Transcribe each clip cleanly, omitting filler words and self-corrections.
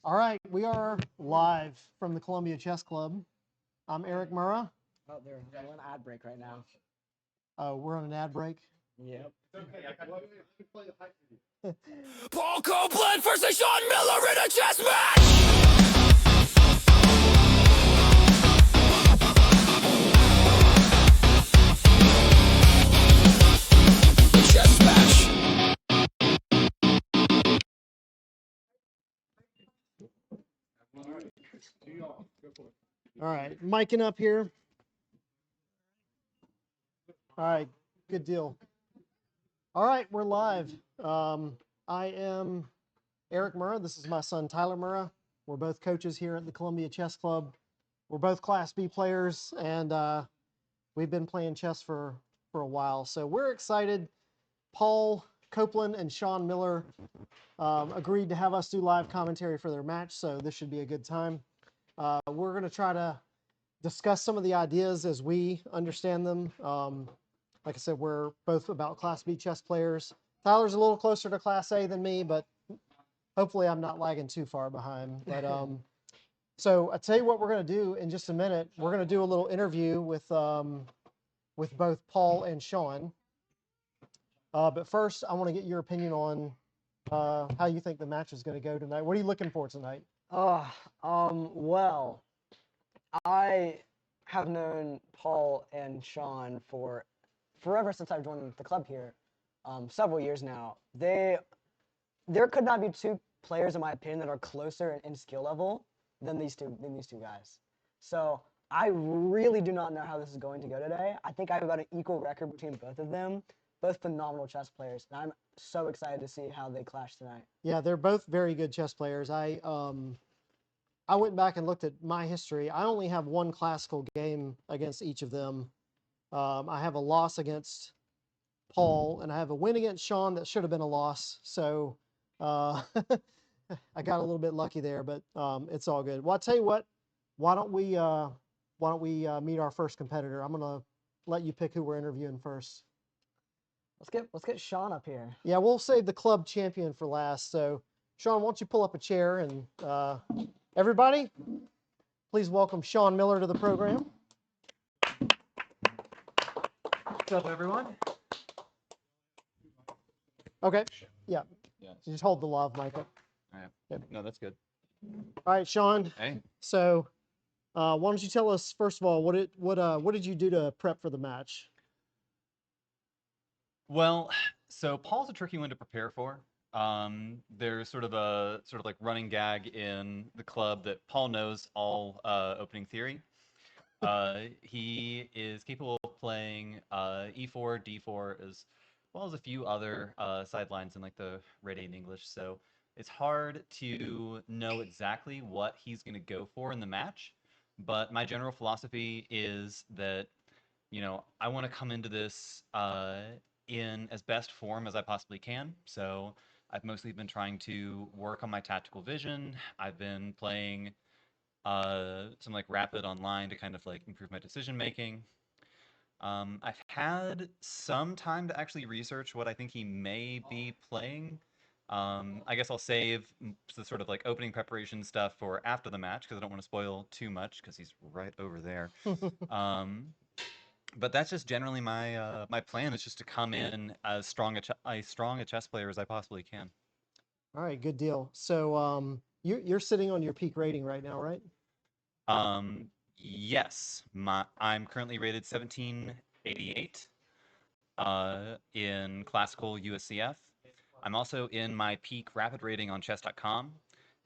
All right, we are live from the Columbia Chess Club. I'm Eric Murrah. Oh, they're on ad break right now. We're on an ad break. Yep. Paul Copeland versus Sean Miller in a chess match! Chess match! All right, micing up here. All right, good deal. All right, we're live. I am Eric Murrah. This is my son, Tyler Murrah. We're both coaches here at the Columbia Chess Club. We're both Class B players, and we've been playing chess for a while. So we're excited. Paul Copeland and Sean Miller agreed to have us do live commentary for their match, so this should be a good time. We're going to try to discuss some of the ideas as we understand them. Like I said, we're both about Class B chess players. Tyler's a little closer to Class A than me, but hopefully I'm not lagging too far behind. But so I'll tell you what we're going to do in just a minute. We're going to do a little interview with both Paul and Sean. But first, I want to get your opinion on how you think the match is going to go tonight. What are you looking for tonight? Well, I have known Paul and Sean for forever since I've joined the club here, several years now. There could not be two players, in my opinion, that are closer in skill level than these two guys. So I really do not know how this is going to go today. I think I have about an equal record between both of them. Both phenomenal chess players, and I'm so excited to see how they clash tonight. Yeah, they're both very good chess players. I went back and looked at my history. I only have one classical game against each of them. I have a loss against Paul, and I have a win against Sean that should have been a loss. So I got a little bit lucky there, but it's all good. Well, I'll tell you what. Why don't we meet our first competitor? I'm gonna let you pick who we're interviewing first. Let's get Sean up here. Yeah, we'll save the club champion for last. So, Sean, why don't you pull up a chair and everybody, please welcome Sean Miller to the program. What's up, everyone? Okay. Yeah. Yeah. So just hold the lav mic up. All right. Yep. No, that's good. All right, Sean. Hey. So, why don't you tell us first of all what did you do to prep for the match? Well, so Paul's a tricky one to prepare for. There's sort of like running gag in the club that Paul knows all opening theory. He is capable of playing e4, d4, as well as a few other sidelines in like the Radiant English. So it's hard to know exactly what he's going to go for in the match. But my general philosophy is that, I want to come into this in as best form as I possibly can. So I've mostly been trying to work on my tactical vision. I've been playing some like rapid online to kind of like improve my decision making. I've had some time to actually research what I think he may be playing. I guess I'll save the sort of like opening preparation stuff for after the match because I don't want to spoil too much because he's right over there. But that's just generally my my plan is just to come in as strong a chess player as I possibly can. All right, good deal. So, you're sitting on your peak rating right now, right? Yes, I'm currently rated 1788 in classical USCF. I'm also in my peak rapid rating on chess.com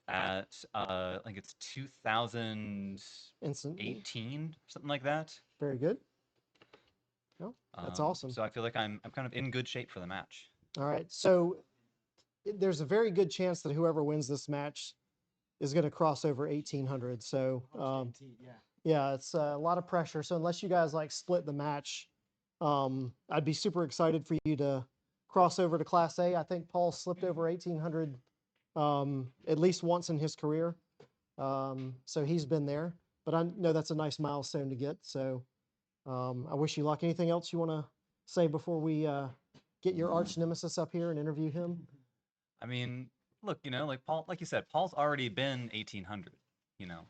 at I think it's 2018, Instant. something like that. Very good. Oh, that's awesome. So I feel like I'm kind of in good shape for the match. All right. So there's a very good chance that whoever wins this match is going to cross over 1800. So yeah, it's a lot of pressure. So unless you guys like split the match, I'd be super excited for you to cross over to Class A. I think Paul slipped over 1800 at least once in his career. So he's been there, but I know that's a nice milestone to get. So I wish you luck. Anything else you want to say before we get your arch nemesis up here and interview him? I mean, look, like Paul, like you said, Paul's already been 1800. You know,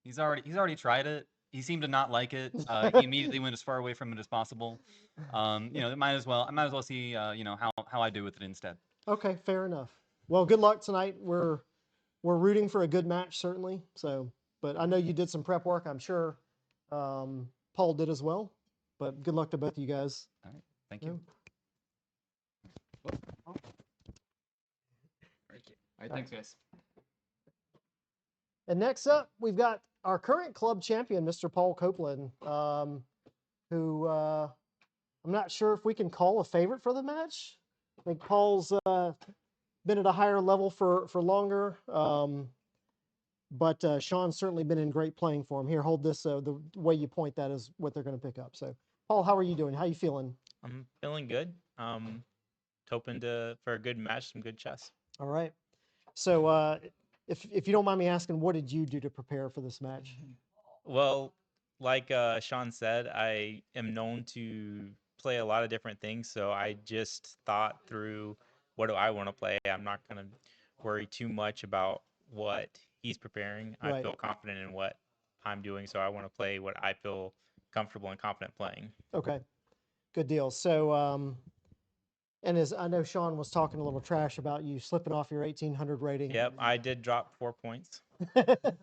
he's already tried it. He seemed to not like it. He immediately went as far away from it as possible. I might as well see, how I do with it instead. Okay, fair enough. Well, good luck tonight. We're rooting for a good match, certainly. So, but I know you did some prep work. I'm sure Paul did as well. But good luck to both of you guys. All right, thank you. All right, thanks, guys. And next up, we've got our current club champion, Mr. Paul Copeland, who I'm not sure if we can call a favorite for the match. I think Paul's been at a higher level for longer, but Sean's certainly been in great playing form. Here, hold this. The way you point that is what they're going to pick up. So, Paul, how are you doing? How are you feeling? I'm feeling good. Hoping for a good match, some good chess. All right. So, if you don't mind me asking, what did you do to prepare for this match? Well, like Sean said, I am known to play a lot of different things, so I just thought through what do I want to play. I'm not going to worry too much about what he's preparing. I Right. feel confident in what I'm doing, so I want to play what I feel comfortable and confident playing. Okay, good deal. So, and as I know Sean was talking a little trash about you slipping off your 1800 rating. Yep, I did drop 4 points,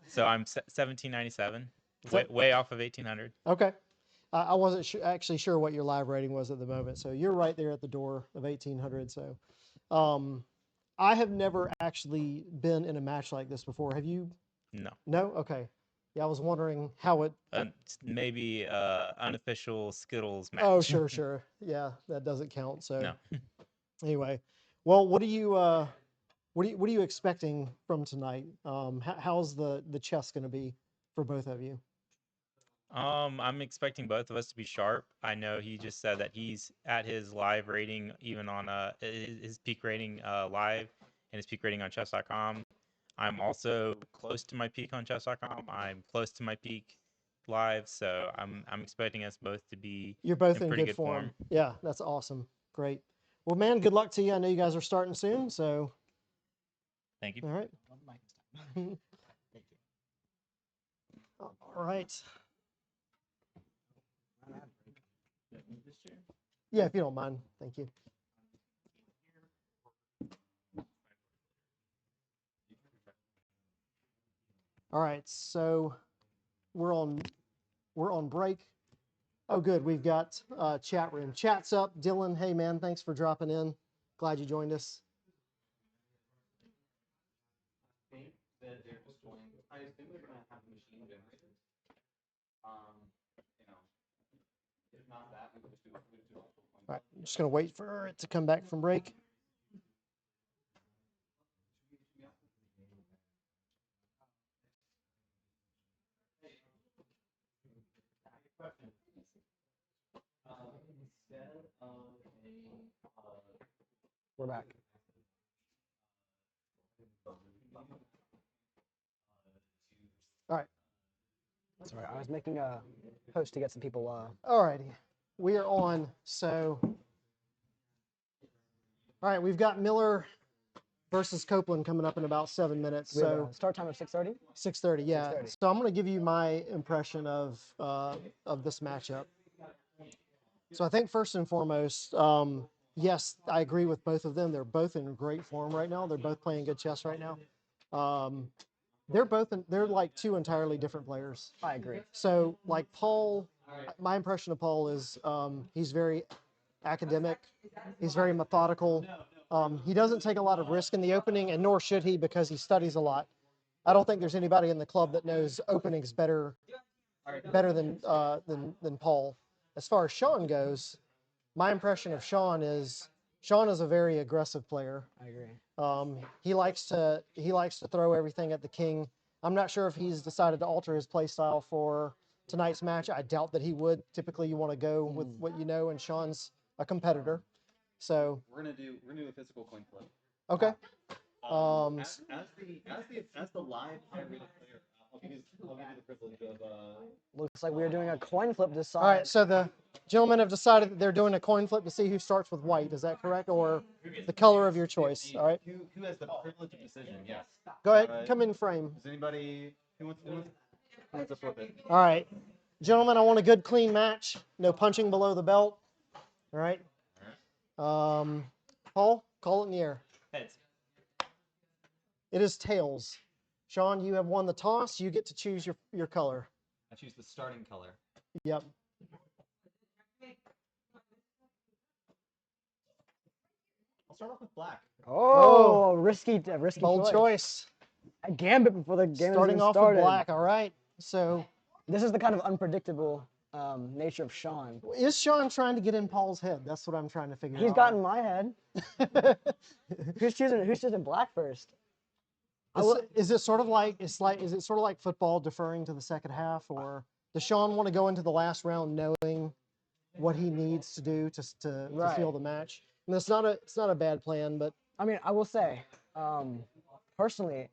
so I'm 1797, So- way off of 1800. Okay. I wasn't actually sure what your live rating was at the moment. So you're right there at the door of 1800. So I have never actually been in a match like this before. Have you? No. No? Okay. Yeah, I was wondering how it. Maybe unofficial Skittles match. Oh, sure. Yeah, that doesn't count. So No. anyway, well, what are you expecting from tonight? How's the chess going to be for both of you? I'm expecting both of us to be sharp. I know he just said that he's at his live rating, even on his peak rating live and his peak rating on chess.com. I'm also close to my peak on chess.com. I'm close to my peak live, so I'm expecting us both to be You're both in pretty good form. Yeah, that's awesome. Great. Well, man, good luck to you. I know you guys are starting soon, so Thank you. all right. All right. Yeah, if you don't mind. Thank you. All right, so we're on break. Oh, good. We've got chat room. Chat's up. Dylan, hey man, thanks for dropping in. Glad you joined us. All right, I'm just gonna wait for it to come back from break. We're back. All right. Sorry, I was making a post to get some people. All righty. We are on. So, all right, we've got Miller versus Copeland coming up in about 7 minutes. We have So a start time of 6:30. 6:30, yeah. 6:30. So I'm going to give you my impression of this matchup. So I think first and foremost, yes, I agree with both of them. They're both in great form right now. They're both playing good chess right now. They're like two entirely different players. I agree. So like Paul, my impression of Paul is he's very academic. He's very methodical. He doesn't take a lot of risk in the opening, and nor should he because he studies a lot. I don't think there's anybody in the club that knows openings better than Paul. As far as Sean goes, my impression of Sean is a very aggressive player. I agree. He likes to throw everything at the king. I'm not sure if he's decided to alter his play style for tonight's match. I doubt that he would. Typically, you want to go with what you know, and Sean's a competitor. So We're gonna do a physical coin flip. okay. As the live high rated player, I'll Looks like we're doing a coin flip this side. All right, so the gentlemen have decided that they're doing a coin flip to see who starts with white. Is that correct? Or the color of your choice? All right. Who has the privilege of decision? Yes. Go ahead. Come in frame. Does anybody who wants to flip it? All right. Gentlemen, I want a good, clean match. No punching below the belt. All right. Paul, call it in the air. Heads. It is tails. Sean, you have won the toss. You get to choose your color. I choose the starting color. Yep. I'll start off with black. Oh, risky Bold choice. A gambit before the game Starting even off started. with black. All right. So This is the kind of unpredictable nature of Sean. is Sean trying to get in Paul's head? That's what I'm trying to figure out. He's got in my head. Who's choosing black first? Is it sort of like is it sort of like football deferring to the second half, or does Sean want to go into the last round knowing what he needs to do to seal the match? And it's not a bad plan, but I mean, I will say, personally,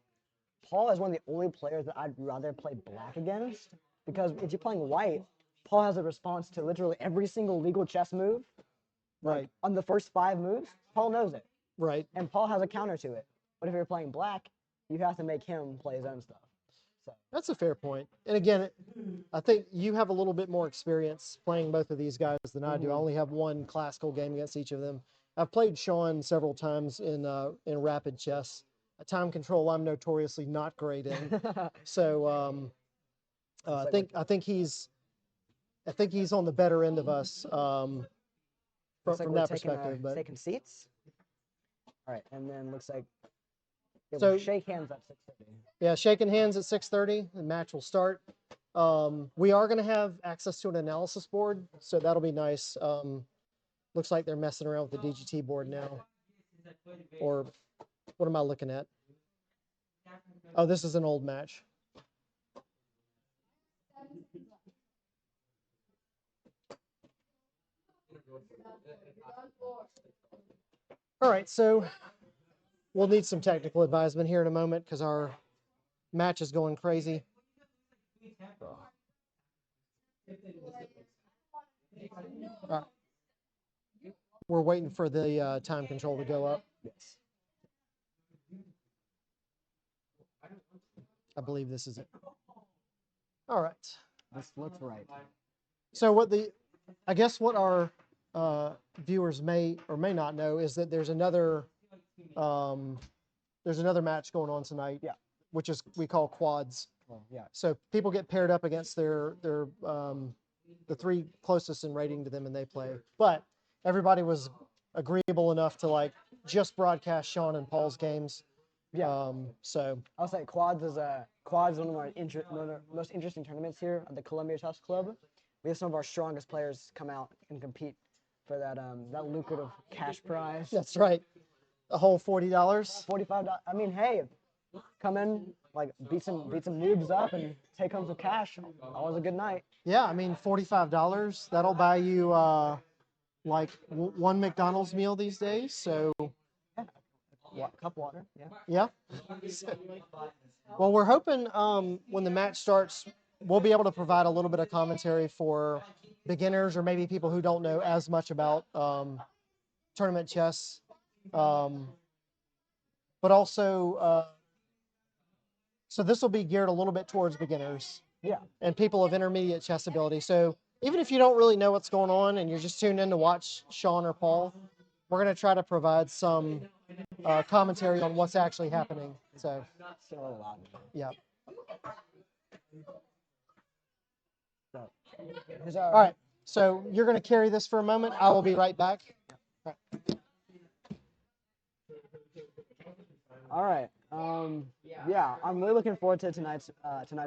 Paul is one of the only players that I'd rather play black against, because if you're playing white, Paul has a response to literally every single legal chess move. right, On the first 5 moves, Paul knows it, right. and Paul has a counter to it. But if you're playing black, you have to make him play his own stuff. So That's a fair point. And again, I think you have a little bit more experience playing both of these guys than I do. I only have one classical game against each of them. I've played Sean several times in rapid chess. Time control, I'm notoriously not great in. So I think he's on the better end of us from that perspective. But taking seats. All right, and then looks like So- we'll shake hands at 6:30. yeah, shaking hands at 6:30. The match will start. We are going to have access to an analysis board, so that'll be nice. Looks like they're messing around with the DGT board now. Or what am I looking at? Oh, this is an old match. All right, so we'll need some technical advisement here in a moment because our match is going crazy. All right. We're waiting for the time control to go up. Yes. I believe this is it. All right. This looks right. So I guess what our viewers may or may not know is that there's another match going on tonight. Yeah. Which is we call quads. Well, yeah. So people get paired up against the 3 closest in rating to them, and they play. But everybody was agreeable enough to like just broadcast Sean and Paul's games. Yeah. So I'll say quads is one of our one of the most interesting tournaments here at the Columbia Chess Club. We have some of our strongest players come out and compete for that lucrative cash prize. that's right. A whole $40. $45. I mean, hey, come in, like beat some noobs up and take home some cash. Always a good night. Yeah, I mean $45. That'll buy you like one McDonald's meal these days. So Cup water. Yeah. yeah. Well, we're hoping when the match starts, we'll be able to provide a little bit of commentary for beginners or maybe people who don't know as much about tournament chess, but also so this will be geared a little bit towards beginners. Yeah. And people of intermediate chess ability. So even if you don't really know what's going on and you're just tuned in to watch Sean or Paul, we're going to try to provide some commentary on what's actually happening. So, It's a little loud. yeah. So, All right. So you're going to carry this for a moment. I will be right back. All right. Yeah, I'm really looking forward to tonight's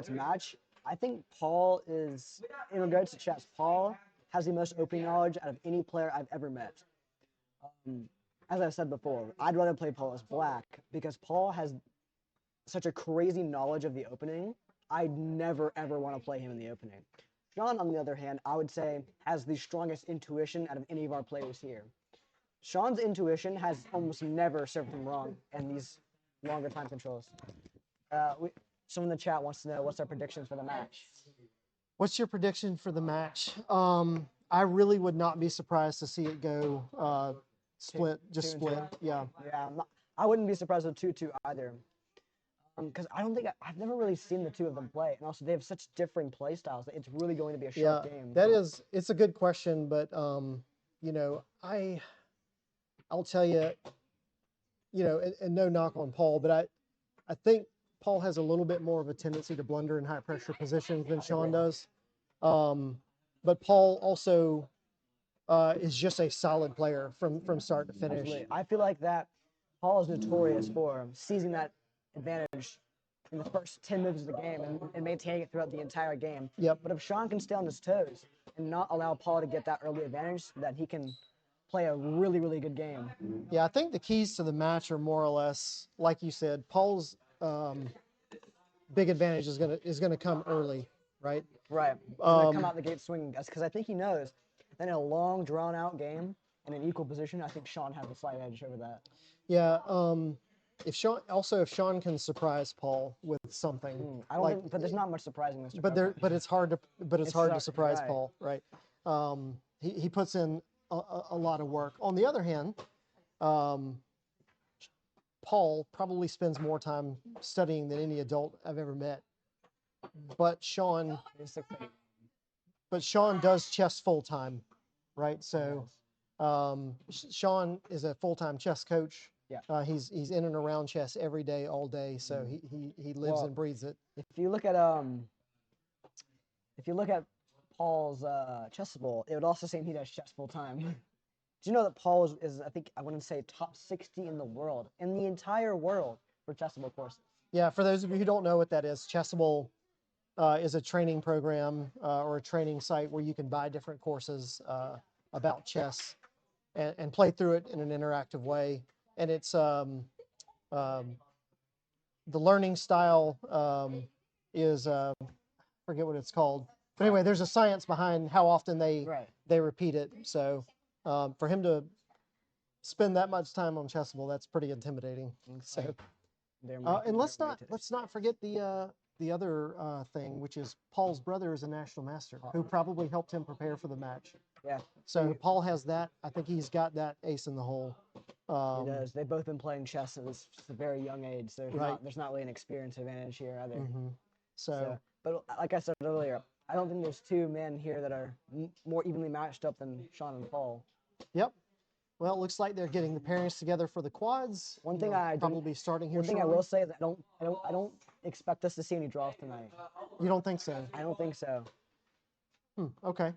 match. I think Paul is, in regards to chess, Paul has the most opening knowledge out of any player I've ever met. As I said before, I'd rather play Paul as black because Paul has such a crazy knowledge of the opening. I'd never ever want to play him in the opening. Sean, on the other hand, I would say has the strongest intuition out of any of our players here. Sean's intuition has almost never served him wrong in these longer time controls. someone in the chat wants to know what's our predictions for the match. What's your prediction for the match? I really would not be surprised to see it go split, just 2-2. split. Yeah. Yeah, I wouldn't be surprised with 2-2 either. Because I don't think I've never really seen the two of them play, and also they have such different play styles that it's really going to be a sharp game. It's a good question, but you know, I'll tell you, you know, and no knock on Paul, but I think Paul has a little bit more of a tendency to blunder in high pressure positions than Sean does. But Paul also is just a solid player from start to finish. Absolutely. I feel like that Paul is notorious for seizing that advantage in the first 10 moves of the game and maintaining it throughout the entire game. Yep. But if Sean can stay on his toes and not allow Paul to get that early advantage, then he can play a really, really good game. Yeah, I think the keys to the match are more or less, like you said, Paul's big advantage is gonna come early, right? Right. He's gonna come out the gate swinging, because I think he knows that in a long, drawn-out game in an equal position, I think Sean has a slight edge over that. Yeah. If Sean can surprise Paul with something, I don't think, but there's not much surprising Mr. but it's hard to surprise right. Paul, right? He puts in a lot of work. On the other hand, Paul probably spends more time studying than any adult I've ever met. But Sean does chess full time, right? So Sean is a full-time chess coach. Yeah. He's in and around chess every day, all day. So he lives and breathes it. If you look at Paul's chess bowl, it would also say he does chess full time. Do you know that Paul is I think I wouldn't say top 60 in the world, in the entire world, for chessable courses? Yeah, for those of you who don't know what that is, Chessable is a training program or a training site where you can buy different courses about chess and play through it in an interactive way. And it's the learning style is I forget what it's called, but anyway, there's a science behind how often they repeat it. So for him to spend that much time on Chessable, that's pretty intimidating. So and let's not forget the other thing, which is Paul's brother is a national master who probably helped him prepare for the match. Yeah. So Paul has that. I think he's got that ace in the hole. He does. They've both been playing chess at a very young age, so there's not really an experience advantage here either. So, but like I said earlier, I don't think there's two men here that are more evenly matched up than Sean and Paul. Yep. Well, it looks like they're getting the pairings together for the quads. One thing I probably starting here. One thing I will say is I don't expect us to see any draws tonight. You don't think so? I don't think so. Okay.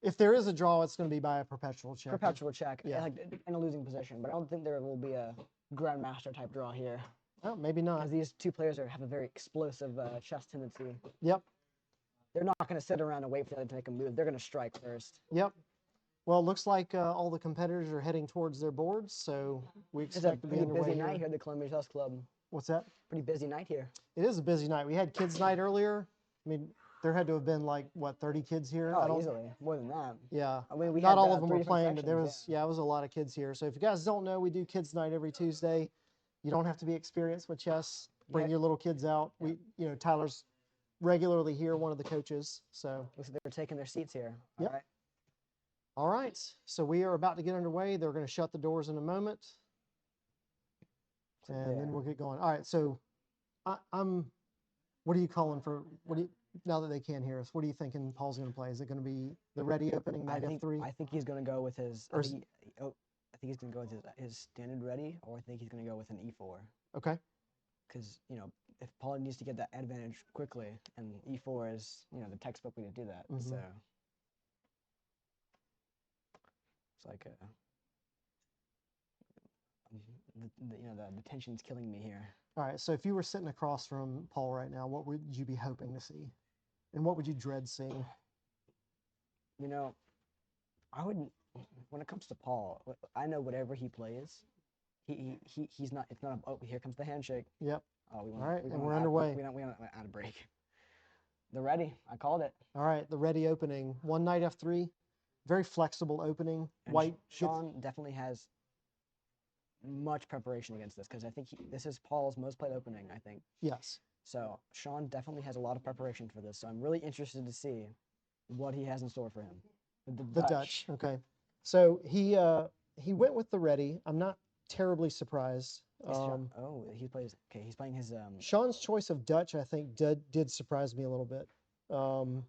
If there is a draw, it's going to be by a perpetual check. Perpetual check, Yeah. like in a losing position. But I don't think there will be a grandmaster type draw here. Oh, maybe not. Because these two players have a very explosive chess tendency. Yep. They're not going to sit around and wait for them to make a move. They're going to strike first. Yep. Well, it looks like all the competitors are heading towards their boards, so we expect to be underway. It's a pretty busy night here at the Columbia Chess Club. What's that? Pretty busy night here. It is a busy night. We had kids' night earlier. I mean, there had to have been like what 30 kids here. Oh, easily more than that. Yeah. I mean, we not had, all of them 3 were different playing, but there was sections, it was a lot of kids here. So if you guys don't know, we do kids' night every Tuesday. You don't have to be experienced with chess. Bring your little kids out. We, Tyler's regularly here, one of the coaches. So looks like they're taking their seats here. Yep. All right. All right. So we are about to get underway. They're going to shut the doors in a moment, and then we'll get going. All right. So I'm. What are you calling for? Now that they can't hear us, what are you thinking Paul's going to play? Is it going to be the ready opening knight F3? I think he's going to go with his. I think he's going to go with his standard ready, or I think he's going to go with an E4. Okay. Because if Paul needs to get that advantage quickly, and E4 is the textbook way to do that. So it's like the tension's killing me here. All right. So if you were sitting across from Paul right now, what would you be hoping to see, and what would you dread seeing? I wouldn't. When it comes to Paul, I know whatever he plays, he's not. It's not. Oh, here comes the handshake. Yep. Oh, all right, and we're underway. We don't out of break. The ready. I called it. All right, the ready opening. One knight F3, very flexible opening. And White. Sean definitely has much preparation against this because I think this is Paul's most played opening. I think. Yes. So Sean definitely has a lot of preparation for this. So I'm really interested to see what he has in store for him. The Dutch. Okay. So he went with the ready. I'm not terribly surprised. Oh, he plays. Okay, he's playing his. Sean's choice of Dutch, I think, did surprise me a little bit. But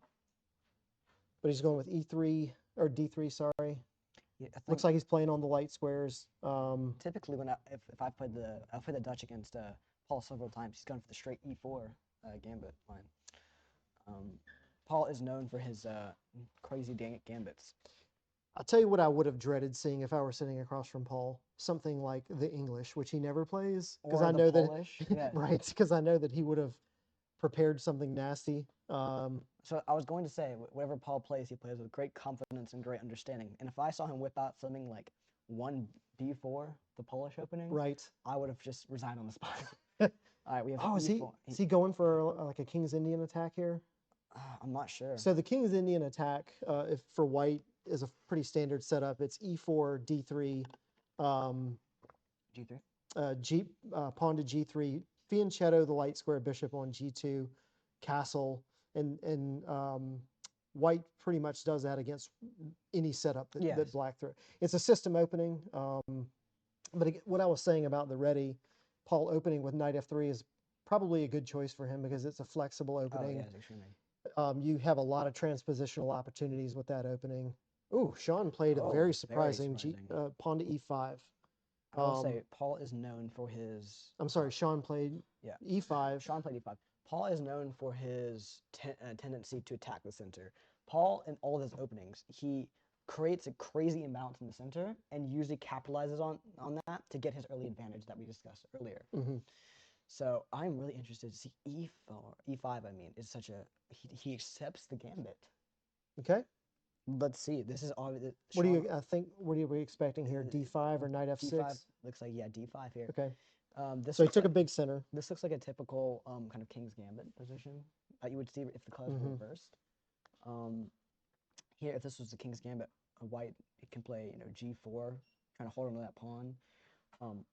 he's going with E3 or D3. Sorry. Yeah, I think Looks like he's playing on the light squares. typically when if I played the Dutch against Paul several times, he's gone for the straight E4 gambit line. Paul is known for his crazy gambits. I'll tell you what I would have dreaded seeing if I were sitting across from Paul. Something like the English, which he never plays, because Or I the know that Polish, yes. right, because I know that he would have prepared something nasty. So I was going to say, whatever Paul plays, he plays with great confidence and great understanding. And if I saw him whip out something like 1b4, the Polish opening, Right. I would have just resigned on the spot. All right, we have Oh, is E4. he going for like a King's Indian attack here? I'm not sure. So the King's Indian attack, if for white, is a pretty standard setup. It's E4, D3, G3. pawn to G3, fianchetto the light square bishop on G2, castle, and white pretty much does that against any setup that Yes. black throws. It's a system opening, but what I was saying about the ready, Paul opening with knight F3 is probably a good choice for him because it's a flexible Oh, opening. yes, extremely. You have a lot of transpositional opportunities with that opening. Ooh, Sean played a Oh, very very surprising, surprising. pawn to E5. I will say Paul is known for his. I'm sorry, Sean played Yeah. E5. Sean played E5. Paul is known for his tendency to attack the center. Paul, in all of his openings, he creates a crazy imbalance in the center and usually capitalizes on that to get his early advantage that we discussed earlier. Mhm. So I'm really interested to see E5. I mean, is such a he accepts the gambit. Okay. Let's see. This is obvious. What do you think? What are we expecting here? D5 or knight F6? D5 looks like D5 here. Okay. This So he looks took like, a big center. This looks like a typical kind of king's gambit position that you would see if the colors were reversed. Here, if this was the king's gambit, a white it can play G4, kind of hold on to that pawn,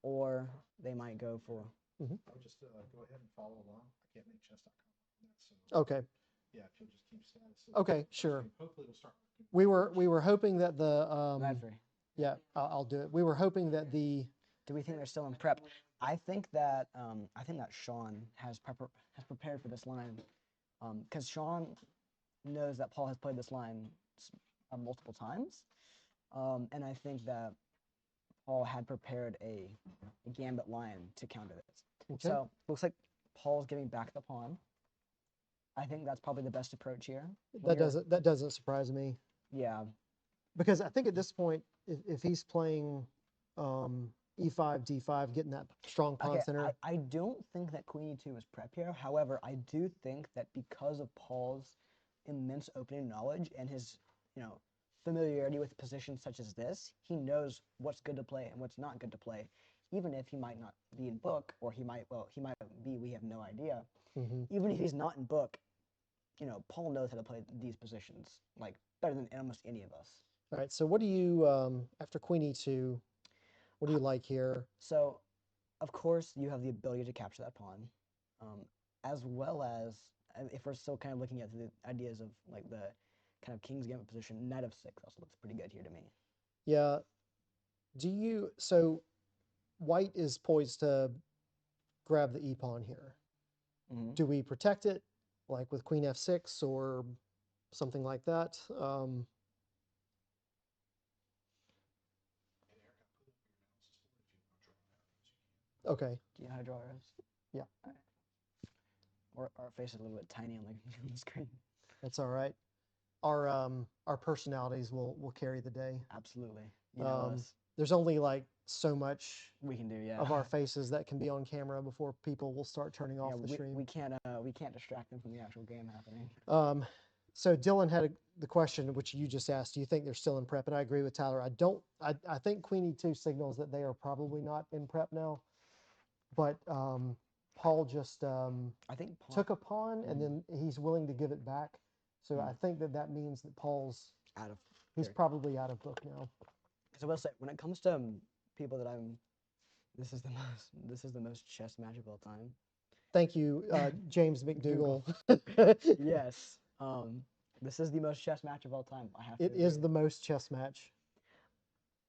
or they might go for. I would just go ahead and follow along. I can't make chess.com on that, so Okay. yeah, if you'll just keep status. Okay, sure. Hopefully it'll start working. We were hoping that the Knight F3. yeah, I'll do it. We were hoping that the Do we think they're still in prep? I think that Sean has prepared for this line, because Sean knows that Paul has played this line multiple times, and I think that Paul had prepared a gambit line to counter this. Okay. So looks like Paul's giving back the pawn. I think that's probably the best approach here. that doesn't surprise me Yeah. because I think at this point, if he's playing E5, D5, getting that strong pawn Okay, center. I don't think that Queen E2 is prep here. However, I do think that because of Paul's immense opening knowledge and his, familiarity with positions such as this, he knows what's good to play and what's not good to play, even if he might not be in book, or he might be, we have no idea. Even if he's not in book, Paul knows how to play these positions like better than almost any of us. All right. So what do you after Queen E2? What do you like here? So, of course, you have the ability to capture that pawn, as well as if we're still kind of looking at the ideas of like the kind of king's gambit position, knight of 6 also looks pretty good here to me. Yeah. So white is poised to grab the E pawn here. Do we protect it like with Queen F6 or something like that? Okay. Do you know how to draw arrows? Yeah. All right. Our face is a little bit tiny on the screen. That's all right. Our personalities will carry the day. Absolutely. You know us. There's only like so much We can do, yeah. of our faces that can be on camera before people will start turning off the we, stream. we can't distract them from the actual game happening. So Dylan had the question which you just asked. Do you think they're still in prep? And I agree with Tyler. I think Queen E2 signals that they are probably not in prep now. But Paul just I think Paul took a pawn and then he's willing to give it back. So I think that means that Paul's he's probably out of book now. Because I will say, when it comes to people that this is the most chess match of all time. Thank you, James McDougall. Yes. This is the most chess match of all time. I have to It is agree. the most chess match.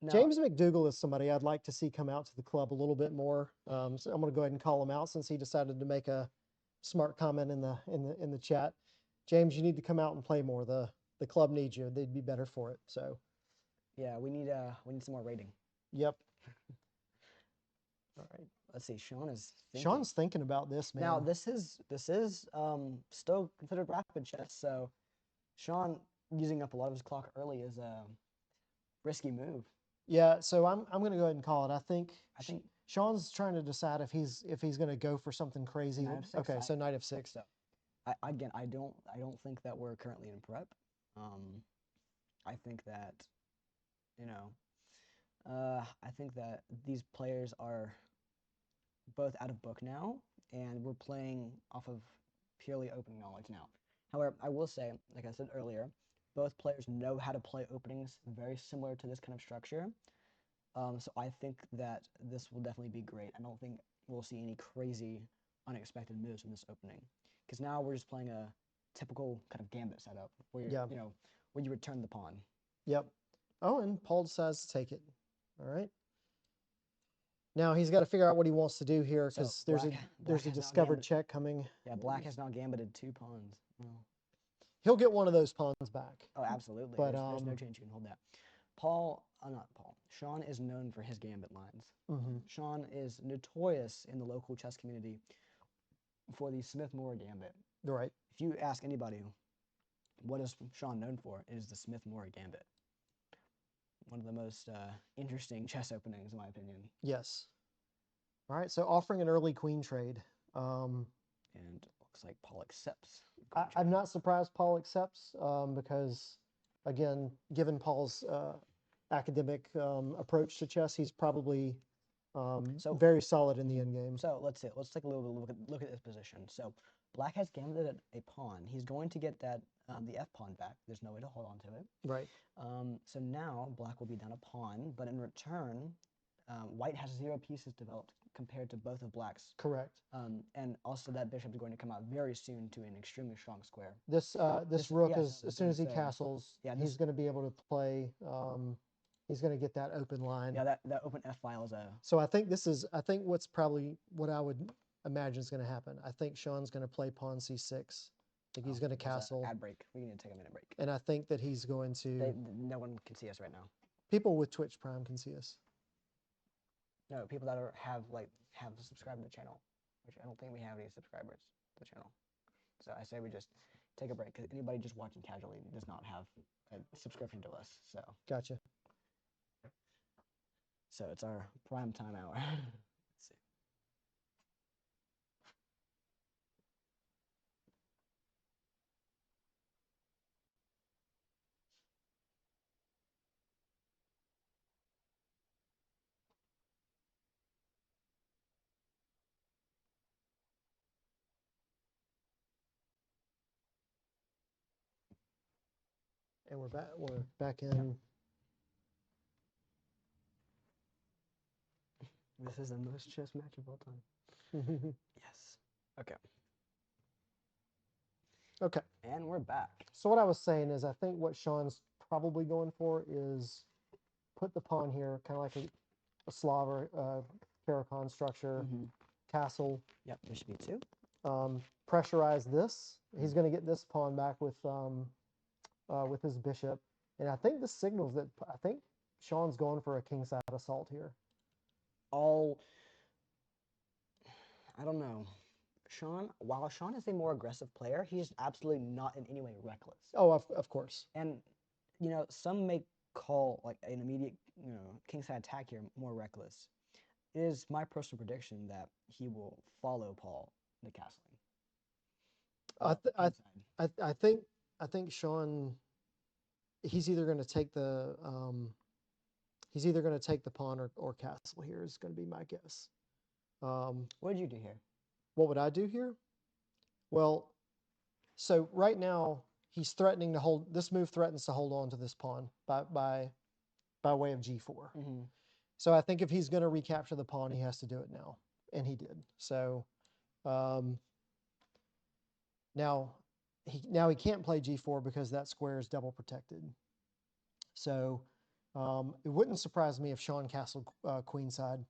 Now, James McDougall is somebody I'd like to see come out to the club a little bit more. So I'm going to go ahead and call him out since he decided to make a smart comment in the chat. James, you need to come out and play more. The club needs you. They'd be better for it. So, yeah, we need some more rating. yep. All right. Let's see. Sean is thinking. Sean's thinking about this, man. Now this is still considered rapid chess, so Sean using up a lot of his clock early is a risky move. Yeah, so I'm going to go ahead and call it. I think think- Sean's trying to decide if he's going to go for something crazy. Knight of six, Okay, so knight of think 6. so. I don't think that we're currently in prep. I think that, I think that these players are both out of book now, and we're playing off of purely opening knowledge now. However, I will say, like I said earlier, both players know how to play openings very similar to this kind of structure. So I think that this will definitely be great. I don't think we'll see any crazy, unexpected moves in this opening, because now we're just playing a typical kind of gambit setup where Yeah. where you return the pawn. Yep. Oh, and Paul decides to take it. All right. Now he's got to figure out what he wants to do here So because there's black a has now discovered gambit- check coming. Yeah, black has now gambited 2 pawns. Well, He'll get one of those pawns back. oh, absolutely. But, There's no chance you can hold that. Not Paul. Sean is known for his gambit lines. Mhm. Sean is notorious in the local chess community for the Smith-Morra gambit. Right. If you ask anybody, what is Sean known for? It is the Smith-Morra gambit. One of the most interesting chess openings, in my opinion. Yes. All right. So offering an early queen trade. And it looks like Paul accepts. I'm not surprised Paul accepts because, again, given Paul's academic approach to chess, he's probably So- very solid in the end game. So let's see. Let's take a little bit look at this position. So black has gambited a pawn. He's going to get that the f pawn back. There's no way to hold on to it. Right. So now black will be down a pawn, but in return, white has 0 pieces developed compared to both of black's. Correct. And also that bishop is going to come out very soon to an extremely strong square. This rook yes, I is was as soon gonna as he say, castles, yeah, he's this- going to be able to play. He's going to get that open line. Yeah, that open f file is a So I think what's probably what I would imagine is going to happen. I think Sean's going to play pawn c6. I think he's going to there's a castle, ad break. We need to take a minute break. and I think that he's going to. No one can see us right now. People with Twitch Prime can see us. No, people that have subscribed to the channel, which I don't think we have any subscribers to the channel. So I say we just take a break because anybody just watching casually does not have a subscription to us. Gotcha. So it's our prime time hour. Let's see. And we're back. We're back in. This is the most chess match of all time. Yes. Okay. Okay. And we're back. So what I was saying is, I think what Sean's probably going for is put the pawn here, kind of like a Slav or Caracal structure, castle. Yep. Bishop e2. Pressurize this. He's going to get this pawn back with his bishop, and I think this signals that I think Sean's going for a kingside assault here. I don't know. While Sean is a more aggressive player, he is absolutely not in any way reckless. Oh, of course. And some may call like an immediate, kingside attack here more reckless. It is my personal prediction that he will follow Paul into castling. I think Sean. He's either going to take the pawn or castle here is going to be my guess. What did you do here? What would I do here? Well, so right now he's threatening to hold. This move threatens to hold on to this pawn by way of g4. So I think if he's going to recapture the pawn, he has to do it now, and he did. So Um, now he can't play g4 because that square is double protected. So it wouldn't surprise me if Sean castled queenside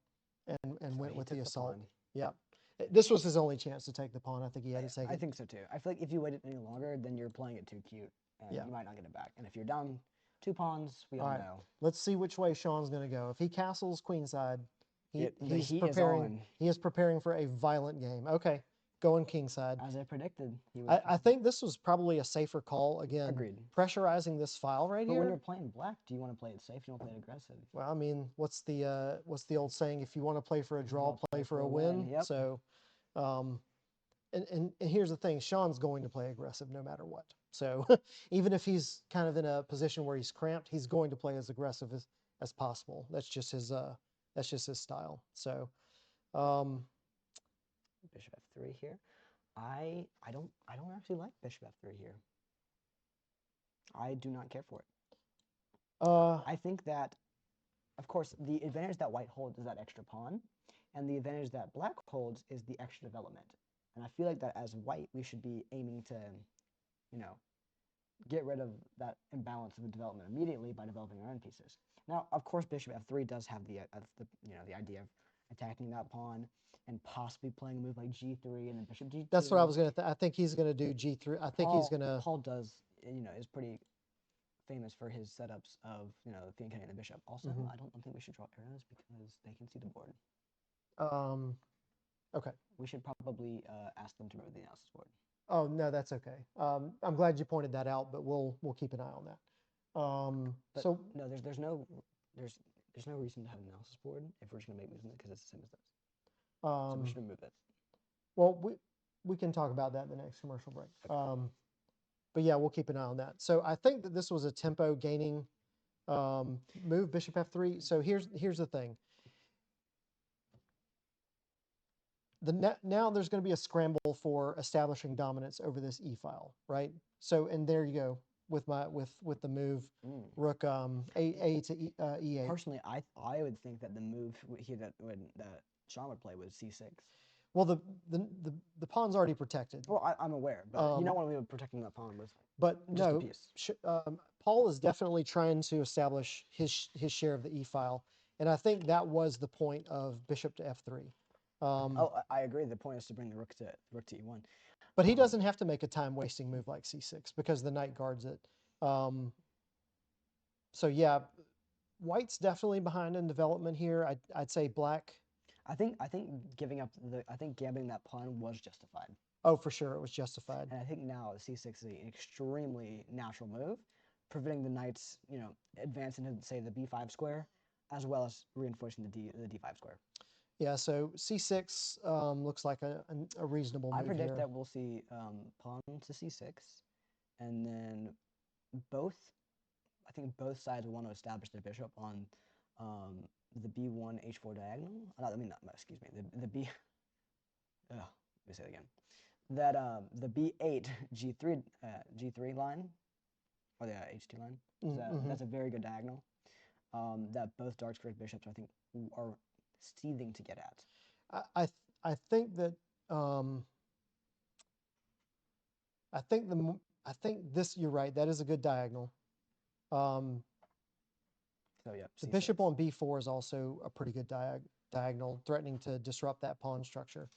and went he with took the the assault. pawn. Yeah. This was his only chance to take the pawn. I think he had to take I it. think so too. I feel like if you waited any longer, then you're playing it too cute, and Yeah. you might not get it back. And if you're down 2 pawns, we all All right. know. Let's see which way Sean's going to go. If he castles queenside, The he's heat is preparing. on. He is preparing for a violent game. Okay, going kingside. As I predicted, he was. I think this was probably a safer call. Again, Agreed. pressurizing this file right But when here. you're playing black, do you want to play it safe? Do you want to play it aggressive? Well, I mean, what's the old saying? If you want to play for a you draw, wanna play for a win. Yep. So, and here's the thing: Sean's going to play aggressive no matter what. So even if he's kind of in a position where he's cramped, he's going to play as aggressive as possible. That's just his style. So, Bishop f3 here. I don't actually like bishop f3 here. I do not care for it. I think that, of course, the advantage that white holds is that extra pawn, and the advantage that black holds is the extra development. And I feel like that as white, we should be aiming to, get rid of that imbalance of the development immediately by developing our own pieces. Now, of course, bishop f3 does have the idea of attacking that pawn and possibly playing a move like g3 and then bishop g2. that's what I was gonna. I think he's gonna do g3. I think he's gonna. Paul does, is pretty famous for his setups of the king cutting the bishop. Also, I don't think we should draw arrows because they can see the board. Okay. We should probably ask them to remove the analysis board. Oh no, that's okay. I'm glad you pointed that out, but we'll keep an eye on that. But So no, there's no reason to have an analysis board if we're just gonna make moves in it because it's the same as this. So we should remove it. well, we can talk about that in the next commercial break. But yeah, we'll keep an eye on that. So I think that this was a tempo gaining move, bishop f3. So here's the thing. Now there's going to be a scramble for establishing dominance over this e file, right? So and there you go with the move rook a to e8. Personally, I would think that the move here that Sean would play was c6. Well, the pawn's already protected. Well, I'm aware, but you don't want to be protecting that pawn with But just a no, piece. Paul is definitely trying to establish his share of the e file, and I think that was the point of bishop to f3. I agree. The point is to bring the rook to e1. But he doesn't have to make a time-wasting move like c6 because the knight guards it. So yeah, white's definitely behind in development here. I'd say black. I think gambling that pawn was justified. Oh, for sure, it was justified. And I think now c6 is an extremely natural move, preventing the knights, advancing to say the b5 square, as well as reinforcing the d5 square. Yeah, so c6 looks like a reasonable move I predict here. that we'll see pawn to c6, and then I think both sides want to establish their bishop on the b1 h4 diagonal. Excuse me, the b. Let me say it again. That the b8 g3 line, or the h2 line. That's a very good diagonal. That both dark squared bishops I think are seething to get at. I think that I think this, you're right, that is a good diagonal. So yeah, The c6. bishop on b4 is also a pretty good diagonal, threatening to disrupt that pawn structure.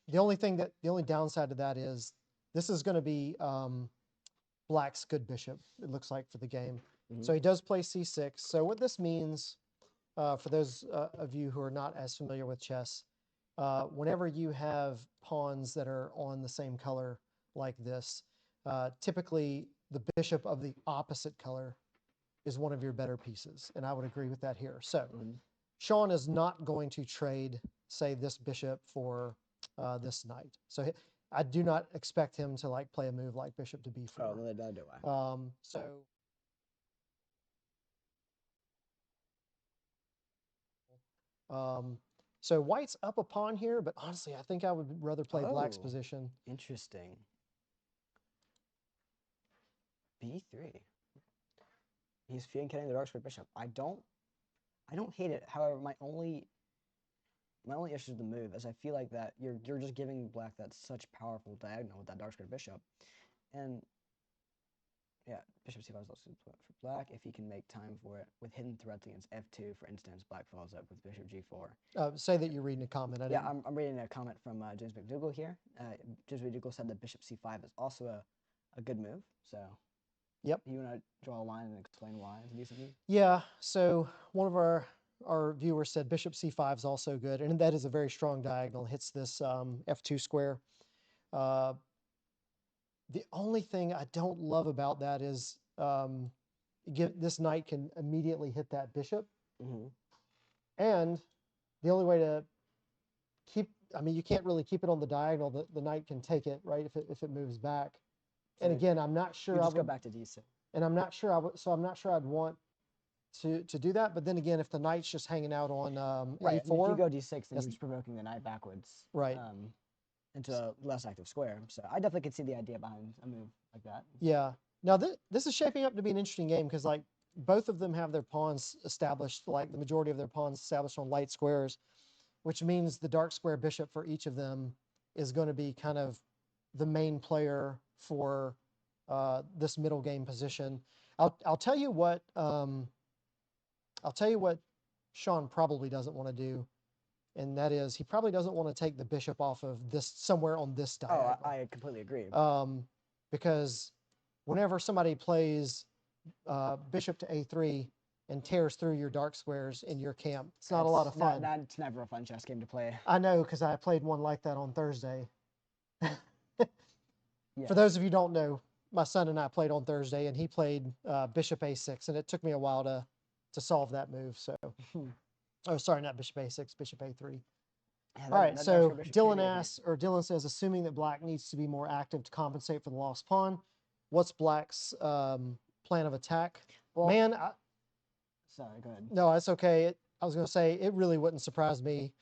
The only downside to that is this is going to be black's good bishop, it looks like, for the game. So he does play c6. So what this means, for those of you who are not as familiar with chess, whenever you have pawns that are on the same color like this, typically the bishop of the opposite color is one of your better pieces, and I would agree with that here. So Sean is not going to trade, say, this bishop for this knight. So I do not expect him to play a move like bishop to b4. Oh, no, do I? So white's up a pawn here, but honestly, I think I would rather play black's position. Interesting. b3. He's cutting the dark square bishop. I don't hate it. However, my only my only issue is the move, as I feel like that you're just giving black that such powerful diagonal with that dark square bishop, and yeah, bishop c5 is also for black if he can make time for it with hidden threats against f2. For instance, black follows up with bishop g4. Say that you're reading a comment. I Yeah, didn't. I'm reading a comment from James McDougall here. James McDougall said that bishop c5 is also a good move. So, Yep. You want to draw a line and explain why it's a decent move? Yeah. So one of our viewers said bishop c5 is also good, and that is a very strong diagonal. Hits this f2 square. The only thing I don't love about that is this knight can immediately hit that bishop, Mm-hmm. and the only way to I mean, you can't really keep it on the diagonal. The knight can take it, right, if it moves back. So And again, I'm not sure you I just go would, back to d6. and I'm not sure I would, so I'm not sure I'd want to do that. But then again, if the knight's just hanging out on Right. If you a4, go d6, then that's- you're just provoking the knight backwards. Right. Into a less active square. So I definitely could see the idea behind a move like that. yeah. Now this is shaping up to be an interesting game because like both of them have their pawns established, like the majority of their pawns established on light squares, which means the dark square bishop for each of them is going to be kind of the main player for this middle game position. I'll tell you what Sean probably doesn't want to do, and that is he probably doesn't want to take the bishop off of this somewhere on this diagonal. Oh, I completely agree. Because whenever somebody plays bishop to a3 and tears through your dark squares in your camp, it's not a lot of fun. That's never a fun chess game to play. I know, because I played one like that on Thursday. Yeah. For those of you who don't know, my son and I played on Thursday, and he played bishop a6, and it took me a while to solve that move. So, oh, sorry, not bishop a6, bishop a3. Yeah, All right, that so dark square bishop Dylan can be a asks, or Dylan says, assuming that black needs to be more active to compensate for the lost pawn, what's black's plan of attack? Well, Man, sorry, go ahead. no, it's okay. I was going to say it really wouldn't surprise me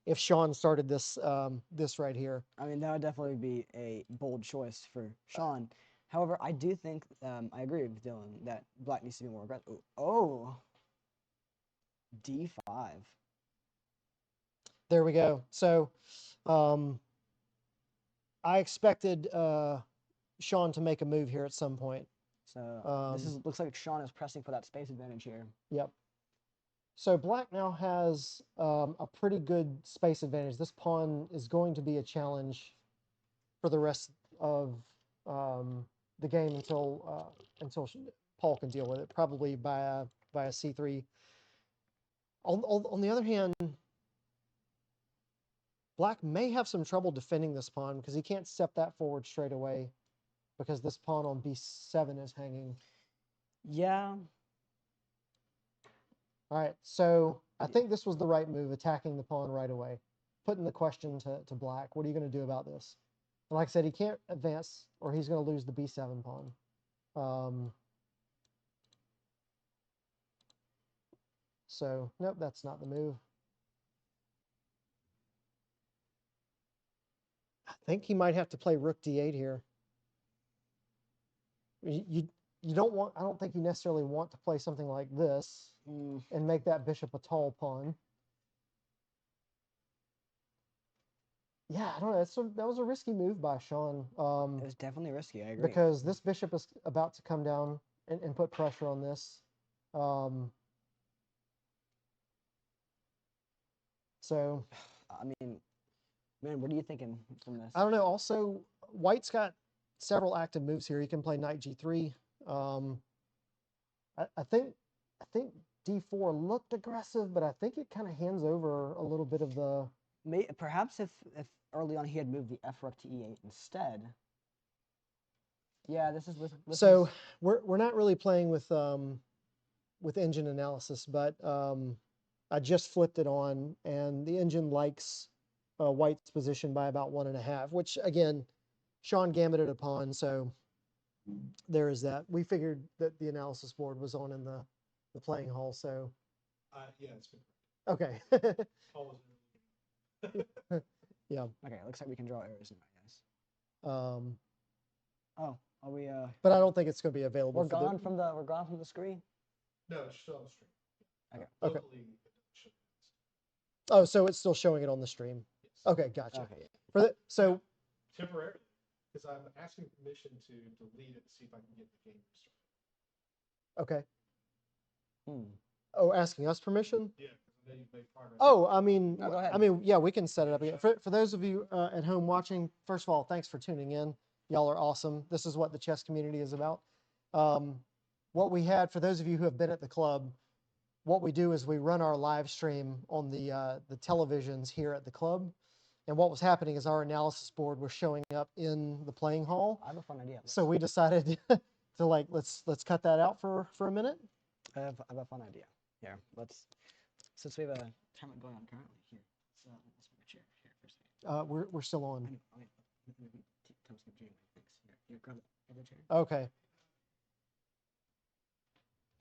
if Sean started this this right here. I mean, that would definitely be a bold choice for Sean. However, I do think I agree with Dylan that black needs to be more aggressive. Oh, d5. There we go. So, I expected Sean to make a move here at some point. So this looks like Sean is pressing for that space advantage here. Yep. So black now has a pretty good space advantage. This pawn is going to be a challenge for the rest of the game until Paul can deal with it, probably by a c3. On the other hand, black may have some trouble defending this pawn because he can't step that forward straight away because this pawn on b7 is hanging. Yeah. All right, so I think this was the right move, attacking the pawn right away, putting the question to black. What are you going to do about this? And like I said, he can't advance or he's going to lose the b7 pawn. So, nope, that's not the move. I think he might have to play rook d8 here. You don't want, I don't think you necessarily want to play something like this and make that bishop a tall pawn. Yeah, I don't know. That was a risky move by Sean. It was definitely risky, I agree. Because this bishop is about to come down and put pressure on this. So, I mean, man, what are you thinking from this? I don't know. Also, white's got several active moves here. He can play knight g3. I think d4 looked aggressive, but I think it kind of hands over a little bit of the. Perhaps if early on he had moved the f rook to e8 instead. Yeah, this is. So we're not really playing with engine analysis, but I just flipped it on, and the engine likes white's position by about 1.5, which again, Sean gambited a pawn, so there is that. We figured that the analysis board was on in the playing hall, so. Yeah, it's been Okay. Paul was Yeah. Okay, it looks like we can draw arrows now, guys. Oh, are we? But I don't think it's going to be available. We're gone from the screen. No, it's still on the stream. Okay. Okay. Locally, it should be. Oh, so it's still showing it on the stream. Yes. Okay, gotcha. Okay. For the, so Temporarily, because I'm asking permission to delete it to see if I can get the game restarted. okay. Hmm. Oh, asking us permission? Yeah, because I know you've made progress. Oh, I mean, No, go ahead. yeah, we can set it up again. For those of you at home watching, first of all, thanks for tuning in. Y'all are awesome. This is what the chess community is about. What we had, for those of you who have been at the club, what we do is we run our live stream on the televisions here at the club. And what was happening is our analysis board was showing up in the playing hall. I have a fun idea. So we decided to like, let's cut that out for a minute. I have a fun idea. Here, since we have a tournament going on currently here, so let's move a chair here for a second. We're still on. Thomas Jr. Thanks. Here, grab the chair. Okay.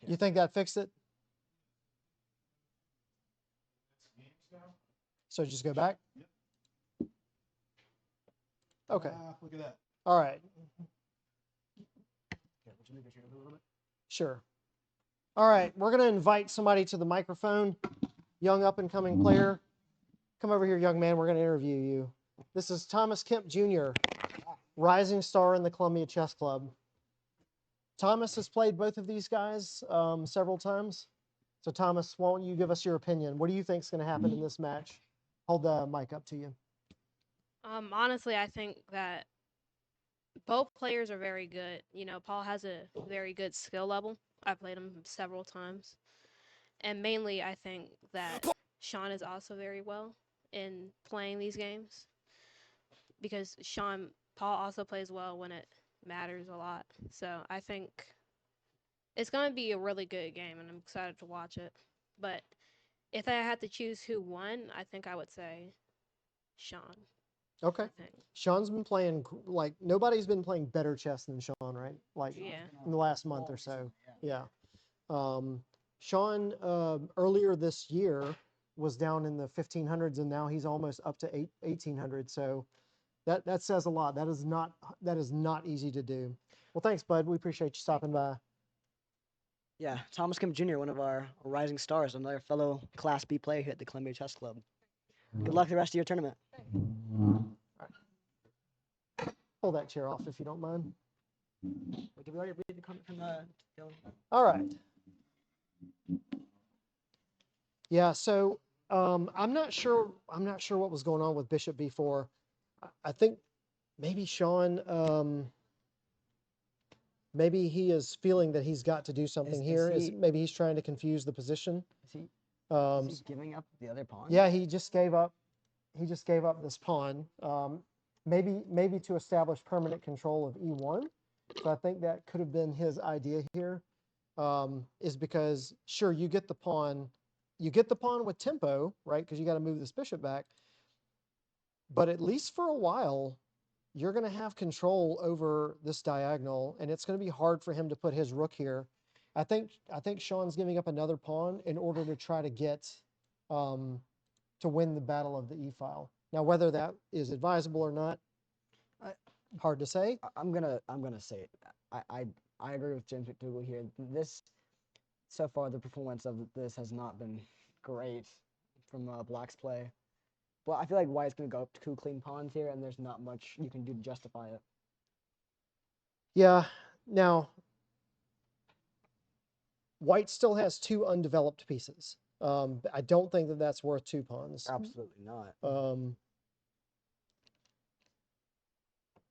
You think that fixed it? It's games now? So just go back? Yep. Okay. Look at that. All right. Here, would you move your chair a little bit? Sure. All right. We're going to invite somebody to the microphone. Young up and coming player. Come over here, young man. We're going to interview you. This is Thomas Kemp Jr., rising star in the Columbia Chess Club. Thomas has played both of these guys several times. So Thomas, why don't you give us your opinion? What do you think is going to happen in this match? Hold the mic up to you. Honestly, I think that both players are very good. You know, Paul has a very good skill level. I played him several times. And mainly, I think that Sean is also very well in playing these games. Because Paul also plays well when it matters a lot. So I think it's going to be a really good game, and I'm excited to watch it. But if I had to choose who won, I think I would say Sean. Okay. I think. Sean's been playing, like, nobody's been playing better chess than Sean, right? Like, Yeah. in the last month or so. Yeah. Sean, earlier this year, was down in the 1500s, and now he's almost up to 1800. So that says a lot. That is not easy to do. Well, thanks, bud. We appreciate you stopping by. Yeah, Thomas Kemp Jr., one of our rising stars, another fellow Class B player here at the Columbia Chess Club. Good luck the rest of your tournament. Pull that chair off if you don't mind. Wait, did we already read the comment from Dylan? All right. Yeah, so I'm not sure what was going on with Bishop B4. I think maybe Sean, maybe he is feeling that he's got to do something here. Maybe he's trying to confuse the position. Is he giving up the other pawn? Yeah, he just gave up this pawn. Maybe to establish permanent control of E1. So I think that could have been his idea here. Is because sure, you get the pawn with tempo, right? Because you got to move this bishop back. But at least for a while, you're going to have control over this diagonal, and it's going to be hard for him to put his rook here. I think Sean's giving up another pawn in order to try to get to win the battle of the E file. Now, whether that is advisable or not, hard to say. I'm gonna say it. I agree with James McDougall here. So far, the performance of this has not been great from Black's play. But I feel like White's gonna go up two clean pawns here, and there's not much you can do to justify it. Yeah. Now, White still has two undeveloped pieces. I don't think that that's worth two pawns. Absolutely not.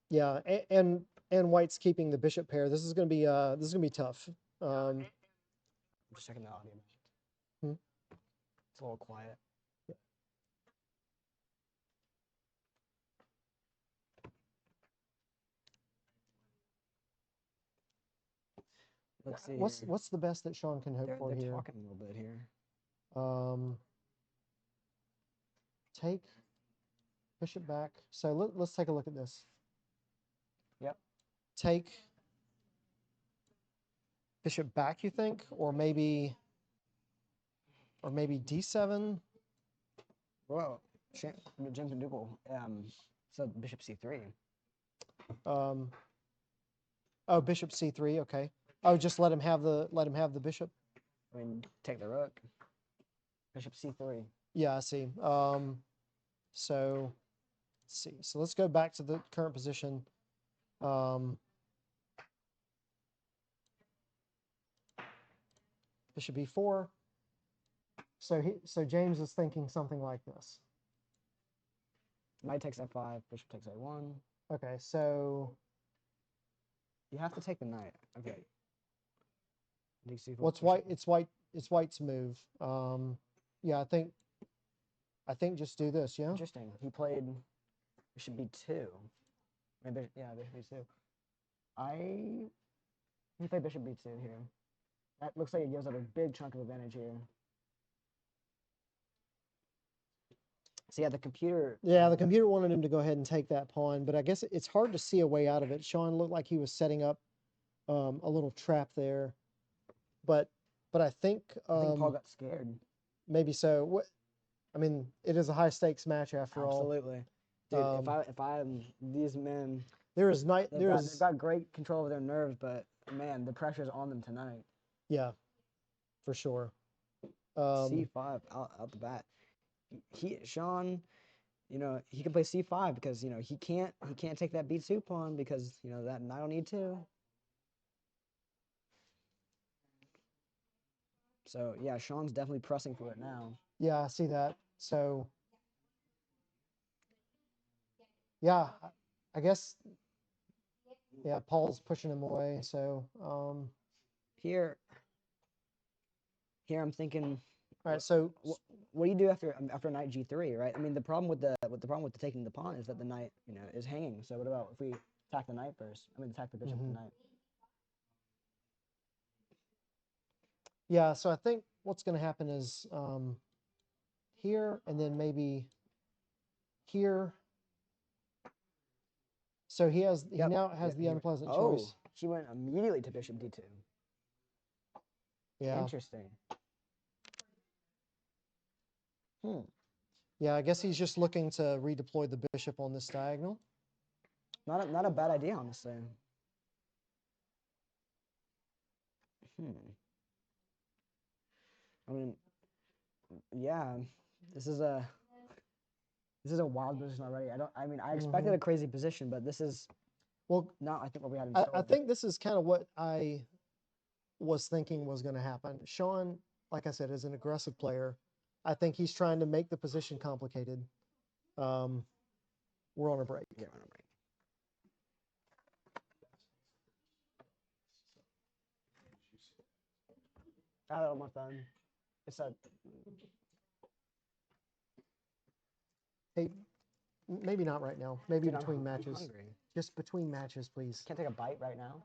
Yeah, and White's keeping the bishop pair. This is gonna be tough. I'm just checking the audio. Hmm? It's a little quiet. Let's see. What's the best that Sean can hope for they're here? talking a little bit here. Take bishop back. So let's take a look at this. Yep. Take bishop back, you think, or maybe d7. Well, James McDougall said bishop c3. Oh, bishop c3. Okay. Oh, just let him have the bishop. I mean, take the rook. Bishop c3. Yeah, I see. So let's see. So let's go back to the current position. Bishop b4. So James is thinking something like this. Knight takes f5, bishop takes a1. Okay, so You have to take the knight. Okay. Knight c4, what's bishop- white? It's white's move. Yeah, I think just do this. Yeah. Interesting. He played bishop b2. Maybe, yeah, bishop b2. He played bishop b2 here. That looks like it gives up a big chunk of advantage here. So yeah, the computer. Yeah, the computer wanted him to go ahead and take that pawn, but I guess it's hard to see a way out of it. Sean looked like he was setting up a little trap there, but I think, I think Paul got scared. maybe so. What I mean, it is a high stakes match after all. Absolutely. Dude, Um, if I'm these men, There is night. they've got great control of their nerves, but man, the pressure's on them tonight. Yeah, for sure. C5 out the bat. Sean, he can play C5 because he can't take that B2 pawn because that knight on E2. So yeah, Sean's definitely pressing for it now. Yeah, I see that. So yeah, I guess. Yeah, Paul's pushing him away. So Here I'm thinking, all right. So what do you do after knight G3, right? I mean, the problem with the taking the pawn is that the knight is hanging. So what about if we attack the knight first? I mean, attack the bishop with the knight. yeah, so I think what's going to happen is here and then maybe here. So he now has the unpleasant choice. He went immediately to bishop D2. Yeah. Interesting. Yeah, I guess he's just looking to redeploy the bishop on this diagonal. Not a bad idea, honestly. I mean, yeah, this is a wild position already. I expected a crazy position, but this is not, I think, what we had in store. I think this is kind of what I was thinking was going to happen. Sean, like I said, is an aggressive player. I think he's trying to make the position complicated. We're on a break. Yeah, we're on a break. I had it on my phone. It said, Hey, maybe not right now. Maybe dude, between I'm matches. hungry. Just between matches, please. Can't take a bite right now.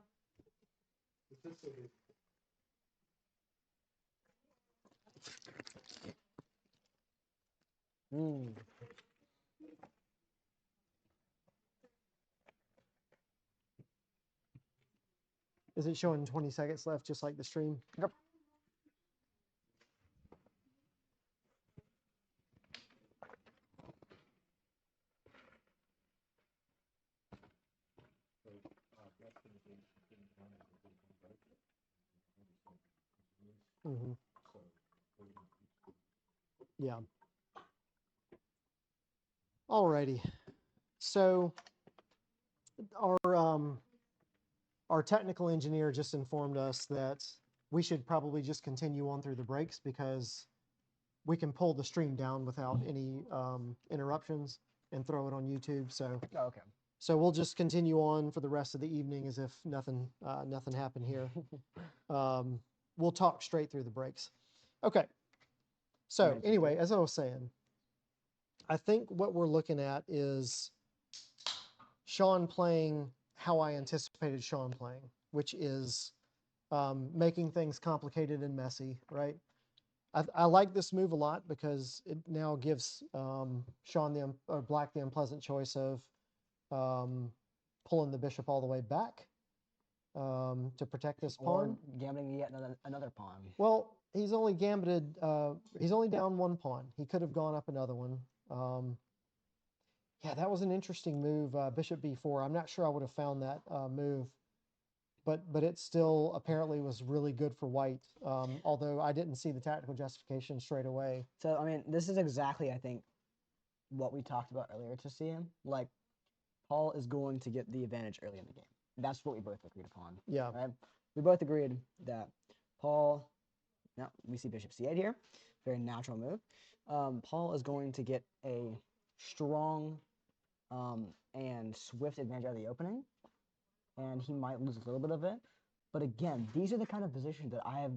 Is it showing 20 seconds left, just like the stream? Yep. Yeah. Alrighty. So our technical engineer just informed us that we should probably just continue on through the breaks because we can pull the stream down without any interruptions and throw it on YouTube. So Oh, okay. so we'll just continue on for the rest of the evening as if nothing happened here. We'll talk straight through the breaks. Okay. So anyway, as I was saying, I think what we're looking at is Sean playing how I anticipated Sean playing, which is making things complicated and messy, right? I like this move a lot because it now gives Sean or Black the unpleasant choice of pulling the bishop all the way back to protect this pawn. Or gambling yet another pawn. Well, he's only gambited. He's only down one pawn. He could have gone up another one. Yeah, that was an interesting move, bishop b4. I'm not sure I would have found that move but it still apparently was really good for white. Although I didn't see the tactical justification straight away. So I mean, this is exactly I think what we talked about earlier to see him. Like Paul is going to get the advantage early in the game. That's what we both agreed upon. Yeah. Right? We both agreed that Paul. Now we see Bishop C8 here. Very natural move. Paul is going to get a strong and swift advantage out of the opening, and he might lose a little bit of it. But again, these are the kind of positions that I have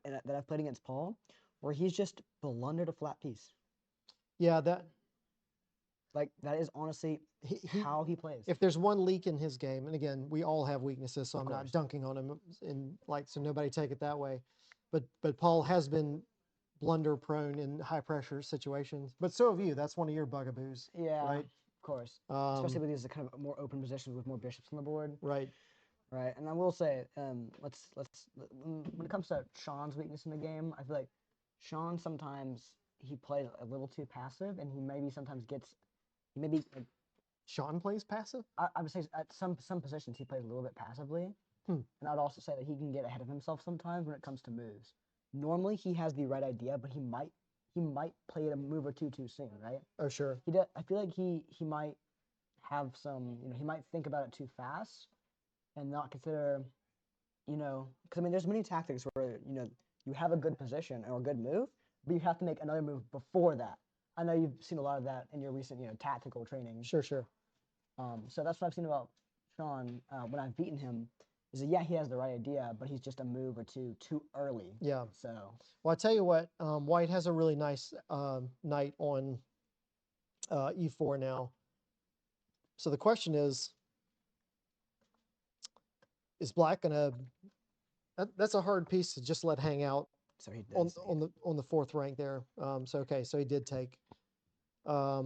that I've played against Paul, where he's just blundered a flat piece. Yeah, that That is honestly how he plays. if there's one leak in his game, and again, we all have weaknesses, so Of I'm not course. dunking on him so nobody take it that way. But Paul has been blunder prone in high pressure situations. But so have you. That's one of your bugaboos. Yeah, Right. of course. Um, Especially with these kind of more open positions with more bishops on the board. right. Right, and I will say, when it comes to Sean's weakness in the game, I feel like Sean sometimes he plays a little too passive, and he maybe sometimes like, Sean plays passive. I would say at some positions he plays a little bit passively, Hmm. and I'd also say that he can get ahead of himself sometimes when it comes to moves. Normally he has the right idea, but he might play it a move or two too soon, right? Oh, sure. I feel like he might have some, he might think about it too fast and not consider, because I mean, there's many tactics where you have a good position or a good move, but you have to make another move before that. I know you've seen a lot of that in your recent tactical training. Sure. So that's what I've seen about Sean when I've beaten him. Is that he has the right idea, but he's just a move or two too early. Yeah. So Well, I tell you what, white has a really nice knight on e4 now. So the question is black gonna? That's a hard piece to just let hang out so he does. on the fourth rank there. So okay, so he did take. I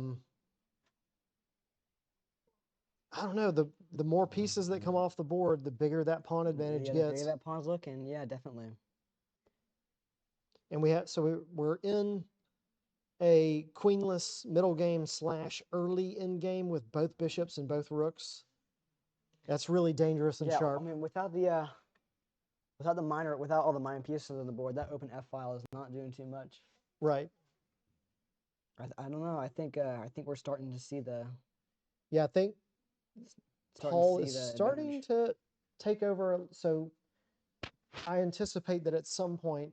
don't know. The more pieces that come off the board, the bigger that pawn advantage The gets. bigger that pawn's looking, yeah, definitely. And we're in a queenless middle game / early end game with both bishops and both rooks. That's really dangerous and Yeah, sharp. I mean, without all the minor pieces on the board, that open F file is not doing too much. Right. I don't know. I think we're starting to see the. Yeah, I think Paul to is see the starting advantage. to take over. So I anticipate that at some point,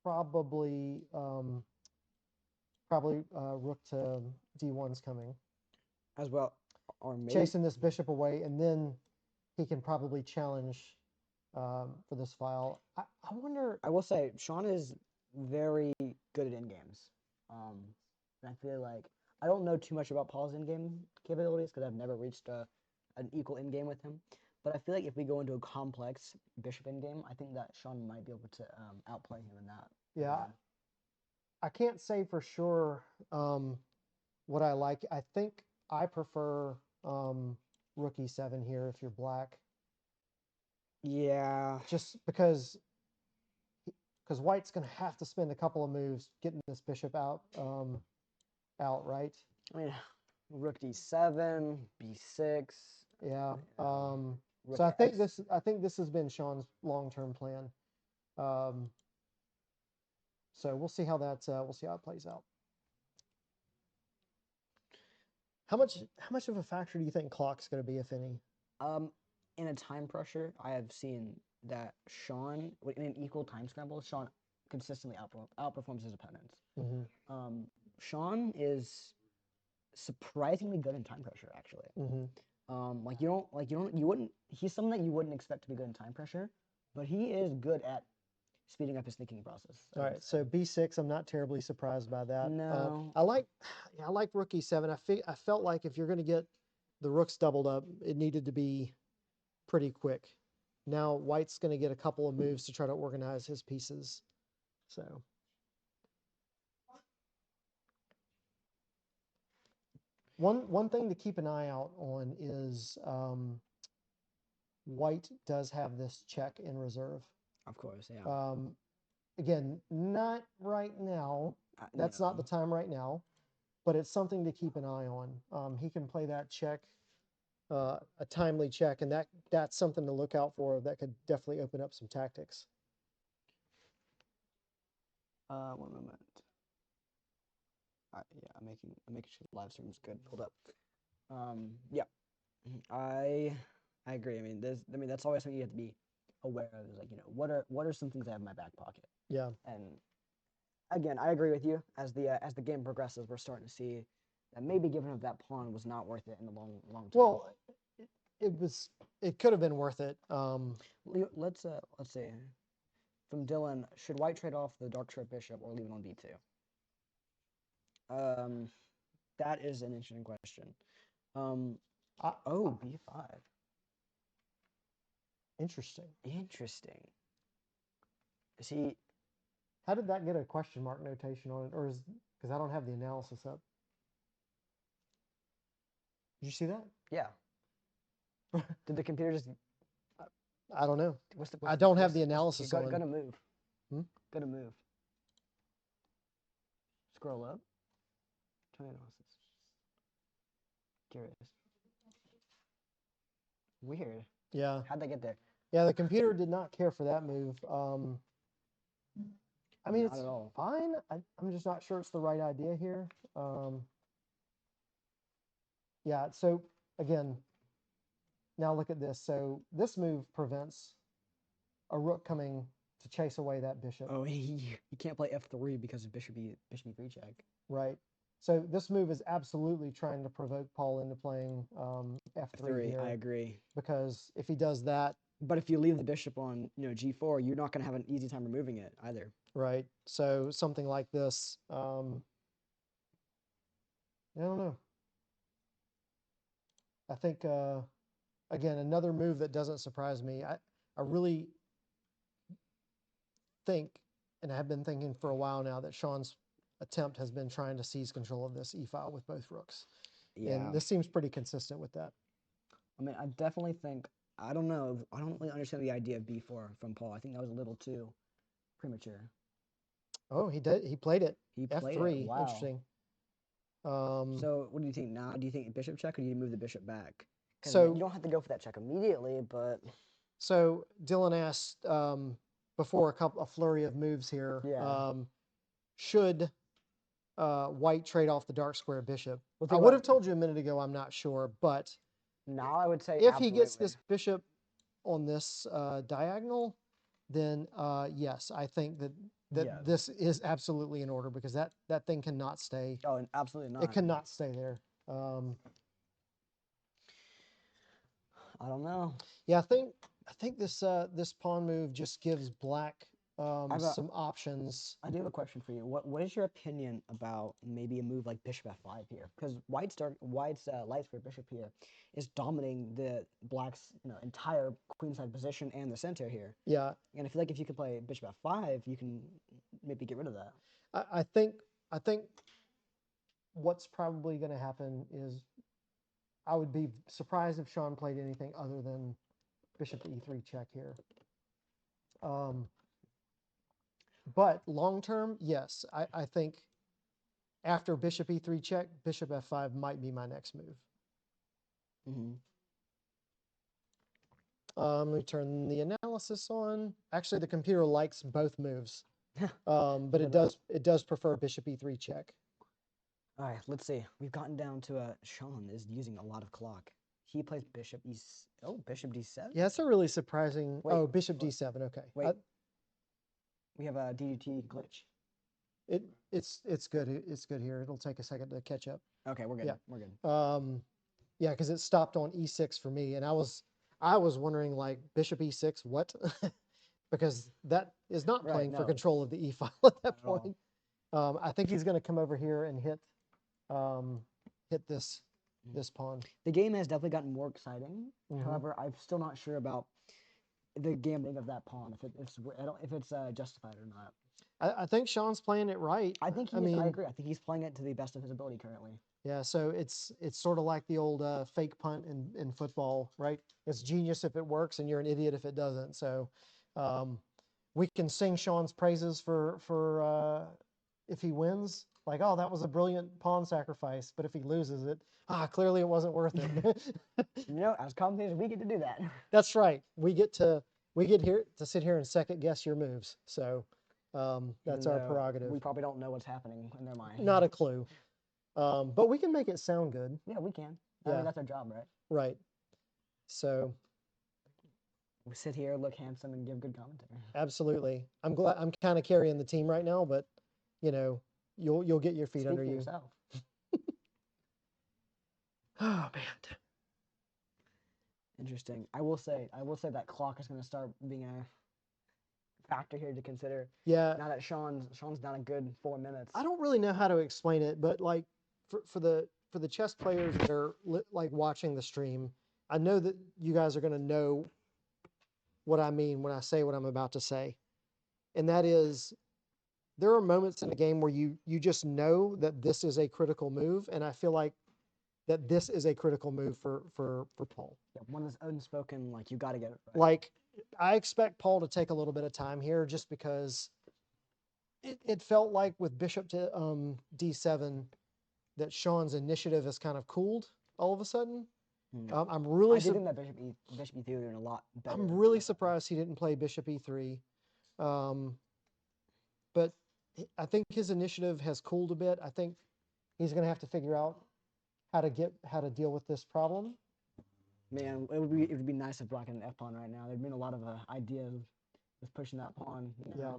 probably rook to d1's coming, As well, or maybe chasing this bishop away, and then he can probably challenge for this file. I wonder. I will say Sean is very good at in games. And I feel like I don't know too much about Paul's in game capabilities because I've never reached an equal in game with him. But I feel like if we go into a complex bishop in game, I think that Sean might be able to outplay him in that. Yeah, I can't say for sure what I like. I think I prefer rook e7 here if you're black. Yeah. Just because white's going to have to spend a couple of moves getting this bishop out, right? I mean, rook d7, b6. Yeah. Rook So I think X. this has been Sean's long-term plan. So we'll see how it plays out. How much of a factor do you think clock's going to be, if any? In a time pressure, I have seen that Sean, in an equal time scramble, Sean consistently outperforms his opponents. Mm-hmm. Sean is surprisingly good in time pressure, actually. Mm-hmm. He's someone that you wouldn't expect to be good in time pressure, but he is good at speeding up his thinking process. All right, so b6, I'm not terribly surprised by that. No. I like rook e7. I felt like if you're going to get the rooks doubled up, it needed to be pretty quick. Now white's going to get a couple of moves to try to organize his pieces. So one thing to keep an eye out on is white does have this check in reserve. Of course, yeah. Again, not right now. That's not the time right now, but it's something to keep an eye on. He can play that check a timely check, and that's something to look out for. That could definitely open up some tactics. 1 moment. Yeah, I'm making sure the live stream's good. Hold up. Yeah, I agree. I mean, that's always something you have to be aware of. Is like, what are some things I have in my back pocket? Yeah. And again, I agree with you. As the game progresses, we're starting to see that maybe giving up that pawn was not worth it in the long term. Well, it could have been worth it. Let's see. From Dylan, should white trade off the dark square bishop or leave it on b2? That is an interesting question. Oh, b5. Interesting. Interesting. Is he? How did that get a question mark notation on it, or is because I don't have the analysis up? Did you see that? Yeah. Did the computer just? I don't know. What's the? I don't have the analysis on. Gonna move. Hmm? Gonna move. Scroll up. Try analysis. Curious. Weird. Yeah. How'd they get there? Yeah, the computer did not care for that move. I mean, Not it's at all. fine. I'm just not sure it's the right idea here. Yeah, so again, now look at this. So this move prevents a rook coming to chase away that bishop. Oh, he can't play f3 because of bishop e3 check. Right. So this move is absolutely trying to provoke Paul into playing f3 here. I agree. Because if he does that, but if you leave the bishop on g4, you're not going to have an easy time removing it either. Right. So something like this, I don't know. I think again, another move that doesn't surprise me. I really think, and I have been thinking for a while now, that Sean's attempt has been trying to seize control of this e-file with both rooks. Yeah. And this seems pretty consistent with that. I mean, I definitely think, I don't know, I don't really understand the idea of b4 from Paul. I think that was a little too premature. Oh, he did. He played it. He played F3. it. Wow. Interesting. So what do you think now? Do you think bishop check, or do you move the bishop back? So you don't have to go for that check immediately, but. So Dylan asked before a flurry of moves here. Yeah. Should white trade off the dark square bishop? Well, I would have told you a minute ago. I'm not sure, but now I would say if absolutely. he gets this bishop on this diagonal, then yes, I think that this is absolutely in order, because that thing cannot stay. Oh, absolutely not. It cannot stay there. I don't know. Yeah, I think this this pawn move just gives black some options. I do have a question for you. What is your opinion about maybe a move like bishop f5 here? Because white's light square bishop here is dominating the black's entire queenside position and the center here. Yeah. And I feel like if you could play bishop f5, you can maybe get rid of that. I think what's probably going to happen is, I would be surprised if Sean played anything other than bishop to e3 check here. But long term, yes, I think after bishop e3 check, bishop f5 might be my next move. Let me turn the analysis on. Actually, the computer likes both moves, but it does prefer bishop e3 check. All right, let's see. We've gotten down to Sean is using a lot of clock. He plays bishop bishop d7. Yeah, that's a really surprising. Bishop d7. Okay. Wait. We have a DDT glitch. It's good. It's good here. It'll take a second to catch up. Okay, we're good. Yeah. We're good. Yeah, because it stopped on e6 for me, and I was wondering, like, bishop e6, what? Because that is not playing for control of the e-file at that point. I think he's going to come over here and hit this pawn. The game has definitely gotten more exciting. However, I'm still not sure about the gambling of that pawn, if it's justified or not. I think Sean's playing it right. I agree. I think he's playing it to the best of his ability currently. Yeah, so it's sort of like the old fake punt in football, right? It's genius if it works, and you're an idiot if it doesn't. So we can sing Sean's praises for if he wins, like, oh, that was a brilliant pawn sacrifice. But if he loses it, clearly it wasn't worth it. As commentators, we get to do that. That's right. We get here to sit here and second guess your moves. So that's Even our though prerogative. We probably don't know what's happening in their mind. Not a clue. But we can make it sound good. Yeah, we can. I Yeah. mean, that's our job, right? Right. So We sit here, look handsome, and give good commentary. absolutely. I'm glad I'm kind of carrying the team right now, but you'll get your feet Speak under for you. yourself. Oh man. Interesting. I will say that clock is going to start being a factor here to consider. Yeah. Now that Sean's done a good 4 minutes. I don't really know how to explain it, but like for the chess players that are like watching the stream, I know that you guys are going to know what I mean when I say what I'm about to say. And that is, there are moments in the game where you just know that this is a critical move, and I feel like that this is a critical move for Paul. Yeah, one is unspoken, like, you got to get it right. Like, I expect Paul to take a little bit of time here just because it felt like with bishop to d7 that Sean's initiative has kind of cooled all of a sudden. I'm really I did think that bishop e3 would have been a lot better. I'm really surprised he didn't play bishop e3. But I think his initiative has cooled a bit. I think he's going to have to figure out how to deal with this problem. Man, it would be nice if Black had an F pawn right now. There'd been a lot of ideas with pushing that pawn. Yeah.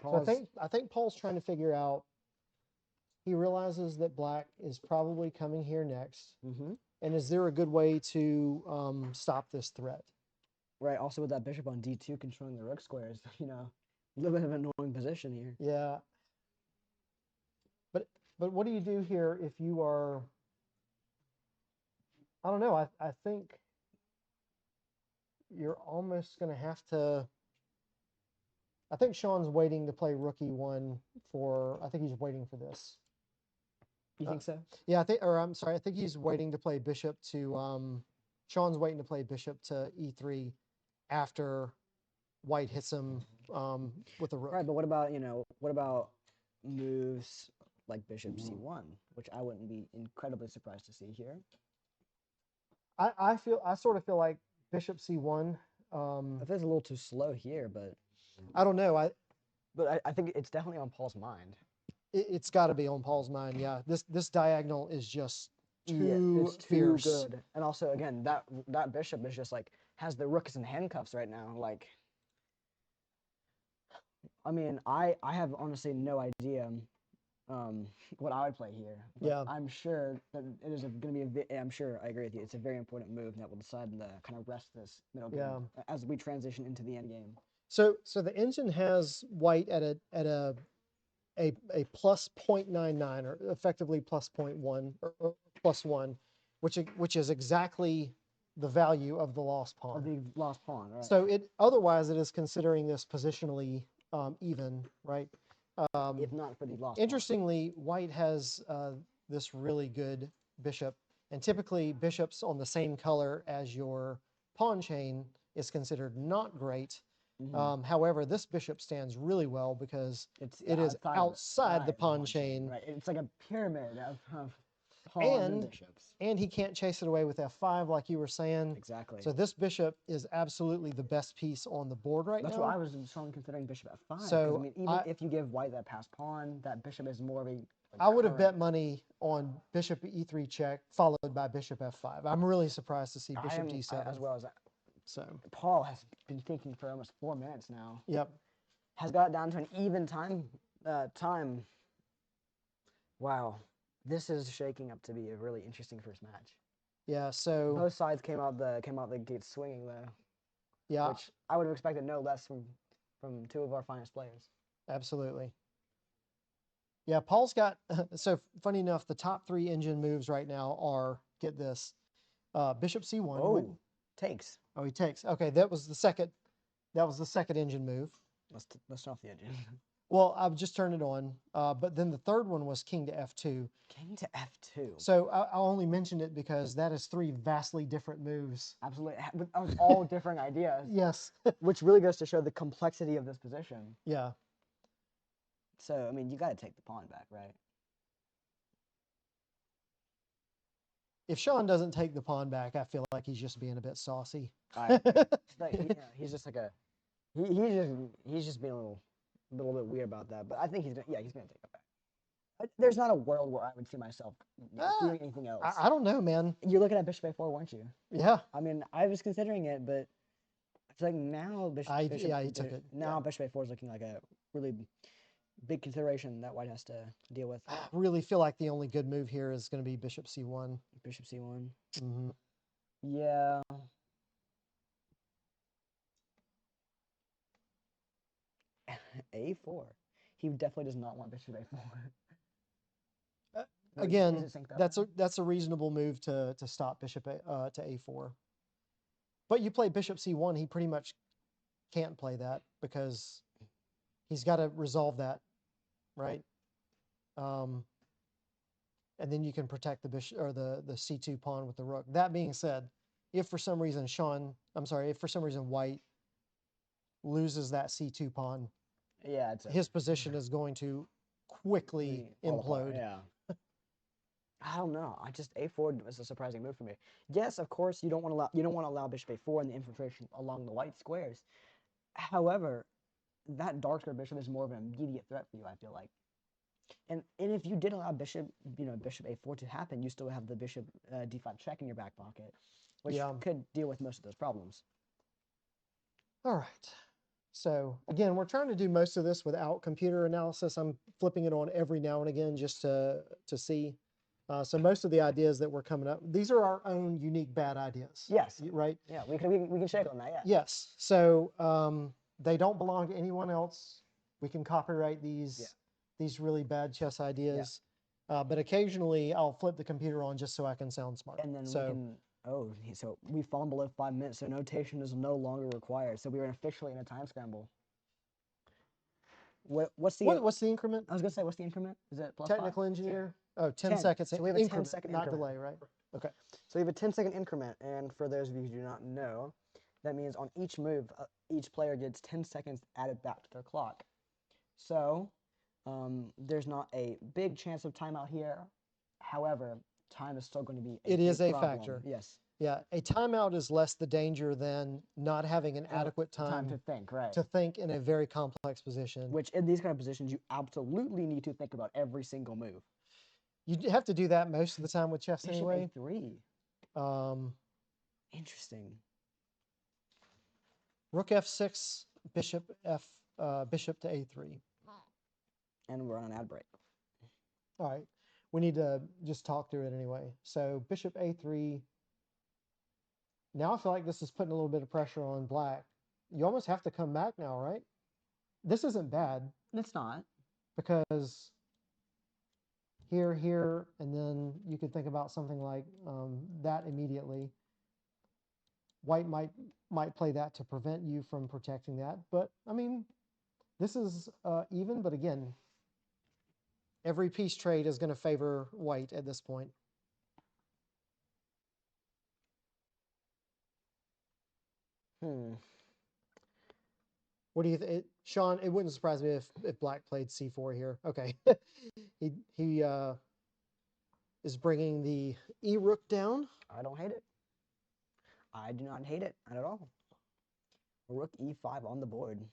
So I think Paul's trying to figure out. He realizes that Black is probably coming here next. Mm-hmm. And is there a good way to stop this threat? Right. Also, with that bishop on d2 controlling the rook squares, a little bit of an annoying position here. Yeah. But what do you do here if you are? I don't know. I think you're almost going to have to. I think Sean's waiting to play rook e1 for. I think he's waiting for this. You think so? Yeah, I'm sorry. I think he's waiting to play bishop to. Sean's waiting to play bishop to e3 after White hits him with a rook. Right, but what about moves like bishop c1, which I wouldn't be incredibly surprised to see here. I sort of feel like bishop c1. I think it's a little too slow here, but I don't know. But I think it's definitely on Paul's mind. It's got to be on Paul's mind. Yeah, this diagonal is just it's too fierce. good. And also, again, that bishop is just like has the rooks in handcuffs right now. Like, I mean, I have honestly no idea what I would play here. Yeah, I'm sure that it is going to be I'm sure I agree with you. It's a very important move that will decide the kind of rest this middle game as we transition into the end game. So the engine has White at a plus 0.99 or effectively plus 0.1 or plus 1, which is exactly the value of the lost pawn. Of the lost pawn, right? So otherwise it is considering this positionally even, right? If not for the lost Interestingly, White has this really good bishop, and typically bishops on the same color as your pawn chain is considered not great. Mm-hmm. However, this bishop stands really well because it is outside the pawn chain. Right. It's like a pyramid of pawns and bishops. And he can't chase it away with f5 like you were saying. Exactly. So this bishop is absolutely the best piece on the board right now. That's what I was strongly considering bishop f5. So I mean, even if you give White that passed pawn, that bishop is more of a... I would have bet money on bishop e3 check followed by bishop f5. I'm really surprised to see bishop d7. As well as that. So Paul has been thinking for almost 4 minutes now. Yep. Has got it down to an even time. Wow, this is shaking up to be a really interesting first match. Yeah. So both sides came out the gate swinging though. Yeah. Which I would have expected no less from two of our finest players. Absolutely. Yeah, Paul's got so funny enough. The top 3 engine moves right now are, get this, bishop c1. Oh, takes. Oh, he takes. Okay, that was the second engine move. Let's turn off the engine. Well, I've just turned it on. But then the third one was king to f2. King to f2. So I only mentioned it because that is 3 vastly different moves. Absolutely, with all different ideas, Yes. which really goes to show the complexity of this position. Yeah. So I mean, you got to take the pawn back, right? If Sean doesn't take the pawn back, I feel like he's just being a bit saucy. I agree. He's just like a he's just being a little bit weird about that. But I think he's gonna take it back. There's not a world where I would see myself doing anything else. I don't know, man. You're looking at bishop a4, weren't you? Yeah. I mean, I was considering it, but I feel like now bishop he took it. now bishop a4 is looking like a really big consideration that white has to deal with. I really feel like the only good move here is going to be bishop c1. Bishop c1. Mm-hmm. Yeah. a4. He definitely does not want bishop a4. Again, Is it synced up that's a reasonable move to stop bishop to a4. But you play bishop c1, he pretty much can't play that because he's got to resolve that, right? And then you can protect the bishop or the c2 pawn with the rook. That being said, if for some reason white loses that c2 pawn, yeah, his position is going to quickly fall apart, implode. yeah. I don't know. A4 was a surprising move for me. Yes, of course, you don't want to allow bishop a4 and the infiltration along the white squares. However, that dark square bishop is more of an immediate threat for you, I feel like. And if you did allow bishop a4 to happen, you still have the bishop d5 check in your back pocket, which could deal with most of those problems. All right. So again, we're trying to do most of this without computer analysis. I'm flipping it on every now and again just to see. So most of the ideas that we're coming up, these are our own unique bad ideas. Yes. Right? Yeah, we can shake on that, yeah. Yes. So they don't belong to anyone else. We can copyright these really bad chess ideas. Yeah. But occasionally I'll flip the computer on just so I can sound smart. And then we can, so we've fallen below 5 minutes, so notation is no longer required. So we are officially in a time scramble. What's the increment? I was going to say, what's the increment? Is it plus Technical 5? engineer? Oh, 10 seconds. So we have a 10-second not increment. delay, right? Okay. So we have a 10-second increment, and for those of you who do not know, that means on each move, each player gets 10 seconds added back to their clock. So there's not a big chance of timeout here. However, time is still going to be It is a problem. factor. Yes. Yeah, a timeout is less the danger than not having an adequate time to think, right? To think in a very complex position. Which in these kind of positions, you absolutely need to think about every single move. You have to do that most of the time with chess Bishop anyway. a3. Interesting. Rook f6, bishop to a3. And we're on an ad break. All right, we need to just talk through it anyway. So bishop a3. Now I feel like this is putting a little bit of pressure on black. You almost have to come back now, right? This isn't bad. It's not. Because here, and then you could think about something like that immediately. White might play that to prevent you from protecting that. But, I mean, this is even, but again, every piece trade is going to favor white at this point. What do you think, Sean? It wouldn't surprise me if black played c4 here. Okay, he is bringing the e-rook down. I don't hate it. I do not hate it at all. Rook e5 on the board.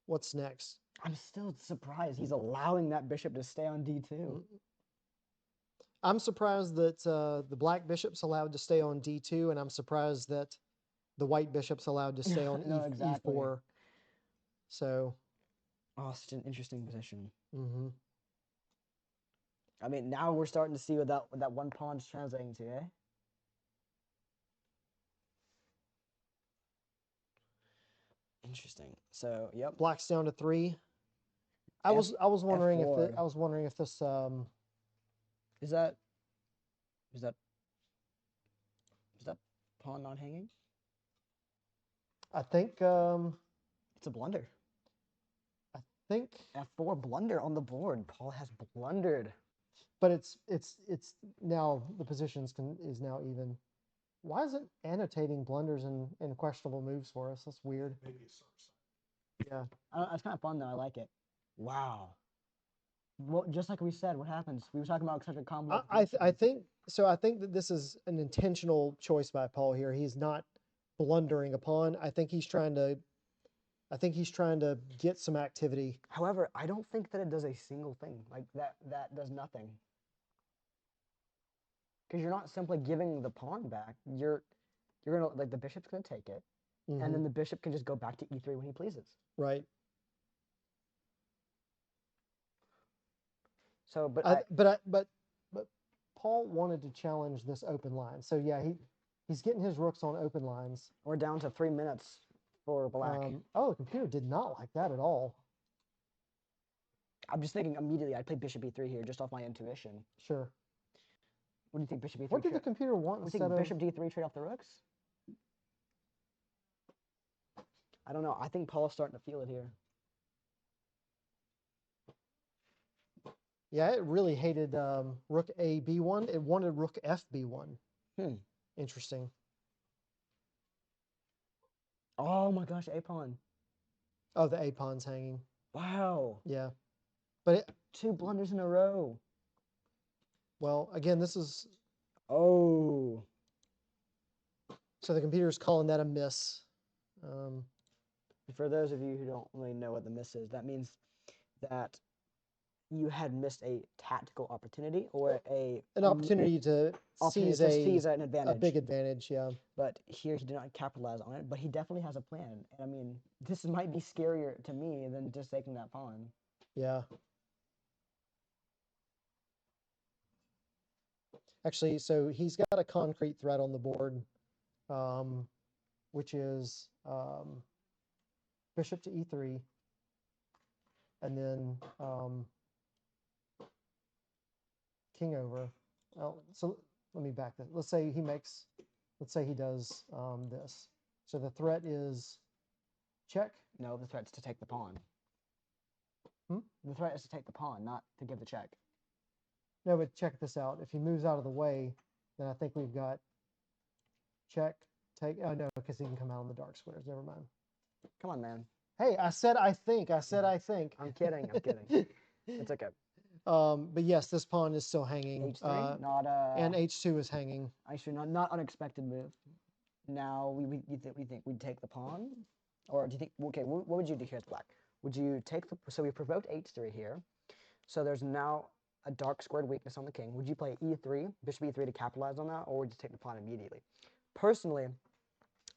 What's next? I'm still surprised he's allowing that bishop to stay on d2. I'm surprised that the black bishop's allowed to stay on d2, and I'm surprised that the white bishop's allowed to stay on e4. So. Oh, such an interesting position. Mm-hmm. I mean, now we're starting to see what that one pawn's translating to, eh? Interesting. So, yep. Black's down to 3. I was wondering if this is that pawn not hanging? I think it's a blunder. think, F4 blunder on the board. Paul has blundered. but it's now the positions is now even. Why is it annotating blunders and questionable moves for us? That's weird. Maybe a serve side. Yeah. It's kind of fun though. I like it. Wow. Well, just like we said, what happens? We were talking about such a complex. I think so. I think that this is an intentional choice by Paul here. He's not blundering a pawn. I think he's trying to get some activity. However, I don't think that it does a single thing. Like that does nothing. Because you're not simply giving the pawn back. You're gonna like the bishop's gonna take it, and Mhm. then the bishop can just go back to e3 when he pleases. Right. So, but But Paul wanted to challenge this open line. So yeah, he's getting his rooks on open lines. we're down to 3 minutes for black. Oh, the computer did not like that at all. I'm just thinking immediately. I'd play bishop e3 here just off my intuition. Sure. What do you think, bishop e3? What did the computer want You instead think of? bishop d3 trade off the rooks? I don't know. I think Paul's starting to feel it here. Yeah, it really hated rook a b1. It wanted rook f b1. Interesting. Oh my gosh, a pawn. Oh, the a pawn's hanging. Wow. Yeah, but 2 blunders in a row. well, again, this is Oh. so the computer's calling that a miss. For those of you who don't really know what the miss is, that means that you had missed a tactical opportunity or An opportunity to opportunity seize to seize an a advantage. big advantage. Yeah. But here he did not capitalize on it, but he definitely has a plan. And I mean, this might be scarier to me than just taking that pawn. Yeah. Actually, so he's got a concrete threat on the board, which is bishop to e3, and then king over. Oh, so let me back that. Let's say he does this. So the threat is check. No, the threat's to take the pawn. Hmm? The threat is to take the pawn, not to give the check. No, but check this out. If he moves out of the way, then I think we've got check, take. Oh, no, because he can come out on the dark squares. Never mind. Come on, man. Hey, I said I think. I said I think. I'm kidding. I'm kidding. It's okay. But yes, this pawn is still hanging. H3, not And h2 is hanging. actually not unexpected move. Now we think we'd take the pawn, or do you think? Okay, what would you do here with black? Would you take the? So we provoked h3 here. So there's now a dark squared weakness on the king. Would you play e3, bishop e3 to capitalize on that, or would you take the pawn immediately? Personally,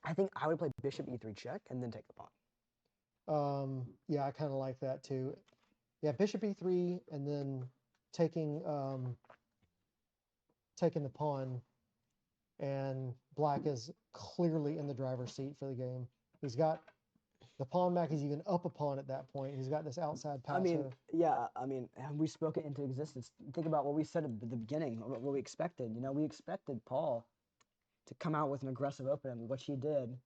I think I would play bishop e3 check and then take the pawn. Yeah, I kind of like that too. Yeah, bishop e3 and then taking the pawn, and black is clearly in the driver's seat for the game. He's got the pawn back. He's even up a pawn at that point. He's got this outside passer. I mean, yeah, I mean, and we spoke it into existence. Think about what we said at the beginning, what we expected. You know, we expected Paul to come out with an aggressive opening, which he did.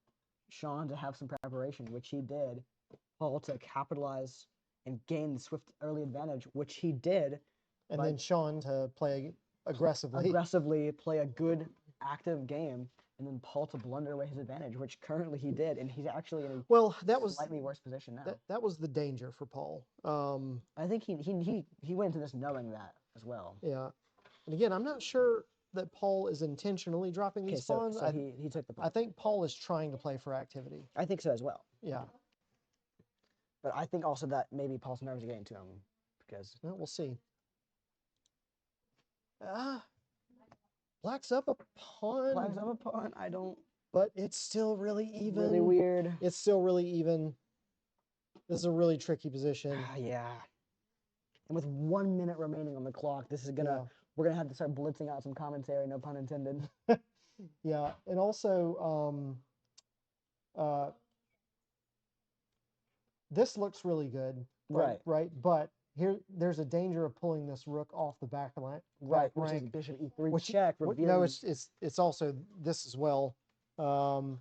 Sean to have some preparation, which he did. Paul to capitalize and gain the swift early advantage, which he did. And then Sean to play aggressively Play a good active game, and then Paul to blunder away his advantage, which currently he did, and he's actually in a slightly worse position now. That was the danger for Paul. I think he went into this knowing that as well. Yeah, and again, I'm not sure that Paul is intentionally dropping these pawns. So he took the pawn. I think Paul is trying to play for activity. I think so as well. Yeah. But I think also that maybe Paul's nerves are getting to him because. Well, we'll see. Black's up a pawn. Black's up a pawn. I don't. But it's still really even. Really weird. It's still really even. This is a really tricky position. Yeah. And with 1 minute remaining on the clock, this is gonna. Yeah. We're gonna have to start blitzing out some commentary. No pun intended. Yeah, and also, this looks really good. Right. Right. But there's a danger of pulling this rook off the back line. Right. Back Which is rank. bishop e3 Which- check. No, Revealing. it's also this as well. Or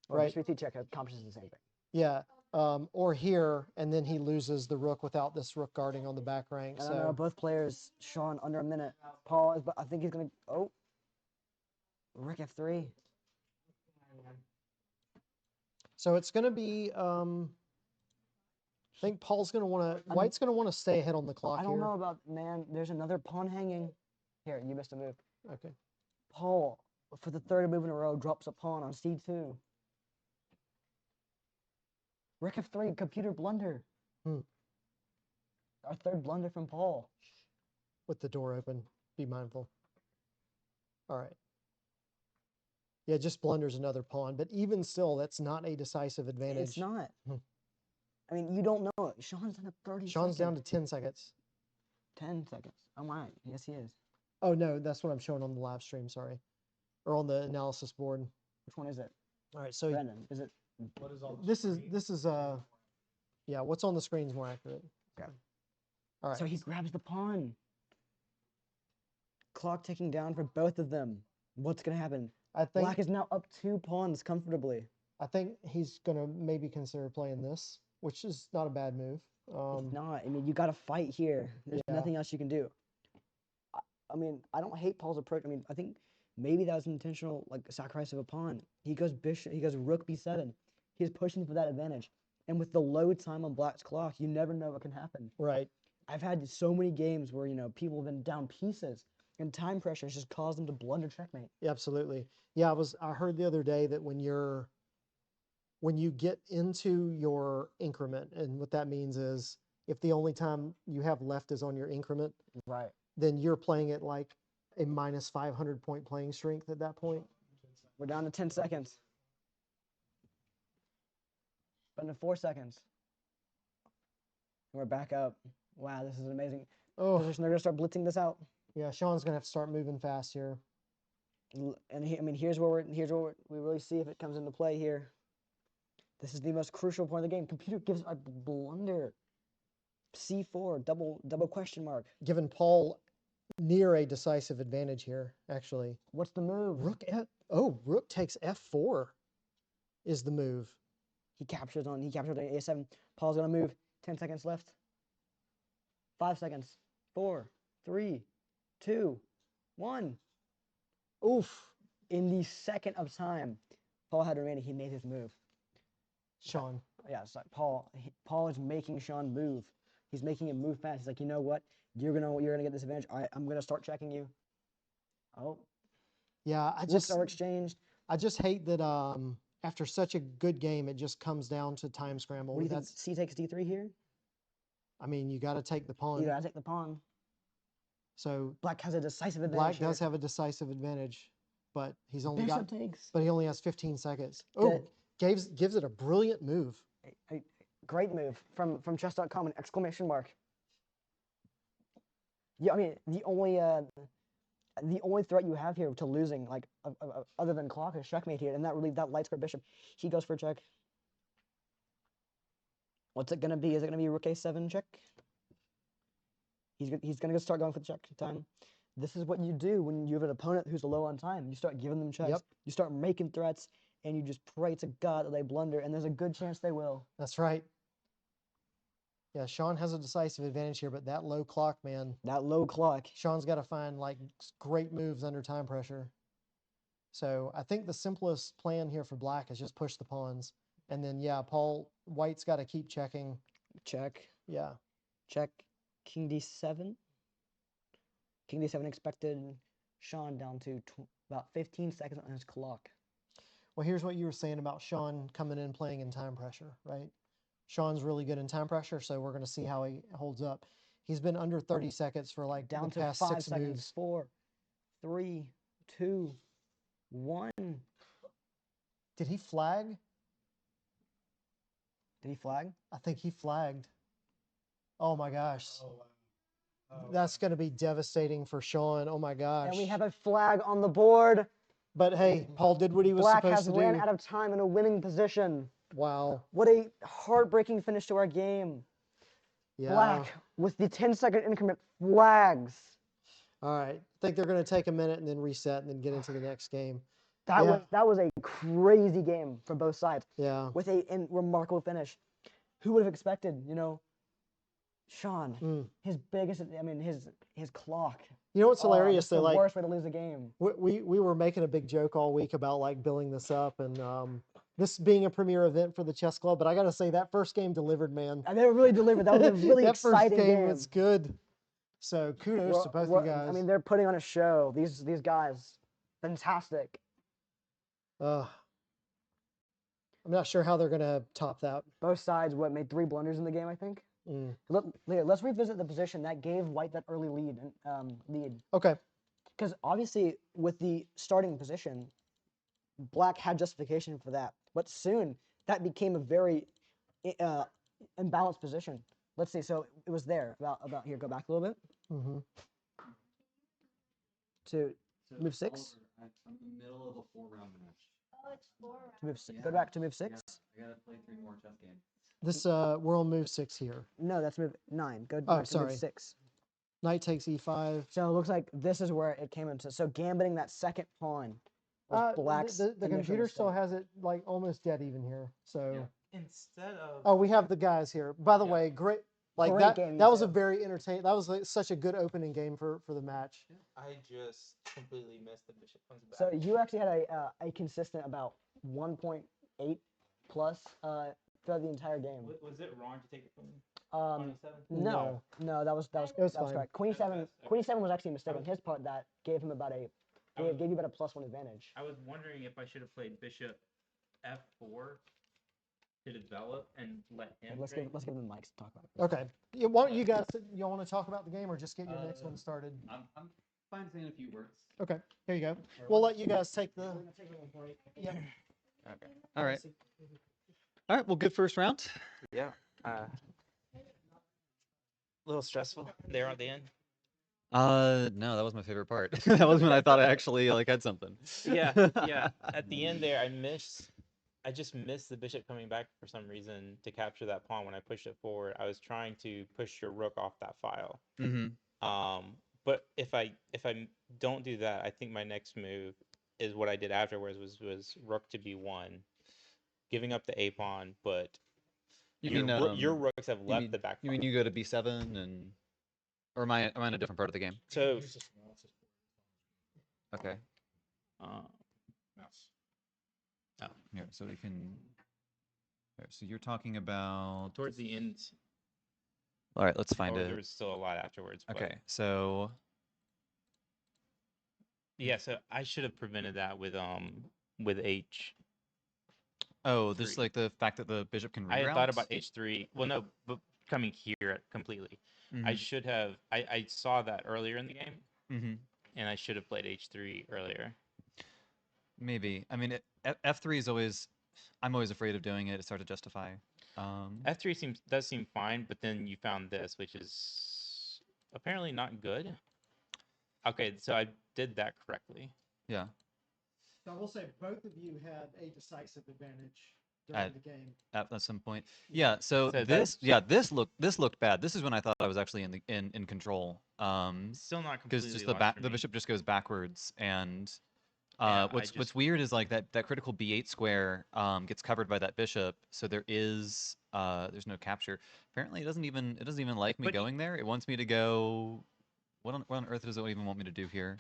right. bishop e3 check accomplishes the same thing. Yeah, or here, and then he loses the rook without this rook guarding on the back rank. I don't know. So Both players, Sean, under a minute. Paul is, but I think he's gonna. Oh, Rook F3. so it's going to be. I think Paul's going to want to. White's going to want to stay ahead on the clock I don't here. know about man. There's another pawn hanging. Here, you missed a move. Okay. Paul, for the third move in a row, drops a pawn on C2. Rook F3, computer blunder. Hmm. Our third blunder from Paul. With the door open, be mindful. All right. Yeah, just blunders another pawn, but even still, that's not a decisive advantage. It's not. Hmm. I mean, you don't know it. Sean's down to 30 Sean's down to seconds. 10 seconds. 10 seconds. Oh my. Yes, he is. Oh no, that's what I'm showing on the live stream. Sorry, or on the analysis board. Which one is it? All right, so Brandon, is it? What is on the this is screen? yeah. What's on the screen is more accurate. Okay. All right. So he grabs the pawn. Clock ticking down for both of them. What's going to happen? I think Black is now up 2 pawns comfortably. I think he's gonna maybe consider playing this, which is not a bad move. It's not. I mean, you got to fight here. There's Yeah. nothing else you can do. I mean, I don't hate Paul's approach. I mean, I think maybe that was an intentional like sacrifice of a pawn. He goes bishop. He goes rook b7. He's pushing for that advantage. And with the low time on Black's clock, you never know what can happen. Right. I've had so many games where people have been down pieces, and time pressure has just caused them to blunder checkmate. Yeah, absolutely. Yeah, I heard the other day that when you get into your increment, and what that means is if the only time you have left is on your increment, Right. then you're playing at like a minus 500 point playing strength at that point. We're down to 10 seconds. Under 4 seconds. We're back up. Wow, this is an amazing Oh, position. They're gonna start blitzing this out. yeah, Sean's gonna have to start moving fast here. And I mean, here's where we really see if it comes into play here. This is the most crucial point of the game. Computer gives a blunder. C4, double question mark. Giving Paul near a decisive advantage here, actually. What's the move? Rook takes F4 is the move. He captures on A7. Paul's gonna move. 10 seconds left. 5 seconds. 4, 3, 2, 1. Oof. In the second of time, Paul had remaining. He made his move. Sean. Yeah, it's like Paul is making Sean move. He's making him move fast. He's like, you know what? You're gonna get this advantage. I'm gonna start checking you. Oh, Yeah, looks are exchanged. I just hate that after such a good game it just comes down to time scramble. What do you think? C takes D3 here. I mean, you got to take the pawn. You gotta take the pawn. So Black has a decisive advantage. Black here. does have a decisive advantage, but he's only Bishop got takes. but he only has 15 seconds. Oh, gives it a brilliant move. A great move from chess.com, an exclamation mark. Yeah, I mean the only threat you have here to losing, like other than clock, is checkmate here, and that light square bishop. He goes for a check. What's it gonna be? Is it gonna be rook a7 check? He's gonna start going for the check time. This is what you do when you have an opponent who's low on time. You start giving them checks. Yep. You start making threats, and you just pray to God that they blunder, and there's a good chance they will. That's right. Yeah, Sean has a decisive advantage here, but that low clock, man. That low clock. Sean's got to find like great moves under time pressure. So I think the simplest plan here for Black is just push the pawns. And then, yeah, White's got to keep checking. Check. Yeah. Check. King d7. King d7 expected Sean down to about 15 seconds on his clock. Well, here's what you were saying about Sean coming in playing in time pressure, right? Sean's really good in time pressure, so we're going to see how he holds up. He's been under 30 seconds for like Down the to past 5 6 seconds. moves. 4, 3, 2, 1. Did he flag? Did he flag? I think he flagged. Oh my gosh. Oh, wow. Oh, That's going to be devastating for Sean. Oh my gosh. And we have a flag on the board. But hey, Paul did what he was Black supposed has to ran do. out of time in a winning position. Wow. What a heartbreaking finish to our game. Yeah. Black, with the 10-second increment, flags. All right. I think they're going to take a minute and then reset and then get into the next game. That Yeah. was a crazy game from both sides Yeah. with a remarkable finish. who would have expected, Sean, Mm. his biggest, I mean, his clock. You know what's hilarious? That's Though, the like worst way to lose a game. we were making a big joke all week about like building this up and this being a premier event for the chess club. But I got to say that first game delivered, man. And they were really delivered. That was a really that first exciting game game. was good. So kudos to both you guys. I mean, they're putting on a show. These guys, fantastic. I'm not sure how they're gonna top that. Both sides made 3 blunders in the game, I think. Mm. Let's revisit the position that gave White that early lead. Okay. Because obviously, with the starting position, Black had justification for that. But soon, that became a very imbalanced position. Let's see. So it was there. About here. Go back a little bit. Mm-hmm. To move 6. I'm in the middle of a 4-round match. Oh, it's 4 To move go back to move 6. I gotta play 3 more chess games. This we're on move 6 here. No, that's move 9. Go Oh, back to sorry. move 6. Knight takes e5. So it looks like this is where it came into. So gambiting that second pawn was Black's. The initial computer still mistake. has it like almost dead even here. So Instead of oh, we have the guys here. By the way, great. Like Great that. game, That you was a said. very entertaining. That was like such a good opening game for the match. I just completely missed the bishop comes back. So you actually had a consistent about 1.8 plus throughout the entire game. Was it wrong to take it from Um, 27? no, that was was fine. correct. Queen seven was actually a mistake on his part that gave him about gave you about a +1 advantage. I was wondering if I should have played bishop f4 to develop and let him. Let's trade. give them the mics to talk about it. Okay. Yeah, why don't you guys? You want to talk about the game or just get your next one started? I'm fine saying a few words. Okay. Here you go. We'll let you guys take the. Yeah. Okay. All right. All right. Well, good first round. Yeah. A little stressful there at the end. No, that was my favorite part. That was when I thought I actually like had something. Yeah, yeah. At the end there, I just missed the bishop coming back for some reason to capture that pawn when I pushed it forward. I was trying to push your rook off that file. Mm-hmm. But if I don't do that, I think my next move is what I did afterwards was rook to b1, giving up the a pawn, but your rooks have left the back. You mean you go to b7 and, or am I in a different part of the game? So Okay. Mouse. Oh, here. So we can. Here, so you're talking about. towards the end, All right. Let's find there it. was still a lot afterwards. But Okay. So. yeah, so I should have prevented that with h. Oh, this Three. like the fact that the bishop can reroute. I had thought about h3. Well, no, but coming here completely. I should have. I saw that earlier in the game, Mm-hmm. and I should have played h3 earlier. Maybe. I mean, f3 is always. I'm always afraid of doing it. It's hard to justify. f3 does seem fine, but then you found this, which is apparently not good. Okay, so I did that correctly. Yeah. I will say both of you had a decisive advantage during At- the game. At some point. Yeah. So So this. that's- Yeah. This looked bad. This is when I thought I was actually in control. Still not Because completely just the lost for the me. bishop just goes backwards and. Yeah, What's weird is like that critical b8 square gets covered by that bishop, so there's no capture. Apparently, it doesn't even like me But- going there. It wants me to go. What on earth does it even want me to do here?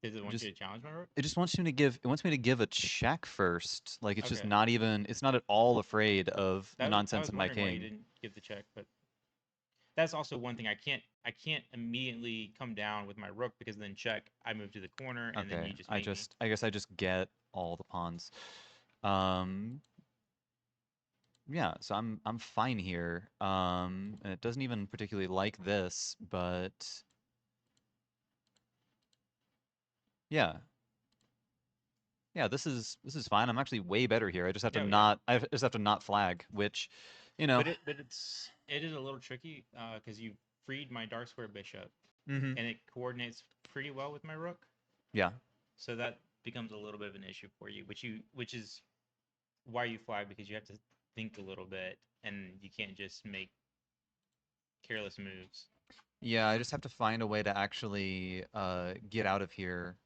Does it want just- you to challenge my rook? It just wants me to give. It wants me to give a check first. Like it's just Okay. not even. It's not at all afraid of the I nonsense was in my wondering why you king. didn't give the check, but that's also one thing I can't immediately come down with my rook because then check. I move to the corner and then Okay. you just. I mate me. guess I just get all the pawns. Yeah, so I'm fine here. And it doesn't even particularly like this, but yeah. Yeah, this is fine. I'm actually way better here. I just have to Yeah, yeah. not I just have to not flag, which, you know. But it is a little tricky because you freed my dark square bishop Mhm. and it coordinates pretty well with my rook. Yeah. So that becomes a little bit of an issue for you, which is why you flag, because you have to think a little bit and you can't just make careless moves. Yeah, I just have to find a way to actually get out of here.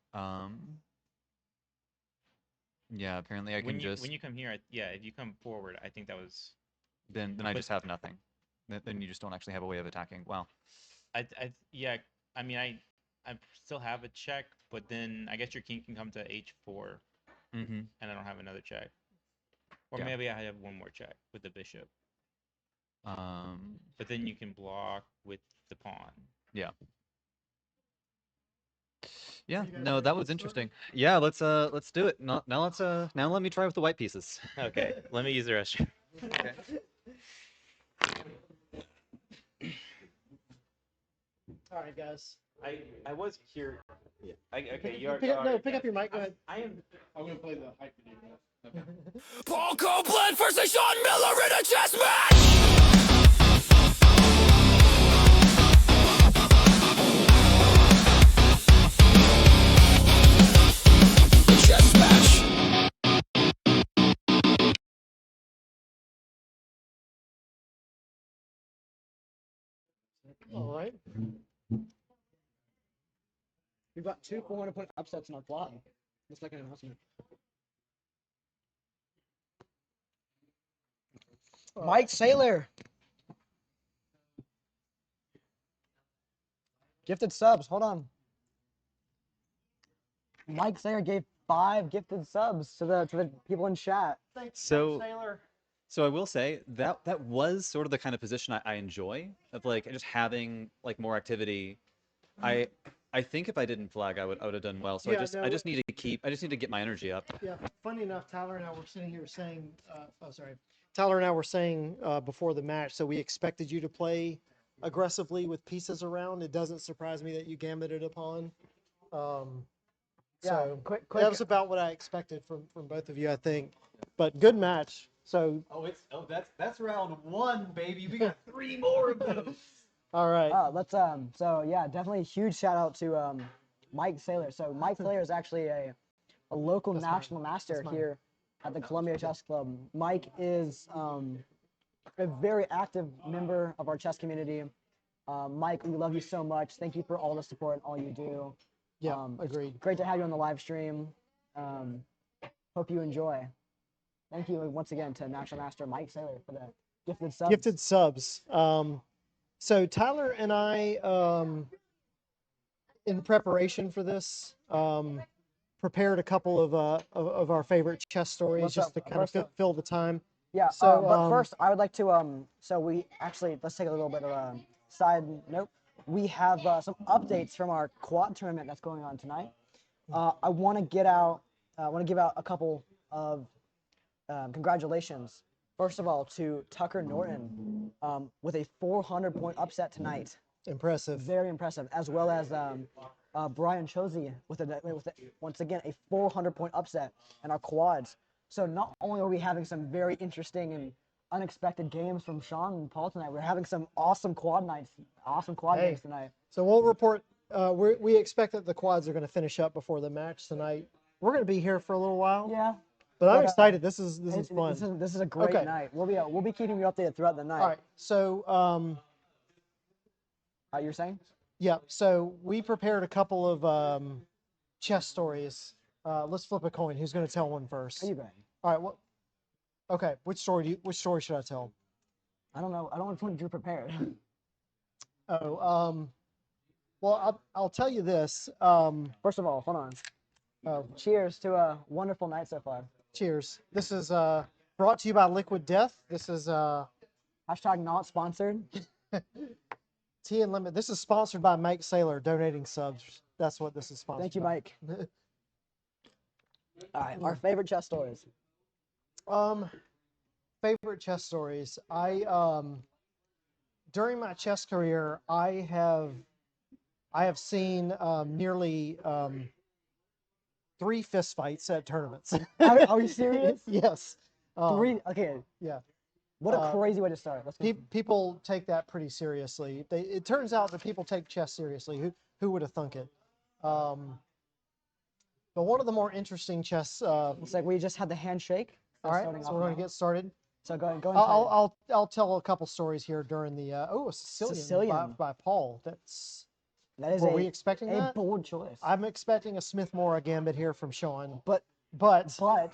Yeah, apparently I can When just you come here, if you come forward, I think that was then I But- just have nothing. Then you just don't actually have a way of attacking. Wow. Yeah. I mean, I still have a check, but then I guess your king can come to h4, Mm-hmm. and I don't have another check. Or Yeah. maybe I have one more check with the bishop. But then you can block with the pawn. Yeah. You Yeah. guys No, ready that to was get interesting. Yeah. Let's do it. Now let me try with the white pieces. Okay, let me use the restroom. Okay. All right, guys. I was here. Okay, Pick up your mic. Go ahead. I am. I'm gonna play the hype video. Paul Copeland versus Sean Miller in a chess match! Chess match! All right. We've got 2 400-point upsets in our plot. Just like an announcement. Mike Saylor. Gifted subs. Hold on. Mike Saylor gave 5 gifted subs to the people in chat. Thanks, So- Sailor. So I will say that was sort of the kind of position I enjoy, of like just having like more activity. I think if I didn't flag, I would have done well. So Yeah, I just need to get my energy up. Yeah. Funny enough, Tyler and I were sitting here saying, Tyler and I were saying before the match, so we expected you to play aggressively with pieces around. It doesn't surprise me that you gambited a pawn. So quick. that was about what I expected from both of you, I think. But good match. So That's round 1, baby. We got 3 more of those. all right. Let's so yeah, definitely a huge shout out to Mike Saylor. So Mike Saylor is actually a local That's mine. national master That's mine. here at the Columbia Chess Club. Mike is a very active member of our chess community. Mike, we love you so much. Thank you for all the support and all you do. Yeah, agreed. Great to have you on the live stream. Hope you enjoy. Thank you once again to National Master Mike Saylor for the gifted subs. Gifted subs. So Tyler and I, in preparation for this, prepared a couple of our favorite chess stories What's just up? to kind of First up- fill the time. Yeah. So, But first, I would like to so we actually let's take a little bit of a side note. We have some updates from our quad tournament that's going on tonight. I want to give out a couple of congratulations. First of all, to Tucker Norton with a 400-point upset tonight. Impressive. Very impressive, as well as Brian Chosey with once again a 400-point upset in our quads. So not only are we having some very interesting and unexpected games from Sean and Paul tonight, we're having some awesome quad Hey. games tonight. So we'll report. We expect that the quads are going to finish up before the match tonight. We're going to be here for a little while, Yeah, but I'm but, excited. This is fun. This is a great Okay. night. We'll be keeping you updated throughout the night. All right. So You're saying? yeah. So we prepared a couple of chess stories. Let's flip a coin. Who's going to tell one first? Are you going? All right. Well, okay. Which story should I tell? I don't know. I don't want to you prepared. Oh, well, I'll tell you this. First of all, hold on. Oh, Cheers to a wonderful night so far. cheers. This is brought to you by Liquid Death. This is Hashtag not sponsored. Tea and Lemon. This is sponsored by Mike Saylor, donating subs. That's what this is sponsored. Thank you, by. Mike. All right, our favorite chess stories. Favorite chess stories. During my chess career, I have seen nearly 3 fistfights at tournaments. Are you serious? Yes. 3. Okay. Yeah. What a crazy way to start. Let's People take that pretty seriously. It turns out that people take chess seriously. Who would have thunk it? But one of the more interesting chess. It's like we just had the handshake. All right, so we're going to get started. So go ahead. I'll tell a couple stories here during the. A Sicilian, Sicilian. By Paul. That is Were we expecting a that? bold choice. I'm expecting a Smith Mora gambit here from Sean, But but Sean,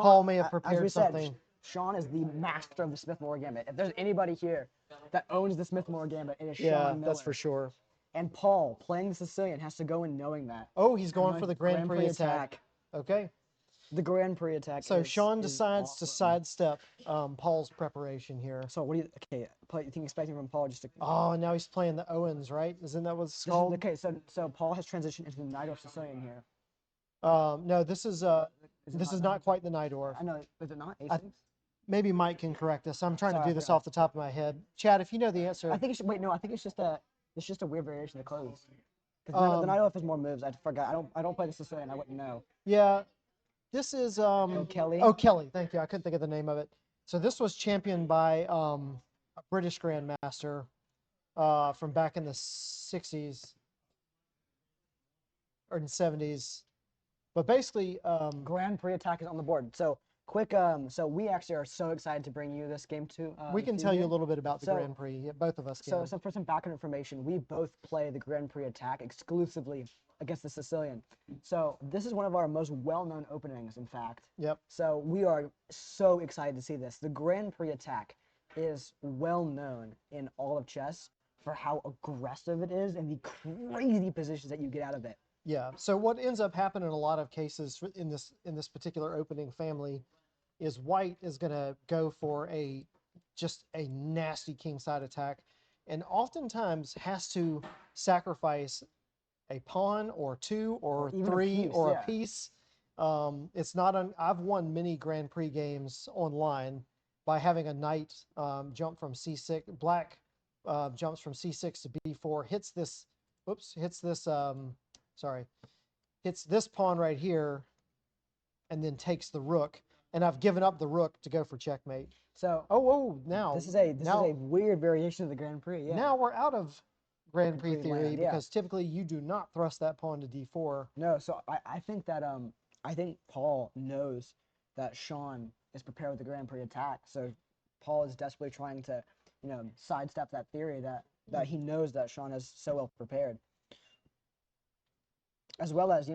Paul may have as prepared we said, something. Sean is the master of the Smith-Morra Gambit. If there's anybody here that owns the Smith-Morra Gambit, it is Yeah, Sean Miller. that's for sure. And Paul, playing the Sicilian, has to go in knowing that. Oh, he's going Knowing for the Grand Prix attack. Okay. The Grand Prix attack. So is, Sean is decides to awesome. sidestep Paul's preparation here. So what do you? Okay, you think expecting from Paul just to? Oh, now he's playing the Owens, right? Isn't that what it's This is- called? okay, so Paul has transitioned into the Nidor Sicilian here. No, this is not quite the Nidor. I know, is it not? I- A6? Maybe Mike can correct us. I'm trying Sorry, to I do this forgot. off the top of my head. Chad, if you know the answer, I think it's wait, no, I think it's just a weird variation of clothes. Because Um, the Nidor has more moves. I forgot. I don't play the Sicilian. I wouldn't know. yeah, this is O'Kelly? Oh, Kelly. Thank you. I couldn't think of the name of it. So this was championed by a British Grandmaster from back in the 60s or in the 70s. But basically, Grand Prix attack is on the board. So quick. So we actually are so excited to bring you this game too. we can tell you a little bit about the So- Grand Prix. Yeah, both of us can. So for some background information, we both play the Grand Prix attack exclusively against the Sicilian. So this is one of our most well-known openings, in fact. Yep. So we are so excited to see this. The Grand Prix attack is well known in all of chess for how aggressive it is and the crazy positions that you get out of it. Yeah. So what ends up happening in a lot of cases in this particular opening family is White is going to go for just a nasty kingside attack, and oftentimes has to sacrifice a pawn or two or even a three piece, or yeah. a piece. It's not I've won many Grand Prix games online by having a knight jump from c6. Black jumps from c6 to b4, hits this pawn right here, and then takes the rook. And I've given up the rook to go for checkmate. So Now this is a weird variation of the Grand Prix. Yeah. now we're out of Grand Prix Prix theory land, yeah. because typically you do not thrust that pawn to d4. No, so I think that I think Paul knows that Sean is prepared with the Grand Prix attack. So Paul is desperately trying to, sidestep that theory that he knows that Sean is so well prepared. As well as,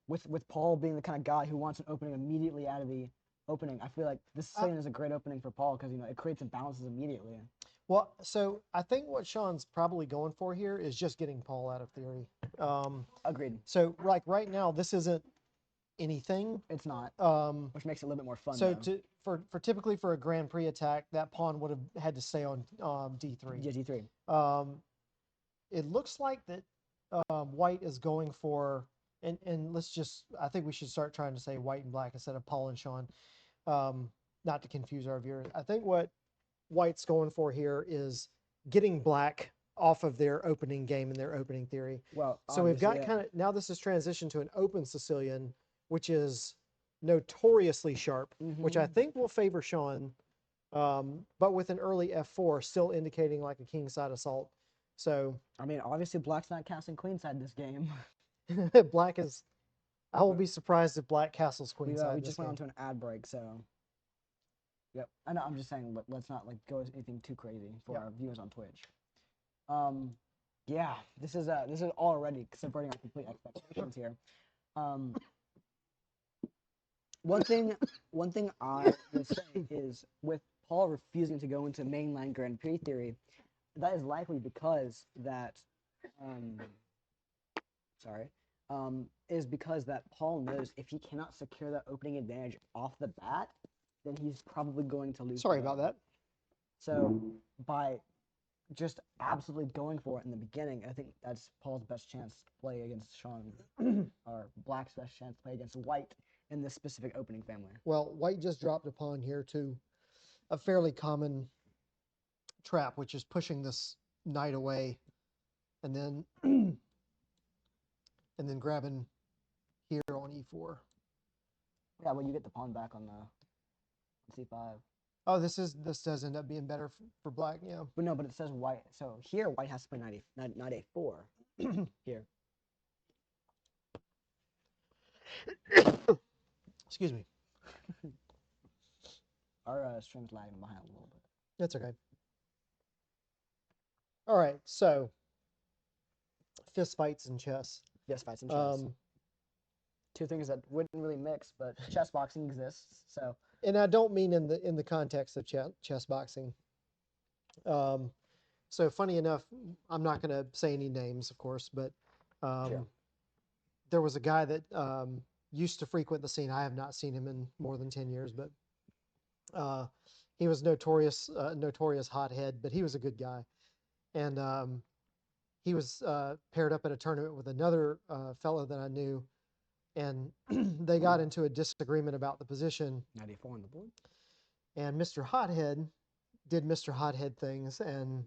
with Paul being the kind of guy who wants an opening immediately out of the opening, I feel like this Sicilian is a great opening for Paul because it creates imbalances immediately. Well, so I think what Sean's probably going for here is just getting Paul out of theory. Agreed. So like right now, this isn't anything. It's not, which makes it a little bit more fun. So though. for typically for a Grand Prix attack, that pawn would have had to stay on d3. Yeah, D3. It looks like that White is going for, and I think we should start trying to say White and Black instead of Paul and Sean, not to confuse our viewers. I think what White's going for here is getting Black off of their opening game and their opening theory. Well, So we've got obviously, yeah. now this is transitioned to an open Sicilian, which is notoriously sharp, which I think will favor Sean, but with an early f4 still indicating like a kingside assault. So I mean, obviously, Black's not casting queenside this game. Black is. I will be surprised if Black castles We queenside. just went on to an ad break, so. Yep. I know. I'm just saying, let's not go anything too crazy for our viewers on Twitch. Yeah, this is already subverting our complete expectations here. One thing I will say is with Paul refusing to go into mainline Grand Prix theory, that is likely because that is because that Paul knows if he cannot secure that opening advantage off the bat, then he's probably going to lose. Sorry the about game. that. So by just absolutely going for it in the beginning, I think that's Paul's best chance to play against Sean, or Black's best chance to play against White in this specific opening family. Well, White just dropped a pawn here to a fairly common trap, which is pushing this knight away, and then grabbing here on e4. Yeah, well, you get the pawn back on the c5. Oh, this does end up being better for Black, yeah. But no, but it says White. So here, White has to play knight a4 here. Excuse me. Our stream's lagging behind a little bit. That's okay. All right, so fist fights in chess. Yes, fights and chess. two things that wouldn't really mix, but chess boxing exists. So And I don't mean in the context of chess boxing. So funny enough, I'm not going to say any names, of course, but there was a guy that used to frequent the scene. I have not seen him in more than 10 years, but he was notorious hothead, but he was a good guy. And he was paired up at a tournament with another fellow that I knew, and they got into a disagreement about the position. 94 on the board. And Mr. Hothead did Mr. Hothead things and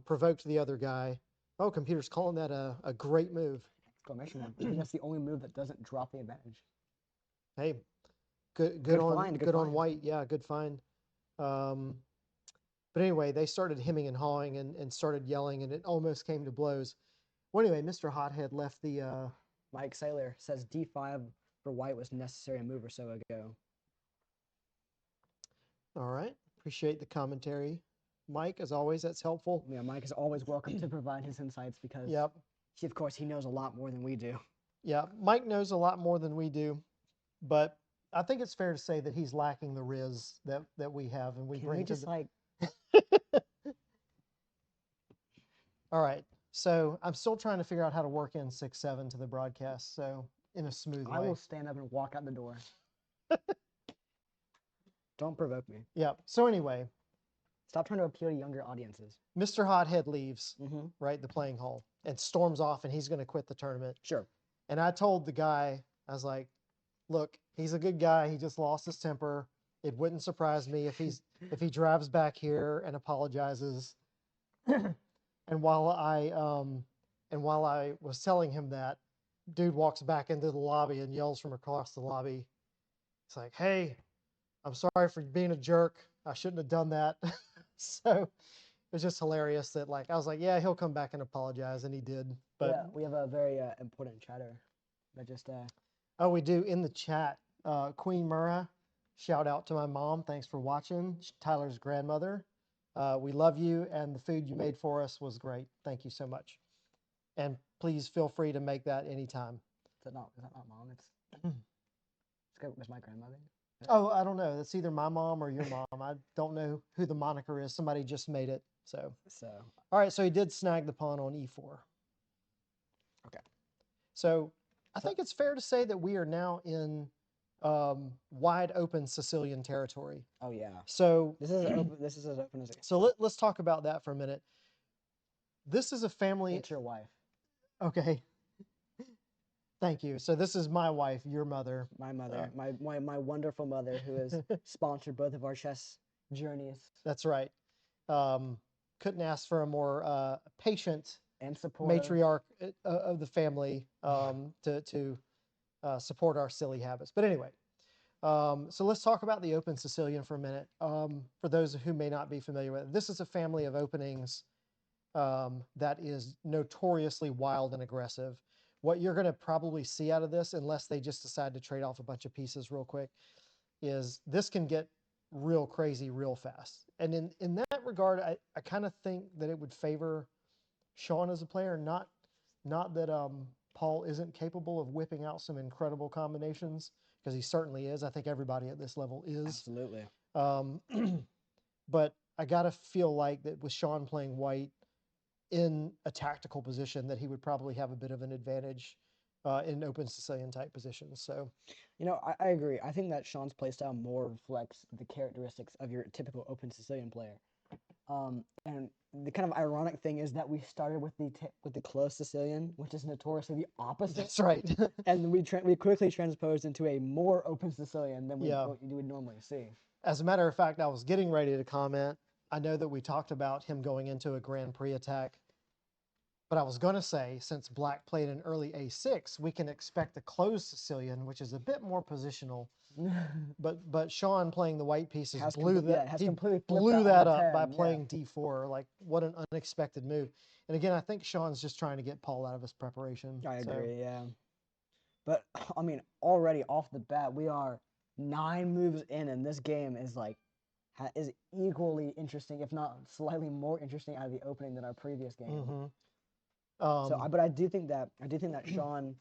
provoked the other guy. Oh, computer's calling that a great move. Exclamation mark. I think that's the only move that doesn't drop the advantage. Hey, good Good on find, good good on find. white. Yeah, good find. But anyway, they started hemming and hawing and started yelling, and it almost came to blows. Well, anyway, Mr. Hothead left the. Mike Saylor says D5 for white was necessary a move or so ago. All right, appreciate the commentary, Mike. As always, that's helpful. Yeah, Mike is always welcome to provide his insights because, Yep, of course, he knows a lot more than we do. yeah. Mike knows a lot more than we do, but I think it's fair to say that he's lacking the riz that we have, and we Can bring we to just the. like All right, so I'm still trying to figure out how to work in 6-7 to the broadcast, so in a smooth I way. will stand up and walk out the door. Don't provoke me. Yeah. So anyway, Stop trying to appeal to younger audiences. Mr. Hothead leaves, Mm-hmm. right, the playing hall, and storms off, and he's going to quit the tournament. Sure. And I told the guy, I was like, look, he's a good guy. He just lost his temper. It wouldn't surprise me if he drives back here and apologizes. And while I was telling him that, dude walks back into the lobby and yells from across the lobby. It's like, hey, I'm sorry for being a jerk. I shouldn't have done that. So it was just hilarious that I was like, yeah, he'll come back and apologize, and he did. But yeah, we have a very important chatter that just oh, we do in the chat. Queen Murrah, shout out to my mom. Thanks for watching. Tyler's grandmother. We love you, and the food you made for us was great. Thank you so much. And please feel free to make that anytime. is that not mom? It's my grandmother. Oh, I don't know. It's either my mom or your mom. I don't know who the moniker is. Somebody just made it. So, So all right. So he did snag the pawn on e4. Okay. So I think it's fair to say that we are now in wide open Sicilian territory. oh yeah. So This is open this is as open as it gets. so let's talk about that for a minute. This is a family. It's your wife. Okay. Thank you. So this is my wife, your mother. My mother. My wonderful mother who has sponsored both of our chess journeys That's right. Couldn't ask for a more patient and supportive. matriarch of the family to support our silly habits. But anyway, so let's talk about the Open Sicilian for a minute. For those who may not be familiar with it, this is a family of openings that is notoriously wild and aggressive. What you're going to probably see out of this, unless they just decide to trade off a bunch of pieces real quick, is this can get real crazy real fast. And in that regard, I kind of think that it would favor Sean as a player, not that Paul isn't capable of whipping out some incredible combinations, because he certainly is. I think everybody at this level is. Absolutely. But I got to feel like that with Sean playing white in a tactical position, that he would probably have a bit of an advantage in open Sicilian type positions. So, I agree. I think that Sean's playstyle more reflects the characteristics of your typical open Sicilian player. And the kind of ironic thing is that we started with the closed Sicilian, which is notoriously the opposite. that's right. And we quickly transposed into a more open Sicilian than what you would normally see. As a matter of fact, I was getting ready to comment. I know that we talked about him going into a Grand Prix attack, but I was going to say, since Black played an early A6, we can expect a closed Sicilian, which is a bit more positional. But Sean playing the white pieces blew that up by playing D4. Like, what an unexpected move. And again, I think Sean's just trying to get Paul out of his preparation. I agree, yeah. But I mean, already off the bat, we are 9 moves in, and this game is is equally interesting, if not slightly more interesting out of the opening than our previous game. Mm-hmm. But I do think that Sean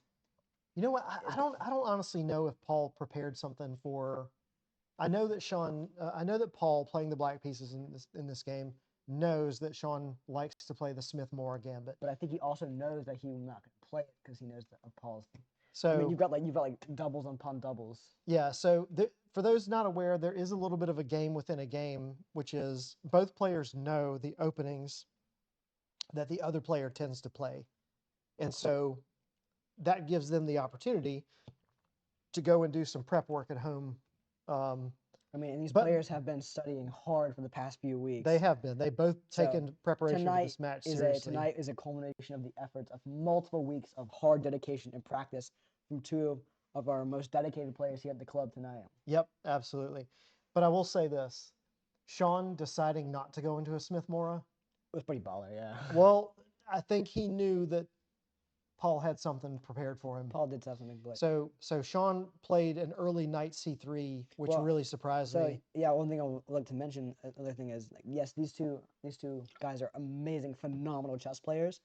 You know what? I don't honestly know if Paul prepared something for. I know that I know that Paul playing the black pieces in this game knows that Sean likes to play the Smith-Morra gambit. But I think he also knows that he's not going to play it because he knows that of Paul's. So I mean, you've got like doubles upon doubles. yeah. So for those not aware, there is a little bit of a game within a game, which is both players know the openings that the other player tends to play, and so that gives them the opportunity to go and do some prep work at home. I mean, and these but- players have been studying hard for the past few weeks. They have been. They both So, taken preparation for this match seriously. Tonight is a culmination of the efforts of multiple weeks of hard dedication and practice from two of our most dedicated players here at the club tonight. Yep, absolutely. But I will say this: Sean deciding not to go into a Smith-Morra. It was pretty baller, yeah. Well, I think he knew that Paul had something prepared for him. Paul did have something, but So Sean played an early knight c3, which Well, really surprised me. yeah, one thing I would like to mention, another thing is like, yes, these two guys are amazing, phenomenal chess players,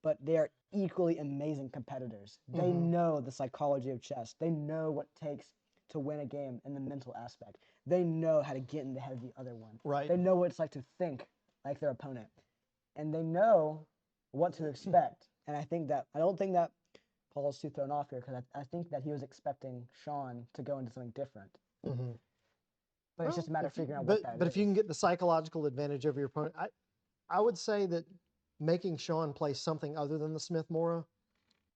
but they are equally amazing competitors. They Mhm. know the psychology of chess. They know what it takes to win a game in the mental aspect. They know how to get in the head of the other one. Right. They know what it's like to think like their opponent, and they know what to expect. And I don't think that Paul's too thrown off here because I think that he was expecting Sean to go into something different. Mhm. But it's just a matter of if you- figuring out but, what that But if you is. can get the psychological advantage over your opponent, I would say that making Sean play something other than the Smith-Morra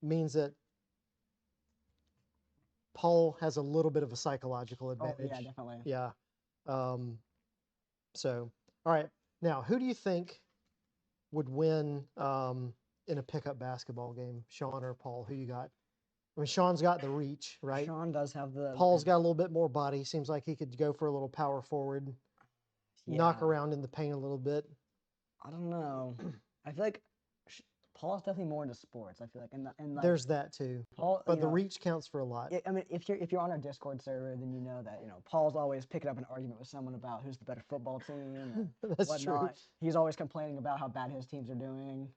means that Paul has a little bit of a psychological Oh, advantage. yeah, definitely. Yeah. So, all right. Now, who do you think would win in a pickup basketball game, Sean or Paul? Who you got? I mean, Sean's got the reach, right? Sean does have the Paul's got a little bit more body. Seems like he could go for a little power forward, knock yeah, around in the paint a little bit. I don't know. I feel like Paul's definitely more into sports. I feel like, and like There's that too. Paul, But you the know, reach counts for a lot. I mean, if you're on our Discord server, then you know that Paul's always picking up an argument with someone about who's the better football team and That's whatnot. true. He's always complaining about how bad his teams are doing.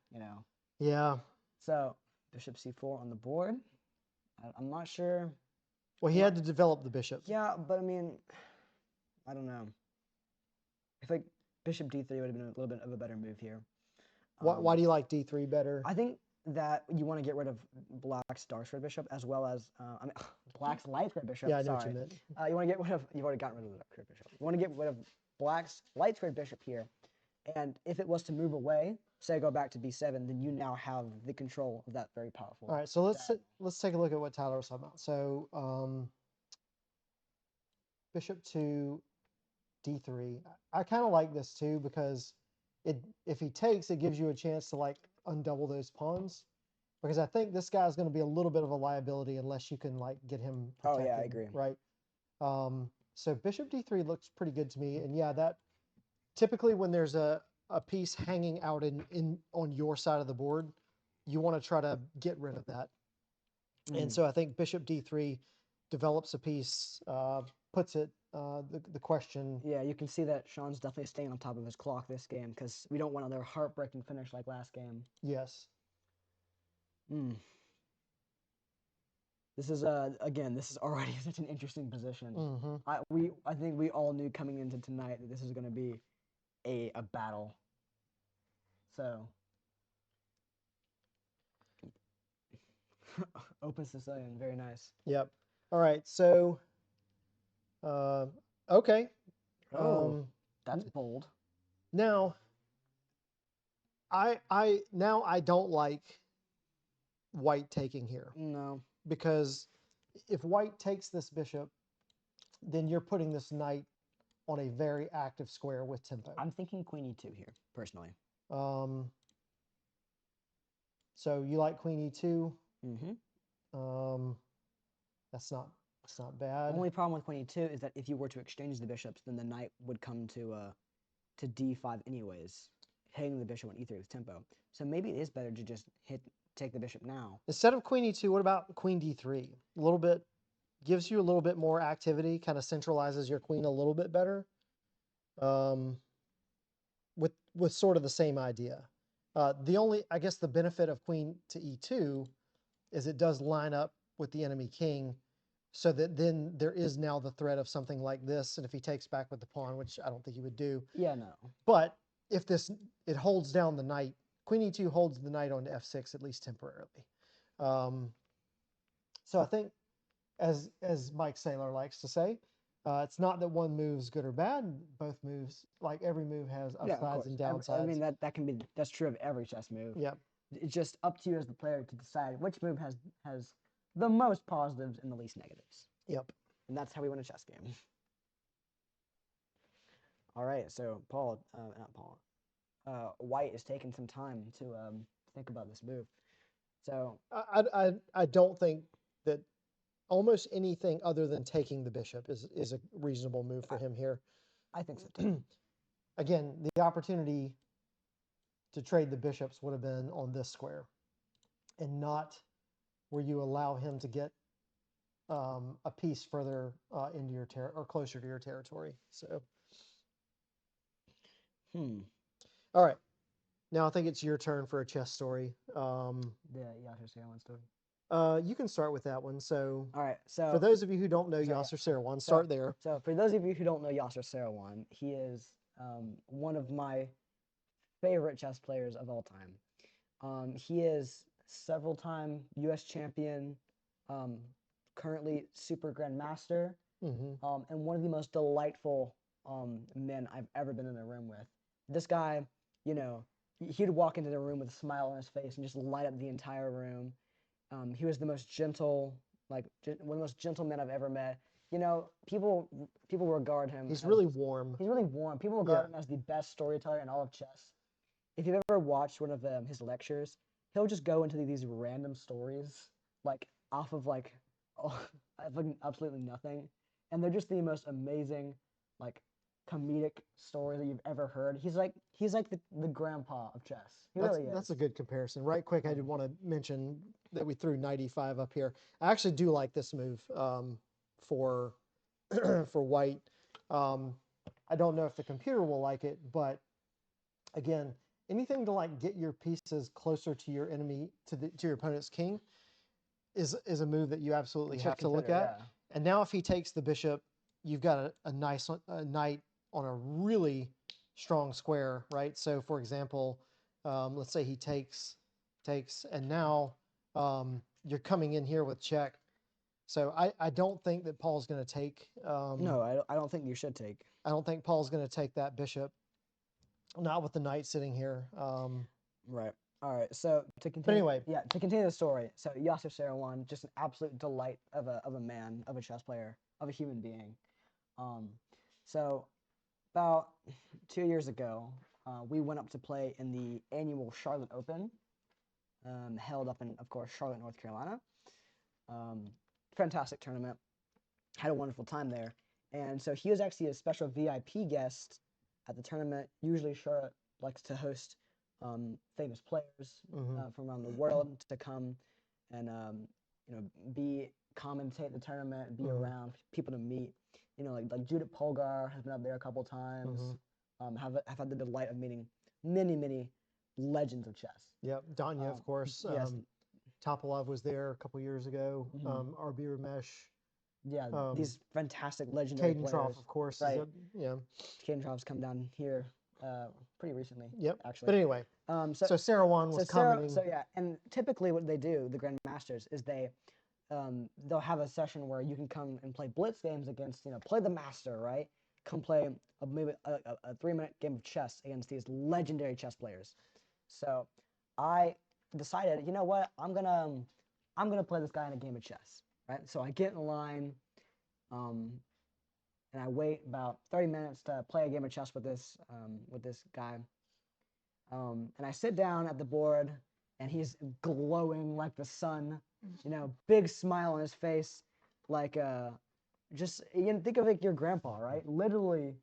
Yeah. So Bishop C4 on the board. I'm not sure. Well, he had to develop the bishop. Yeah, but I mean, I don't know. I think Bishop D3 would have been a little bit of a better move here. Why do you like D3 better? I think that you want to get rid of Black's dark square bishop as well as Black's light square bishop. Yeah, I know what sorry. you meant. You want to get rid of. You've already gotten rid of the dark square bishop. You want to get rid of Black's light square bishop here, and if it was to move away, say go back to B7, then you now have the control of that very powerful. All right, so let's take a look at what Tyler was talking about. So bishop to D3. I kind of like this too because if he takes, it gives you a chance to like undouble those pawns. Because I think this guy's going to be a little bit of a liability unless you can like get him protected. Oh yeah, I agree. Right. So bishop D3 looks pretty good to me, and yeah, that typically when there's a piece hanging out in on your side of the board, you want to try to get rid of that. And so I think bishop D3 develops a piece, puts it the question. Yeah, you can see that Sean's definitely staying on top of his clock this game because we don't want another heartbreaking finish like last game. Yes. This is again, this is already such an interesting position. Mm-hmm. I think we all knew coming into tonight that this was going to be a battle. So open Sicilian, very nice. Yep. All right. So, okay. Oh, that's bold. Now, I don't like white taking here No. because if white takes this bishop, then you're putting this knight on a very active square with tempo. I'm thinking Queen E2 here, personally. So you like Queen E2? Mm-hmm. That's not bad. Only problem with Queen E2 is that if you were to exchange the bishops, then the knight would come to D5 anyways, hitting the bishop on E3 with tempo. So maybe it is better to just take the bishop now. Instead of Queen E2, what about Queen D3? A little bit, gives you a little bit more activity, kind of centralizes your queen a little bit better. With sort of the same idea. I guess the benefit of Queen to E2 is it does line up with the enemy king, so that then there is now the threat of something like this. And if he takes back with the pawn, which I don't think he would do, Yeah, no. but if it holds down the knight, queen e2 holds the knight on f6 at least temporarily. So I think, as Mike Saylor likes to say, it's not that one move's good or bad. Both moves, like every move, has Yeah, of upsides and course. downsides. I mean that's true of every chess move. Yep. It's just up to you as the player to decide which move has the most positives and the least negatives. Yep. And that's how we win a chess game. All right, so not Paul, White is taking some time to think about this move. So I don't think that almost anything other than taking the bishop is a reasonable move for him here. I think so too. Again, the opportunity to trade the bishops would have been on this square, and not where you allow him to get a piece further into your or closer to your territory. So, all right, now I think it's your turn for a chess story. The Yasser Seirawan story. You can start with that one. So, All right, so for those of you who don't know yeah. Yasser Seirawan, start there. So for those of you who don't know Yasser Seirawan, he is one of my favorite chess players of all time. He is several-time U.S. champion, currently Super Grandmaster, and one of the most delightful men I've ever been in a room with. This guy, you know, he'd walk into the room with a smile on his face and just light up the entire room. He was the most gentle, like one of the most gentle men I've ever met. You know, people regard him. He's really warm. He's really warm. People regard him as the best storyteller in all of chess. If you've ever watched one of his lectures, he'll just go into these random stories, like off of like absolutely nothing, and they're just the most amazing, like comedic stories that you've ever heard. He's like the grandpa of chess. He really is. That's a good comparison. Right quick, I did want to mention that we threw knight e5 up here. I actually do like this move for for white. I don't know if the computer will like it, but again, anything to like get your pieces closer to your enemy, to your opponent's king, is a move that you absolutely have to look at. Yeah. And now if he takes the bishop, you've got a nice knight on a really strong square, right? So for example, let's say he takes, and now you're coming in here with check. So I don't think that Paul's going to take. No, I don't think you should take. I don't think Paul's going to take that bishop. Not with the knight sitting here. Right. All right. So to continue. But anyway. Yeah. To continue the story. So Yasser Seirawan, just an absolute delight of a man, of a chess player, of a human being. So about 2 years ago, we went up to play in the annual Charlotte Open, held up in, of course, Charlotte, North Carolina. Fantastic tournament. Had a wonderful time there. And so he was actually a special VIP guest at the tournament. Usually Charlotte likes to host famous players from around the world to come and commentate the tournament, be around, people to meet. You know, like Judith Polgar has been up there a couple times. Have had the delight of meeting many legends of chess. Yep, Danya, of course. Yes. Topalov was there a couple years ago. RB Ramesh. Yeah, these fantastic legendary players. Kadentroph, of course. Right. Yeah. Kadentrov's come down here pretty recently. Yep. Actually. But anyway, so Seirawan was commenting. So yeah, and typically what they do, the Grandmasters, is they'll have a session where you can come and play blitz games against, play the master, right? Come play maybe a 3-minute game of chess against these legendary chess players. So I decided, you know what, I'm gonna play this guy in a game of chess, right? So I get in line, and I wait about 30 minutes to play a game of chess with this guy, and I sit down at the board, and he's glowing like the sun, big smile on his face, like just think of like your grandpa, right? Literally,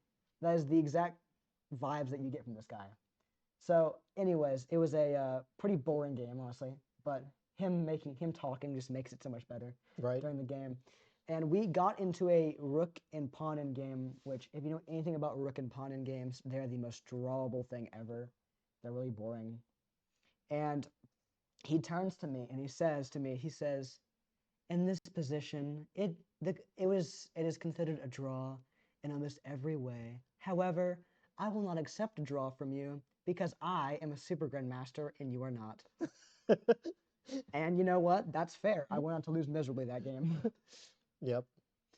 that is the exact vibes that you get from this guy. So, anyways, it was a pretty boring game, honestly, but him talking just makes it so much better during the game. And we got into a rook and pawn in game, which, if you know anything about rook and pawn in games, they're the most drawable thing ever. They're really boring. And he turns to me and he says, in this position, it is considered a draw in almost every way. However, I will not accept a draw from you because I am a super grandmaster and you are not. And you know what? That's fair. I went on to lose miserably that game. Yep.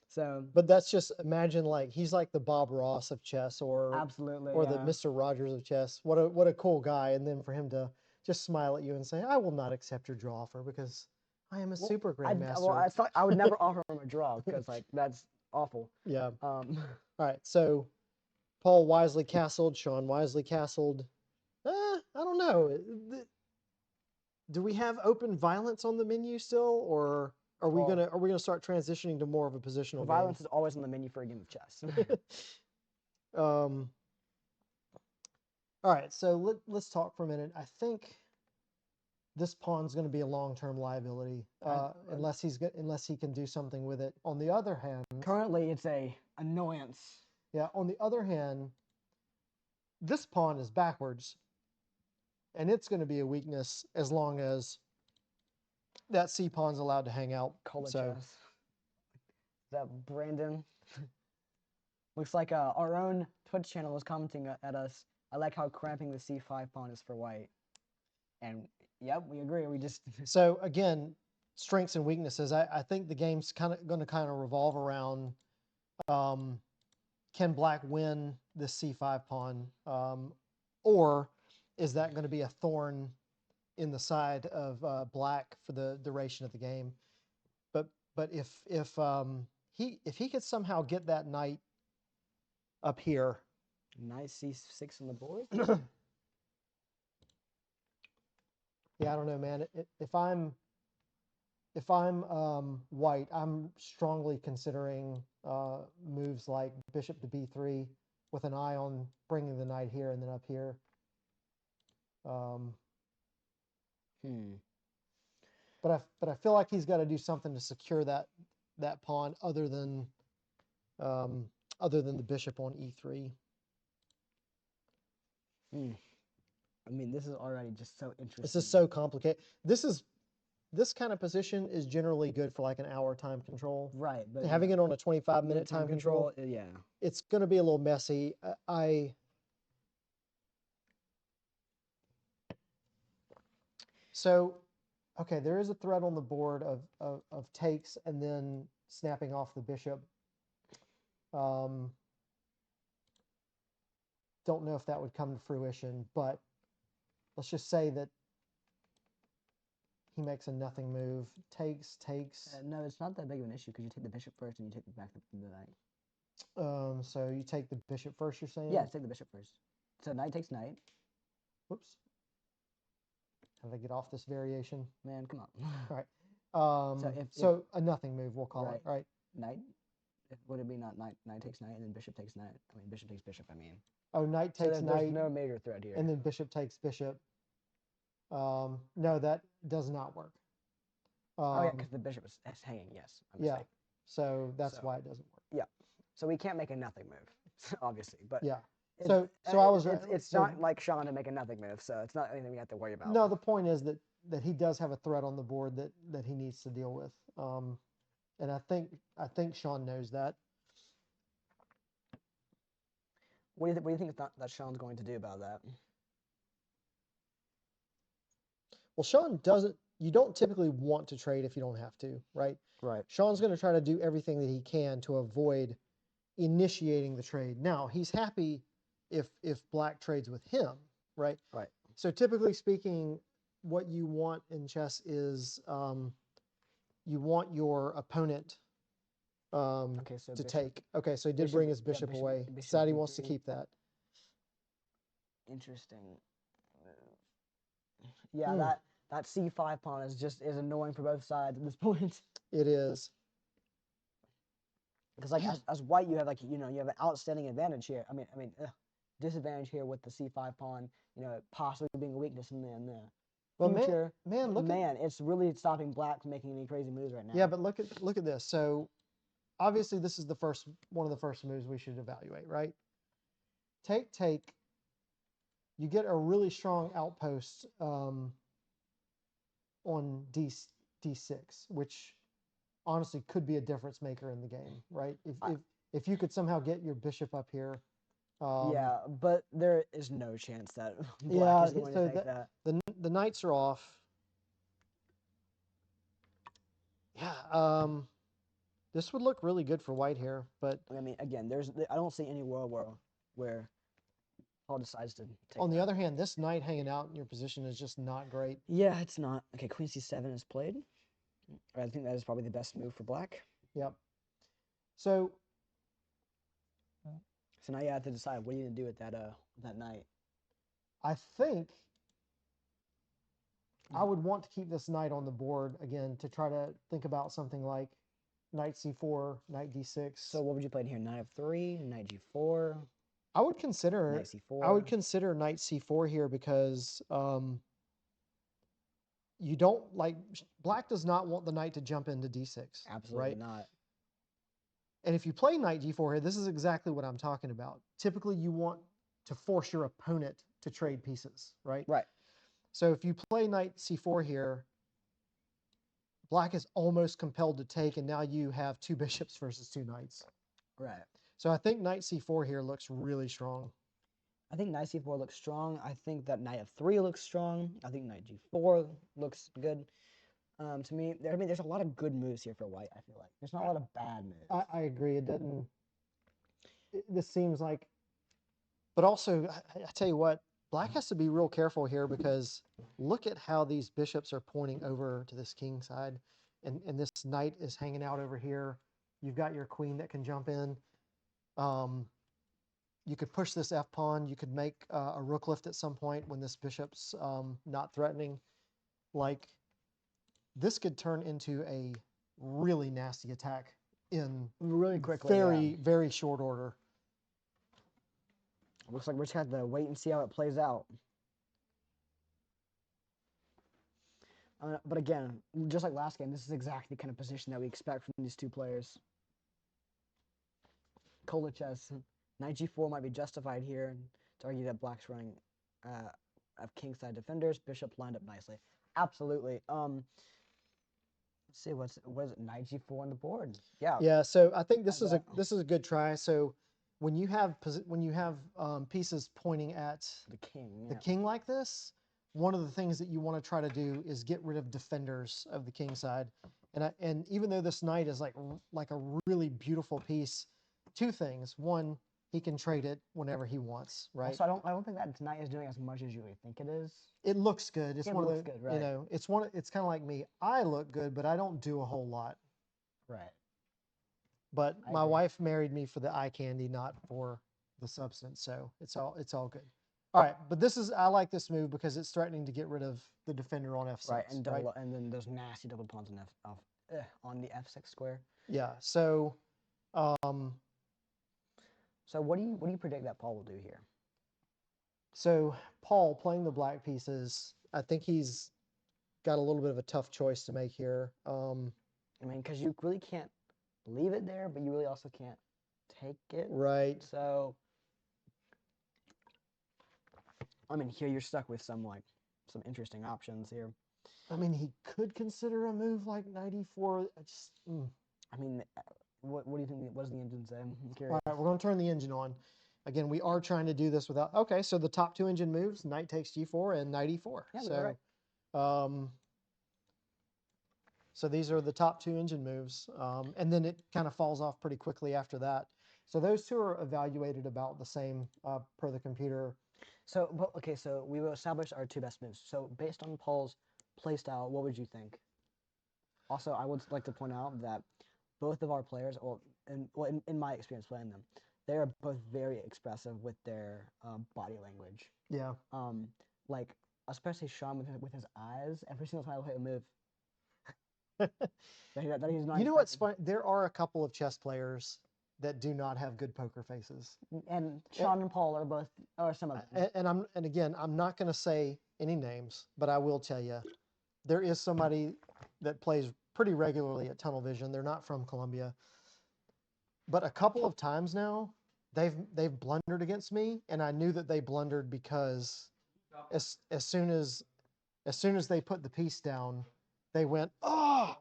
So But that's just imagine like he's like the Bob Ross of chess or absolutely, the Mr. Rogers of chess. What a cool guy. And then for him to just smile at you and say, I will not accept your draw offer because I am a super grandmaster. I thought I would never offer him a draw because like that's awful. Yeah. Um, All right. So Paul wisely castled, Sean wisely castled. I don't know. Do we have open violence on the menu still, or are we Well, gonna start transitioning to more of a positional violence is always on the menu for a game of chess. game? All right. So let's talk for a minute. I think this pawn's going to be a long-term liability unless he can do something with it. On the other hand, Currently, it's a annoyance. yeah. On the other hand, this pawn is backwards, and it's going to be a weakness as long as that C pawn's allowed to hang out. Call it So chess. Is that Brandon? Looks like our own Twitch channel was commenting at us. I like how cramping the C5 pawn is for white. And yep, we agree. We just so again, strengths and weaknesses. I think the game's going to revolve around can black win this C5 pawn, or is that going to be a thorn in the side of black for the duration of the game? But if he could somehow get that knight up here, knight C6 on the board. yeah, I don't know, man. If I'm white, I'm strongly considering moves like bishop to b3 with an eye on bringing the knight here and then up here. But I feel like he's got to do something to secure that pawn other than the bishop on e3. I mean, this is already just so interesting. This is so complicated. This kind of position is generally good for like an hour time control. Right, but Having it on a 25-minute time control, yeah. it's going to be a little messy. So, okay, there is a threat on the board of takes and then snapping off the bishop. Don't know if that would come to fruition, but let's just say that he makes a nothing move. Takes. No, it's not that big of an issue because you take the bishop first and you take the knight. So you take the bishop first, you're saying? Yeah, take the bishop first. So knight takes knight. Whoops. How did I get off this variation? Man, come on. All right. So a nothing move, we'll call it, right? Knight? Would it be not knight takes knight and then bishop takes knight? I mean, bishop takes bishop, I mean. Oh, knight takes so knight. There's no major threat here. And then bishop takes bishop. No, that does not work. Oh, yeah, because the bishop is hanging, yes. Yeah, so that's why it doesn't work. Yeah, so we can't make a nothing move, obviously. But yeah, so I was. It's not like Sean to make a nothing move, so it's not anything we have to worry about. No, the point is that he does have a threat on the board that he needs to deal with, and I think Sean knows that. What do you think that Sean's going to do about that? Well, Sean doesn't. You don't typically want to trade if you don't have to, right? Right. Sean's going to try to do everything that he can to avoid initiating the trade. Now, he's happy if black trades with him, right? Right. So typically speaking, what you want in chess is you want your opponent to take. Okay, so he did bring his bishop away. Decided he wants to keep that. Interesting. Yeah, that C5 pawn is annoying for both sides at this point. It is. Because like as white, you have you have an outstanding advantage here. I mean disadvantage here with the C5 pawn. Possibly being a weakness in the future. Man, it's really stopping black from making any crazy moves right now. Yeah, but look at this. So obviously this is one of the first moves we should evaluate, right? Take. You get a really strong outpost on D6, which honestly could be a difference maker in the game, right? I- If you could somehow get your bishop up here. Yeah, but there is no chance that black Yeah, is going so to take that. the knights are off. Yeah, this would look really good for white here, but I mean, again, I don't see any world where Paul decides to take on the that. other hand, this knight hanging out in your position is just not great. Yeah, it's not. Okay, Queen C7 is played. I think that is probably the best move for black. Yep. So So now you have to decide what are you gonna do with that knight. I think I would want to keep this knight on the board again to try to think about something like knight c4, knight d6. So what would you play in here? Knight f3, knight g4, I would consider knight c4. I would consider knight c4 here because you don't like black does not want the knight to jump into d6. Absolutely right? not. And if you play knight g4 here, this is exactly what I'm talking about. Typically, you want to force your opponent to trade pieces, right? Right. So if you play knight c4 here, black is almost compelled to take, and now you have two bishops versus two knights. Right. So I think knight c4 here looks really strong. I think knight c4 looks strong. I think that knight f3 looks strong. I think knight g4 looks good. To me, there's a lot of good moves here for white. I feel like there's not a lot of bad moves. I agree. It doesn't. This seems like, but also I tell you what, black has to be real careful here because look at how these bishops are pointing over to this king side, and this knight is hanging out over here. You've got your queen that can jump in. You could push this f pawn. You could make a rook lift at some point when this bishop's not threatening. Like this could turn into a really nasty attack in Really quickly. very, very short order. Looks like we're just gonna have to wait and see how it plays out. But again, just like last game, this is exactly the kind of position that we expect from these two players. Cola chess, knight g4 might be justified here to argue that black's running of kingside defenders. Bishop lined up nicely. Absolutely. Let's see what is it? Knight g4 on the board. Yeah. Yeah. So I think this How's is a good try. So when you have pieces pointing at The king. the Yeah. king like this, one of the things that you want to try to do is get rid of defenders of the king side. And even though this knight is like a really beautiful piece, two things. One, he can trade it whenever he wants, right? Also, I don't think that knight is doing as much as you would think it is. It looks good. It's Yeah, it one of looks the, good, right. it's kind of like me. I look good, but I don't do a whole lot. Right. But I my agree. wife married me for the eye candy, not for the substance. So it's all good. All right, but I like this move because it's threatening to get rid of the defender on f6. Right, and double, and then those nasty double pawns on the f6 square. Yeah. So, So what do you predict that Paul will do here? so Paul playing the black pieces. I think he's got a little bit of a tough choice to make here. I mean, because you really can't leave it there, but you really also can't take it. Right. So, I mean, here you're stuck with some interesting options here. I mean, he could consider a move like knight e4. I mean, what do you think? What does the engine say? I'm All curious. right, we're going to turn the engine on. Again, we are trying to do this without. Okay, so the top two engine moves: knight takes g4 and knight e4. Yeah, so, right. so these are the top two engine moves, and then it kind of falls off pretty quickly after that. So those two are evaluated about the same per the computer. So, okay, so we will establish our two best moves. So, based on Paul's playstyle, what would you think? Also, I would like to point out that both of our players, in my experience playing them, they are both very expressive with their body language. Yeah. Like especially Sean with his eyes. Every single time I play a move, that he's not. You know what's expecting. funny? There are a couple of chess players that do not have good poker faces. And Sean and Paul are both, or some of them. And again, I'm not going to say any names, but I will tell you, there is somebody that plays pretty regularly at Tunnel Vision. They're not from Columbia, but a couple of times now, they've blundered against me, and I knew that they blundered because as soon as they put the piece down, they went, oh,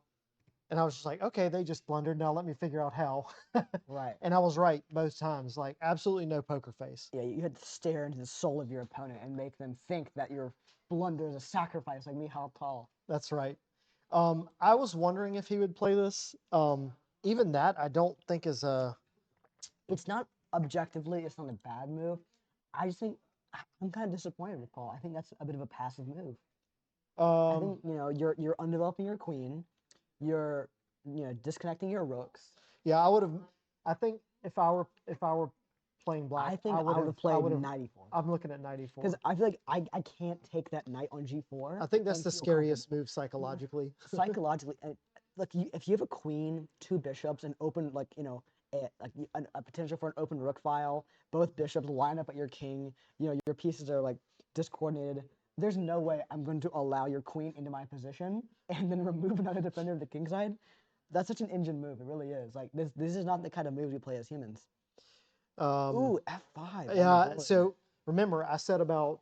And I was just like, okay, they just blundered. Now let me figure out how. Right. And I was right both times. Like, absolutely no poker face. Yeah, you had to stare into the soul of your opponent and make them think that your blunder is a sacrifice, like Mihal Tal. That's right. I was wondering if he would play this. Even that, I don't think is a. It's not objectively, it's not a bad move. I just think I'm kind of disappointed with Paul. I think that's a bit of a passive move. I think you're undeveloping your queen, you're disconnecting your rooks. Yeah, I would have. I think if I were playing black, I think I would have played 94 I'm looking at 94. because I feel like I can't take that knight on g4. I think that's and the feel scariest comfortable. move psychologically. Psychologically, like if you have a queen, 2 bishops, and open a potential for an open rook file, both bishops line up at your king. Your pieces are like discoordinated. There's no way I'm going to allow your queen into my position and then remove another defender of the king side. That's such an engine move. It really is. Like this is not the kind of moves we play as humans. Ooh, f5. on the Yeah. board. So remember, I said about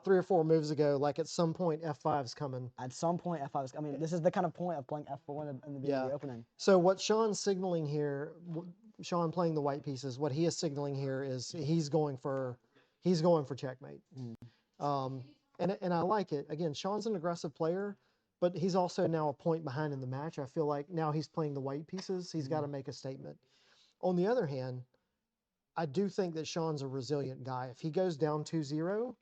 3 or 4 moves ago, like at some point F5's coming. At some point, f5 is. I mean, this is the kind of point of playing f4 in the beginning of the opening. So what Sean's signaling here, Sean playing the white pieces, what he is signaling here is he's going for checkmate. And I like it. Again, Sean's an aggressive player, but he's also now a point behind in the match. I feel like now he's playing the white pieces. He's got to make a statement. On the other hand, I do think that Sean's a resilient guy. If he goes down 2-0,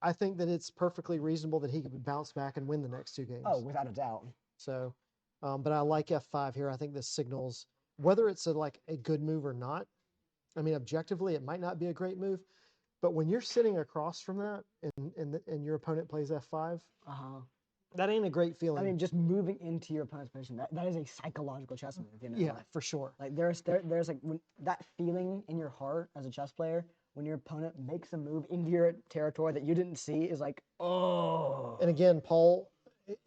I think that it's perfectly reasonable that he could bounce back and win the next 2 games. Oh, without a doubt. So, but I like F5 here. I think this signals whether it's a good move or not. I mean, objectively, it might not be a great move, but when you're sitting across from that and your opponent plays F5, that ain't a great feeling. I mean, just moving into your opponent's position, that is a psychological chess move. Yeah, for sure. Like there's like that feeling in your heart as a chess player when your opponent makes a move into your territory that you didn't see is like, oh. And again, Paul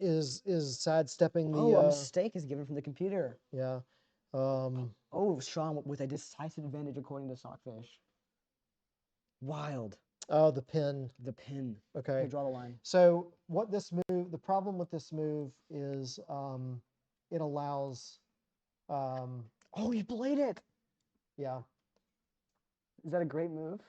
is sidestepping the. Oh, a mistake is given from the computer. Yeah. Oh, Sean with a decisive advantage according to Sockfish. Wild. Oh, the pin. The pin. Okay. Okay, draw the line. So the problem with this move is it allows. Oh, you played it. Yeah. Is that a great move?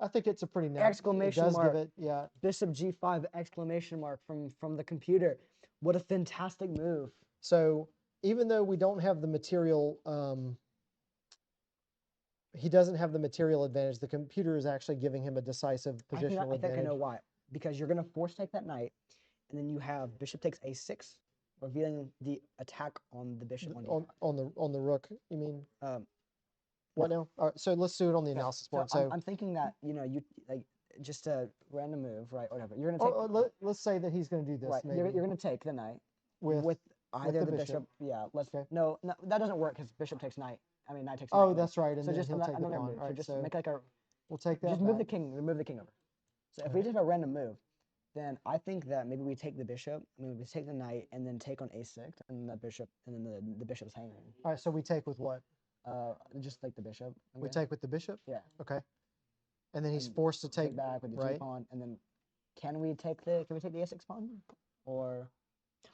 I think it's a pretty nice. Exclamation It does mark. give it, yeah. Bishop g5 exclamation mark from the computer. What a fantastic move. So even though we don't have the material, he doesn't have the material advantage. The computer is actually giving him a decisive positional I think I advantage. know why. Because you're going to force take that knight, and then you have bishop takes a6, revealing the attack on the bishop on the rook. You mean? Um, What now? All right, so let's do it on the okay, analysis so board. So I'm thinking that you like just a random move, right? Whatever. You're going to take. let's say that he's going to do this. Right. Maybe. You're going to take the knight with either the the bishop. Yeah. Let's. Okay. No, that doesn't work because bishop takes knight. I mean, knight takes. Oh, knight. that's right. And So then just he'll take the another pawn. move. All right, So just so make like a. we'll take that. Just move the back. king. Remove the king over. So if we Alright. just have a random move, then I think that maybe we take the bishop. I mean, we take the knight and then take on a6, and then that bishop, and then the bishop's hanging. All right, so we take with what? Just like the bishop. We okay? take with the bishop. Yeah. Okay. And then he's And forced to take. back with the right? g pawn, and then can we take the a6 pawn or?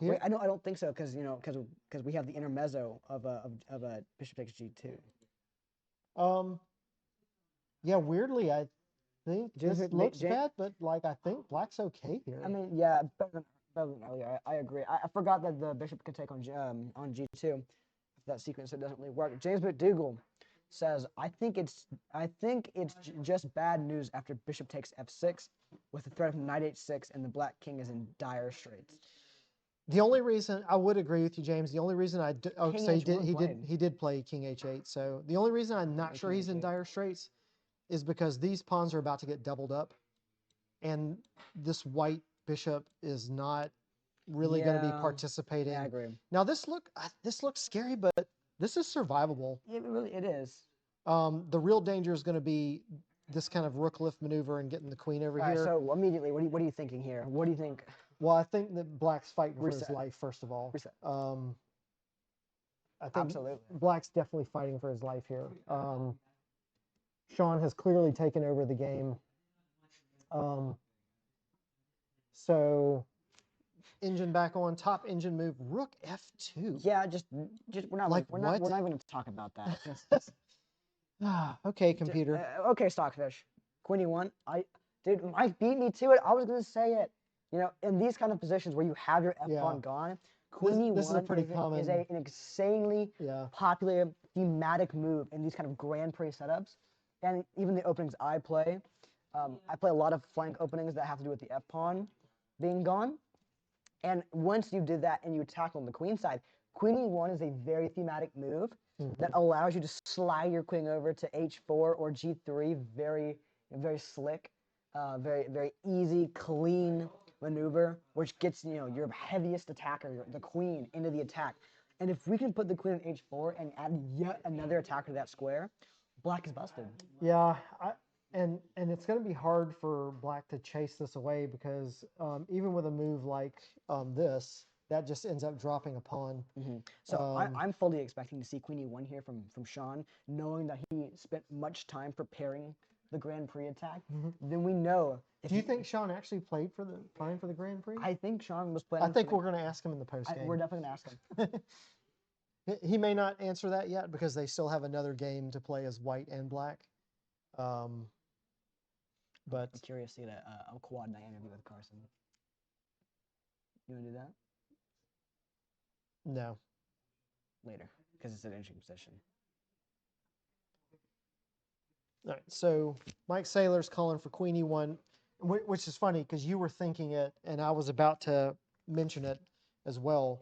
Here? Wait, I don't think so because we have the intermezzo of a bishop takes g2. Yeah. Weirdly, I think James, this ma- looks Ja- bad, but I think black's okay here. I mean, yeah, better than earlier. I agree. I forgot that the bishop could take on g2. That sequence that doesn't really work. James McDougall says, I think it's just bad news after bishop takes f6 with the threat of knight h6 and the black king is in dire straits. The only reason I would agree with you, James. The only reason King so H1 he did play king h8. So the only reason I'm not sure king he's in H8. dire straits is because these pawns are about to get doubled up, and this white bishop is not really going to be Yeah, participating. Yeah, I agree. Now this looks scary, but this is survivable. It is. The real danger is going to be this kind of rook lift maneuver and getting the queen over All right, here. so immediately, what are you thinking here? What do you think? Well, I think that black's fighting for his Reset. life first of all. Reset. I think Absolutely. black's definitely fighting for his life here. Sean has clearly taken over the game. So engine back on. Top engine move. Rook F2. Yeah, just we're not Like we're not what? even going to talk about that. Okay, computer. Okay, Stockfish. Queen E1. Dude, Mike beat me to it. I was going to say it. You know, in these kind of positions where you have your F pawn gone, Queen E1 this is a pretty is common. an insanely Yeah. popular thematic move in these kind of Grand Prix setups, and even the openings I play. I play a lot of flank openings that have to do with the F pawn being gone. And once you did that and you attack on the queen side, Queen E1 is a very thematic move that allows you to slide your queen over to H4 or G3. Very, very slick, very easy, clean maneuver, which gets your heaviest attacker, the queen, into the attack. And if we can put the queen in H4 and add yet another attacker to that square, black is busted. Yeah, and it's going to be hard for black to chase this away because even with a move like this, that just ends up dropping a pawn. So I'm fully expecting to see Queen E1 here from Sean, knowing that he spent much time preparing the Grand Prix attack. Then we know. Do you think Sean actually played for the Grand Prix? I think Sean was planning. I think we're going to ask him in the post game. We're definitely going to ask him. He may not answer that yet because they still have another game to play as white and black. But I'm curious to get a quad night interview with Carson. You want to do that no. later? Because it's an interesting position. All right, so Mike Saylor's calling for Queen E1, which is funny because you were thinking it, and I was about to mention it as well.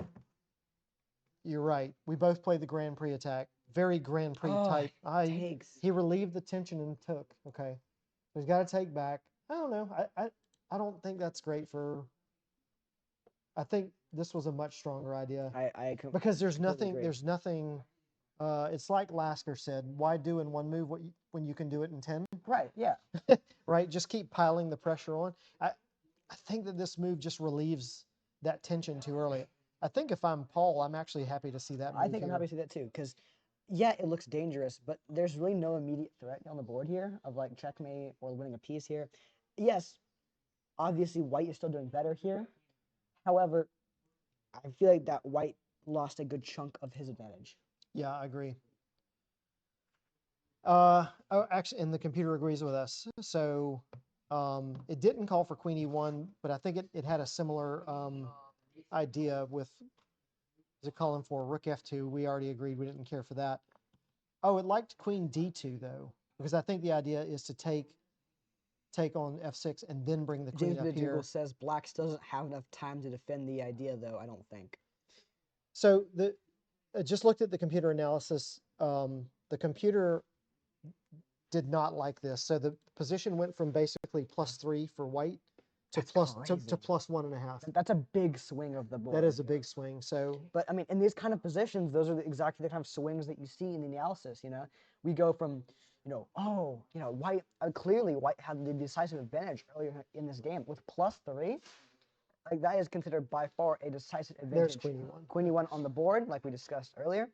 You're right. We both played the Grand Prix attack. Very Grand Prix type. He relieved the tension and took. Okay. So he's got to take back. I don't know. I don't think that's great for. I think this was a much stronger idea. Because there's nothing. There's nothing. It's like Lasker said. Why do in one move when you can do it in 10? Right. Yeah. Right. Just keep piling the pressure on. I think that this move just relieves that tension too early. I think if I'm Paul, I'm actually happy to see that move I think I'm happy to see that too, because yeah, it looks dangerous, but there's really no immediate threat on the board here of like checkmate or winning a piece here. Yes, obviously white is still doing better here. However, I feel like that white lost a good chunk of his advantage. Yeah, I agree. Actually, and the computer agrees with us. So it didn't call for Queen E1, but I think it had a similar idea with, is it calling for Rook F2? We already agreed we didn't care for that. Oh, it liked Queen D2 though, because I think the idea is to take on F6 and then bring the queen James up here. McDougal says black still doesn't have enough time to defend the idea, though. I don't think. So I just looked at the computer analysis. The computer did not like this. So the position went from basically +3 for white to +1.5. That's a big swing of the board. That is a big swing. So, but I mean, in these kind of positions, those are exactly the kind of swings that you see in the analysis. You know, we go from, white clearly white had the decisive advantage earlier in this game with +3. Like that is considered by far a decisive advantage. There's Queen E1. Queen E1 on the board, like we discussed earlier.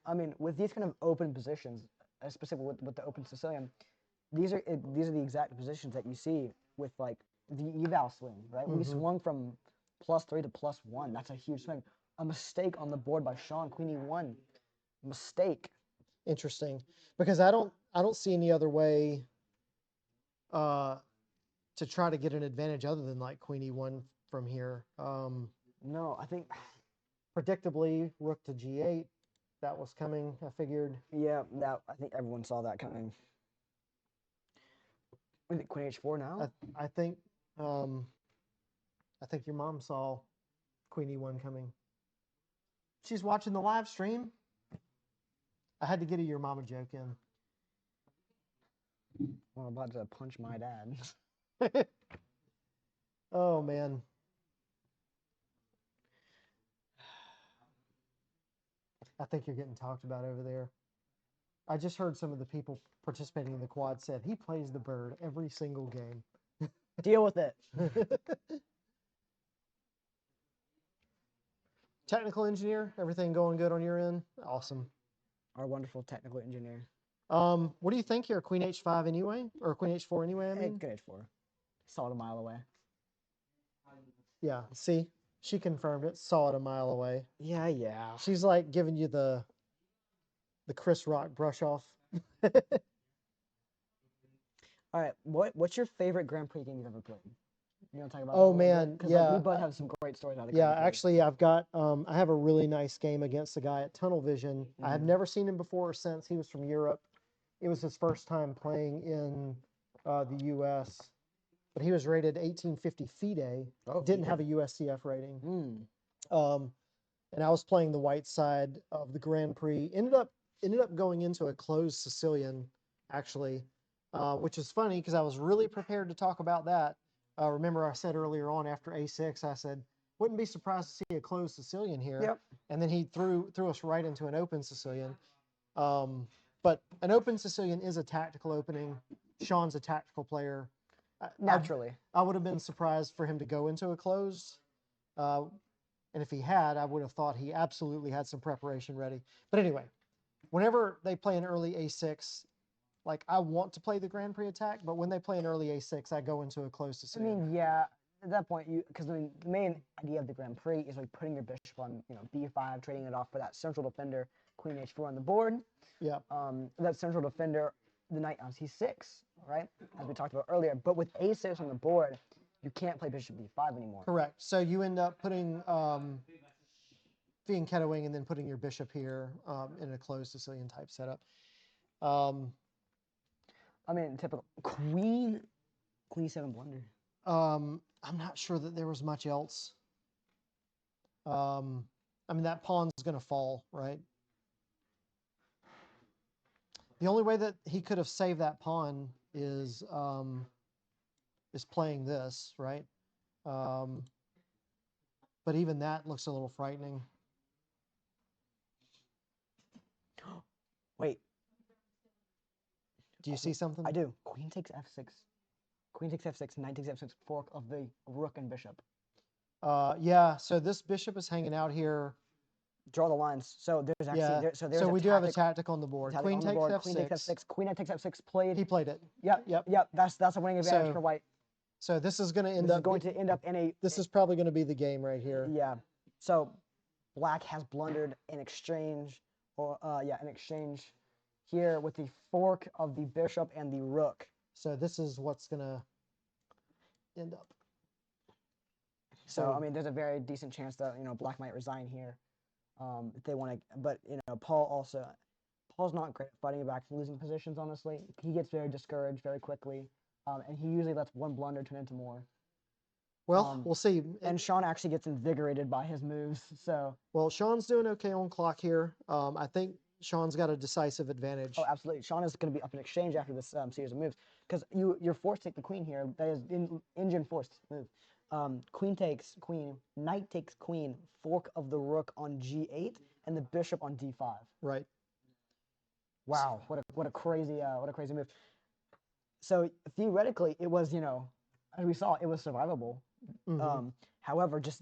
I mean, with these kind of open positions, specifically with the open Sicilian, these are the exact positions that you see with like the eval swing, right? We swung from +3 to +1. That's a huge swing. A mistake on the board by Sean, Queen E1. Mistake. Interesting, because I don't see any other way to try to get an advantage other than like Queen E1 from here. No, I think predictably Rook to G8. That was coming. I figured. Yeah, I think everyone saw that coming. I think Queen H4 now. I think your mom saw Queen E1 coming. She's watching the live stream. I had to get a your mama joke in. Well, I'm about to punch my dad. Oh man. I think you're getting talked about over there. I just heard some of the people participating in the quad said he plays the bird every single game. Deal with it. Technical engineer, everything going good on your end? Awesome. Our wonderful technical engineer. What do you think here? Queen H5 anyway? Or Queen H4 anyway, I mean? Queen H4. Solid a mile away. Yeah, see? She confirmed it. Saw it a mile away. Yeah. She's like giving you the Chris Rock brush off. All right. What's your favorite Grand Prix game you've ever played? You want to talk about Oh that a little man, bit? Because yeah. we both have some great stories out of Yeah, Grand Prix. actually, I've got I have a really nice game against a guy at Tunnel Vision. I have Mhm. never seen him before or since. He was from Europe. It was his first time playing in the U.S., but he was rated 1850 FIDE. Oh, Didn't have a USCF rating. Mm. And I was playing the white side of the Grand Prix. Ended up going into a closed Sicilian, actually, which is funny because I was really prepared to talk about that. Remember, I said earlier on after A6, I said wouldn't be surprised to see a closed Sicilian here. Yep. And then he threw us right into an open Sicilian. But an open Sicilian is a tactical opening. Sean's a tactical player. Naturally. I would have been surprised for him to go into a closed. And if he had, I would have thought he absolutely had some preparation ready. But anyway, whenever they play an early A6, like I want to play the Grand Prix attack, but when they play an early A6, I go into a closed I Sicilian. mean, yeah. At that point, because the main idea of the Grand Prix is like putting your bishop on, B5, trading it off for that central defender, Queen H4 on the board. Yeah. That central defender, the knight on C6, right? As we talked about earlier. But with A6 on the board, you can't play bishop B5 anymore. Correct. So you end up putting fianchettoing and then putting your bishop here in a closed Sicilian type setup. I mean, typical Queen E7 blunder. I'm not sure that there was much else. I mean, that pawn's going to fall, right? The only way that he could have saved that pawn is playing this, right? But even that looks a little frightening. Wait, Do you see something? I do. Queen takes F6. Queen takes F6, knight takes F6, fork of the rook and bishop. Yeah, so this bishop is hanging out here. Draw the lines. So there's actually Yeah. there's So a we do have a tactic- tactic on the board. tactic Queen on the takes board. F6. Queen takes F6. Queen knight takes F6 played. He played it. Yep. That's a winning advantage So for white. So this is going to end This is up. going to end up in a. This is probably going to be the game right here. Yeah. So black has blundered in exchange, an exchange here with the fork of the bishop and the rook. So this is what's going to end up. So I mean, there's a very decent chance that black might resign here, if they want to. But Paul's not great at fighting back from losing positions. Honestly, he gets very discouraged very quickly, and he usually lets one blunder turn into more. Well, we'll see. And Sean actually gets invigorated by his moves. So Well, Sean's doing okay on clock here. I think Sean's got a decisive advantage. oh, absolutely, Sean is going to be up in exchange after this series of moves because you're forced to take the queen here. That is engine forced move. Queen takes queen, knight takes queen, fork of the rook on G8, and the bishop on D5. Right. Wow, what a crazy move. So theoretically, it was as we saw, it was survivable. However, just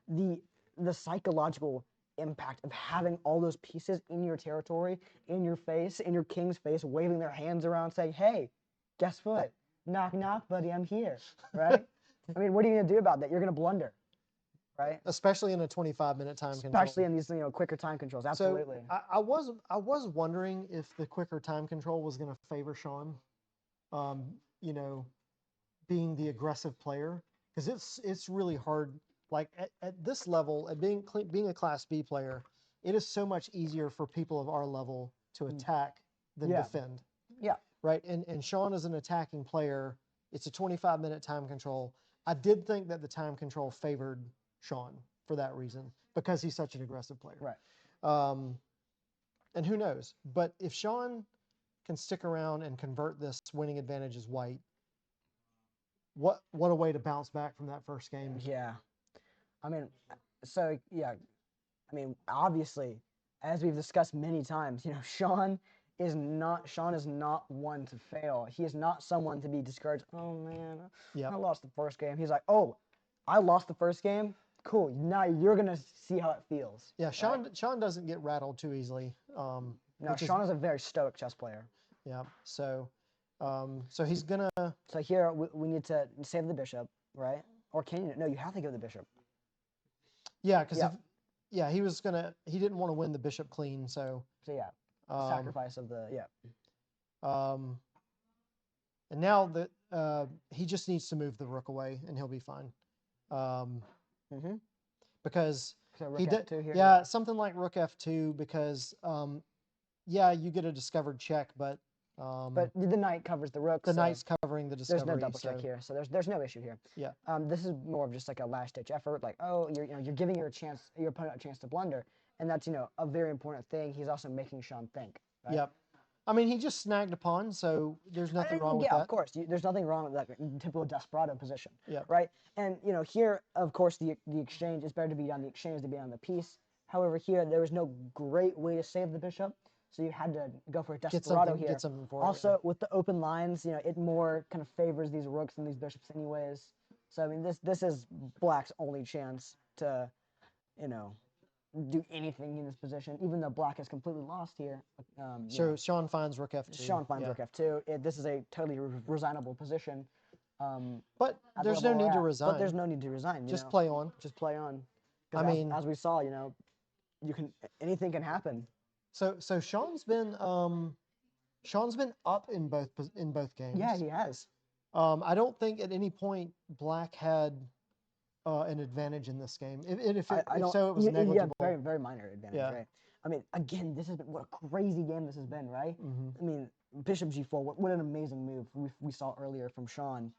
the psychological impact of having all those pieces in your territory, in your face, in your king's face, waving their hands around, saying, "Hey, guess what? Knock knock, buddy, I'm here." Right? I mean, what are you gonna do about that? You're gonna blunder, right? Especially in a 25-minute time control. Especially in these quicker time controls. Absolutely. So I was wondering if the quicker time control was going to favor Sean, being the aggressive player, because it's really hard. Like at this level, at being a Class B player, it is so much easier for people of our level to attack than Yeah. defend. Yeah. Right. And Sean is an attacking player. It's a 25-minute time control. I did think that the time control favored Sean for that reason, because he's such an aggressive player. Right. And who knows? But if Sean can stick around and convert this winning advantage as white, what a way to bounce back from that first game. Yeah. I mean, so yeah. I mean, obviously, as we've discussed many times, Sean is not one to fail. He is not someone to be discouraged. Oh man, I lost the first game. He's like, oh, I lost the first game. Cool. Now you're gonna see how it feels. Yeah, Sean doesn't get rattled too easily. No, Sean is a very stoic chess player. Yeah. So he's gonna. So here we need to save the bishop, right? Or can you? No, you have to give the bishop. Yeah, because Yeah. he was he didn't want to win the bishop clean, so So yeah, um, sacrifice of the um, and now he just needs to move the rook away, and he'll be fine. Mm-hmm. Because So rook he did, F2 here. yeah, something like rook F2, because yeah, you get a discovered check, but But the knight covers the rook. the so knight's covering the discovery. there's no double check so, here, so there's no issue here. Yeah. This is more of just like a last ditch effort. Like, oh, you're giving your opponent a chance to blunder, and that's a very important thing. He's also making Sean think. Right? Yep. I mean, he just snagged a pawn, so there's nothing wrong with Yeah, that. of course. There's nothing wrong with that typical desperado position. Yeah. Right. And here, of course, the exchange is better to be on the exchange than be on the piece. However, here there was no great way to save the bishop, so you had to go for a desperado here. Get something for it, Also, with the open lines, it more kind of favors these rooks and these bishops, anyways. So I mean, this is Black's only chance to, do anything in this position, even though Black is completely lost here. So Sean finds rook F2. Sean finds yeah. rook F2. This is a totally resignable position. But at the there's no level we're need to at. resign. But there's no need to resign. Just play on. Just play on. 'Cause I mean, as we saw, anything can happen. So Sean's been up in both games. Yeah, he has. I don't think at any point Black had an advantage in this game. If so, it was negligible. Yeah, very, very minor advantage, Yeah. right? I mean, again, this has been what a crazy game this has been, right? Mm-hmm. I mean, Bishop G4, what an amazing move we saw earlier from Sean,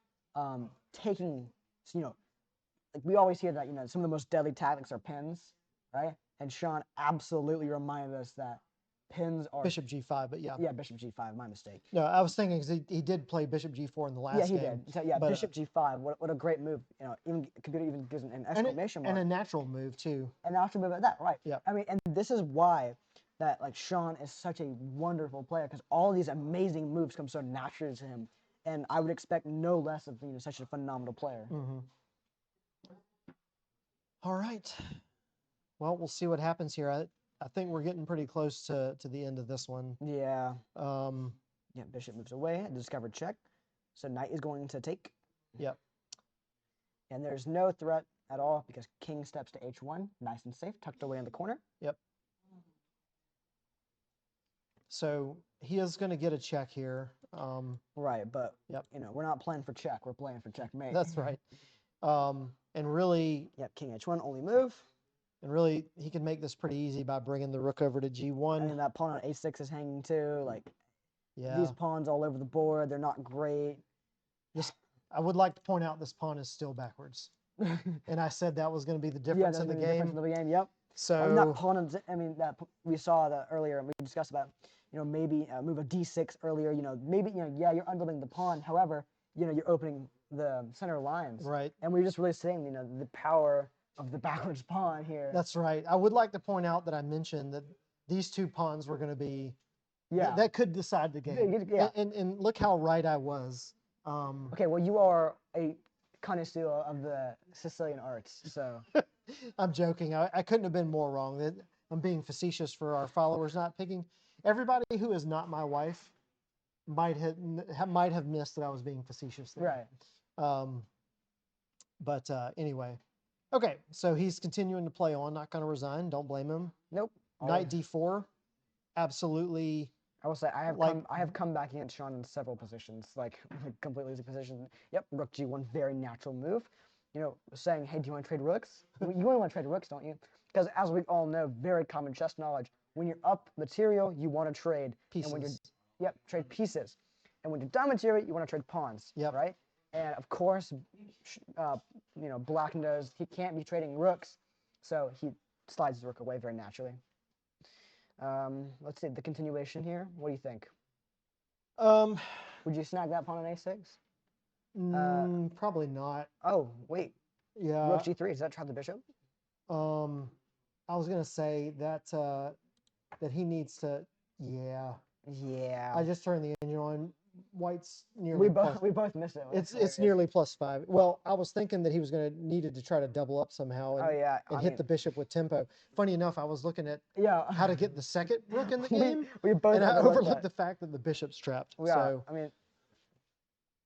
taking, like we always hear that some of the most deadly tactics are pins, right? And Sean absolutely reminded us that pins are Bishop G5, but yeah. Yeah, Bishop G5. My mistake. No, I was thinking because he did play Bishop G4 in the last game. Yeah, he did. So, yeah, but, Bishop G5. What a great move. Even computer even gives an exclamation mark. And a natural move too. A natural move at that, right? Yeah. I mean, and this is why that Sean is such a wonderful player, because all these amazing moves come so naturally to him, and I would expect no less of such a phenomenal player. Mm-hmm. All right. Well, we'll see what happens here. I think we're getting pretty close to the end of this one. Yeah. Um, Yeah, bishop moves away, discovered check. So knight is going to take. Yep. And there's no threat at all because king steps to h1, nice and safe, tucked away in the corner. Yep. So he is going to get a check here. Right, but Yep. we're not playing for check. We're playing for checkmate. That's right. And really, Yep, king h1, only move. And really, he can make this pretty easy by bringing the rook over to g1. And then that pawn on a6 is hanging too. Like, Yeah. these pawns all over the board, they're not great. I would like to point out this pawn is still backwards. And I said that was going to be the difference in the game. Yep. So I mean, that pawn, that we saw that earlier, and we discussed about, maybe move a d6 earlier. Maybe yeah, you're underling the pawn. However, you're opening the center lines. Right. And we're just really saying, the power of the backwards pawn here. That's right. I would like to point out that I mentioned that these two pawns were going to be, yeah, that could decide the game. Yeah. And look how right I was. Okay, well, you are a connoisseur of the Sicilian arts, so. I'm joking. I couldn't have been more wrong. I'm being facetious for our followers not picking. Everybody who is not my wife might have missed that I was being facetious there. Right. But anyway. Okay, so he's continuing to play on, not going to resign. Don't blame him. Nope. Knight d4, absolutely. I will say I have come back against Sean in several positions, like completely easy positions. Yep, rook g1, very natural move. Saying, hey, do you want to trade rooks? You only want to trade rooks, don't you? Because as we all know, very common chess knowledge, when you're up material, you want to trade Pieces. And when you're, trade pieces. And when you're down material, you want to trade pawns. Yep. Right? And of course, Black knows he can't be trading rooks, so he slides his rook away very naturally. Let's see the continuation here. What do you think? Would you snag that pawn on a6? Probably not. Oh wait. Yeah. Rook g3. Does that trap the bishop? I was gonna say that that he needs to. Yeah. Yeah. I just turned the engine on. White's nearly. We both missed it. It's nearly +5. Well, I was thinking that he was going to needed to try to double up somehow and, hit the bishop with tempo. Funny enough, I was looking at how to get the second rook in the game, we both and I overlooked overlooked the fact that the bishop's trapped. Yeah, So I mean,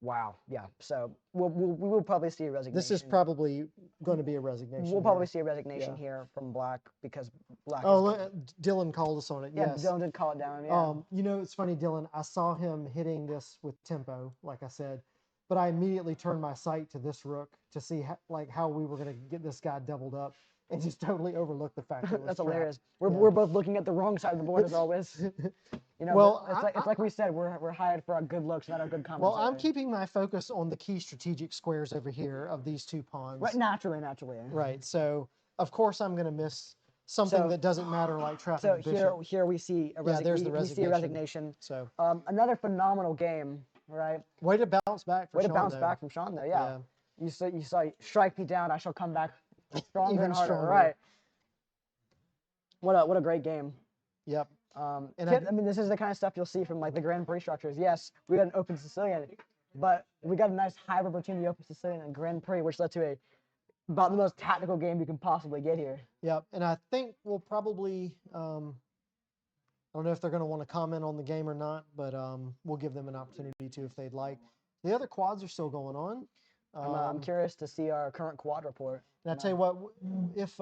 Wow. Yeah. So we will probably see a resignation. This is probably going to be a resignation. We'll probably here. see a resignation Yeah. here from Black because Black. Oh, is, Dylan called us on it. yeah, Yes. Dylan did call it down. Yeah. You know, it's funny, Dylan. I saw him hitting this with tempo, like I said, but I immediately turned my sight to this rook to see how we were going to get this guy doubled up, and just totally overlooked the fact that it was That's trapped. hilarious. Yeah. We're both looking at the wrong side of the board as always. You know, Well, it's like we said, we're hired for our good looks, not our good Well, commentary. I'm keeping my focus on the key strategic squares over here of these two pawns. Right, naturally. Right. So of course I'm going to miss something So- that doesn't matter, like trapping So the bishop. here we see a there's the we see a resignation. So Another phenomenal game, right? way to bounce back for Way to Sean, bounce though. back from Sean there. Yeah. You saw strike me down, I shall come back stronger Even and harder. stronger. Right. What a great game. Yep. And I mean, this is the kind of stuff you'll see from like the Grand Prix structures. Yes, we got an open Sicilian, but we got a nice hybrid between the open Sicilian and Grand Prix, which led to about the most tactical game you can possibly get here. Yep. And I think we'll probably I don't know if they're going to want to comment on the game or not, but we'll give them an opportunity to if they'd like. The other quads are still going on. I'm curious to see our current quad report. And I tell you what, if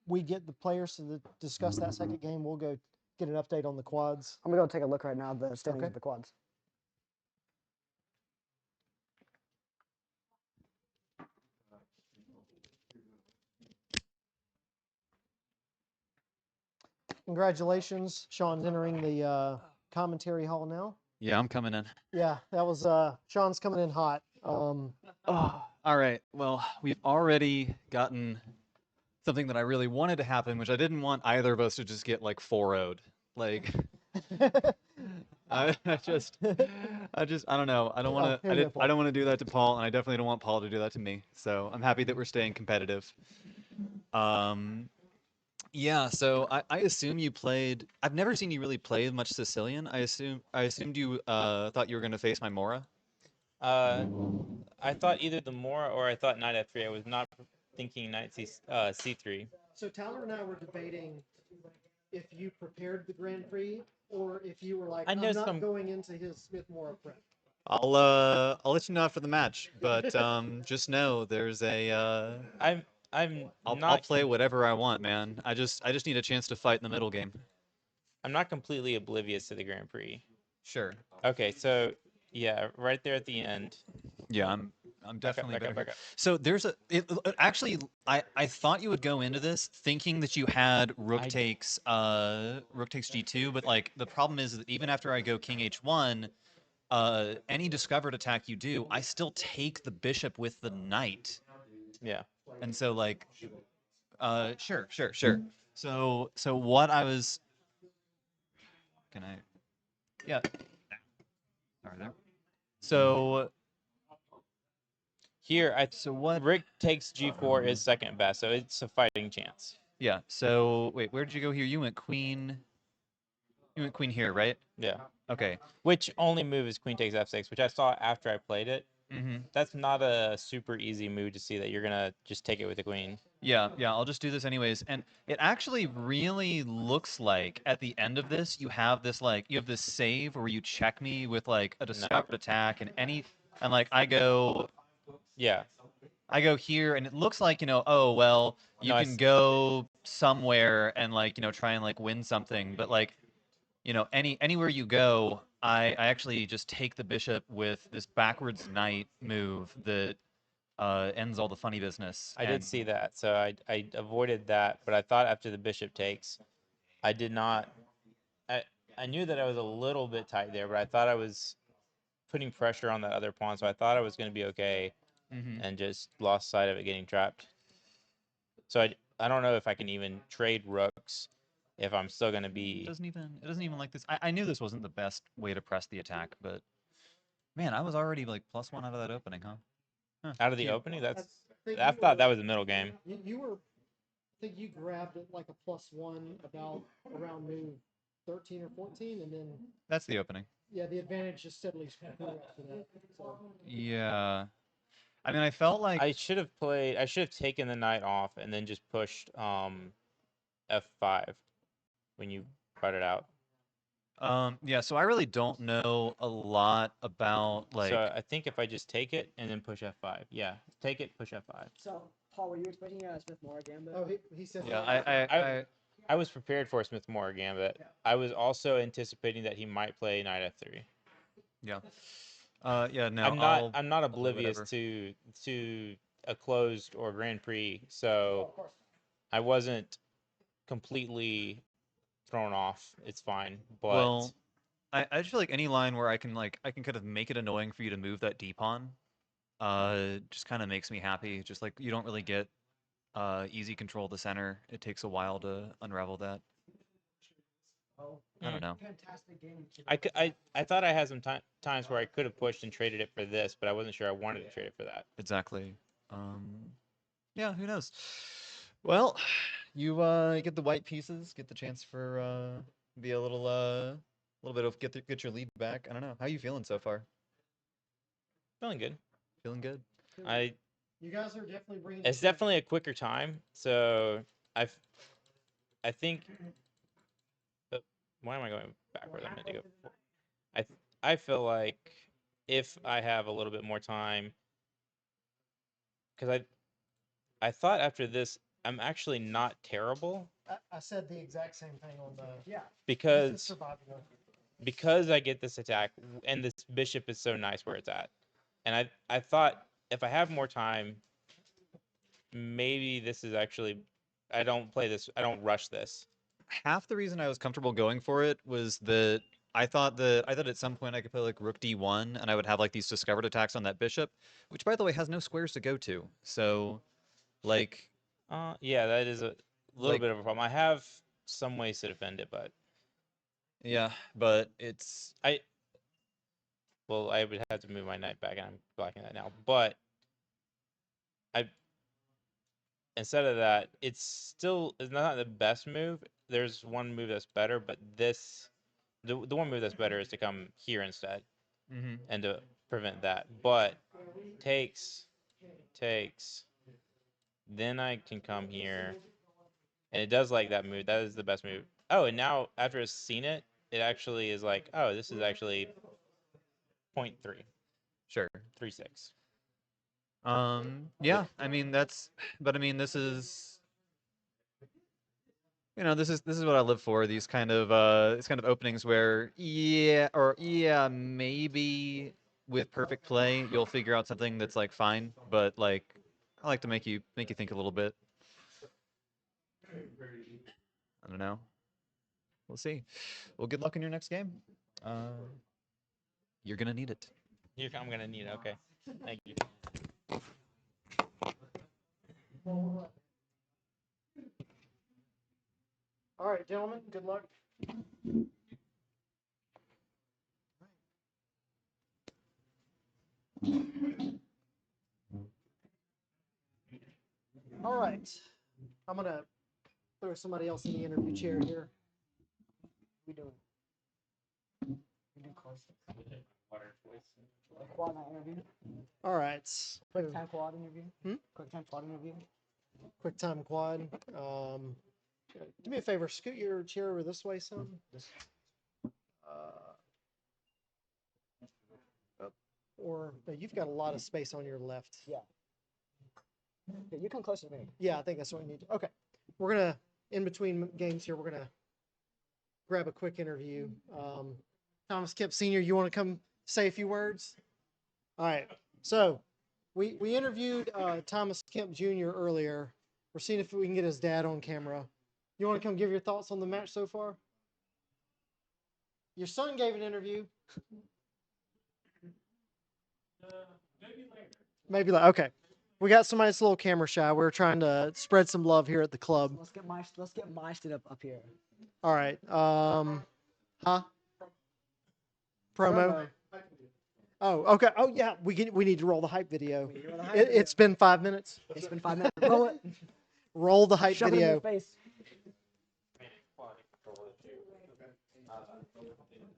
we get the players to discuss that second game, we'll go get an update on the quads. I'm gonna go take a look right now at the standings Okay. of the quads. Congratulations, Sean's entering the commentary hall now. Yeah, I'm coming in. Yeah, that was Sean's coming in hot. All right. Well, we've already gotten something that I really wanted to happen, which I didn't want either of us to just get like 4-0'd. Like, I don't know. I don't want here you go, to. I don't want to do that to Paul, and I definitely don't want Paul to do that to me. So I'm happy that we're staying competitive. Yeah. So I assume you played. I've never seen you really play much Sicilian. I assumed you thought you were going to face my Mora. I thought either the Mora or I thought knight f3. I was not thinking knight c3. So Tyler and I were debating if you prepared the Grand Prix or if you were like, I know I'm not some- going into his Smith-Mora prep. I'll let you know after the match, but just know there's a I'll play whatever I want, man. I just need a chance to fight in the middle game. I'm not completely oblivious to the Grand Prix. Sure. Okay, so yeah, right there at the end. Yeah, I'm definitely back up, better. back up. So there's actually I thought you would go into this thinking that you had rook takes g2, but like the problem is that even after I go king h1, any discovered attack you do, I still take the bishop with the knight. Yeah. And so like sure. So what I was yeah. Sorry there. So Here, so what Rick takes g4 is second best, so it's a fighting chance. Yeah. So wait, where did you go here? You went queen here, right? Yeah. Okay. Which only move is queen takes f6, which I saw after I played it. Mm-hmm. That's not a super easy move to see that you're gonna just take it with the queen. Yeah. I'll just do this anyways. And it actually really looks like at the end of this, you have this save where you check me with like a discovered attack and like I go here and it looks like, oh well, you can go somewhere and like, try and like win something, but like, anywhere you go, I actually just take the bishop with this backwards knight move that ends all the funny business. I did see that, so I avoided that, but I thought after the bishop takes, I did not. I knew that I was a little bit tight there, but I thought I was putting pressure on that other pawn, so I thought I was going to be okay, and just lost sight of it getting trapped. So I don't know if I can even trade rooks if I'm still going to be. It doesn't even like this. I knew this wasn't the best way to press the attack, but man, I was already like +1 out of that opening, huh? Out of the opening? I thought that was the middle game. You were, I think you grabbed it like a +1 around move 13 or 14, and then That's the opening. yeah, the advantage just steadily grew after that. So. Yeah. I mean, I felt like I should have taken the knight off and then just pushed f5 when you brought it out. Yeah, so I really don't know a lot about like. So I think if I just take it and then push F5. Yeah, take it, push F5. So, Paul, were you expecting Smith Morra Gambit? Oh, he said. Yeah, I was prepared for Smith Morra Gambit. I was also anticipating that he might play knight F3. yeah. Yeah, no, I'm not I'll do oblivious whatever. to a closed or Grand Prix, so I wasn't completely thrown off. It's fine, but Well, I just feel like any line where I can kind of make it annoying for you to move that D pawn, just kind of makes me happy. Just like you don't really get easy control of the center. It takes a while to unravel that. I don't know. I thought I had some times where I could have pushed and traded it for this, but I wasn't sure I wanted to trade it for that. Exactly. Yeah, who knows? Well, you get the white pieces, get the chance for be a little bit of get your lead back. I don't know. How you feeling so far? Feeling good. Feeling good? You guys are definitely bringing. It's definitely a quicker time, so I think. Why am I going backwards? I meant to go. I feel like if I have a little bit more time, because I thought after this I'm actually not terrible. I said the exact same thing on the because I get this attack and this bishop is so nice where it's at, and I thought if I have more time, maybe this is actually I don't rush this. Half the reason I was comfortable going for it was that I thought at some point I could play like Rook D1 and I would have like these discovered attacks on that bishop, which by the way has no squares to go to. So, like, Yeah, that is a little bit of a problem. I have some ways to defend it, but yeah, but it's I would have to move my knight back, and I'm blocking that now. But instead of that, it's not the best move. There's one move that's better, but the one move that's better is to come here instead and to prevent that. But takes, then I can come here, and it does like that move. That is the best move. Oh, and now after it's seen it, it actually is like, oh, this is actually 0.3, sure 3.6. Yeah, I mean this is this is what I live for, these kind of openings where yeah, maybe with perfect play you'll figure out something that's like fine, but like I like to make you think a little bit. I don't know. We'll see. Well, good luck in your next game. You're gonna need it. I'm gonna need it. Okay, thank you. All right, gentlemen, good luck. All right, I'm gonna throw somebody else in the interview chair here. We doing? We do close. A quad night interview. All right. Quick time quad interview. Hmm? Quick time quad interview. Quick time quad. Do me a favor, scoot your chair over this way some. Or no, you've got a lot of space on your left. Yeah. Yeah, you come closer to me. Yeah, I think that's what we need. Okay, we're gonna in between games here. We're gonna grab a quick interview. Thomas Kemp Sr., you want to come say a few words? All right. So we interviewed Thomas Kemp Jr. earlier. We're seeing if we can get his dad on camera. You want to come give your thoughts on the match so far? Your son gave an interview. Maybe later. Okay. We got somebody that's a little camera shy. We're trying to spread some love here at the club. Let's get my shit up here. All right. Huh? Promo. Oh, okay. Oh, yeah. We need to roll the hype video. It's been 5 minutes. It's been 5 minutes. Roll it. Roll the hype Shove it in video. your face.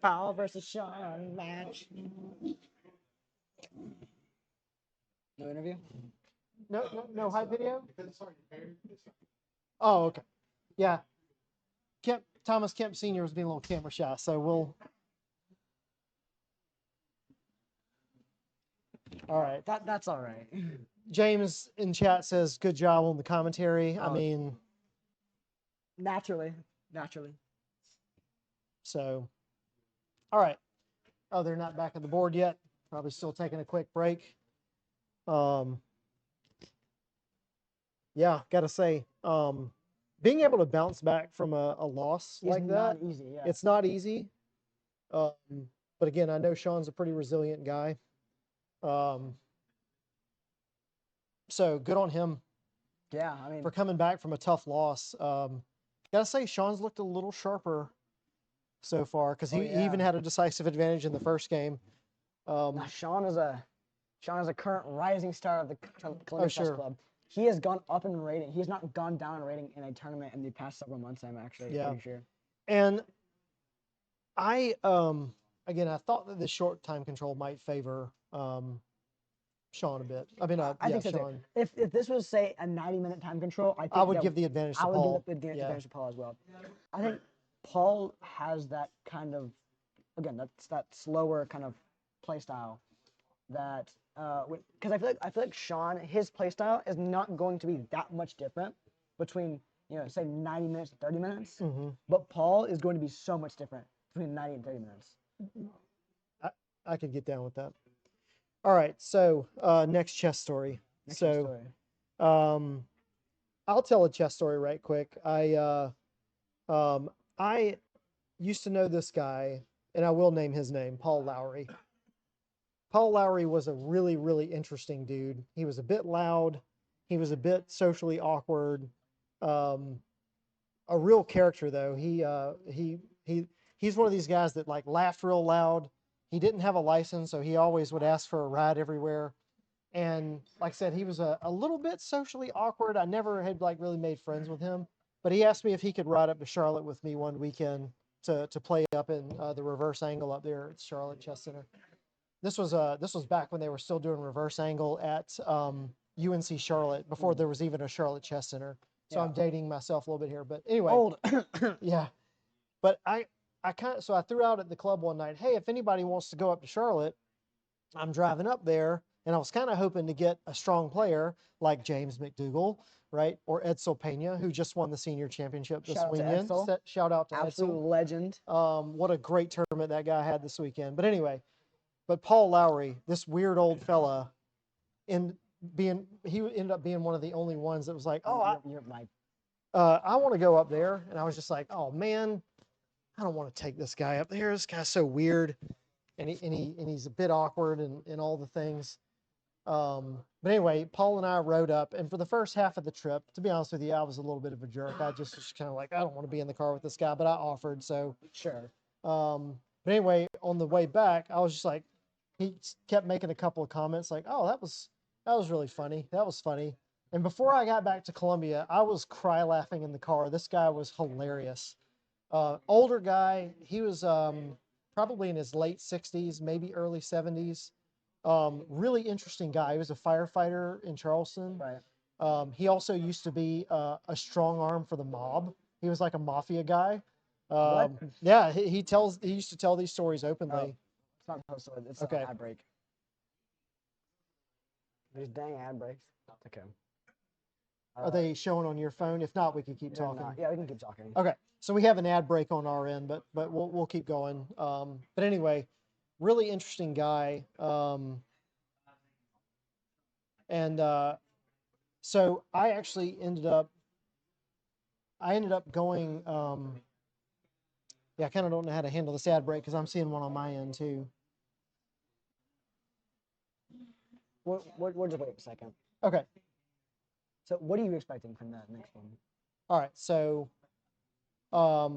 Paul versus Sean match. No interview? No hype video? Oh, okay. Yeah. Thomas Kemp Sr. was being a little camera shy, so we'll. All right. That's all right. James in chat says, good job on the commentary. I Oh. mean, Naturally. so. All right. Oh, they're not back on the board yet. Probably still taking a quick break. Yeah, gotta say, being able to bounce back from a loss It's like not that, easy. Yeah. it's not easy. But again, I know Sean's a pretty resilient guy. So good on him Yeah. I mean, for coming back from a tough loss. Gotta say, Sean's looked a little sharper so far because Oh, he yeah. even had a decisive advantage in the first game. now Sean is a current rising star of the Columbia Chess sure. Club. He has gone up in rating. He has not gone down in rating in a tournament in the past several months. I'm actually Yeah. pretty sure. And I again, I thought that the short time control might favor Sean a bit. I mean, I yeah, think so too. Sean. If this was say a 90-minute time control, I think I would that give the advantage to I would Paul. give the Yeah. advantage to Paul as well. I think Paul has that kind of, again, that's that slower kind of play style that because I feel like Sean, his play style is not going to be that much different between say 90 minutes and 30 minutes, but Paul is going to be so much different between 90 and 30 minutes. I could get down with that. All right, so next chess story. Next story. I'll tell a chess story right quick. I used to know this guy, and I will name his name, Paul Lowry. Paul Lowry was a really, really interesting dude. He was a bit loud. He was a bit socially awkward. A real character though. He's one of these guys that like laughed real loud. He didn't have a license, so he always would ask for a ride everywhere. And like I said, he was a little bit socially awkward. I never had like really made friends with him, but he asked me if he could ride up to Charlotte with me one weekend to play up in the reverse angle up there at Charlotte Chess Center. This was back when they were still doing reverse angle at UNC Charlotte before there was even a Charlotte Chess Center. So Yeah. I'm dating myself a little bit here, but anyway. Old. Yeah. But I threw out at the club one night, hey, if anybody wants to go up to Charlotte, I'm driving up there, and I was kind of hoping to get a strong player like James McDougall, right, or Edsel Pena, who just won the senior championship this Shout out to weekend. Edsel. Shout out to Absolute Edsel. legend. What a great tournament that guy had this weekend. But anyway, Paul Lowry, this weird old fella, he ended up being one of the only ones that was like, oh, You're my I want to go up there. And I was just like, oh man, I don't want to take this guy up there. This guy's so weird. And he's a bit awkward and all the things. But anyway, Paul and I rode up, and for the first half of the trip, to be honest with you, I was a little bit of a jerk. I just was kind of like, I don't want to be in the car with this guy, but I offered. So, sure. but anyway, on the way back, I was just like, he kept making a couple of comments like, oh, that was really funny. That was funny. And before I got back to Columbia, I was cry laughing in the car. This guy was hilarious. Older guy. He was probably in his late 60s, maybe early 70s. Really interesting guy. He was a firefighter in Charleston. Right. He also used to be a strong arm for the mob. He was like a mafia guy. Yeah, he used to tell these stories openly. It's not posted. It's Okay. an ad break. These dang ad breaks. Okay. Are they showing on your phone? If not, we can keep They're talking. not. Yeah, we can keep talking. Okay, so we have an ad break on our end, but we'll keep going. But anyway, really interesting guy. So I actually ended up going. Yeah, I kind of don't know how to handle this ad break because I'm seeing one on my end too. We'll just wait a second. Okay. So, what are you expecting from that next one? All right. So, I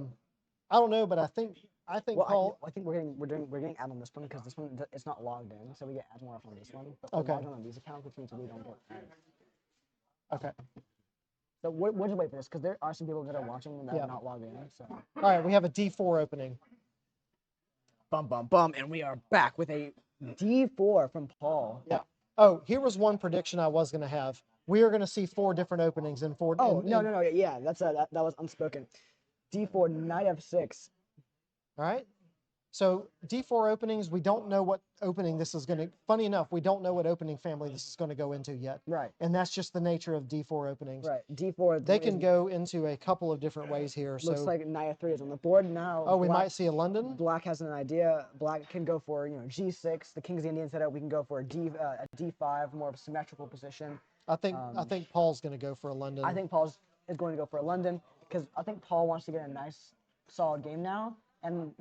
don't know, but I think Well, Paul. I think we're getting ads on this one because this one it's not logged in, so we get ads more often on this one. But we're Okay. logged on these accounts, which means we don't get ads. Okay. So we'll just wait for this because there are some people that are watching that Yeah. are not logged in. So. All right, we have a D4 opening. Bum bum bum, and we are back with a D4 from Paul. Yeah. Oh, here was one prediction I was going to have. We are going to see 4 different openings in 4. Oh no, yeah, that's that was unspoken. D4, knight f6. All right. So D4 openings, we don't know what opening this is going to, funny enough, we don't know what opening family this is going to go into yet. Right, And that's just the nature of D4 openings. right. D4. They can go into a couple of different ways here. Looks So, like knight f3 is on the board now. oh, we Black, might see a London. Black has an idea. Black can go for, G6. The King's Indian setup, we can go for a D5, more of a symmetrical position. I think Paul's going to go for a London. I think Paul is going to go for a London because I think Paul wants to get a nice, solid game now. And,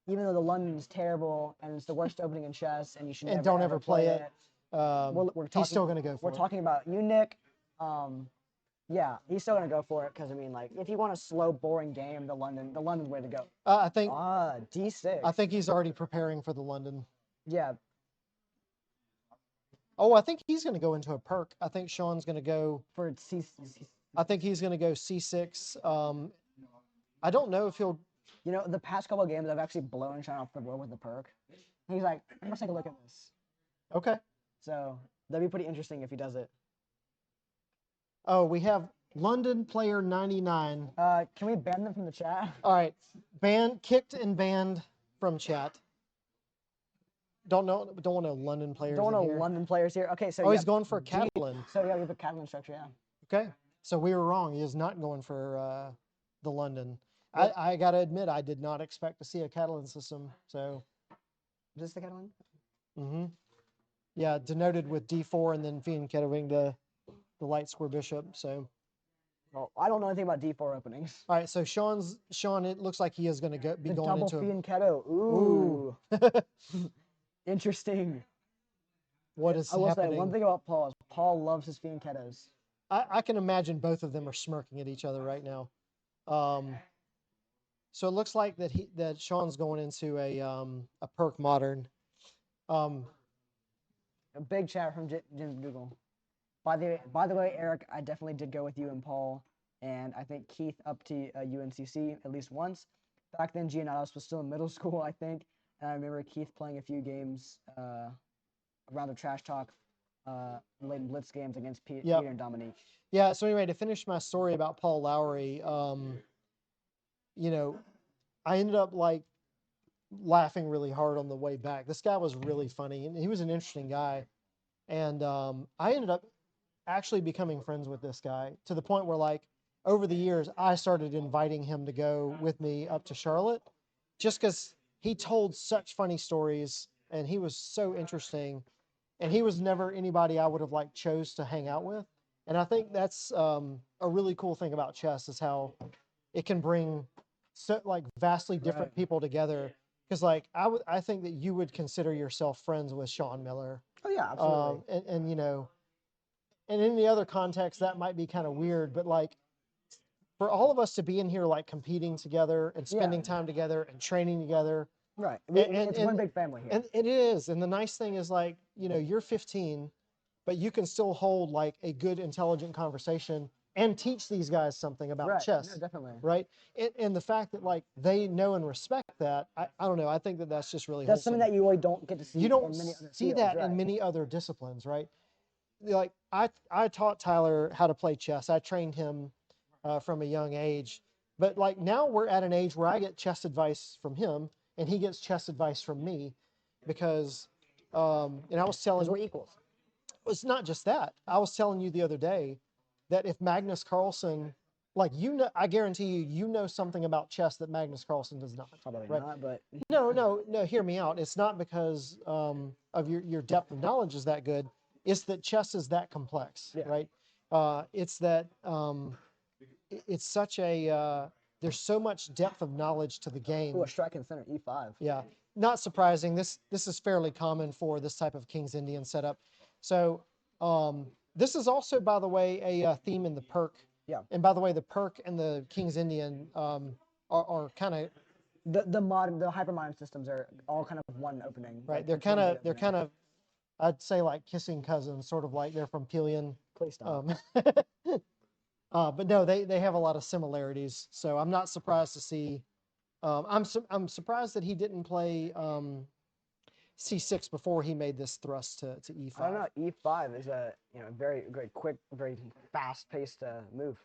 even though the London's terrible and it's the worst opening in chess and you should And never, don't ever play it. we're He's still going to go for We're it. talking about you, Nick. Yeah, he's still going to go for it because, if you want a slow, boring game, the London's way to go. I think D6. I think he's already preparing for the London. Yeah, Oh, I think he's going to go into a perk. I think Sean's going to go. for I think he's going to go C6. I don't know if he'll. the past couple of games, I've actually blown Sean off the board with the perk. And he's like, let's take a look at this. Okay. So that'd be pretty interesting if he does it. Oh, we have London player 99. Can we ban them from the chat? All right, kicked and banned from chat. Don't want no London players. Don't in know here. London players here. Okay, so Oh, yeah, he's going for Catalan. So yeah, we have a Catalan structure. Yeah. Okay, so we were wrong. He is not going for the London. Yep. I got to admit, I did not expect to see a Catalan system. So, Is this the Catalan? yeah, denoted with D4 and then fianchettoing the light square bishop. So, Well, I don't know anything about D4 openings. all right. So Sean, it looks like he is going to be The going double into. fianchetto. Ooh. Interesting. What is I will happening? say one thing about Paul is Paul loves his fianchettos. I can imagine both of them are smirking at each other right now. So it looks like that Sean's going into a perk modern. A big chat from Jim Dougal. By the way, Eric, I definitely did go with you and Paul, and I think Keith up to UNCC at least once. Back then, Giannatos was still in middle school, I think, and I remember Keith playing a few games around the Trash Talk late Blitz games against Peter and Dominique. Yeah. So anyway, to finish my story about Paul Lowry, I ended up laughing really hard on the way back. This guy was really funny, and he was an interesting guy. And I ended up actually becoming friends with this guy to the point where, over the years, I started inviting him to go with me up to Charlotte, just because he told such funny stories and he was so interesting, and he was never anybody I would have chose to hang out with. And I think that's a really cool thing about chess, is how it can bring vastly different people together. Because I think that you would consider yourself friends with Sean Miller. Oh yeah, absolutely. And in the other context, that might be kind of weird, but for all of us to be in here competing together and spending time together and training together. Right. It's one big family here. And it is. And the nice thing is you're 15, but you can still hold a good, intelligent conversation and teach these guys something about chess. No, definitely. Right. And the fact that they know and respect that, I don't know. I think that that's just really That's something wholesome. that you really don't get to see. You don't in many other see fields, that right. in many other disciplines, right? I taught Tyler how to play chess. I trained him from a young age, but now we're at an age where I get chess advice from him and he gets chess advice from me, because and I was telling We're equals. it's not just that. I was telling you the other day that if Magnus Carlsen, I guarantee you know something about chess that Magnus Carlsen does not. Probably right? not, but No, hear me out. It's not because of your depth of knowledge is that good. It's that chess is that complex, right? It's that it's such a there's so much depth of knowledge to the game. a strike in center, E5. Yeah, not surprising. This is fairly common for this type of King's Indian setup. So this is also, by the way, a theme in the perk. Yeah. And by the way, the perk and the King's Indian are kind of the hypermine systems are all kind of one opening. right. They're kind of I'd say kissing cousins, sort of they're from Pelion. Please stop. But no, they have a lot of similarities. So I'm not surprised to see. I'm surprised that he didn't play C6 before he made this thrust to E5. I don't know. E5 is a very very quick, very fast paced move.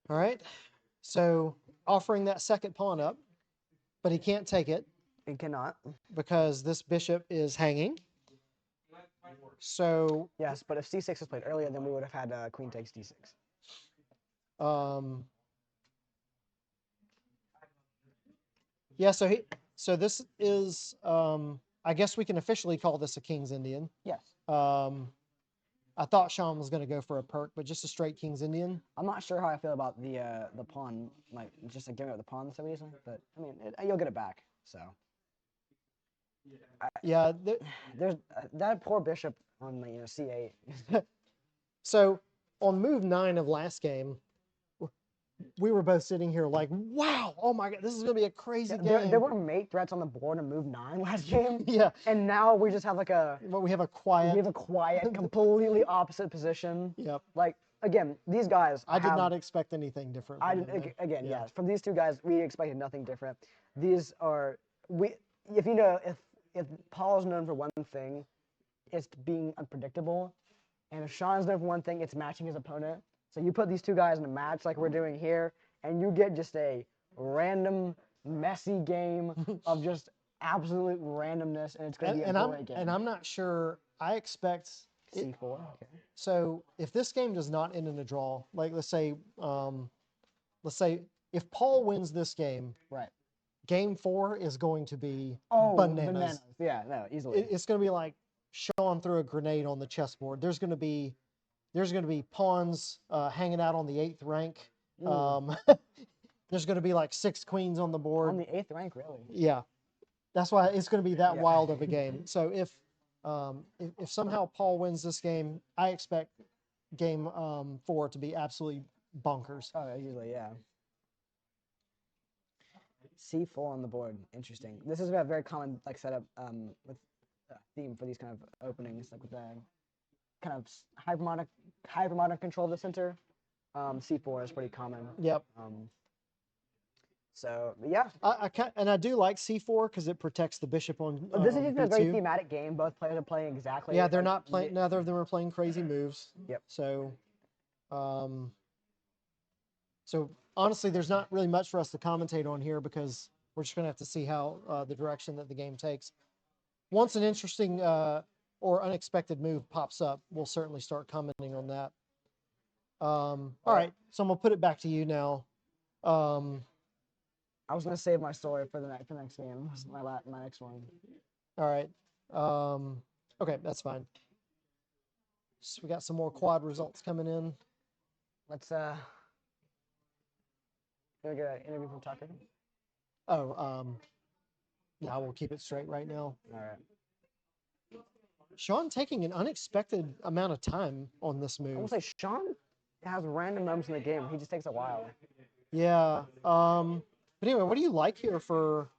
All right. So offering that second pawn up, but he can't take it It cannot. because this bishop is hanging. So Yes, but if c6 was played earlier, then we would have had queen takes d6. yeah, so this is I guess we can officially call this a King's Indian. Yes. I thought Sean was going to go for a perk, but just a straight King's Indian. I'm not sure how I feel about the pawn, like just like giving up the pawn for some reason, but I mean, you'll get it back. So Yeah. there's that poor bishop on like, c8. So on move 9 of last game, we were both sitting here like, wow, oh my God, this is going to be a crazy game. There were mate threats on the board in move 9 last game. Yeah. And now we just have like Well, we have a quiet. we have a quiet, completely opposite position. Yep. Like again, these guys. I did not expect anything different. I from did, them. again, Yeah. yes. From these two guys, we expected nothing different. These are we. If you know, if Paul is known for one thing, it's being unpredictable, and if Sean's known for one thing, it's matching his opponent. So you put these two guys in a match like we're doing here, and you get just a random, messy game of just absolute randomness, and it's going to be a great game. And I'm not sure. I expect. C4. Okay. So if this game does not end in a draw, like let's say if Paul wins this game, Right. game 4 is going to be Oh, bananas. Yeah, no, easily. It's going to be like Sean threw a grenade on the chessboard. There's going to be pawns hanging out on the 8th rank. There's going to be like 6 queens on the board. On the 8th rank, really. Yeah, that's why it's going to be that Yeah. wild of a game. So if somehow Paul wins this game, I expect game 4 to be absolutely bonkers. Oh, usually, yeah. C4 on the board. Interesting. This is a very common like setup with theme for these kind of openings, like with the kind of hypermonic control of the center. C4 is pretty common. Yep. So yeah. I do like C4 because it protects the bishop on. This is just a very B2. thematic game. Both players are playing exactly. Yeah, they're like, not playing. Neither of them are playing crazy moves. Yep. So, so honestly, there's not really much for us to commentate on here because we're just going to have to see how the direction that the game takes. Once an interesting or unexpected move pops up, we'll certainly start commenting on that. All right, so I'm gonna put it back to you now. I was gonna save my story for the next game. My next one. All right. Okay, that's fine. So we got some more quad results coming in. Let's can we get an interview from Tucker? Oh, yeah, we'll keep it straight right now. All right. Sean taking an unexpected amount of time on this I will move. say Sean has random moments in the game. He just takes a while. Yeah. But anyway, what do you like here for?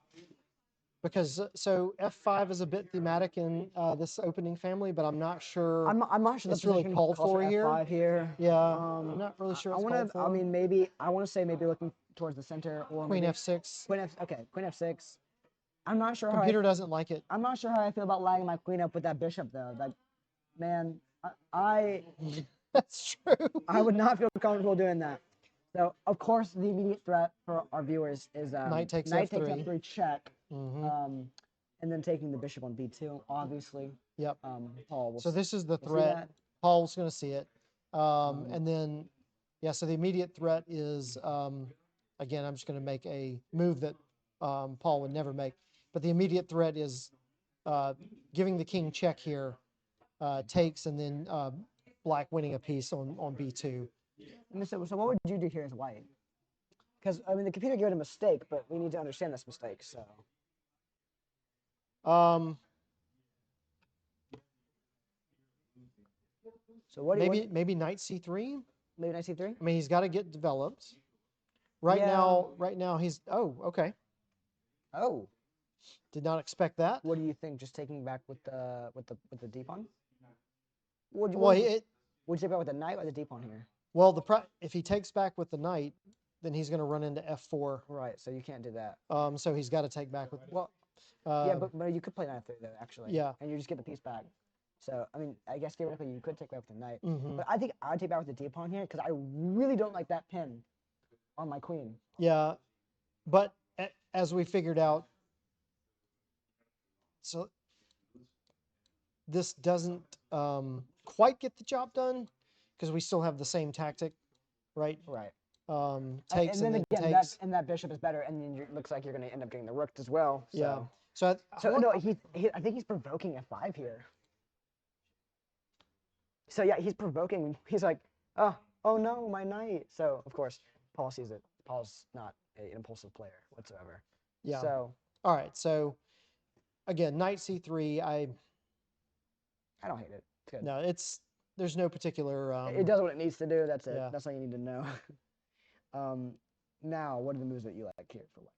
Because so F5 is a bit thematic in this opening family, but I'm not sure. I'm not sure it's really position called calls for here. F5 here. Yeah, I'm not really sure. I It's want called to. for. I mean, maybe I want to say maybe looking towards the center or Queen maybe F6. Queen F6. I'm not sure Computer doesn't like it. I'm not sure how I feel about lining my queen up with that bishop though. Like, man, I That's true. I would not feel comfortable doing that. So of course the immediate threat for our viewers is Knight takes takes F3. F3 check, Mm-hmm. and then taking the bishop on B2. Obviously, Yep. Paul will. So this is the we'll see threat. that. Paul's going to see it. And then, yeah, so the immediate threat is, again, I'm just going to make a move that Paul would never make. But the immediate threat is giving the king check here, takes, and then black winning a piece on B2. And so what would you do here as white? Because I mean the computer gave it a mistake, but we need to understand this mistake. So what do you maybe knight C3. maybe knight C3? I mean, he's got to get developed. Right now he's okay. Oh, Did not expect that. what do you think? Just taking back with the d pawn? Would you, Well, would you take back with the knight or the d pawn here? well, if he takes back with the knight, then he's going to run into F4. Right, so you can't do that. So he's got to take back with. Well, yeah, but you could play knight 3 though, actually. Yeah. And you just get the piece back. So I mean, I guess theoretically you could take back with the knight, Mhm. but I think I would take back with the d pawn here because I really don't like that pin. on my queen. Yeah, but as we figured out, so this doesn't quite get the job done because we still have the same tactic, right? Right. Takes and then again, takes. that bishop is better, and then it looks like you're going to end up getting the rook as well. So. Yeah. So No, I think he's provoking f5 here. So yeah, he's provoking. He's like, oh no, my knight. So of course, Paul sees it. Paul's not an impulsive player whatsoever. Yeah. So all right. So again, knight c3. I don't hate it. It's good. no, there's no particular. It does what it needs to do. That's it. Yeah. That's all you need to know. Now, what are the moves that you like here for white?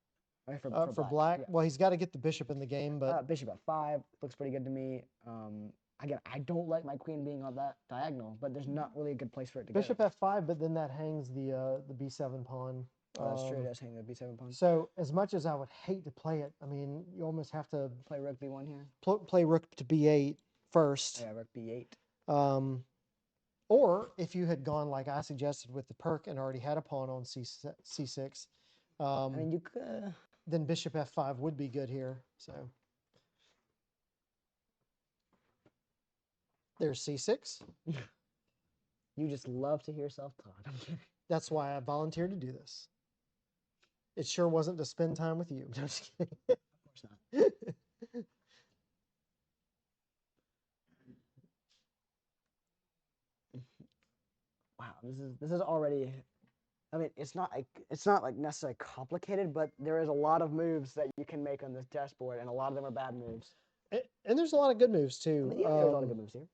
For black, Yeah. well, he's got to get the bishop in the game, but Bishop f5 looks pretty good to me. Again, I don't like my queen being on that diagonal, but there's not really a good place for it to bishop go. f5, but then that hangs the b7 pawn. Oh, that's true. It does hang the b7 pawn. So as much as I would hate to play it, I mean, you almost have to Play rook b1 here. play rook to b8 first. Yeah, rook b8. Or if you had gone like I suggested with the perk and already had a pawn on c6, I mean, you could. then bishop f5 would be good here. So there's c6. You just love to hear self-taught. That's why I volunteered to do this. It sure wasn't to spend time with you. I'm just kidding. Of course not. Wow, this is already. I mean, it's not like necessarily complicated, but there is a lot of moves that you can make on this chessboard, and a lot of them are bad moves. And there's a lot of good moves I too. mean, yeah, there's a lot of good moves here.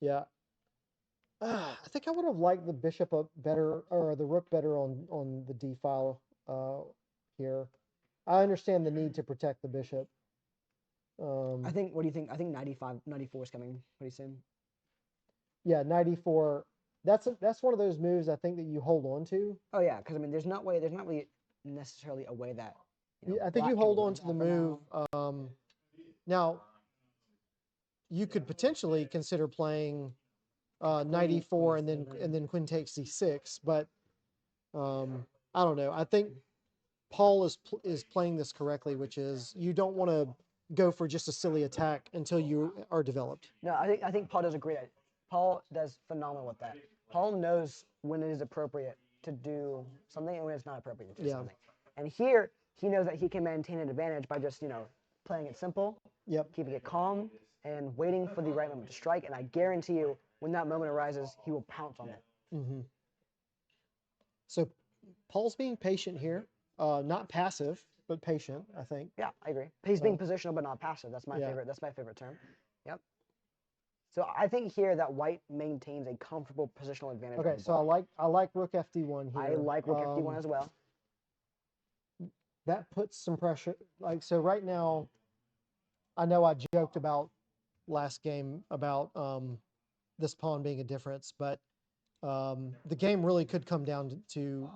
Yeah. I think I would have liked the bishop up better, or the rook better on the d file here. I understand the need to protect the bishop. I think. What do you think? I think 94 is coming pretty soon. Yeah, 94. That's one of those moves I think that you hold on to. Oh yeah, because I mean, there's not really necessarily a way that. I think you hold on to the move. Now, you could potentially consider playing 94 and then queen takes c6, but I don't know. I think Paul is playing this correctly, which is you don't want to go for just a silly attack until you are developed. No, I think Paul does great. Paul does phenomenal with that. Paul knows when it is appropriate to do something and when it's not appropriate to do something. And here he knows that he can maintain an advantage by just playing it simple, keeping it calm, and waiting for the right moment to strike. And I guarantee you, when that moment arises, he will pounce on it. Mm-hmm. So Paul's being patient here, not passive, but patient. I think. Yeah, I agree. He's being positional but not passive. That's my favorite. That's my favorite term. Yep. So I think here that white maintains a comfortable positional advantage. Okay, so I like rook fd1 here. I like rook fd1 as well. That puts some pressure. So right now, I know I joked about last game about this pawn being a difference, but the game really could come down to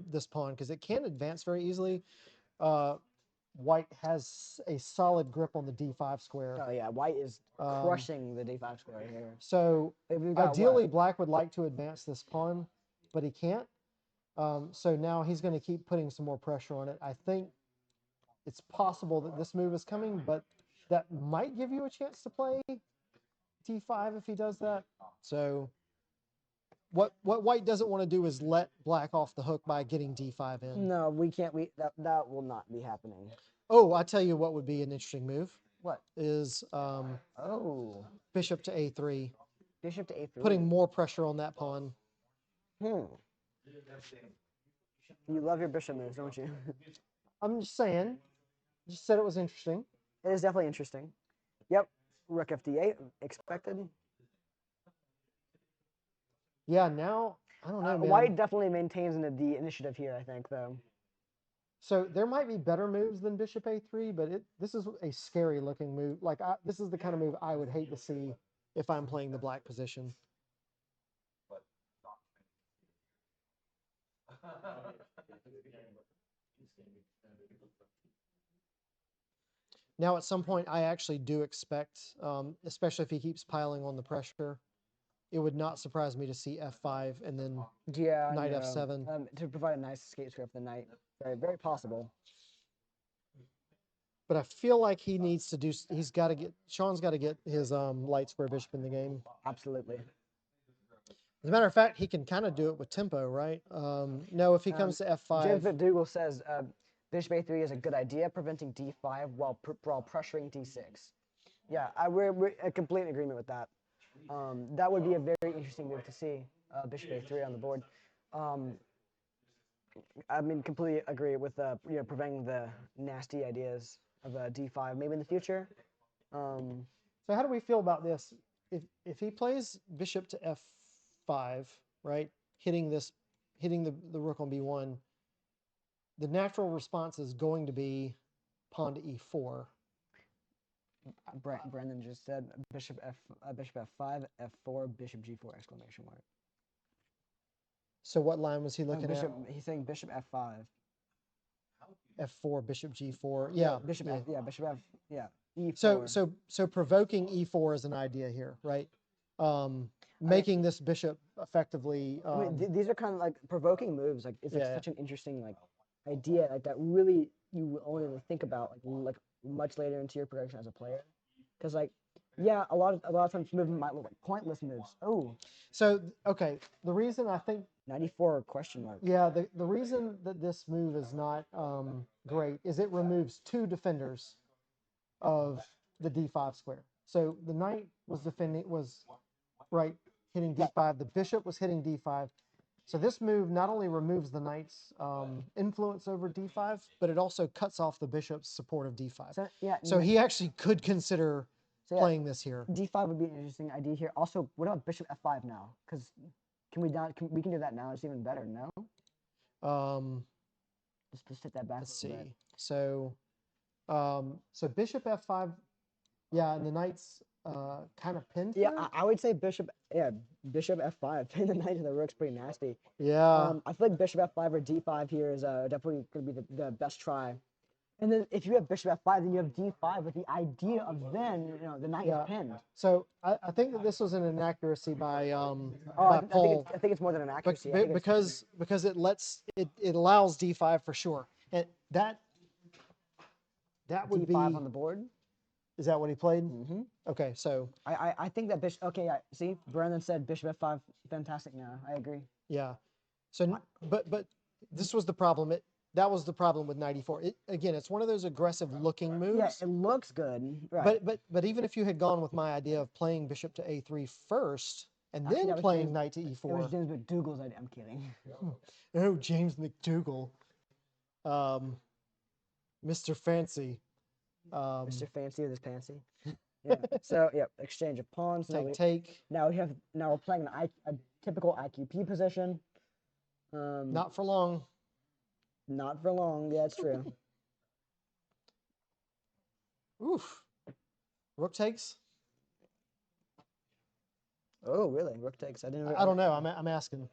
this pawn because it can advance very easily. White has a solid grip on the d5 square. Oh yeah, white is crushing the d5 square here. So ideally, black would like to advance this pawn, but he can't. So now he's going to keep putting some more pressure on it. I think it's possible that this move is coming, but that might give you a chance to play d5 if he does that. So what white doesn't want to do is let black off the hook by getting d5 in. No, we can't. That will not be happening. Oh, I tell you what would be an interesting move. What is bishop to a3. Bishop to a3. Putting more pressure on that pawn. You love your bishop moves, don't you? I'm just saying. Just said it was interesting. It is definitely interesting. Yep. Rook fd8 expected. Yeah, now I don't know, man. White definitely maintains the initiative here, I think, though. So there might be better moves than bishop a3, but this is a scary looking move. Like this is the kind of move I would hate to see if I'm playing the black position. Now, at some point, I actually do expect, especially if he keeps piling on the pressure, it would not surprise me to see f5 and then Yeah, knight no, f7. to provide a nice escape square for the knight. Very, very possible. But I feel like he needs to do. He's got to get. Sean's got to get his light square bishop in the game. Absolutely. As a matter of fact, he can kind of do it with tempo, right? No, if he comes to James f5, McDougall says bishop a3 is a good idea, preventing d5 while pressuring d6. Yeah, we're in complete agreement with that. That would be a very interesting move to see, bishop a3 on the board. I mean, completely agree with preventing the nasty ideas of d5 maybe in the future. so how do we feel about this? If he plays bishop to f5, right, hitting the rook on b1, the natural response is going to be pawn to e4. Brandon just said bishop f5, f4, bishop g4 exclamation mark. So what line was he No, looking bishop. He's saying bishop f5. at? f4, bishop g4. Yeah, Bishop yeah. f. Yeah, bishop f. Yeah, e4. So provoking e4 is an idea here, right? Making this bishop effectively. I mean, these are kind of like provoking moves. Like it's like Yeah. such an interesting like idea like that. Really, you will only really think about like much later into your progression as a player, because like yeah, a lot of times movement might look like pointless moves. Oh, So okay, the reason I think 94 question mark. yeah, the reason that this move is not great is it removes two defenders of the d5 square. So the knight was right hitting d5. The bishop was hitting d5. So this move not only removes the knight's influence over d5, but it also cuts off the bishop's support of d5. So yeah, So he actually could consider So, yeah, playing this here. d5 would be an interesting idea here. Also, what about bishop f5 now? Because we can do that now. It's even better. No, just hit that back. Let's a little see. bit. So bishop f5, yeah, and the knight's kind of pinned Yeah, here. I would say bishop f5. Pin the knight to the rook's pretty nasty. Yeah. I feel like bishop f5 or d5 here is definitely going to be the best try. And then if you have bishop f5, then you have d5 with the idea of then the knight is pinned. So I think that this was an inaccuracy by Paul. I think it's more than an accuracy. I think it's, because it allows d5 for sure. And that would d5 be. on the board. Is that what he played? Mm-hmm. Okay, so I think that bishop. Okay, see, Brandon said bishop f5. Fantastic. Now I agree. yeah. So but this was the problem. That was the problem with 94. Again, it's one of those aggressive looking moves. Yeah, it looks good. Right. But even if you had gone with my idea of playing bishop to a3 first and Actually, then that was playing James- knight to It was e4. James McDougall's idea. I'm kidding. Oh, James McDougall. Mr. Fancy. Mr. Fancy with his fancy. Yeah. So yeah, exchange of pawns. Take. Now we're playing a typical IQP position. Not for long. Not for long. Yeah, it's true. Oof. Rook takes. Oh, really? Rook takes. I didn't. I don't know. I'm asking.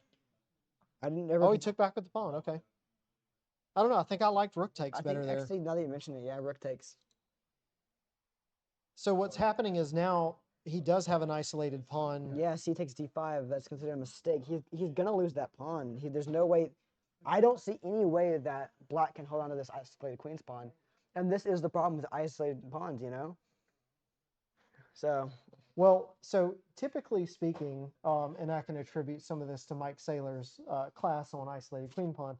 I didn't ever. Oh, he took back with the pawn. Okay. I don't know. I think I liked rook takes I better think there. actually, now that you mention it, yeah, rook takes. So what's happening is now he does have an isolated pawn. Yeah, c takes d5. That's considered a mistake. He's gonna lose that pawn. There's no way. I don't see any way that black can hold on to this isolated queen's pawn, and this is the problem with isolated pawns, So. Well, so typically speaking, and I can attribute some of this to Mike Saylor's class on isolated queen pawn.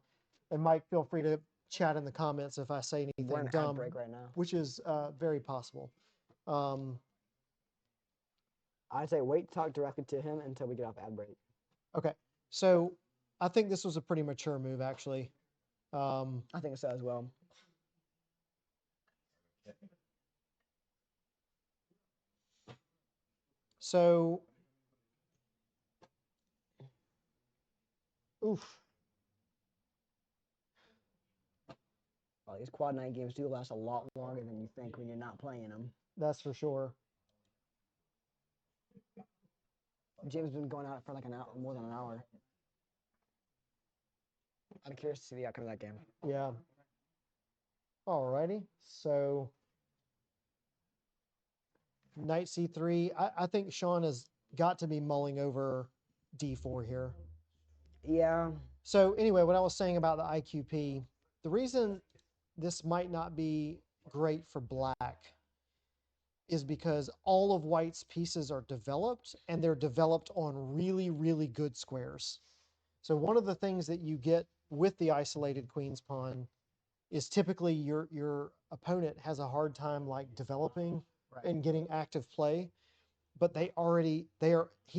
And Mike, feel free to chat in the comments if I say anything We're in dumb, ad break right now. which is very possible. I'd say wait to talk directly to him until we get off ad break. Okay, so I think this was a pretty mature move, actually. I think so as well. So, oof. Well, these quad night games do last a lot longer than you think when you're not playing them. That's for sure. James has been going out for like an hour, more than an hour. I'm curious to see the outcome of that game. Yeah. Alrighty. So knight c3. I think Sean is got to be mulling over d4 here. Yeah. So anyway, what I was saying about the IQP, the reason this might not be great for black is because all of white's pieces are developed, and they're developed on really, really good squares. So one of the things that you get with the isolated queen's pawn is typically your opponent has a hard time like developing and getting active play, but he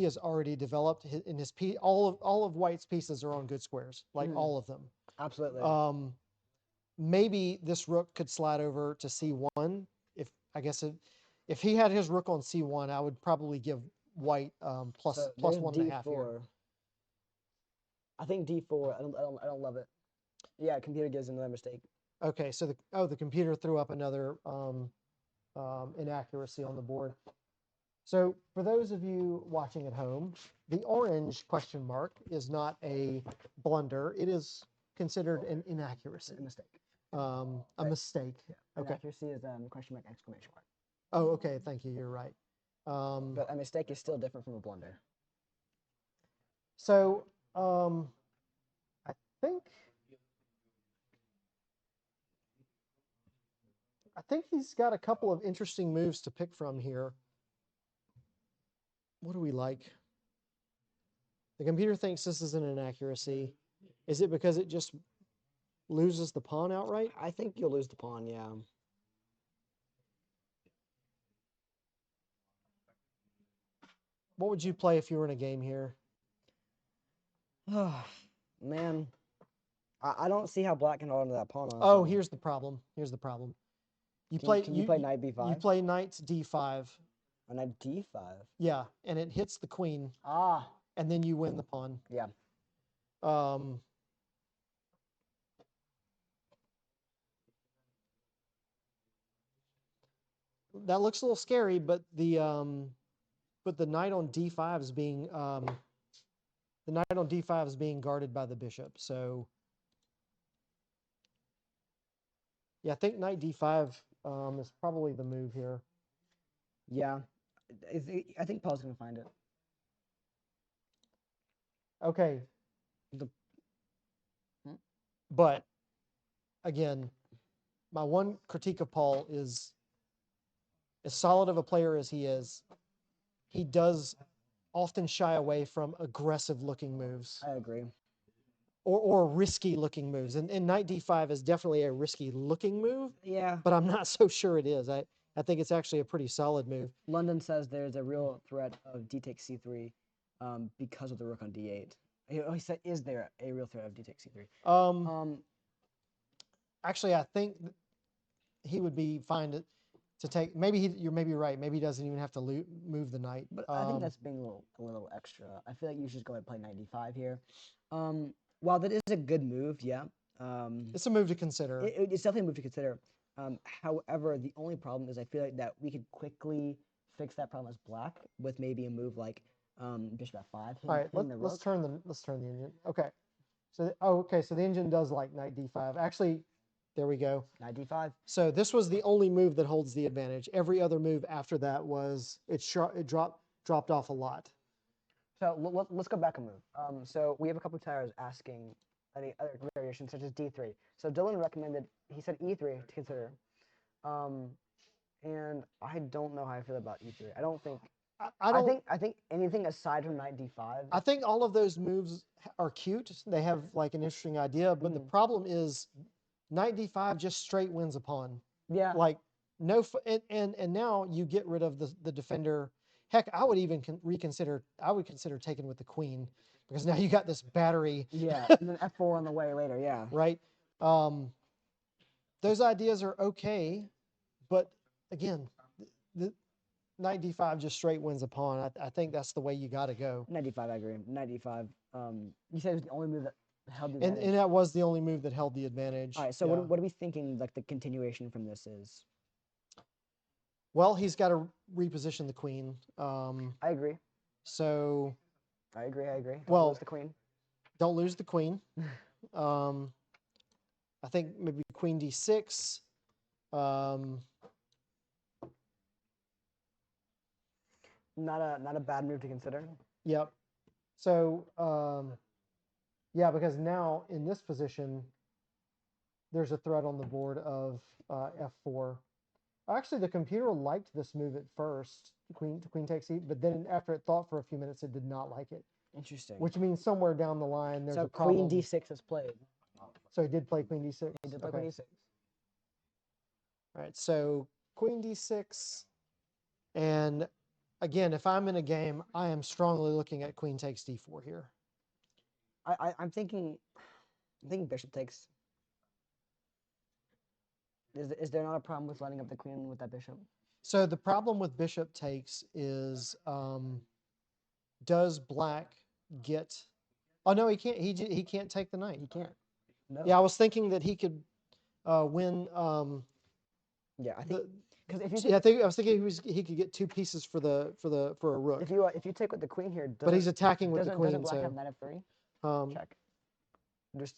has already developed in his piece. All of white's pieces are on good squares, like all of them. Absolutely. Maybe this rook could slide over to c1. If he had his rook on c1, I would probably give white plus So plus there's 1.5 here. D4. I think D4. I don't love it. Yeah, computer gives another mistake. Okay, so the computer threw up another inaccuracy on the board. So for those of you watching at home, the orange question mark is not a blunder. It is considered an inaccuracy. A mistake. A mistake. Okay. Accuracy is question mark exclamation mark. Oh, okay. Thank you. You're right. But a mistake is still different from a blunder. So I think he's got a couple of interesting moves to pick from here. What do we like? The computer thinks this is an inaccuracy. Is it because it just loses the pawn outright? I think you'll lose the pawn, yeah. What would you play if you were in a game here? Oh, man. I don't see how black can hold onto that pawn, honestly. Oh, here's the problem. Here's the problem. Can you play knight b5? You play knight d5. A knight d5? Yeah, and it hits the queen. Ah. And then you win the pawn. Yeah. That looks a little scary, but the knight on d5 is being guarded by the bishop. So yeah, I think knight d5 is probably the move here. Yeah. I think Paul's gonna find it. Okay. But again, my one critique of Paul is, as solid of a player as he is, he does often shy away from aggressive looking moves. I agree. Or risky looking moves. And knight d5 is definitely a risky looking move. Yeah. But I'm not so sure it is. I think it's actually a pretty solid move. London says there's a real threat of d takes c3 because of the rook on d8. He said, is there a real threat of d takes c3? Actually, I think he would be fine to take. Maybe you're right. Maybe he doesn't even have to move the knight. But I think that's being a little extra. I feel like you should just go ahead and play knight d5 here. While that is a good move, yeah. It's a move to consider. It's definitely a move to consider. However, the only problem is I feel like that we could quickly fix that problem as black with maybe a move like bishop f5. All right, let's turn the engine. Okay. So so the engine does like knight d5. Actually, there we go. Knight d5. So this was the only move that holds the advantage. Every other move after that was it dropped off a lot. So let's go back a move. So we have a couple of tires asking any other variations such as d3. So Dylan recommended, he said e3 to consider. And I don't know how I feel about e3. I don't think. I think anything aside from knight d5. I think all of those moves are cute. They have like an interesting idea, but the problem is knight d5 just straight wins a pawn. Yeah. Like and now you get rid of the defender. Heck, I would even reconsider. I would consider taking with the queen because now you got this battery. Yeah, and then f4 on the way later. Yeah. Right. Those ideas are okay, but again, the knight d5 just straight wins a pawn. I think that's the way you got to go. Knight d5, I agree. Knight d5. You said it was the only move that held the advantage. And that was the only move that held the advantage. All right. So what are we thinking? Like the continuation from this is. Well, he's got to reposition the queen. I agree. So. I agree. Don't lose the queen. Don't lose the queen. I think maybe queen d6. Not a bad move to consider. Yep. So, yeah, because now in this position, there's a threat on the board of f4. Actually, the computer liked this move at first, queen takes e, but then after it thought for a few minutes, it did not like it, Interesting. which means somewhere down the line there's So a problem. queen d6 is played. So he did play queen d6. He did play Okay. queen d6. All right, so queen d6, and again, if I'm in a game, I am strongly looking at queen takes d4 here. I'm thinking bishop takes. Is there not a problem with lining up the queen with that bishop? So the problem with bishop takes is, does black get? Oh no, he can't. He can't take the knight. He can't. No. Yeah, I was thinking that he could win. Yeah, I think because if you Yeah, I was thinking he could get 2 pieces for a rook. if you take with the queen here, But he's attacking with the doesn't queen, black so have knight f3? Check.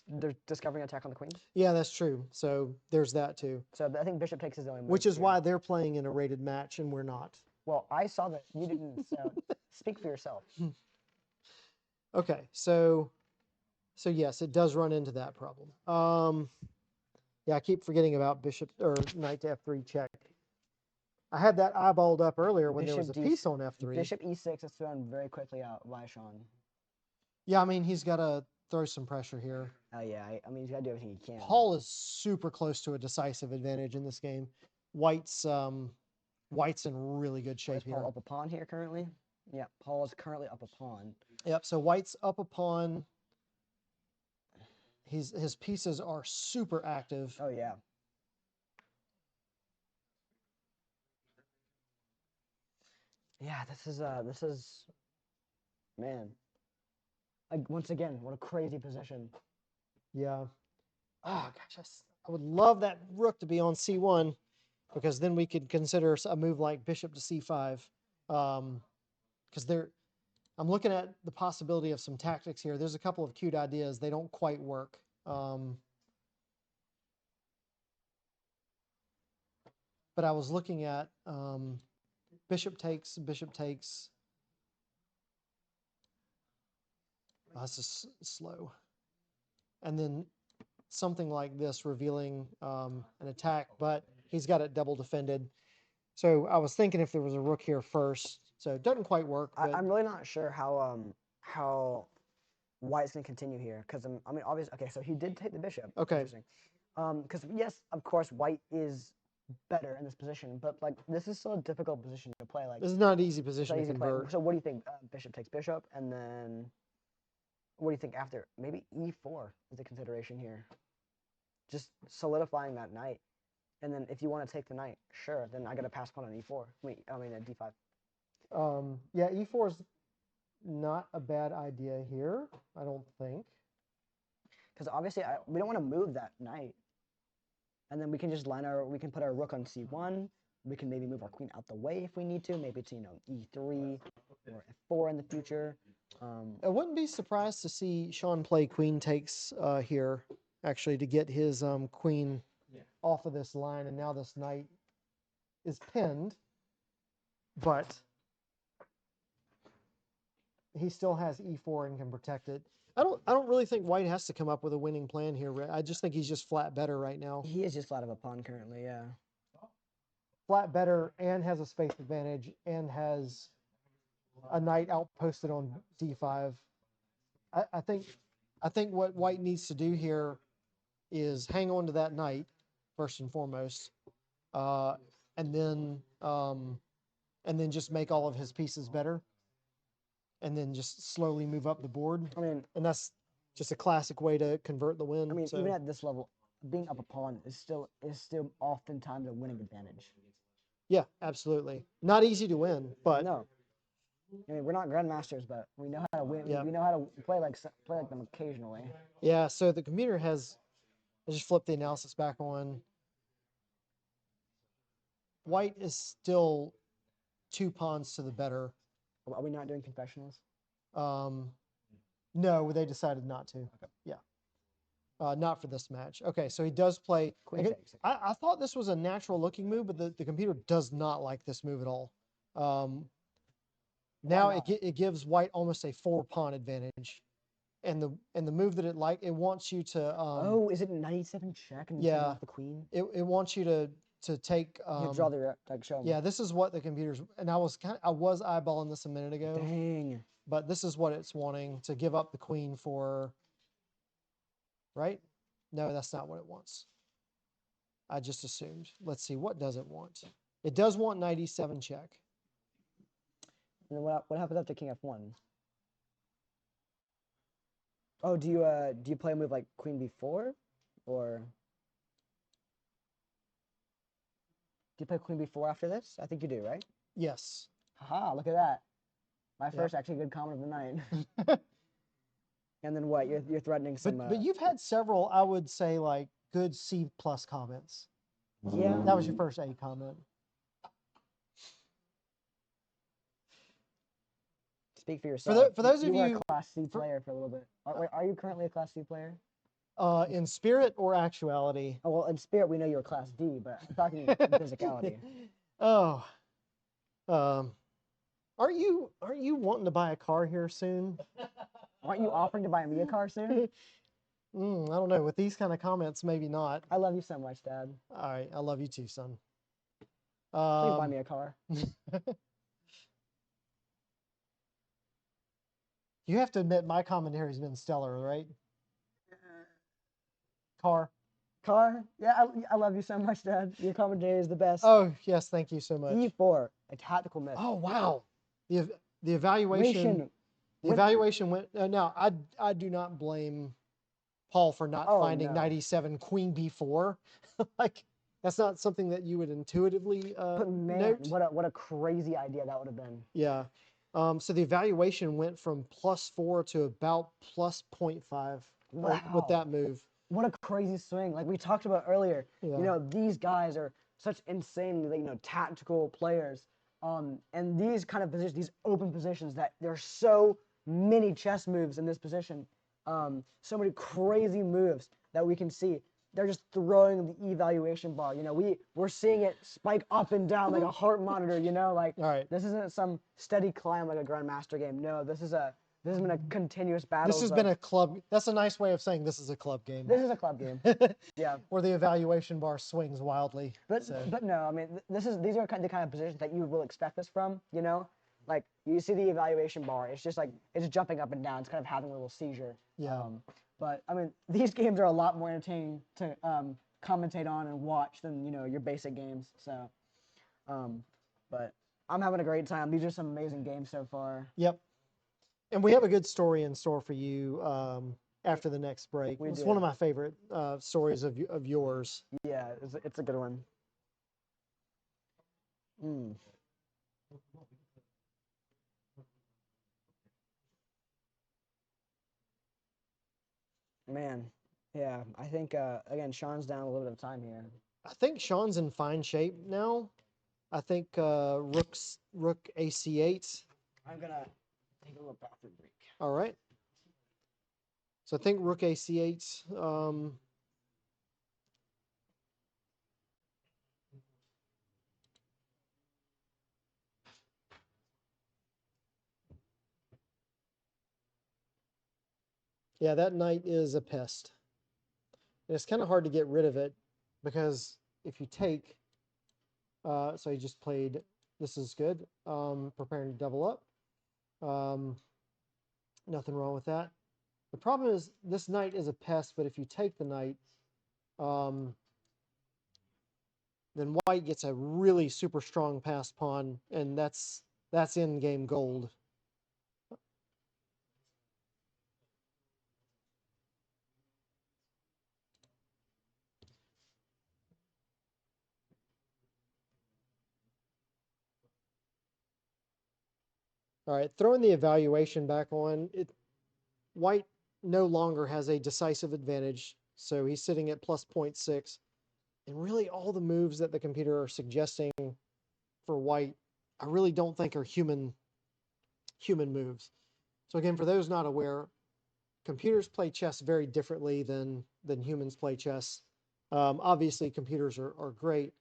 They're discovering attack on the queen. yeah, that's true. So there's that too. So I think bishop takes is the only move. Which is here. why they're playing in a rated match and we're not. Well, I saw that you didn't. So speak for yourself. Okay, so yes, it does run into that problem. Yeah, I keep forgetting about bishop or knight to f3 check. I had that eyeballed up earlier when there was a piece on f3. Bishop e6 is thrown very quickly out by Sean. Yeah, I mean he's got to throw some pressure here. Oh yeah, I mean he's got to do everything he can. Paul is super close to a decisive advantage in this game. White's in really good shape Is here. Paul up a pawn here currently? Yeah, Paul is currently up a pawn. Yep. So White's up a pawn. His pieces are super active. Oh yeah. Yeah, this is man. Like once again, what a crazy position. Yeah. Oh gosh, I would love that rook to be on c1, because then we could consider a move like bishop to c5. Because I'm looking at the possibility of some tactics here. There's a couple of cute ideas. They don't quite work. But I was looking at bishop takes. Oh, this is slow. And then something like this, revealing an attack, but he's got it double defended. So I was thinking if there was a rook here first. So it doesn't quite work. But I'm really not sure how White's gonna continue here because I mean obviously okay, so he did take the bishop. Okay. Interesting. Because yes, of course, White is better in this position, but like this is still a difficult position to play. Like this is not an easy it's position not to easy to play. convert. So what do you think? Bishop takes bishop, and then what do you think after? Maybe e4 is a consideration here. Just solidifying that knight, and then if you want to take the knight, sure. Then I gotta pass pawn on e4. I mean d5. Yeah, e4 is not a bad idea here, I don't think. Because obviously we don't want to move that knight, and then we can just we can put our rook on c1. We can maybe move our queen out the way if we need to. Maybe it's e3 or f4 in the future. I wouldn't be surprised to see Sean play queen takes here, actually, to get his queen off of this line, and now this knight is pinned, but he still has e4 and can protect it. I don't really think White has to come up with a winning plan here. I just think he's just flat better right now. He is just flat of a pawn currently, yeah. Flat better and has a space advantage and has a knight outposted on d5. I think what White needs to do here is hang on to that knight first and foremost, and then just make all of his pieces better, and then just slowly move up the board. I mean, And that's just a classic way to convert the win. I mean, so. even at this level, being up a pawn is still oftentimes a winning advantage. Yeah, absolutely. Not easy to win, but No. I mean, we're not grandmasters, but we know how to win. Yeah. We know how to play like them occasionally. yeah. So the computer has just flipped the analysis back on. White is still 2 pawns to the better. Are we not doing confessionals? No, they decided not to. Okay. Yeah. Not for this match. Okay, so he does play. Queen again, takes. I thought this was a natural looking move, but the computer does not like this move at all. Now not? it gives white almost a 4-pawn advantage, and the move that it wants you to Oh, is it 97 check and taking yeah, off the queen? it wants you to take You draw the like show 'em. yeah, this is what the computers, and I was eyeballing this a minute ago, Dang. but this is what it's wanting, to give up the queen for, right? No, that's not what it wants. I just assumed. Let's see, what does it want? It does want 97 check. And then what happens after king f1? Oh, do you play a move like queen b4, or do you play queen b4 after this? I think you do, right? Yes. Haha, look at that. My Yep. first actually good comment of the night. And then what? You're threatening some. But you've had several, I would say, like good C+ comments. Yeah. That was your first A comment. Speak for yourself. for those you of were you- a Class C player for a little bit. Wait, are you currently a Class C player? In spirit or actuality? Oh, well, in spirit we know you're a Class D, but I'm talking in physicality. Oh, aren't you wanting to buy a car here soon? Aren't you offering to buy me a car soon? I don't know. With these kind of comments, maybe not. I love you so much, Dad. All right, I love you too, son. Please buy me a car. You have to admit my commentary's been stellar, right? Car. Car? Yeah, I love you so much, Dad. Your commentary is the best. Oh yes, thank you so much. E4, a tactical miss. Oh wow, the evaluation. Ration. The What- evaluation went. Now I do not blame Paul for not Oh, finding no. 97 queen b4. Like that's not something that you would intuitively But man, note. what a crazy idea that would have been. Yeah. So the evaluation went from +4 to about +0.5 with Wow. that move. What a crazy swing. Like we talked about earlier, Yeah. you know, these guys are such insanely, tactical players. And these kind of positions, these open positions, that there's so many chess moves in this position. So many crazy moves that we can see. They're just throwing the evaluation bar. You know, we're seeing it spike up and down like a heart monitor, like All right. this isn't some steady climb like a grandmaster game. No, this has been a continuous battle. This has been a club. That's a nice way of saying this is a club game. This is a club game. Yeah. Where the evaluation bar swings wildly. But so. but no, I mean these are the kind of positions that you will expect this from, Like you see the evaluation bar, it's just like it's jumping up and down, it's kind of having a little seizure. Yeah. But I mean these games are a lot more entertaining to commentate on and watch than your basic games. So, but I'm having a great time. These are some amazing games so far. Yep. And we have a good story in store for you after the next break. We It's do. one of my favorite stories of yours. Yeah, it's a good one. Man, yeah, I think again Sean's down a little bit of time here. I think Sean's in fine shape now. I think rook AC8. I'm gonna take a little bathroom break. All right. So I think rook AC8. Yeah, that knight is a pest. And it's kind of hard to get rid of it because if you take, so he just played, this is good, preparing to double up. Nothing wrong with that. The problem is this knight is a pest, but if you take the knight, then white gets a really super strong passed pawn, and that's in-game gold. All right, throwing the evaluation back on, white no longer has a decisive advantage, so he's sitting at plus 0.6. And really all the moves that the computer are suggesting for white, I really don't think are human moves. So again, for those not aware, computers play chess very differently than humans play chess. Obviously, computers are great,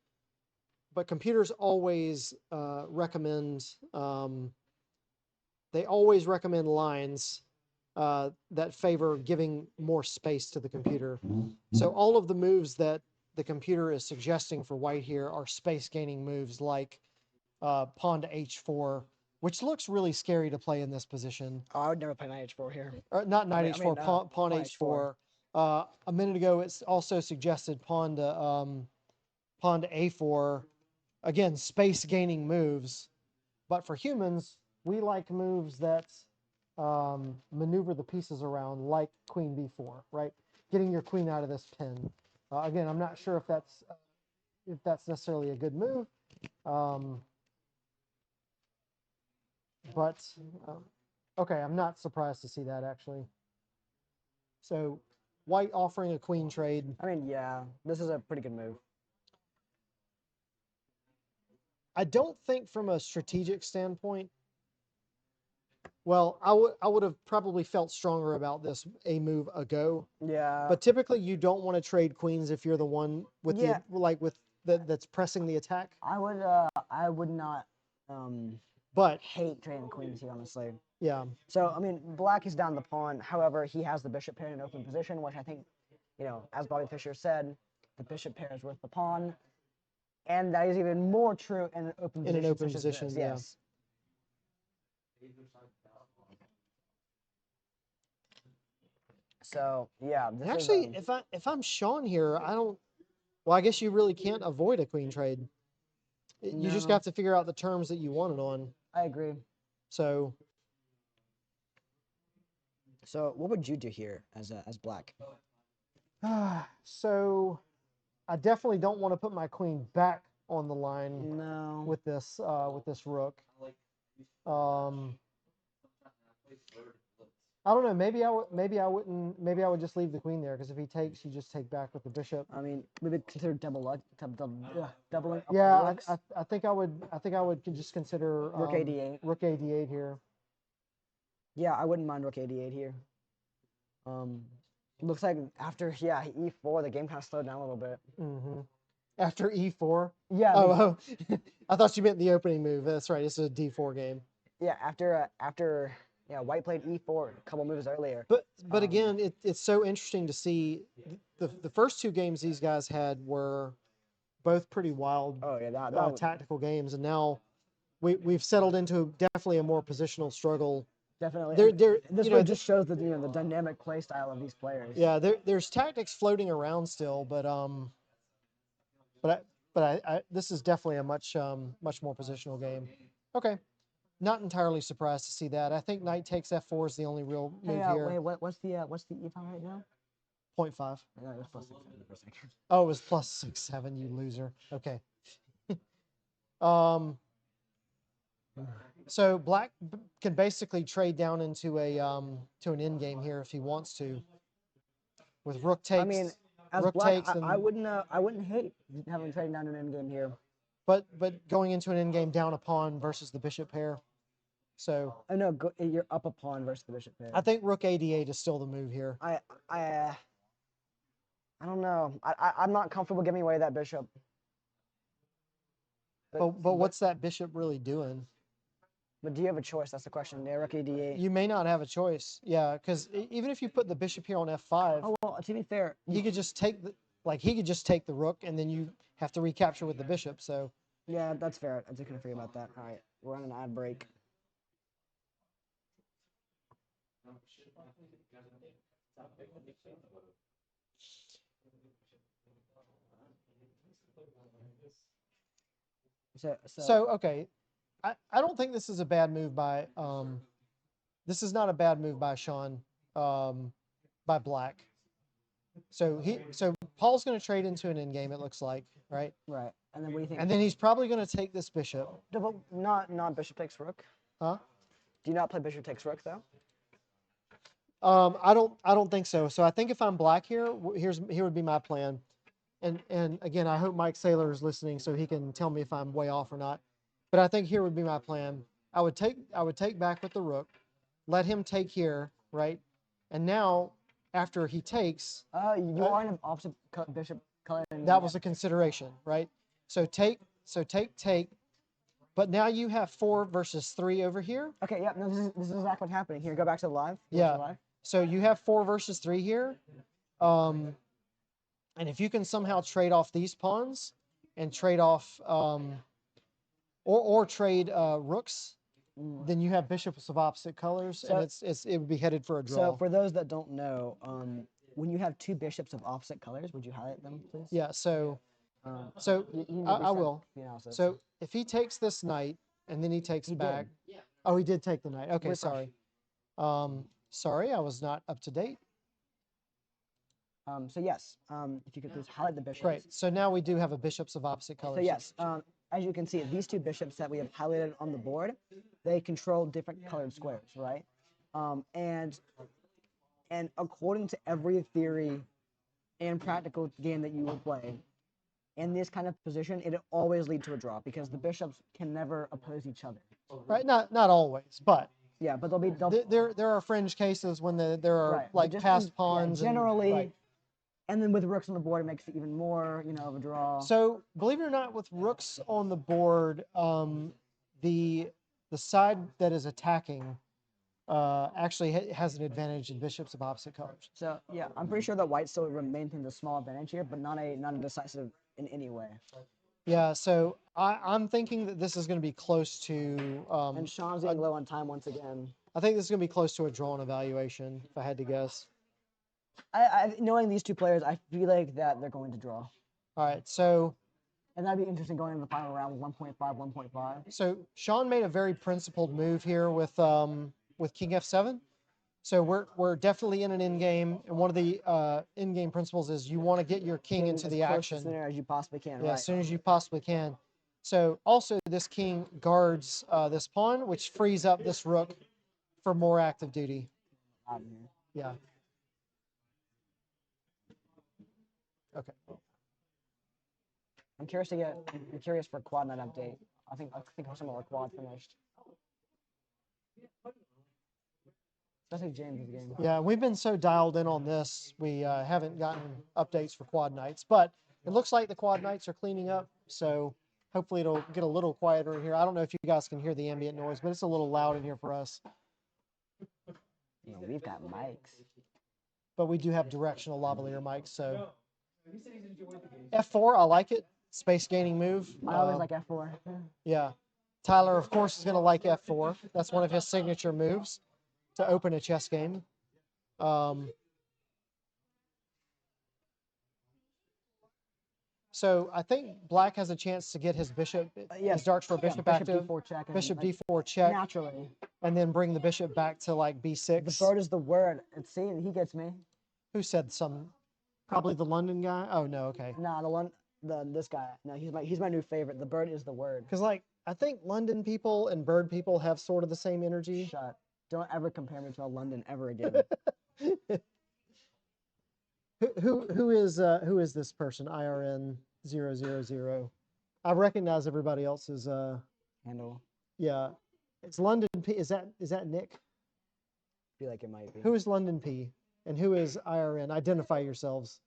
but computers always recommend they always recommend lines that favor giving more space to the computer. So all of the moves that the computer is suggesting for white here are space gaining moves like pawn to h4, which looks really scary to play in this position. Oh, I would never play knight h4 here. Not knight I h4, mean, pawn pawn h4. A minute ago, it's also suggested pawn to a4. Again, space gaining moves. But for humans, we like moves that maneuver the pieces around, like queen b4, right? Getting your queen out of this pin. Again, I'm not sure if that's necessarily a good move. But okay, I'm not surprised to see that actually. So white offering a queen trade. I mean, yeah, this is a pretty good move. I don't think from a strategic standpoint. Well, I would have probably felt stronger about this a move ago. Yeah. But typically, you don't want to trade queens if you're the one with Yeah. that's pressing the attack. I would not But hate trading queens here, honestly. yeah, So, I mean, black is down the pawn. However, he has the bishop pair in an open position, which I think, as Bobby Fischer said, the bishop pair is worth the pawn. And that is even more true in an open In position. an open such as position, this, yeah. yes. So, yeah. This actually, is, if I'm Sean here, I don't. Well, I guess you really can't avoid a queen trade. You just No. have to figure out the terms that you want it on. I agree. So So, what would you do here as black? so I definitely don't want to put my queen back on the line No. with this rook. I don't know. Maybe I wouldn't. Maybe I would just leave the queen there because if he takes, you just take back with the bishop. I mean, maybe consider doubling up Yeah, the rooks. I think I would. I think I would just consider Rook a8. Rook a8 here. Yeah, I wouldn't mind rook a8 here. Looks like after e4, the game kind of slowed down a little bit. Mm-hmm. After e4. Yeah. Oh, I thought you meant the opening move. That's right. It's a d4 game. Yeah, after white played e4 a couple moves earlier. But again, it's so interesting to see the first two games these guys had were both pretty wild. Oh yeah, that tactical games, and now we've settled into definitely a more positional struggle. definitely. This really just shows the the dynamic play style of these players. Yeah, there's tactics floating around still, but I this is definitely a much more positional game. Okay, not entirely surprised to see that. I think knight takes f4 is the only real move here. Wait, what's the e file right now? 0.5. No, it was plus 6 for a second. Oh, it was plus 6-7. You loser. Okay. So black can basically trade down into a to an end game here if he wants to. With rook takes. I mean, as rook black, takes, I wouldn't hate having trading down an end game here. but going into an end game down a pawn versus the bishop pair. So I know you're up a pawn versus the bishop pair. I think rook a8 is still the move here. I don't know. I'm not comfortable giving away that bishop. But what's that bishop really doing? But do you have a choice? That's the question. Yeah, rook a8. You may not have a choice. Yeah, because even if you put the bishop here on f5, Oh well, to be fair, he could just take the rook, and then you have to recapture with the bishop. So yeah, that's fair. I just couldn't forget about that. All right, we're on an ad break. So okay, I don't think this is a bad move by this is not a bad move by Sean by black. So Paul's going to trade into an endgame, it looks like, right? Right. And then what do you think? And then he's probably going to take this bishop. No, but not bishop takes rook. Huh? Do you not play bishop takes rook though? I don't think so. So I think if I'm black here, here would be my plan. And again, I hope Mike Saylor is listening so he can tell me if I'm way off or not. But I think here would be my plan. I would take back with the rook, let him take here, right? And now after he takes, you are in an opposite bishop color. That was a consideration, right? So take, But now you have 4 versus 3 over here. Okay, yeah, no, this is exactly what's happening. Here, go back to the live. Go Yeah. to live. So you have 4 versus 3 here. And if you can somehow trade off these pawns and trade off or trade rooks, then you have bishops of opposite colors, So- and it would be headed for a draw. So for those that don't know, when you have 2 bishops of opposite colors, would you highlight them, please? Yeah. So You need to I restart will. the analysis. So if he takes this knight and then he takes He did. back. Oh, he did take the knight. Okay, Refresh. sorry. Sorry, I was not up to date. So yes, if you could please highlight the bishops. Great. So now we do have a bishops of opposite colors. So yes, as you can see, these 2 bishops that we have highlighted on the board, they control different colored squares, right? And according to every theory and practical game that you will play, in this kind of position, it'll always lead to a draw because the bishops can never oppose each other. Right. Not always, but Yeah, but they'll there are fringe cases when there are right, but like just passed in- yeah, pawns. generally, right. and then with rooks on the board, it makes it even more, of a draw. So believe it or not, with rooks on the board, the side that is attacking actually has an advantage in bishops of opposite colors. So yeah, I'm pretty sure that white still maintains a small advantage here, but not a decisive in any way. Yeah. So I'm thinking that this is going to be close to. And Sean's getting low on time once again. I think this is going to be close to a drawn evaluation, if I had to guess. Knowing these 2 players, I feel like that they're going to draw, All right. So and that'd be interesting going into the final round with 1.5, 1.5. So Sean made a very principled move here with King F7. So we're definitely in an in game, and one of the in game principles is you want to get your king into As the close to action center as you possibly can, yeah, right? as soon as you possibly can. So also this king guards this pawn, which frees up this rook for more active duty. Out of here. Yeah. Okay. I'm curious for a quad night update. I think some of our quad finished. Especially James' game. Yeah, we've been so dialed in on this, we haven't gotten updates for quad nights, but it looks like the quad nights are cleaning up. So hopefully it'll get a little quieter in here. I don't know if you guys can hear the ambient noise, but it's a little loud in here for us. We've got mics. But we do have directional lavalier mics, so. F4, I like it. Space gaining move. I always like F4. Yeah. Tyler, of course, is going to like F4. That's one of his signature moves to open a chess game. So I think black has a chance to get his bishop, Yes. his darks for bishop active, D4 check. and, bishop like, D4 check, Naturally. and then bring the bishop back to like B6. The bird is the word. And see, he gets me. Who said some? Probably the London guy. Oh no, okay. Nah, this guy. No, he's my new favorite. The bird is the word. Because like I think London people and bird people have sort of the same energy. Shut. Don't ever compare me to a London ever again. Who is this person? IRN 000. I recognize everybody else's. Handle. Yeah, it's London P. Is that Nick? Feel like it might be. Who is London P? And who is IRN? Identify yourselves.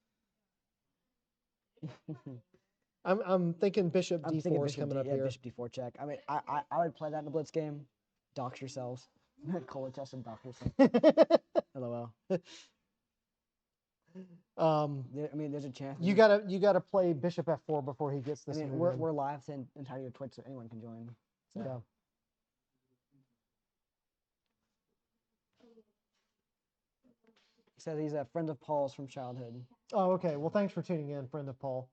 I'm thinking Bishop I'm D4 thinking is coming up here. Bishop D4 check. I mean, I would play that in a blitz game. Dox yourselves. Call chess and dox yourself. LOL. I mean, there's a chance. You gotta play Bishop F4 before he gets I this. mean, move we're in. we're live to entirety of Twitch, so anyone can join. So. Yeah. He says he's a friend of Paul's from childhood. Oh, okay. Well, thanks for tuning in, friend of Paul.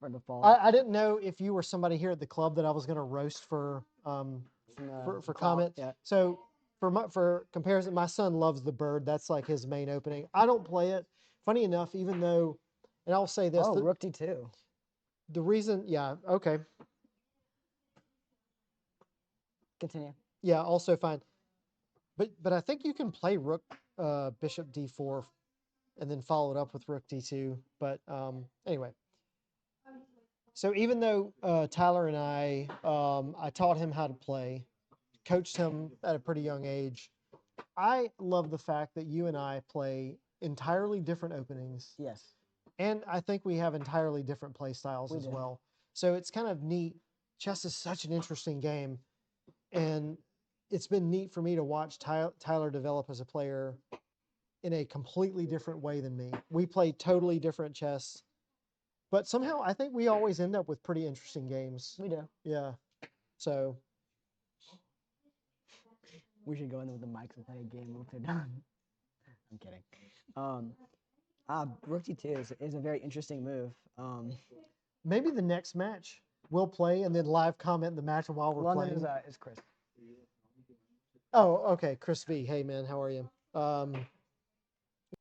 Friend of Paul. I didn't know if you were somebody here at the club that I was gonna roast for Cloud, comment. Yeah. So for comparison, my son loves the bird. That's like his main opening. I don't play it. Funny enough, even though, and I'll say this: Oh, Rook D2. the reason, yeah, okay, Continue. yeah, also fine. But I think you can play Rook Bishop D4, and then follow it up with Rook D2. But anyway. So even though Tyler and I taught him how to play, coached him at a pretty young age, I love the fact that you and I play entirely different openings, Yes. and I think we have entirely different play styles We as do. well. So it's kind of neat chess is such an interesting game, and it's been neat for me to watch Tyler develop as a player in a completely different way than me. We play totally different chess, but somehow I think we always end up with pretty interesting games. We do. Yeah. So We should go in with the mics and play a game once they're done. I'm kidding. Rook D2 is a very interesting move. maybe the next match we'll play and then live comment the match while we're London playing. is Chris. Oh, okay. Chris V. Hey, man, how are you?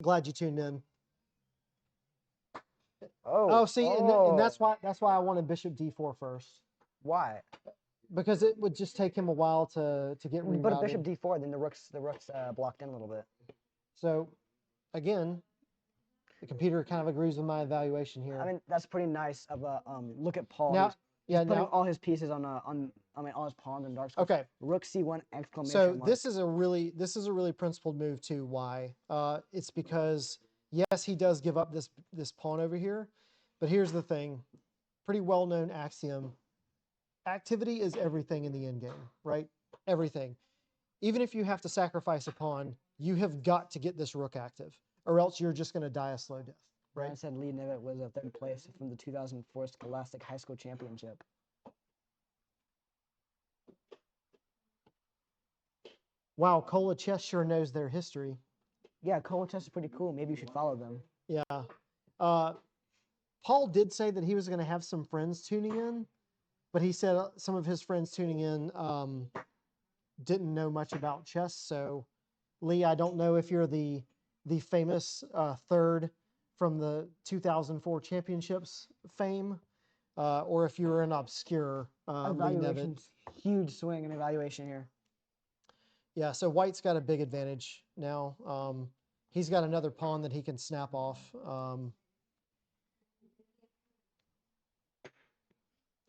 Glad you tuned in. Oh, see, and that's why I wanted Bishop D4 first, Why? because it would just take him a while to get rerouted. But a Bishop D4, then the rook's blocked in a little bit. So, again, the computer kind of agrees with my evaluation here. I mean, that's pretty nice of a look at Paul. Now, he's yeah, putting now, all his pieces on all his pawns and dark squares. okay. Rook C1 exclamation So mark. this is a really principled move too. Why? It's because yes, he does give up this pawn over here, but here's the thing: pretty well known axiom. Activity is everything in the endgame, right? Everything. Even if you have to sacrifice a pawn, you have got to get this rook active, or else you're just going to die a slow death, right? Brian said Lee Nivet was a third place from the 2004 Scholastic High School Championship. Wow, Cola Chess sure knows their history. Yeah, Cola Chess is pretty cool. Maybe you should follow them. Yeah. Paul did say that he was going to have some friends tuning in, but he said some of his friends tuning in didn't know much about chess. So, Lee, I don't know if you're the famous third from the 2004 championships fame, or if you're an obscure Lee Nevitt. Evaluations, huge swing in evaluation here. Yeah, so White's got a big advantage now. He's got another pawn that he can snap off.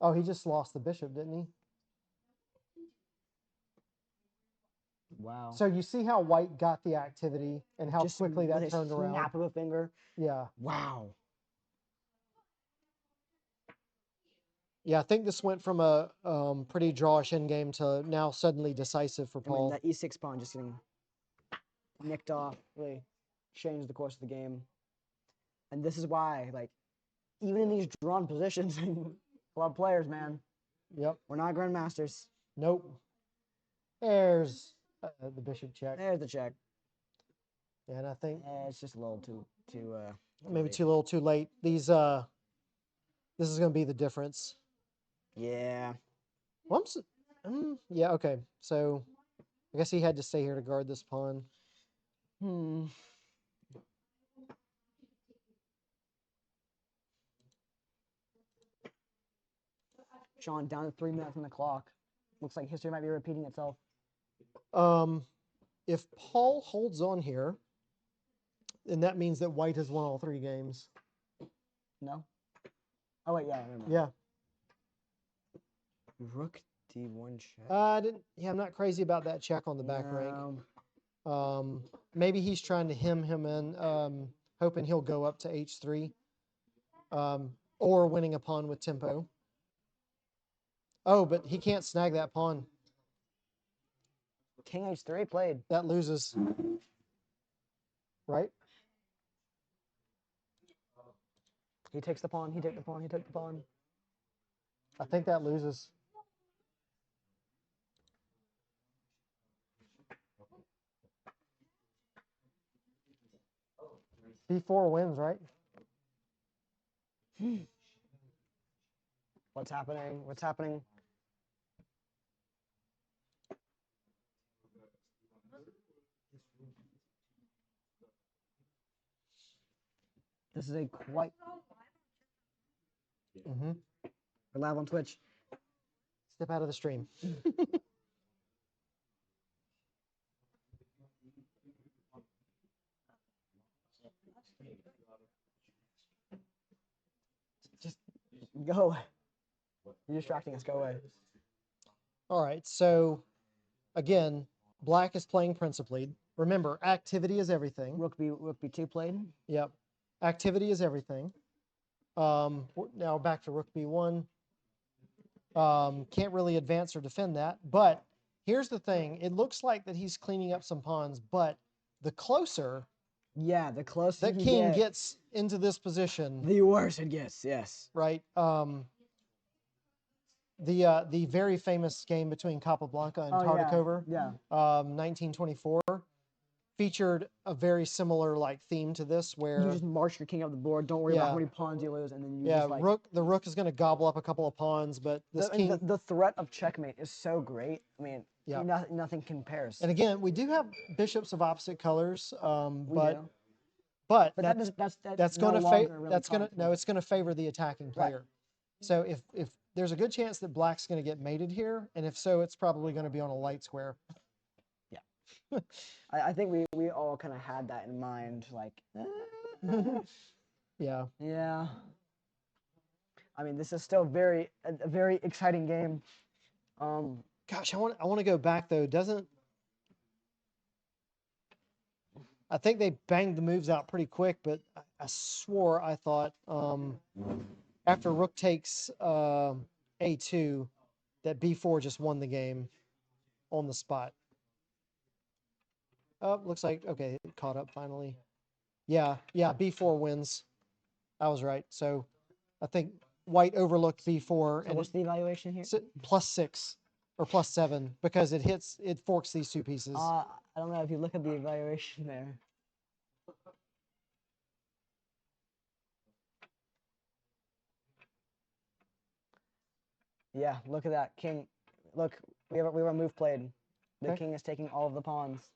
Oh, he just lost the bishop, didn't he? Wow. So you see how White got the activity and how Just quickly with that a turned around? snap of a finger. Yeah. Wow. Yeah, I think this went from a pretty drawish endgame to now suddenly decisive for I mean, Paul. that E6 pawn just getting nicked off really changed the course of the game. And this is why, like, even in these drawn positions, club players, man, Yep. we're not grandmasters. Nope. There's the bishop check. There's the check. And I think It's just a little too maybe late. too little too late. These this is going to be the difference. Yeah. Well, yeah, okay. So I guess he had to stay here to guard this pawn. Sean, down to 3 minutes on the clock. Looks like history might be repeating itself. If Paul holds on here, then that means that White has won all 3 games. No? Oh, wait, yeah, I remember. Yeah. Rook D1 check. I'm not crazy about that check on the back rank. Maybe he's trying to hem him in, hoping he'll go up to H3, or winning a pawn with tempo. Oh, but he can't snag that pawn. King H3 played. That loses. Right? He takes the pawn, he took the pawn, he took the pawn. I think that loses. B4 wins, right? What's happening? What's happening? This is a quite... Mm-hmm. We're live on Twitch. Step out of the stream. Just go away. You're distracting us. Go away. All right, so again, Black is playing principally. Remember, activity is everything. Rook B2 played. Yep. Activity is everything. Now back to Rook B1. Can't really advance or defend that. But here's the thing. It looks like that he's cleaning up some pawns, but the closer Yeah, the closer that you king get, gets into this position, the worse it gets. Yes. right? The very famous game between Capablanca and Oh, yeah, Tartakover, yeah. 1924, featured a very similar like theme to this, where You just march your king up the board. Don't worry about Yeah. how many pawns you lose, and then you yeah, just like. the rook is going to gobble up a couple of pawns, but this I mean, king. the threat of checkmate is so great. I mean, Yeah. nothing compares. And again, we do have bishops of opposite colors, We but do. but But that's no going to longer really that's going to conflict. no, it's going to favor the attacking player. So if there's a good chance that black's going to get mated here, and if so, it's probably going to be on a light square. I think we all kind of had that in mind. Like, Yeah. yeah. I mean, this is still a very exciting game. Gosh, I want to go back though. I think they banged the moves out pretty quick, but I swore I thought after rook takes a2 that b4 just won the game on the spot. Oh, looks like okay, it caught up finally. Yeah, b4 wins. I was right. So I think white overlooked b4 So and what's the evaluation here? +6 or +7 because it forks these two pieces. I don't know if you look at the evaluation there. Yeah, look at that king. Look, we have a move played. The Okay. king is taking all of the pawns.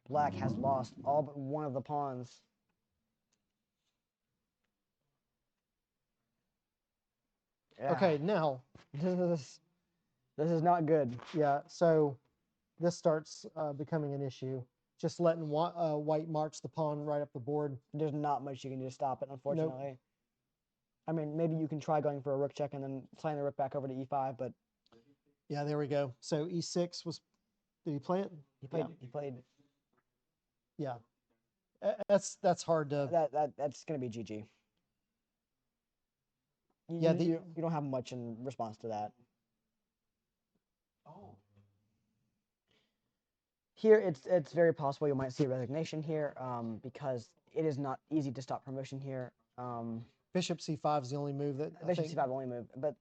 Black has lost all but one of the pawns. Yeah. Okay, now This is not good. yeah, so this starts becoming an issue. Just letting white march the pawn right up the board. There's not much you can do to stop it, unfortunately. I mean, maybe you can try going for a rook check and then sliding the rook back over to e5, but Yeah, there we go. So e6 was. Did he play it? he played. Yeah. He played. Yeah. That's hard to. That's gonna be GG. Yeah, You don't have much in response to that. Oh. Here, it's very possible you might see a resignation here, because it is not easy to stop promotion here. Bishop c5 is the only move that I Bishop think. c5 only move, but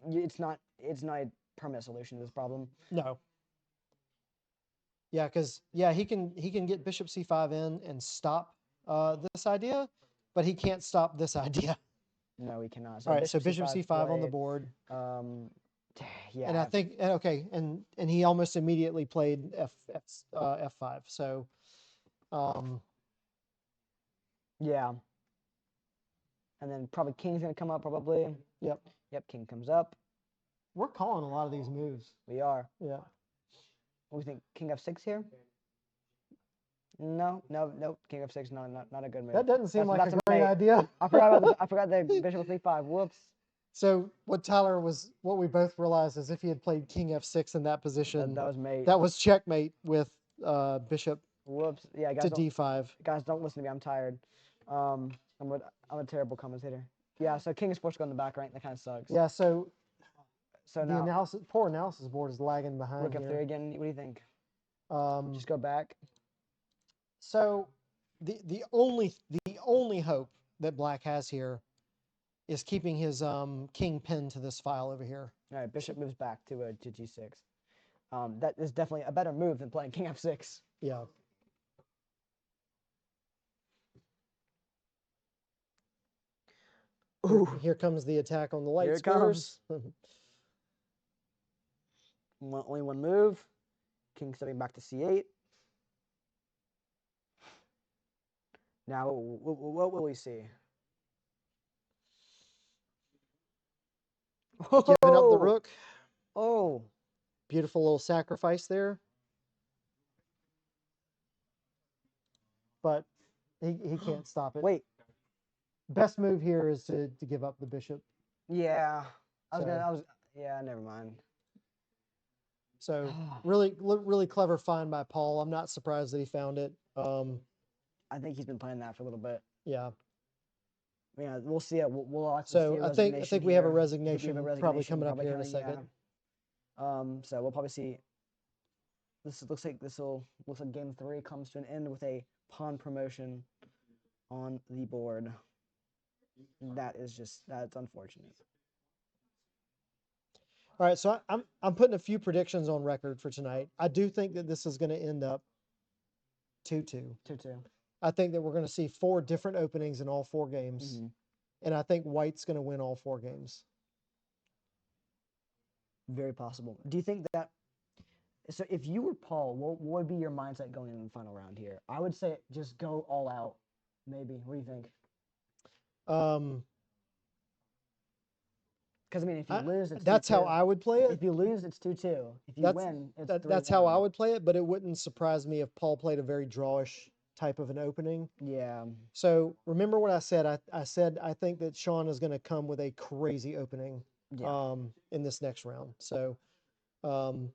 it's not a permanent solution to this problem. No. Yeah, because he can get bishop c5 in and stop this idea, but he can't stop this idea. No, we cannot. All right, so bishop c5 on the played. board. Yeah. And I think okay, and he almost immediately played f5. So, yeah. And then probably king's gonna come up probably. Yep. Yep, king comes up. We're calling a lot of these moves. We are. Yeah. What do you think? King f6 here? No. King f6, no, not a good move. That doesn't seem like That's a great mate. idea. I forgot the bishop f5. Whoops. So what we both realized is if he had played king f6 in that position, That was mate. that was checkmate with bishop Whoops. Yeah, to d5. Guys, don't listen to me. I'm tired. I'm a terrible commentator. Yeah, so king is supposed to go in the back rank. That kind of sucks. Yeah. So So the now poor analysis board is lagging behind rook f3 here. again. What do you think? Just go back. So the only hope that black has here is keeping his king pinned to this file over here. All right, bishop moves back to g6. That is definitely a better move than playing king f6. Yeah. Ooh. Here comes the attack on the light Here it squares. Only one move. King stepping back to c8. Now, what will we see? Giving up the rook. Oh. Beautiful little sacrifice there. But he can't stop it. Wait. Best move here is to give up the bishop. Yeah. Yeah, never mind. So really clever find by Paul. I'm not surprised that he found it. I think he's been playing that for a little bit. Yeah. Yeah, we'll see it. We'll actually So see a I think resignation we have a here. I think we resignation, have a probably resignation coming up here in a coming, second. yeah. So we'll probably see. Looks like game 3 comes to an end with a pawn promotion on the board. That's unfortunate. All right, so I'm putting a few predictions on record for tonight. I do think that this is going to end up 2-2. 2-2. I think that we're going to see 4 different openings in all 4 games, and I think White's going to win all 4 games. Very possible. Do you think that? So if you were Paul, what would be your mindset going in the final round here? I would say just go all out. Maybe. What do you think? Because I mean, if you lose, it's that's 2-2. how I would play it. If you lose, it's 2-2. If you win, it's 3-1. That's how I would play it, but it wouldn't surprise me if Paul played a very drawish type of an opening. Yeah. So remember what I said. I said I think that Sean is going to come with a crazy opening in this next round. So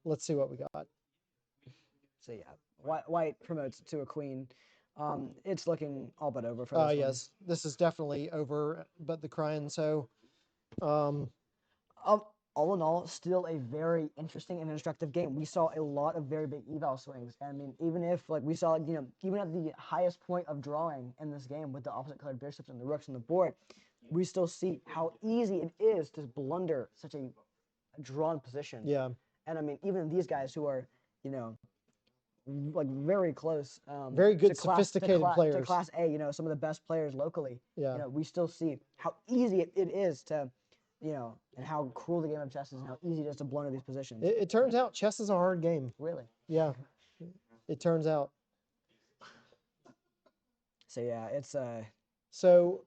let's see what we got. So yeah, White promotes to a queen. It's looking all but over for this one. Yes, this is definitely over, but the crying. So all in all, still a very interesting and instructive game. We saw a lot of very big eval swings. I mean, even if like we saw, even at the highest point of drawing in this game with the opposite colored bishops and the rooks on the board, we still see how easy it is to blunder such a drawn position. Yeah. And I mean, even these guys who are, like very close, very good, to sophisticated players. To Class A, some of the best players locally. Yeah. We still see how easy it is to, and how cruel the game of chess is and how easy it is to blunder these positions. It turns out chess is a hard game. Really? Yeah. It turns out. So yeah, it's So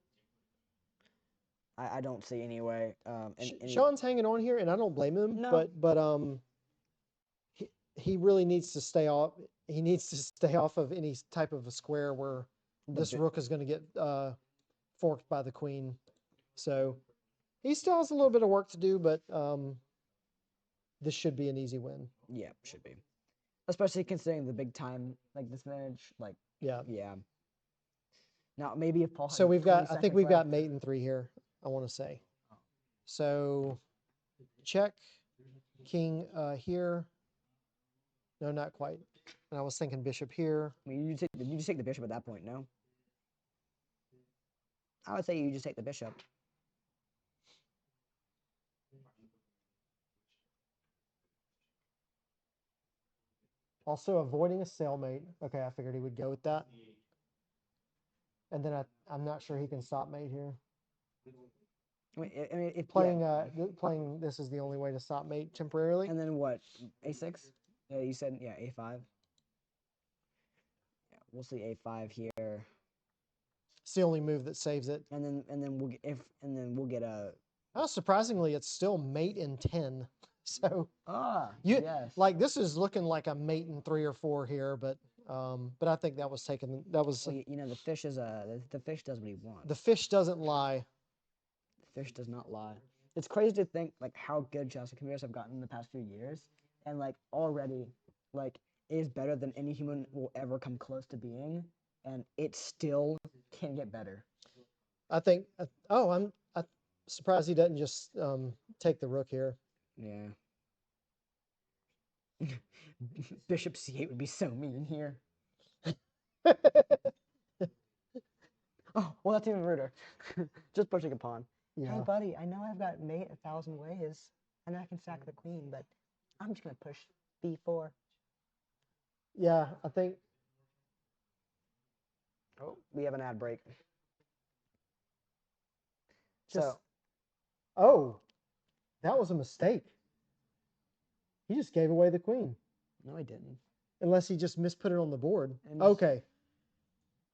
I don't see any way. Sean's hanging on here, and I don't blame him. No. But he really needs to stay off. He needs to stay off of any type of a square where this rook is going to get forked by the queen. So he still has a little bit of work to do, but this should be an easy win. Yeah, should be. Especially considering the big time disadvantage. Yeah. Yeah. Now maybe if Paul. So had we've got. 20 I think seconds we've got left. mate in 3 here. I want to say. So check, king here. No, not quite. And I was thinking bishop here. I mean, you just take the bishop at that point, no? I would say you just take the bishop. Also avoiding a stalemate. Okay, I figured he would go with that. And then I'm not sure he can stop mate here. I mean, if Playing this is the only way to stop mate temporarily. And then what? A6? Yeah, you said A5. Yeah, we'll see A5 here. It's the only move that saves it. And then we'll get a. Oh, surprisingly, it's still mate in 10. So yes. Like this is looking like a mate in 3 or 4 here, but I think that was taken. That was. Well, the fish is the fish does what he wants. The fish doesn't lie. The fish does not lie. It's crazy to think how good chess computers have gotten in the past few years, and already is better than any human will ever come close to being, and it still can get better. I think. I'm surprised he doesn't just take the rook here. Yeah. Bishop c8 would be so mean here. Oh, well, that's even ruder. Just pushing a pawn. Yeah. Hey, buddy, I know I've got mate 1,000 ways, and I can sack the queen, but I'm just going to push b4. Yeah, I think. Oh, we have an ad break. That was a mistake. He just gave away the queen. No, I didn't. Unless he just misput it on the board. Okay.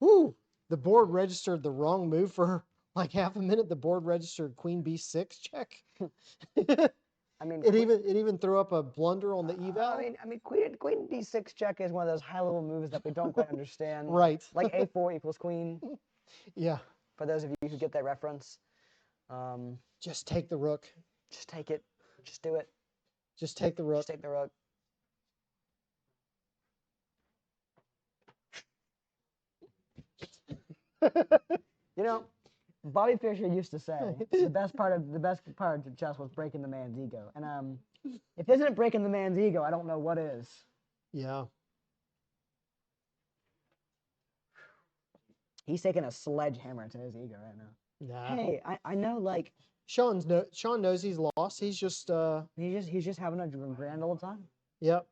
Woo! The board registered the wrong move for half a minute. The board registered queen b6 check. I mean, it even threw up a blunder on the eval. I mean, queen d6 check is one of those high-level moves that we don't quite understand. Right. Like a4 equals queen. Yeah. For those of you who get that reference. Just take the rook. Just take it. Just do it. Just take the rook. Just take the rook. Bobby Fischer used to say the best part of chess was breaking the man's ego, and if this isn't breaking the man's ego, I don't know what is. Yeah. He's taking a sledgehammer to his ego right now. Nah. Hey, I know, like Sean knows he's lost. He's just he's just having a grand old time, yep.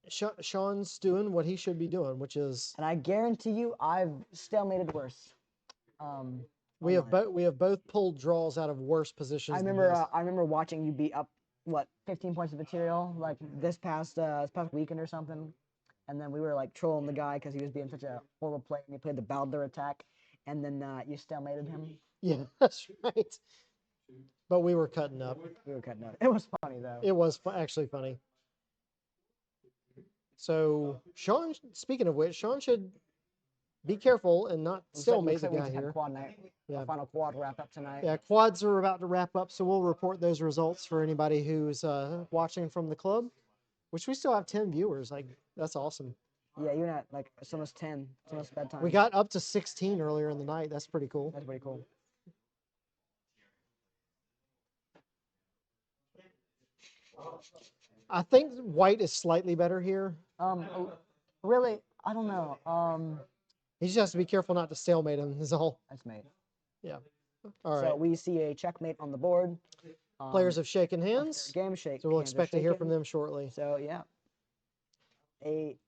Sean's doing what he should be doing, which is and I guarantee you, I've stalemated worse. we have online. we have both pulled draws out of worse positions. I than remember this. I remember watching you beat up 15 points of material like this past weekend or something, and then we were like trolling the guy because he was being such a horrible player and he played the Bowdler attack, and then you stalemated him. Yeah, that's right. But we were cutting up. We were cutting out. It was funny though. It was actually funny. So Sean, speaking of which, Sean should be careful and not stalemate the We guy just had here. quad night. Yeah. Our final quad wrap up tonight. Yeah, quads are about to wrap up, so we'll report those results for anybody who's watching from the club, which we still have 10 viewers. Like, that's awesome. Yeah, you're not like it's almost 10. It's almost bedtime. We got up to 16 earlier in the night. That's pretty cool. That's pretty cool. I think white is slightly better here. Really, I don't know. He just has to be careful not to stalemate him, is all. That's mate. Yeah. All right. So we see a checkmate on the board. Players have shaken hands, Game shake. so we'll hands are expect to hear shaken. from them shortly. So yeah.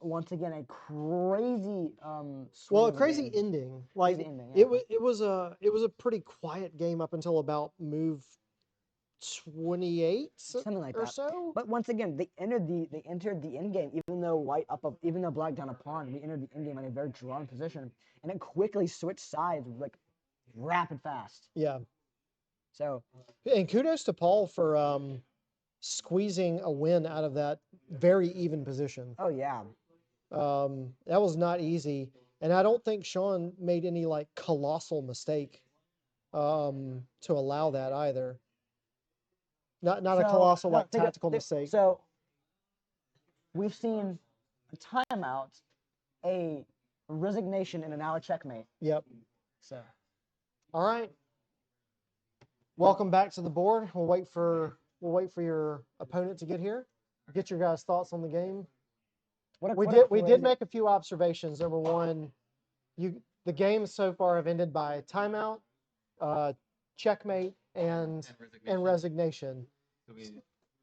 Once again a crazy Well, swing a of the crazy game. ending. Like Crazy ending, it yeah. was a pretty quiet game up until about move 28 Something like or that. so. But once again, they entered the end game, even though even though black down a pawn, we entered the end game in a very drawn position, and it quickly switched sides like rapid fast. Yeah. So And kudos to Paul for squeezing a win out of that very even position. oh yeah, That was not easy, and I don't think Sean made any like colossal mistake to allow that either. Not a So, colossal no, like tactical mistake. So we've seen a timeout, a resignation, and now a checkmate. Yep. So All right. Welcome back to the board. We'll wait for your opponent to get here. Get your guys' thoughts on the game. We did make a few observations. Number one, the games so far have ended by timeout, checkmate, and resignation.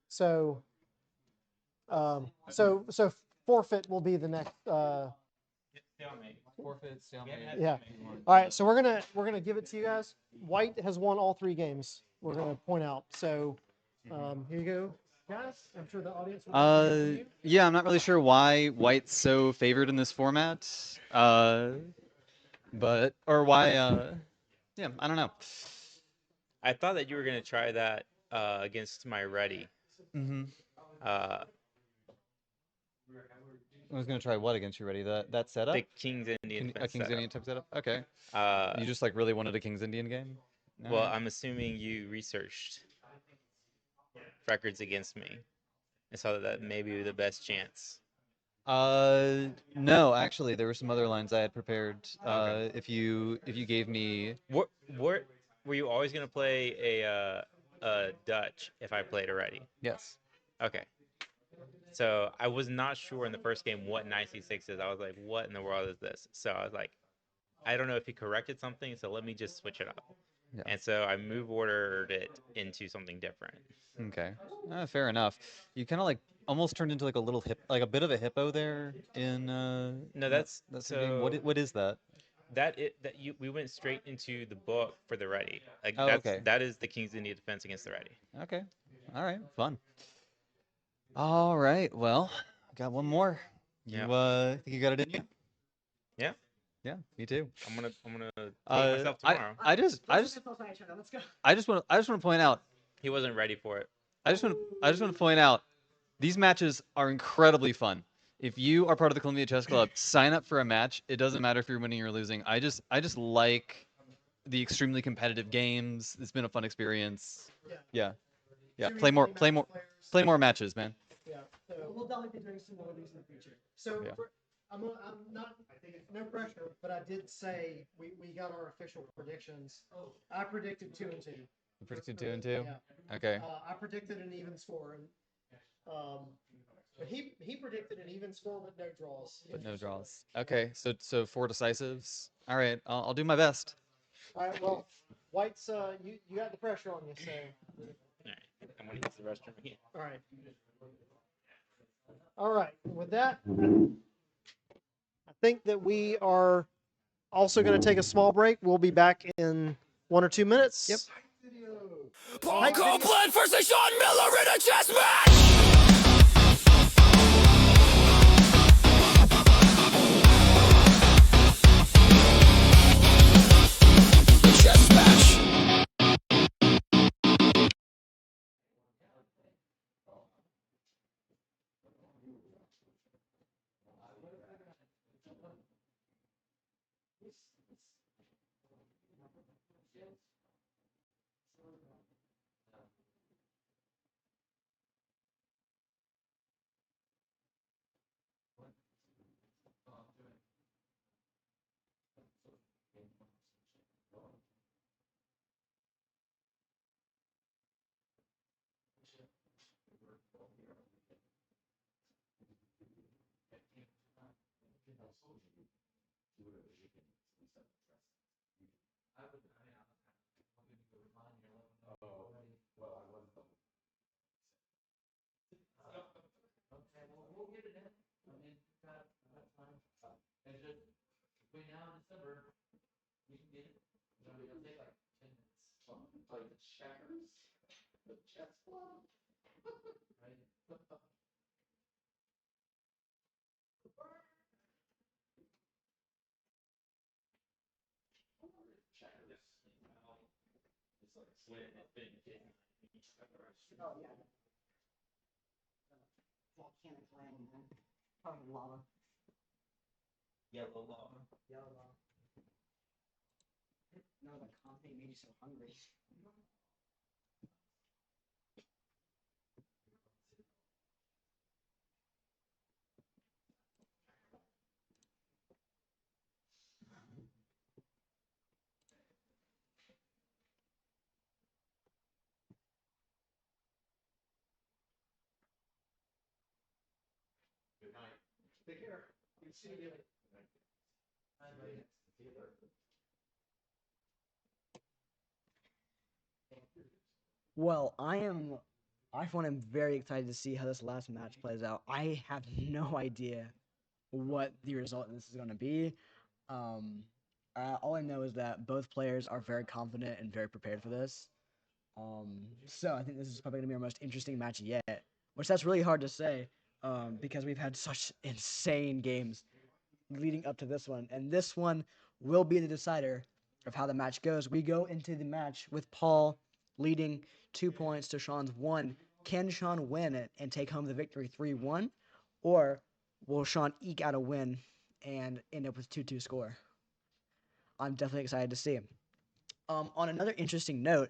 So forfeit will be the next. Forfeit, stalemate. Yeah. All right. So we're gonna give it to you guys. White has won all 3 games. We're gonna point out. So here you go, guys. I'm sure the audience. Would like to hear from you. Yeah, I'm not really sure why White's so favored in this format. But or why yeah, I don't know. I thought that you were gonna try that against my ready. Mm-hmm. Uh, I was gonna try what against you ready? That setup? the King's Indian A defense King's setup. Indian type setup? Okay. Uh, You just like really wanted a King's Indian game? well, Alright. I'm assuming you researched records against me and saw that may be the best chance. No, actually, there were some other lines I had prepared. If you gave me What were you always gonna play a Dutch if I played already? yes. Okay. So I was not sure in the first game what knight c6 is. I was like, what in the world is this? So I was like, I don't know if he corrected something, so let me just switch it up. Yeah. And so I move ordered it into something different. Okay. Fair enough. You kind of like almost turned into like a little like a bit of a hippo there in No, that's the game. What is that? We went straight into the book for the ready. Like Oh, okay. that is the King's Indian defense against the ready. Okay. All right. Fun. All right. Well, got one more. You think you got it in you? Yeah. Yeah, me too. I'm gonna take myself tomorrow. I just want to point out. He wasn't ready for it. I just want to point out these matches are incredibly fun. If you are part of the Columbia Chess Club, sign up for a match. It doesn't matter if you're winning or losing. I just like the extremely competitive games. It's been a fun experience. Yeah. Play more matches, man. Yeah. So we'll definitely be doing some more of these in the future. So Yeah. I'm not, no pressure, but I did say we got our official predictions. I predicted 2-2. You predicted 2-2. Yeah. Okay. I predicted an even score, and but he predicted an even score with no draws. But no draws. Okay. So 4 decisives. All right. I'll do my best. All right. Well, White's you got the pressure on you, so All right. I'm gonna use the restroom again. all right. All right. With that, I think that we are also going to take a small break. We'll be back in 1 or 2 minutes. Yep. Paul Hype video. Copeland versus Sean Miller in a chess match! Chess match! Yellow lava. No, the coffee made you so hungry. Take care. See you. Well, I for one am very excited to see how this last match plays out. I have no idea what the result of this is going to be. Um, all I know is that both players are very confident and very prepared for this. So I think this is probably going to be our most interesting match yet, which that's really hard to say because we've had such insane games leading up to this one, and this one will be the decider of how the match goes. We go into the match with Paul leading 2 points to Sean's 1. Can Sean win it and take home the victory 3-1, or will Sean eke out a win and end up with 2-2 score? I'm definitely excited to see. On another interesting note,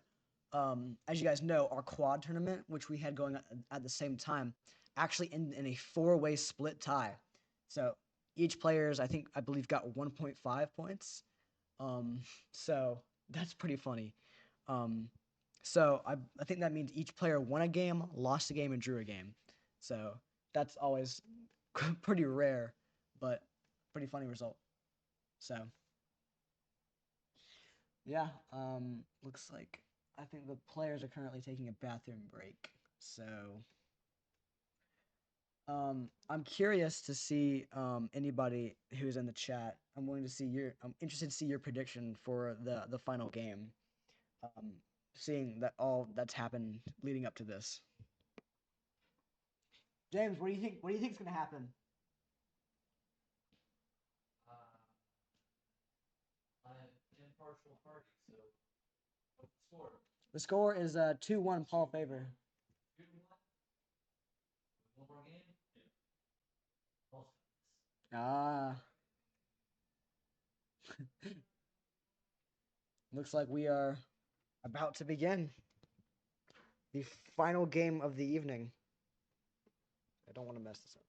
as you guys know, our quad tournament, which we had going at the same time, actually ended in a 4-way split tie. So each players, I believe, got 1.5 points. So that's pretty funny. So I think that means each player won a game, lost a game, and drew a game. So that's always pretty rare, but pretty funny result. So yeah, looks like I think the players are currently taking a bathroom break. So I'm curious to see anybody who's in the chat. I'm interested to see your prediction for the final game. Seeing that all that's happened leading up to this. James, what do you think? What do you think is going to happen? The score is 2-1 Paul favor. Ah. Looks like we are about to begin the final game of the evening. I don't want to mess this up.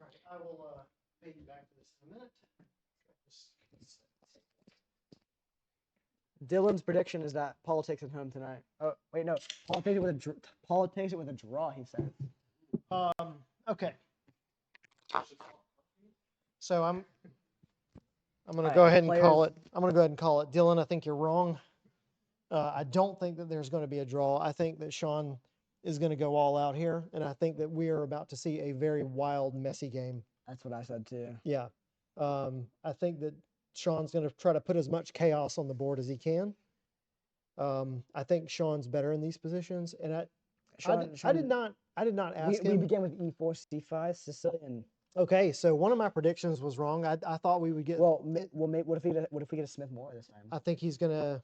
right, I will fade you back to this in a minute. Dylan's prediction is that Paul takes it home tonight. Oh wait, no. Paul takes it with Paul takes it with a draw. He said. Okay. So I'm going to Alright, go ahead and call players- it. I'm going to go ahead and call it. Dylan, I think you're wrong. I don't think that there's going to be a draw. I think that Sean is going to go all out here, and I think that we are about to see a very wild, messy game. That's what I said too. Yeah. I think that Sean's going to try to put as much chaos on the board as he can. I think Sean's better in these positions, and I did not ask We him. began with E4, C5, Sicilian. Okay, so one of my predictions was wrong. I thought we would get. Well, what if we get a Smith Moore this time? I think he's gonna.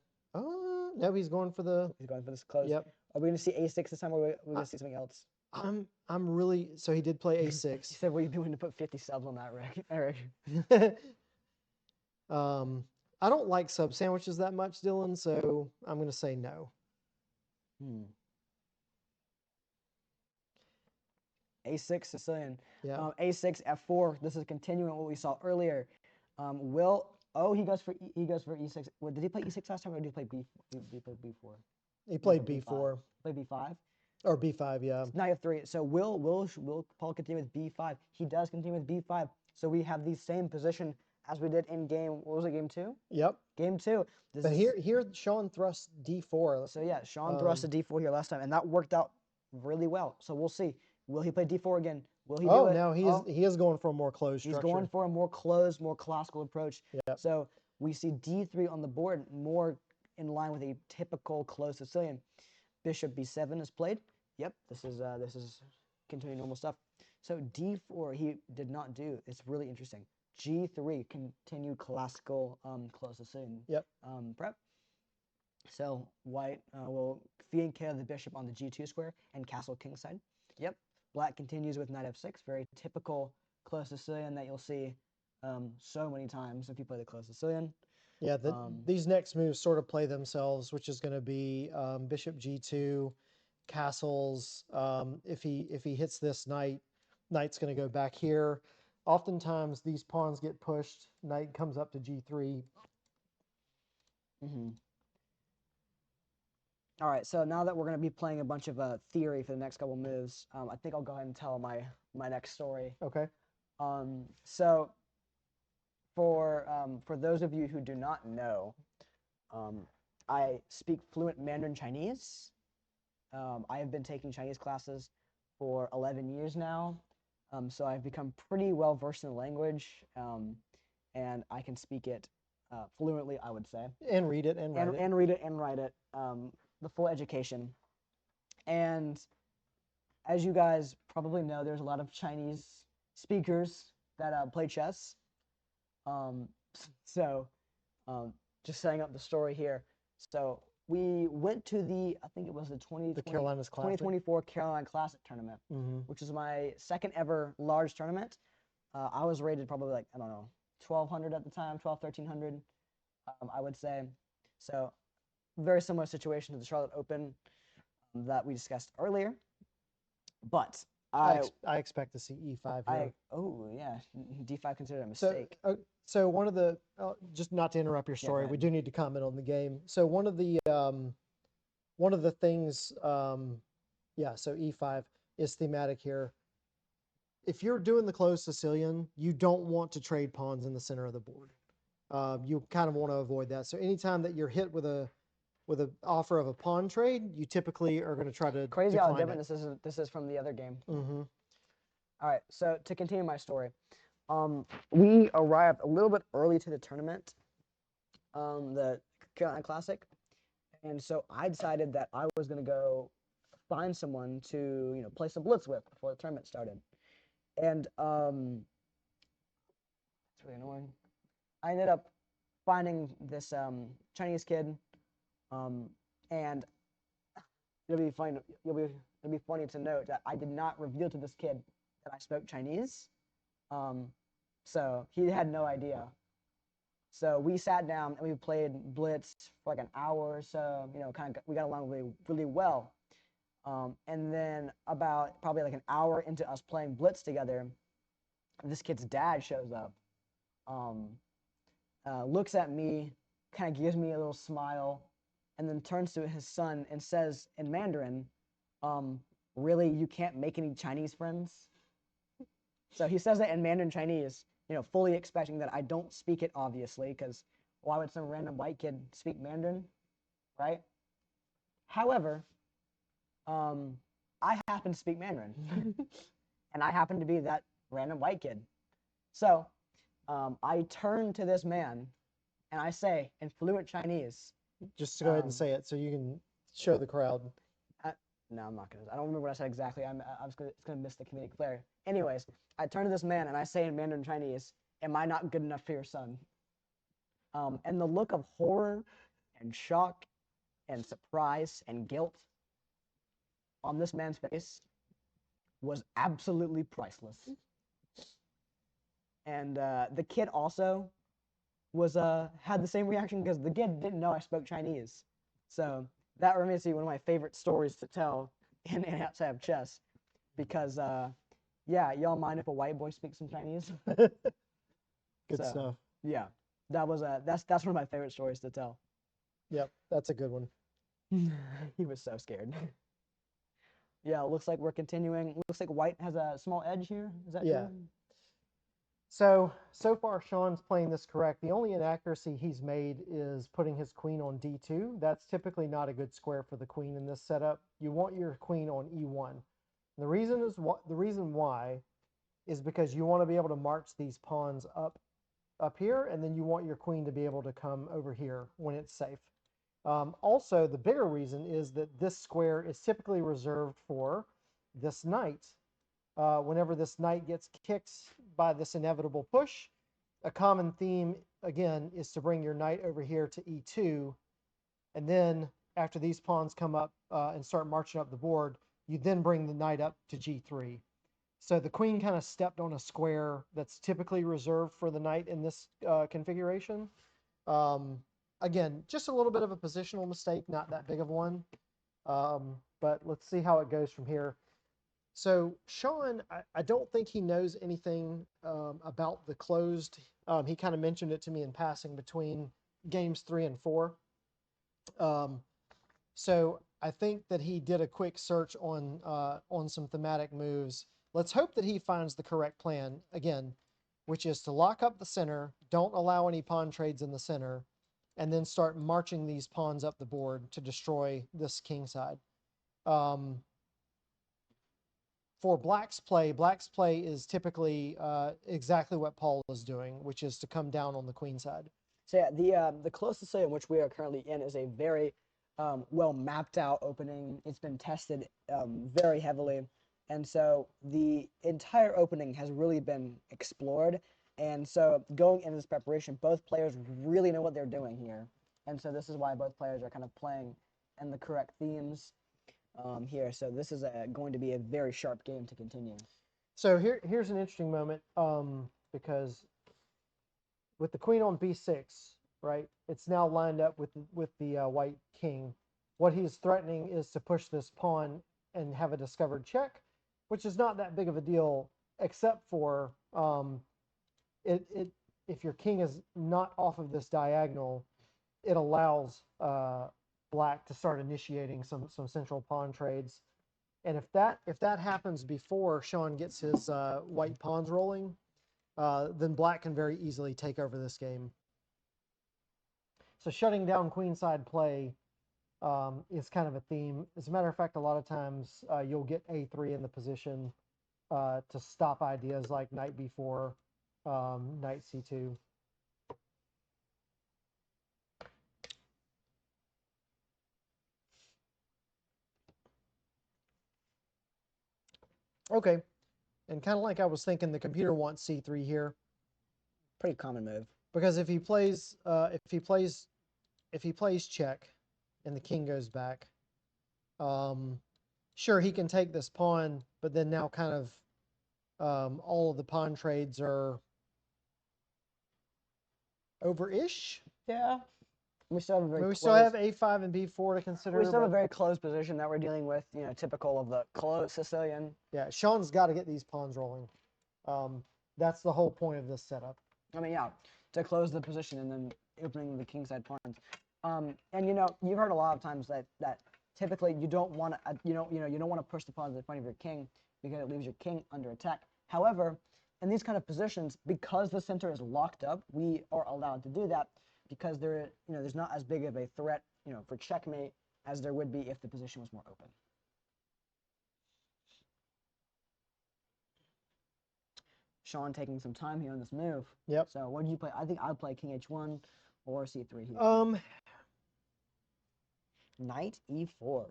No, he's going for the. He's going for this close. Yep. Are we going to see A6 this time, or are we going to see something else? I'm really. So he did play He A6. said, "What are you doing to put 50 subs on that, Eric?" I don't like sub sandwiches that much, Dylan. So I'm gonna say no. A6 Sicilian. Yeah. A6 F4. This is continuing what we saw earlier. He goes for E6. What, did he play E6 last time, or did he play B4? He played played B4 Play B5. or B5. Yeah. Now you have 3. So will Paul continue with B5? He does continue with B5. So we have the same position as we did in game. What was it? Game 2. Yep. Game 2. But here Sean thrust D4. So yeah, Sean thrust a D4 here last time, and that worked out really well. So we'll see. Will he play D4 again? Will he do it? No, he is going for a more closed He's structure. going for a more closed, more classical approach. Yep. So we see D3 on the board, more in line with a typical closed Sicilian. Bishop B7 is played. Yep, this is continuing normal stuff. So D4 he did not do. It's really interesting. G3 continued classical closed Sicilian. Yep. Prep. So white will fee and care the bishop on the G2 square and castle king side. Yep. Black continues with knight F6, very typical closed Sicilian that you'll see so many times if you play the closed Sicilian. Yeah, these next moves sort of play themselves, which is going to be bishop G2, castles. If he hits this knight, knight's going to go back here. Oftentimes these pawns get pushed. Knight comes up to G3. All right, so now that we're going to be playing a bunch of theory for the next couple moves, I think I'll go ahead and tell my next story. Okay. So for those of you who do not know, I speak fluent Mandarin Chinese. I have been taking Chinese classes for 11 years now, so I've become pretty well versed in the language, and I can speak it fluently, I would say. And read it and write it. And read it and write it. The full education. And as you guys probably know, there's a lot of Chinese speakers that play chess. Just setting up the story here. So we went to I think it was the Carolinas Classic. 2024 Carolina Classic tournament, which is my second ever large tournament. I was rated probably like, I don't know, 1,200 at the time, 1,1300, I would say. So very similar situation to the Charlotte Open that we discussed earlier. But I expect to see E5 here. D5 considered a mistake. So one of the just not to interrupt your story, we do need to comment on the game. So one of the things, so E5 is thematic here. If you're doing the closed Sicilian, you don't want to trade pawns in the center of the board. You kind of want to avoid that. So anytime that you're hit with an offer of a pawn trade, you typically are going to try to Crazy how decline different this is from the other game. it. All right, so to continue my story, we arrived a little bit early to the tournament, the Carolina Classic, and so I decided that I was going to go find someone to play some blitz with before the tournament started, and it's really annoying. I ended up finding this Chinese kid, and it'll be funny to note that I did not reveal to this kid that I spoke Chinese. So he had no idea. So we sat down and we played blitz for like an hour or so. We got along really, really well. And then about probably like an hour into us playing blitz together, this kid's dad shows up, looks at me, kind of gives me a little smile, and then turns to his son and says in Mandarin, really, you can't make any Chinese friends? So he says it in Mandarin Chinese, fully expecting that I don't speak it, obviously, because why would some random white kid speak Mandarin, right? However, I happen to speak Mandarin, and I happen to be that random white kid. So I turn to this man, and I say in fluent Chinese. Just go ahead and say it so you can show the crowd. No, I'm not gonna. I don't remember what I said exactly. It's gonna miss the comedic flair. Anyways, I turn to this man and I say in Mandarin Chinese, "Am I not good enough for your son?" And the look of horror and shock and surprise and guilt on this man's face was absolutely priceless. And the kid also was had the same reaction because the kid didn't know I spoke Chinese. So that remains to be one of my favorite stories to tell in and outside of chess. Because yeah, y'all mind if a white boy speaks some Chinese? Good So, stuff. Yeah, that was that's one of my favorite stories to tell. Yep, that's a good one. He was so scared. Yeah, it looks like we're continuing. Looks like white has a small edge here. Is that Yeah. true? So far, Sean's playing this correct. The only inaccuracy he's made is putting his queen on d2. That's typically not a good square for the queen in this setup. You want your queen on e1. The reason why is because you want to be able to march these pawns up here, and then you want your queen to be able to come over here when it's safe. Also, the bigger reason is that this square is typically reserved for this knight. Whenever this knight gets kicked by this inevitable push, a common theme, again, is to bring your knight over here to e2, and then after these pawns come up and start marching up the board, you then bring the knight up to g3. So the queen kind of stepped on a square that's typically reserved for the knight in this configuration. Again, just a little bit of a positional mistake, not that big of one. But let's see how it goes from here. So Sean, I don't think he knows anything about the closed. He kind of mentioned it to me in passing between games 3 and 4. So I think that he did a quick search on some thematic moves. Let's hope that he finds the correct plan again, which is to lock up the center, don't allow any pawn trades in the center, and then start marching these pawns up the board to destroy this king side. For Black's play is typically exactly what Paul is doing, which is to come down on the queen side. So yeah, the closest state in which we are currently in is a very well mapped out opening. It's been tested very heavily, and so the entire opening has really been explored. And so going into this preparation, both players really know what they're doing here, and so this is why both players are kind of playing in the correct themes here. So this is going to be a very sharp game to continue. So here's an interesting moment because with the queen on b6, right? It's now lined up with the white king. What he's threatening is to push this pawn and have a discovered check, which is not that big of a deal, except for if your king is not off of this diagonal, it allows Black to start initiating some central pawn trades. And if that happens before Sean gets his white pawns rolling, then Black can very easily take over this game. So shutting down queenside play is kind of a theme. As a matter of fact, a lot of times you'll get a3 in the position to stop ideas like knight b4, knight c2. Okay, and kind of like I was thinking, the computer wants c3 here. Pretty common move. Because if he plays check, and the king goes back, sure he can take this pawn, but then now kind of all of the pawn trades are over-ish. Yeah. We still have a very We still have a5 and b4 to consider. we still have a but very close position that we're dealing with, typical of the close Sicilian. yeah, Sean's got to get these pawns rolling. That's the whole point of this setup. I mean, yeah, to close the position and then opening the kingside pawns. And you've heard a lot of times that typically you don't want to you don't want to push the pawns in front of your king because it leaves your king under attack. However, in these kind of positions, because the center is locked up, we are allowed to do that because there's not as big of a threat for checkmate as there would be if the position was more open. Sean taking some time here on this move. Yep. So what did you play? I think I'd play King H1 or C3 here. Knight E4. Or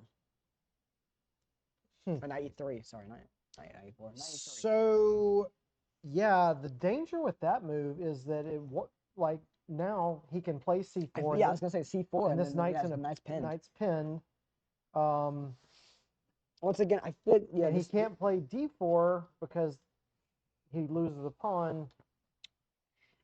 Knight E3. Sorry, Knight E4. Knight E3. So, yeah, the danger with that move is that like now he can play C4. Yeah, I was gonna say C4, and this then, knight's yeah, in a knight's pinned. Knight's pinned. Once again, I think and he can't play D4 because he loses a pawn.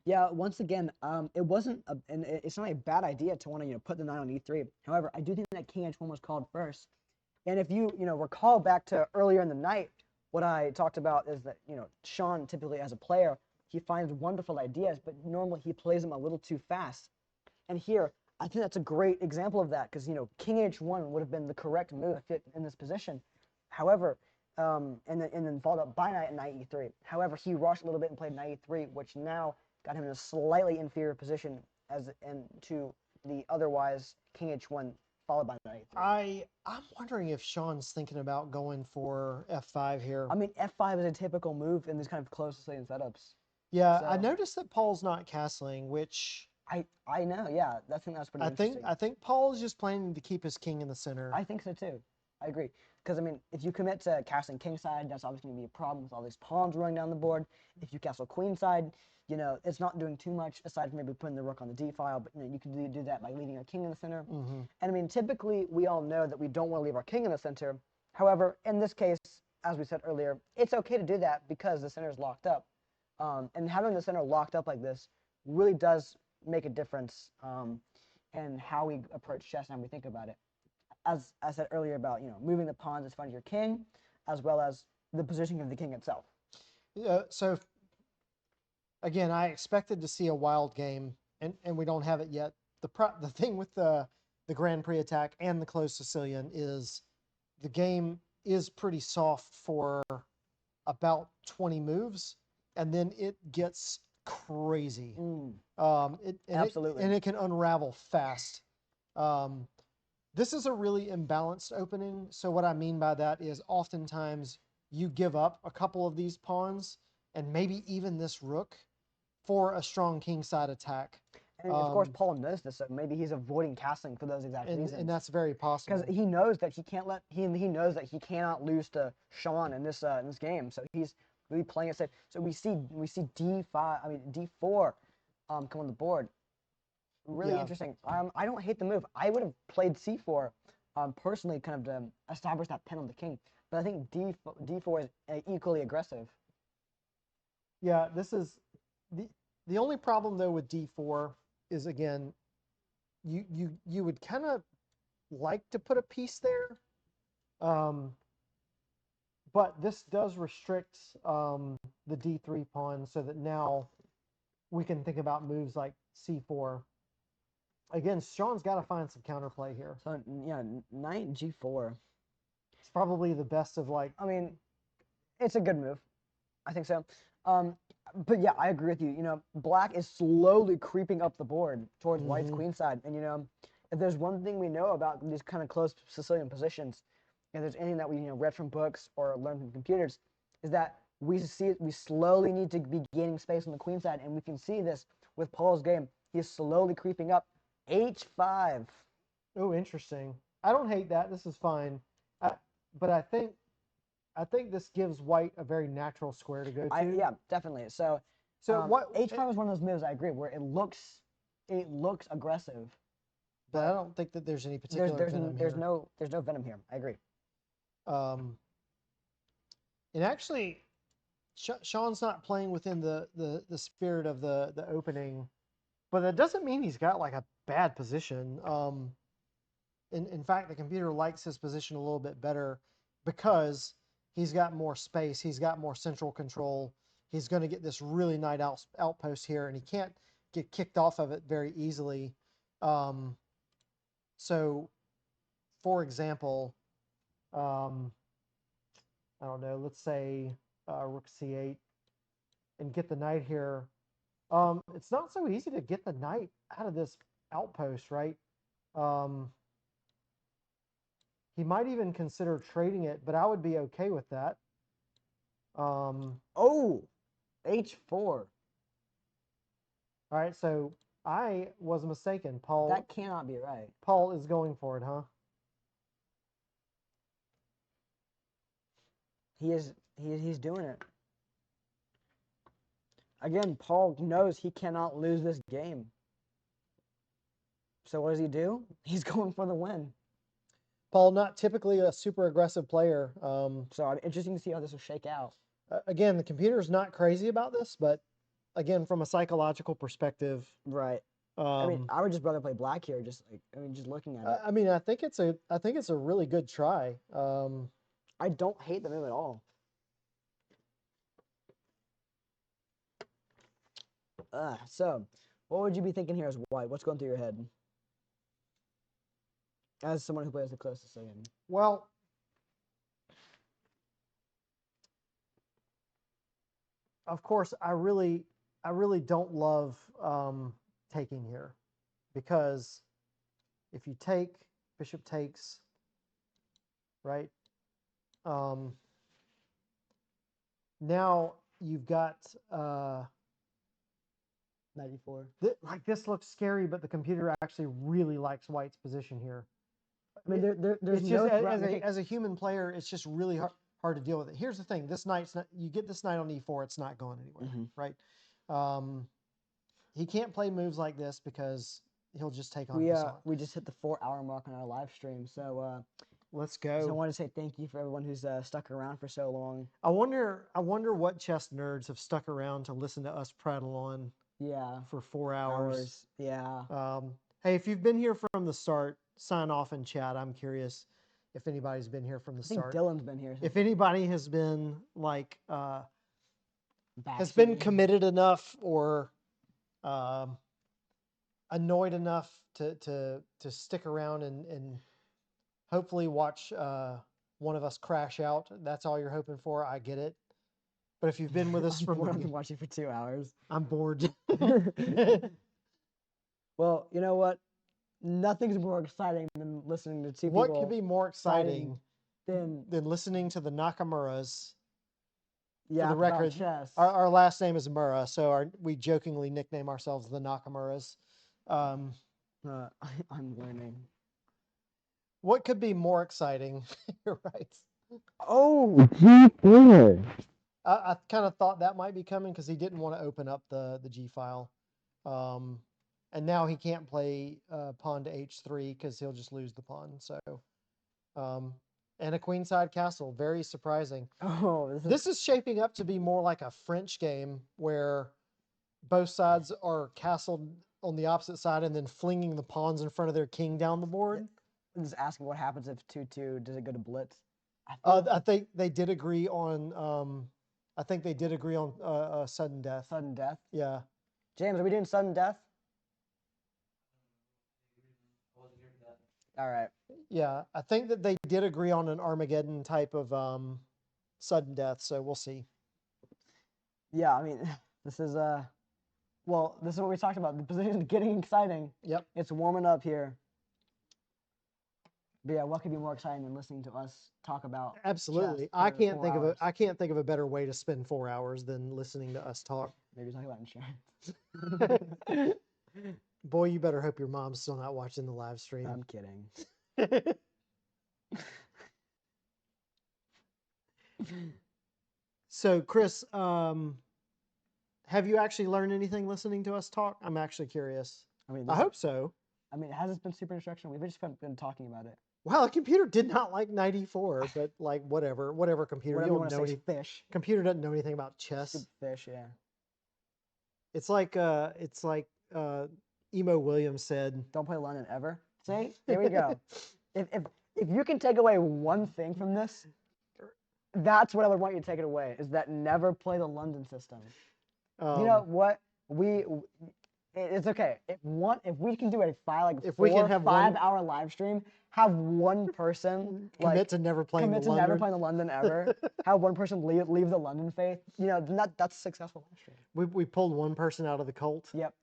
Yeah, once again, it wasn't, and it's not a bad idea to want to put the knight on E3. However, I do think that King H1 was called first. And if you recall back to earlier in the night, what I talked about is that Sean typically as a player he finds wonderful ideas, but normally he plays them a little too fast. And here, I think that's a great example of that because King H1 would have been the correct move fit in this position. However, and then followed up by knight E3. However, he rushed a little bit and played knight E3, which now got him in a slightly inferior position to the otherwise King H1 followed by knight E3. I'm wondering if Sean's thinking about going for F5 here. I mean, F5 is a typical move in these kind of close Sicilian setups. Yeah, So, I noticed that Paul's not castling, which I know. Yeah, that's pretty interesting. I think Paul is just planning to keep his king in the center. I think so too. I agree. Because, I mean, if you commit to castling kingside, that's obviously going to be a problem with all these pawns running down the board. If you castle queenside, it's not doing too much aside from maybe putting the rook on the d file, but you can do that by leaving a king in the center. Mm-hmm. And I mean, typically we all know that we don't want to leave our king in the center. However, in this case, as we said earlier, it's okay to do that because the center is locked up. And having the center locked up like this really does make a difference in how we approach chess and how we think about it. As I said earlier about moving the pawns in front of your king, as well as the positioning of the king itself. So again, I expected to see a wild game, and we don't have it yet. The thing with the Grand Prix attack and the closed Sicilian is the game is pretty soft for about 20 moves, and then it gets crazy. Absolutely. And it can unravel fast. This is a really imbalanced opening. So what I mean by that is oftentimes you give up a couple of these pawns and maybe even this rook for a strong kingside attack. And of course, Paul knows this, so maybe he's avoiding castling for those exact reasons. And that's very possible. Because he knows that he knows that he cannot lose to Sean in this game. So he's really playing it safe. So we see D4 come on the board. Really interesting. I don't hate the move. I would have played C4 personally, kind of to establish that pin on the king. But I think D4 is equally aggressive. Yeah, this is the only problem though with D4 is again, you would kind of like to put a piece there, but this does restrict the D3 pawn so that now we can think about moves like C4. Again, Sean's got to find some counterplay here. So yeah, knight G4. It's probably the best of I mean, it's a good move. I think so. But yeah, I agree with you. Black is slowly creeping up the board towards White's queenside. And if there's one thing we know about these kind of close Sicilian positions, if there's anything that we read from books or learned from computers, is that we slowly need to be gaining space on the queenside, and we can see this with Paul's game. He's slowly creeping up. H5. Oh, interesting. I don't hate that. This is fine. But I think this gives White a very natural square to go to. Yeah, definitely. So what H5 is one of those moves I agree where it looks aggressive. But I don't think that there's any particular venom there's here. no venom here. I agree. And actually, Sean's not playing within the spirit of the opening, but that doesn't mean he's got like a bad position. In fact, the computer likes his position a little bit better because he's got more space, he's got more central control, he's going to get this really nice outpost here, and he can't get kicked off of it very easily. So, for example, I don't know, let's say rook c8 and get the knight here. It's not so easy to get the knight out of this outpost, right? He might even consider trading it, but I would be okay with that. Oh, h4. All right, so I was mistaken. That cannot be right. Paul is going for it, huh? He's doing it. Again, Paul knows he cannot lose this game. So what does he do? He's going for the win. Paul, not typically a super aggressive player. So I'm interesting to see how this will shake out. Again, the computer's not crazy about this, but again, from a psychological perspective, Right. I mean, I would just rather play black here. Just looking at it. I mean, I think it's a really good try. I don't hate the move at all. So, what would you be thinking here as white? What's going through your head? As someone who plays the closest again. Well, of course, I really don't love taking here, because if you take, bishop takes, right? Now you've got 94. like this looks scary, but the computer actually really likes white's position here. I mean, there's It's no just threat. as a human player, it's just really hard to deal with it. Here's the thing: this knight's not. You get this knight on e4, it's not going anywhere, right? He can't play moves like this because he'll just take on this. We just hit the 4-hour mark on our live stream, so let's go. So I want to say thank you for everyone who's stuck around for so long. I wonder what chess nerds have stuck around to listen to us prattle on. Yeah. For 4 hours. Yeah. Hey, if you've been here from the start, sign off in chat. I'm curious if anybody's been here from the start. I think Dylan's been here. If anybody has been like has been committed enough or annoyed enough to stick around and hopefully watch one of us crash out. That's all you're hoping for. I get it. But if you've been with us from I've been watching for 2 hours. I'm bored. Well, you know what? Nothing's more exciting than listening to two people. What could be more exciting than listening to the Nakamuras? Yeah, for the record, chess. our last name is Mura, so we jokingly nickname ourselves the Nakamuras. I'm learning. What could be more exciting? You're right. Oh, I kind of thought that might be coming because he didn't want to open up the G file. And now he can't play pawn to h3 because he'll just lose the pawn. So, and a queenside castle, very surprising. Oh, this is shaping up to be more like a French game where both sides are castled on the opposite side and then flinging the pawns in front of their king down the board. I'm just asking what happens if 2-2. Does it go to blitz? I think they did agree on. I think they did agree on sudden death. Sudden death. Yeah. James, are we doing sudden death? All right. Yeah, I think that they did agree on an Armageddon type of sudden death. So we'll see. Yeah, I mean, this is well, this is what we talked about. The position is getting exciting. Yep. It's warming up here. But yeah, what could be more exciting than listening to us talk about? Absolutely. chess I for can't 4 think hours? I can't think of a better way to spend 4 hours than listening to us talk. Maybe talk about insurance. Boy, you better hope your mom's still not watching the live stream. I'm kidding. So, Chris, have you actually learned anything listening to us talk? I'm actually curious. I mean, I hope so. I mean, it hasn't been super instructional. We've just been talking about it. Well, the computer did not like 94, but like whatever computer. Whatever You you want don't to know say, fish. Computer doesn't know anything about chess. Stupid fish, yeah. It's like Emo Williams said. Don't play London ever. See, here we go. If you can take away one thing from this, That's what I would want you to take it away. Is that never play the London system. You know what? It's okay. If we can do a If we can have 5 one- hour live stream, have one person Commit to never playing commit the to never London. playing the London ever. Have one person leave the London faith. You know, that's a successful live stream. We pulled one person out of the cult. Yep.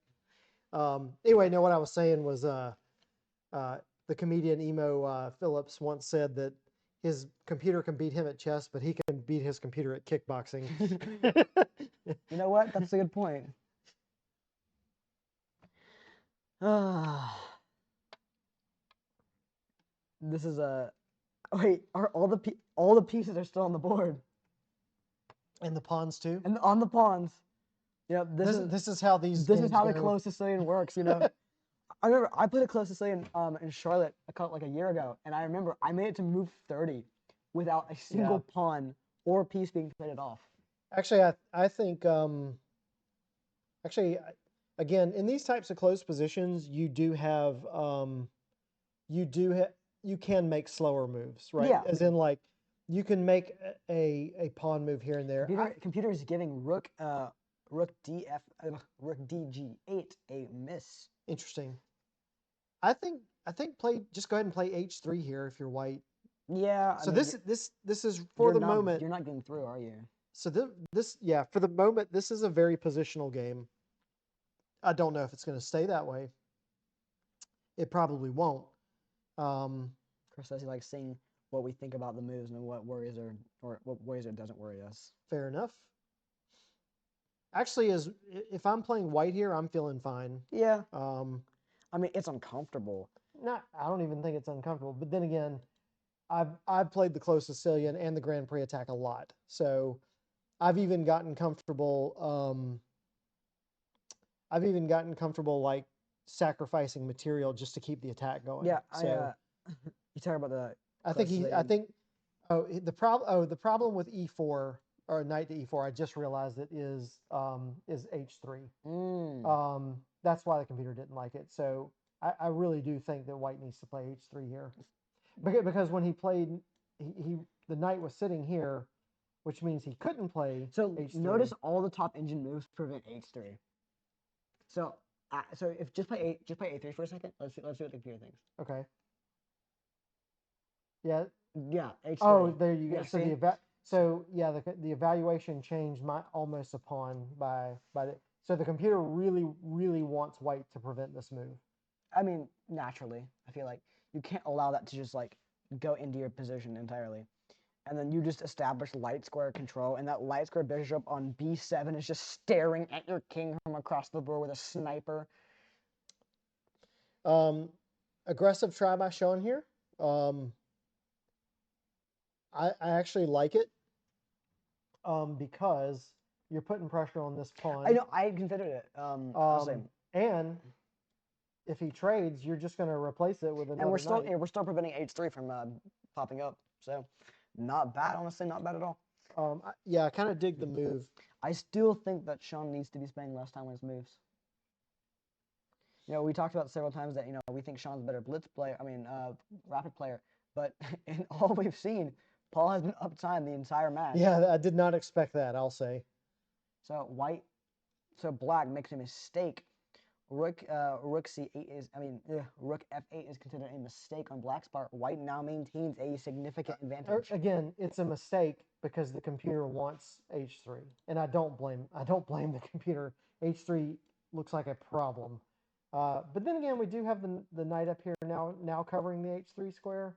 Anyway, no, what I was saying was the comedian Emo Phillips once said that his computer can beat him at chess, but he can beat his computer at kickboxing. You know what? That's a good point. This is a wait. Are all the pieces are still on the board And the pawns too. and on the pawns? Yeah, This is how these. this is games how the go. closed Sicilian works. You know, I remember I played a closed Sicilian in Charlotte like a year ago, and I remember I made it to move 30 without a single pawn or piece being traded off. Actually, I think again, in these types of closed positions, you can make slower moves, right? Yeah. As in, like, you can make a pawn move here and there. Computer is giving rook dg8 a miss. Interesting. I think just go ahead and play h3 here if you're white. Yeah. So this is for the moment. You're not getting through, are you? So for the moment, this is a very positional game. I don't know if it's going to stay that way. It probably won't. Chris says he likes seeing what we think about the moves and what worries or what worries or doesn't worry us. Fair enough. Actually, if I'm playing white here, I'm feeling fine. Yeah. I mean, it's uncomfortable. I don't even think it's uncomfortable. But then again, I've played the close Sicilian and the Grand Prix attack a lot, so I've even gotten comfortable. Like sacrificing material just to keep the attack going. Yeah. So You talk about the. I think the problem with e4 or knight to e4, I just realized it is h3. That's why the computer didn't like it. So I really do think that white needs to play h3 here, because when he played, the knight was sitting here, which means he couldn't play. So h3. notice all the top engine moves prevent h3. So if just play a3 for a second. Let's see what the computer thinks. Okay. Yeah. Yeah. H3. Oh, there you go. Yeah, So the evaluation changed almost a pawn by the. So the computer really wants white to prevent this move. I mean, naturally, I feel like you can't allow that to just like go into your position entirely. And then you just establish light square control, and that light square bishop on b7 is just staring at your king from across the board with a sniper. Aggressive try by Sean here. I actually like it because you're putting pressure on this pawn. I know, I considered it. Honestly. And if he trades, you're just going to replace it with another. And knight. we're still preventing h3 from popping up. So not bad, honestly, not bad at all. I kind of dig the move. I still think that Sean needs to be spending less time on his moves. You know, we talked about several times that, you know, we think Sean's a better blitz player, rapid player, but in all we've seen, Paul has been up time the entire match. Yeah, I did not expect that, I'll say. So black makes a mistake. Rook c8 rook f8 is considered a mistake on black's part. White now maintains a significant advantage. Again, it's a mistake because the computer wants h3, and I don't blame the computer. h3 looks like a problem. But then again, we do have the knight up here now covering the h3 square.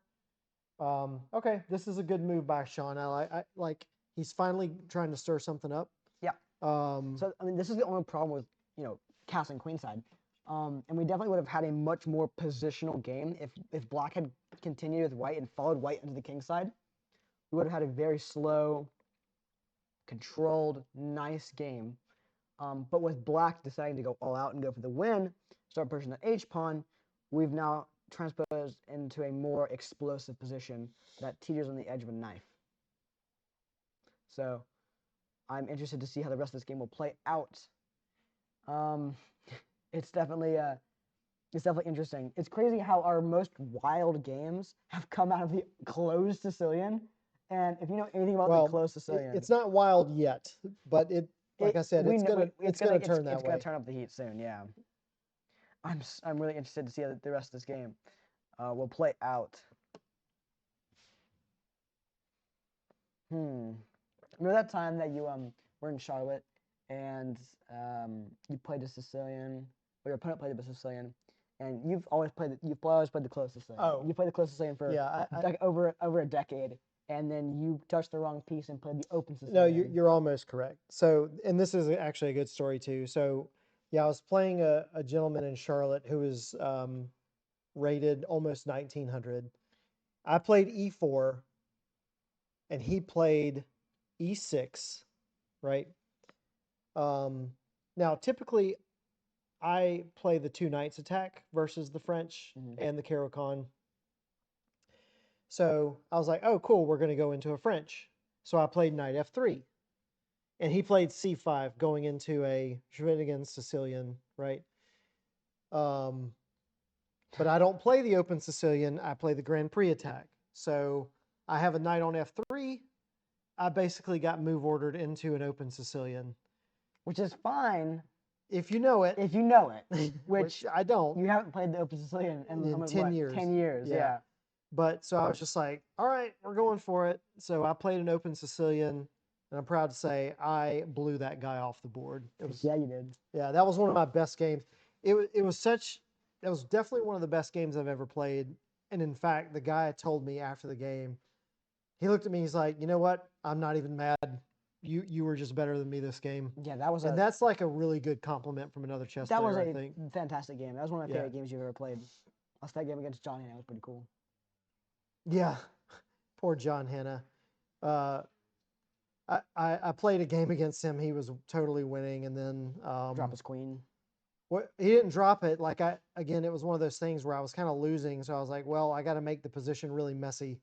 Okay, this is a good move by Sean. I like he's finally trying to stir something up. Yeah. So I mean, this is the only problem with, you know, castling queenside. And we definitely would have had a much more positional game if black had continued with white and followed white into the king side. We would have had a very slow, controlled, nice game. But with black deciding to go all out and go for the win, start pushing the h pawn, we've now transposed into a more explosive position that teeters on the edge of a knife. So I'm interested to see how the rest of this game will play out. It's definitely interesting. It's crazy how our most wild games have come out of the closed Sicilian, And if you know anything about Well, the closed Sicilian, it's not wild yet, but like I said, we it's know- gonna it's turn that it's way. gonna turn up the heat soon. Yeah. I'm really interested to see how the rest of this game will play out. Remember that time that you were in Charlotte and you played the Sicilian, or your opponent played the Sicilian, and you've always played the closed Sicilian. Oh. You played the closed Sicilian for Yeah, like over a decade, and then you touched the wrong piece and played the open Sicilian. No, you're almost correct. So, and this is actually a good story too. So, yeah, I was playing a gentleman in Charlotte who was rated almost 1900. I played E4, and he played E6, right? Now, typically, I play the two knights attack versus the French and the Caro-Kann. So I was like, oh, cool, we're going to go into a French. So I played knight F3. And he played C5 going into a Schwinnigan Sicilian, right? But I don't play the open Sicilian. I play the Grand Prix attack. So I have a knight on F3. I basically got move ordered into an open Sicilian. which is fine If you know it. if you know it, Which I don't. you haven't played the open Sicilian in In what, 10 years. 10 years, Yeah. yeah. But so I was just like, all right, we're going for it. So I played an open Sicilian, and I'm proud to say I blew that guy off the board. It was, Yeah, you did. yeah, that was one of my best games. It was that was definitely one of the best games I've ever played. And in fact, the guy told me after the game, he looked at me, he's like, you know what? I'm not even mad. You were just better than me this game. Yeah, that was And that's like a really good compliment from another chess that player, was I a think. fantastic game. That was one of my Yeah. favorite games you've ever played. Lost that game against Johnny, and that was pretty cool. Yeah, poor John Hanna. I played a game against him. He was totally winning, and then Drop his queen. he didn't drop it. Like again, it was one of those things where I was kind of losing, so I was like, well, I got to make the position really messy,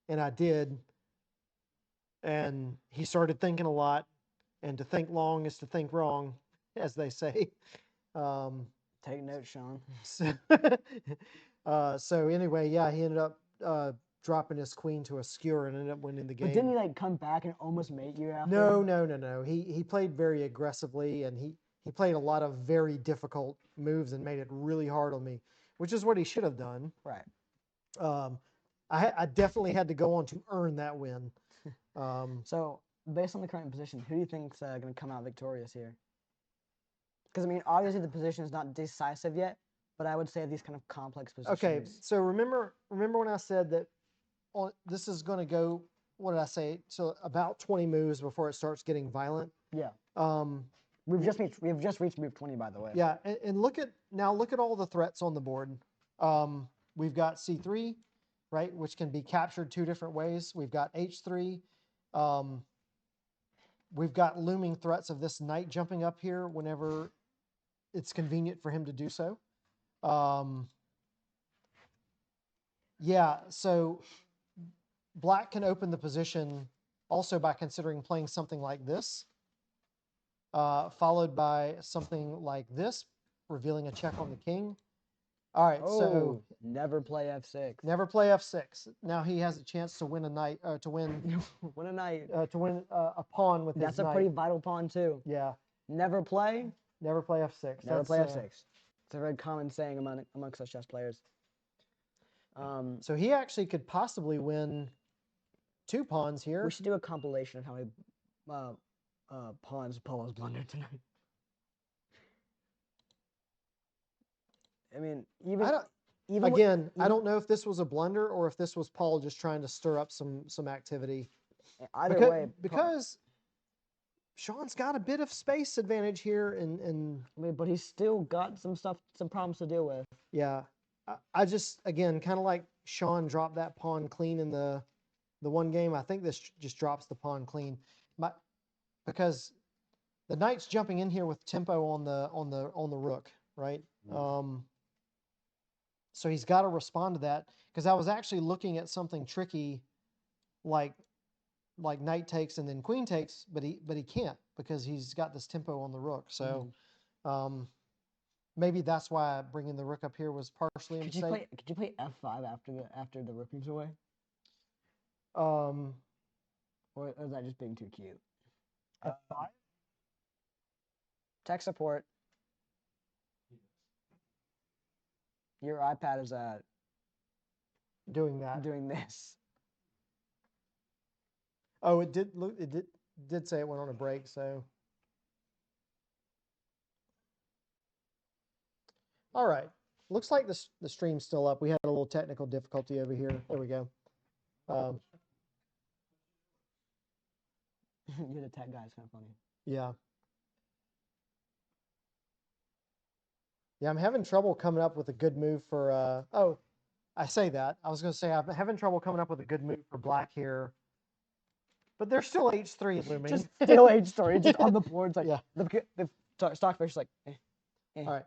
and I did. And he started thinking a lot, and to think long is to think wrong, as they say. Take notes, Sean. So anyway, yeah, he ended up dropping his queen to a skewer and ended up winning the game. But didn't he like come back and almost mate you after? No. He played very aggressively, and he played a lot of very difficult moves and made it really hard on me, which is what he should have done. Right. I definitely had to go on to earn that win. So, based on the current position, who do you think's going to come out victorious here? Because I mean, obviously the position is not decisive yet, but I would say these kind of complex positions. Okay, so remember when I said that this is going to go, what did I say? So about 20 moves before it starts getting violent. Yeah. Um, We've just reached move 20, by the way. yeah, and look at all the threats on the board. We've got C3, right, which can be captured two different ways. We've got H3. We've got looming threats of this knight jumping up here whenever it's convenient for him to do so. Yeah, so black can open the position also by considering playing something like this, followed by something like this, revealing a check on the king. All right, so never play F6. never play F6. Now he has a chance to win a knight, to win Win a knight. to win a pawn with That's his a knight. pretty vital pawn too. Yeah, Never play. never play F6. Never play That's, F6. It's a very common saying amongst us chess players. So he actually could possibly win 2 pawns here. We should do a compilation of how many pawns Paul has blundered tonight. I mean, I don't know if this was a blunder or if this was Paul just trying to stir up some activity. either way, Because Sean's got a bit of space advantage here, and I mean, but he's still got some problems to deal with. yeah, I just again kind of like Sean dropped that pawn clean in the one game. I think this just drops the pawn clean, because the knight's jumping in here with tempo on the rook, right? So he's got to respond to that, because I was actually looking at something tricky, like knight takes and then queen takes, but he can't because he's got this tempo on the rook. So maybe that's why bringing the rook up here was partially a mistake. Could you play F5 after the rook moves away? Or is that just being too cute? F5? Tech support. Your iPad is Doing that. doing this. Oh, it did look. It did say it went on a break. So, all right. Looks like the stream's still up. We had a little technical difficulty over here. There we go. You're the tech guy. It's kind of funny. Yeah. Yeah, I'm having trouble coming up with a good move for. Oh, I say that. I was going to say I'm having trouble coming up with a good move for black here. But there's still H3 looming. Just still H3 just on the boards. Like Yeah. the stockfish is like. All right.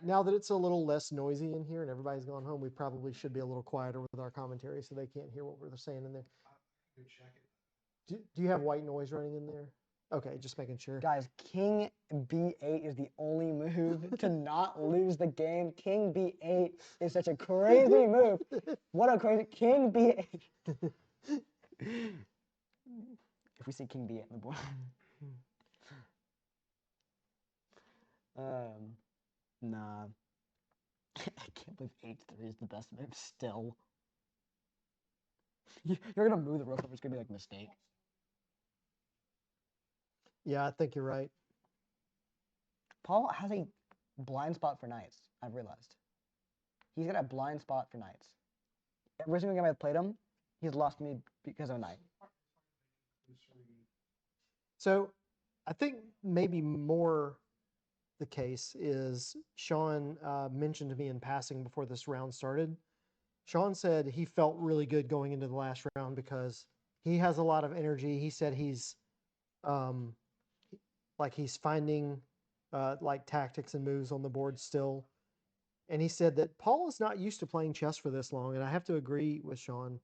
Now that it's a little less noisy in here and everybody's gone home, we probably should be a little quieter with our commentary so they can't hear what we're saying in there. Do you have white noise running in there? Okay, just making sure. Guys, King B8 is the only move to not lose the game. King B8 is such a crazy move. What a crazy King B8. If we see King B8 on the board. Nah. I can't believe H3 is the best move still. You're gonna move the rook over, it's gonna be like a mistake. Yeah, I think you're right. Paul has a blind spot for knights, I've realized. He's got a blind spot for knights. Every single game I've played him, he's lost me because of a knight. So I think maybe more the case is Sean mentioned to me in passing before this round started. Sean said he felt really good going into the last round because he has a lot of energy. He said he's he's finding like tactics and moves on the board still. And he said that Paul is not used to playing chess for this long, and I have to agree with Sean.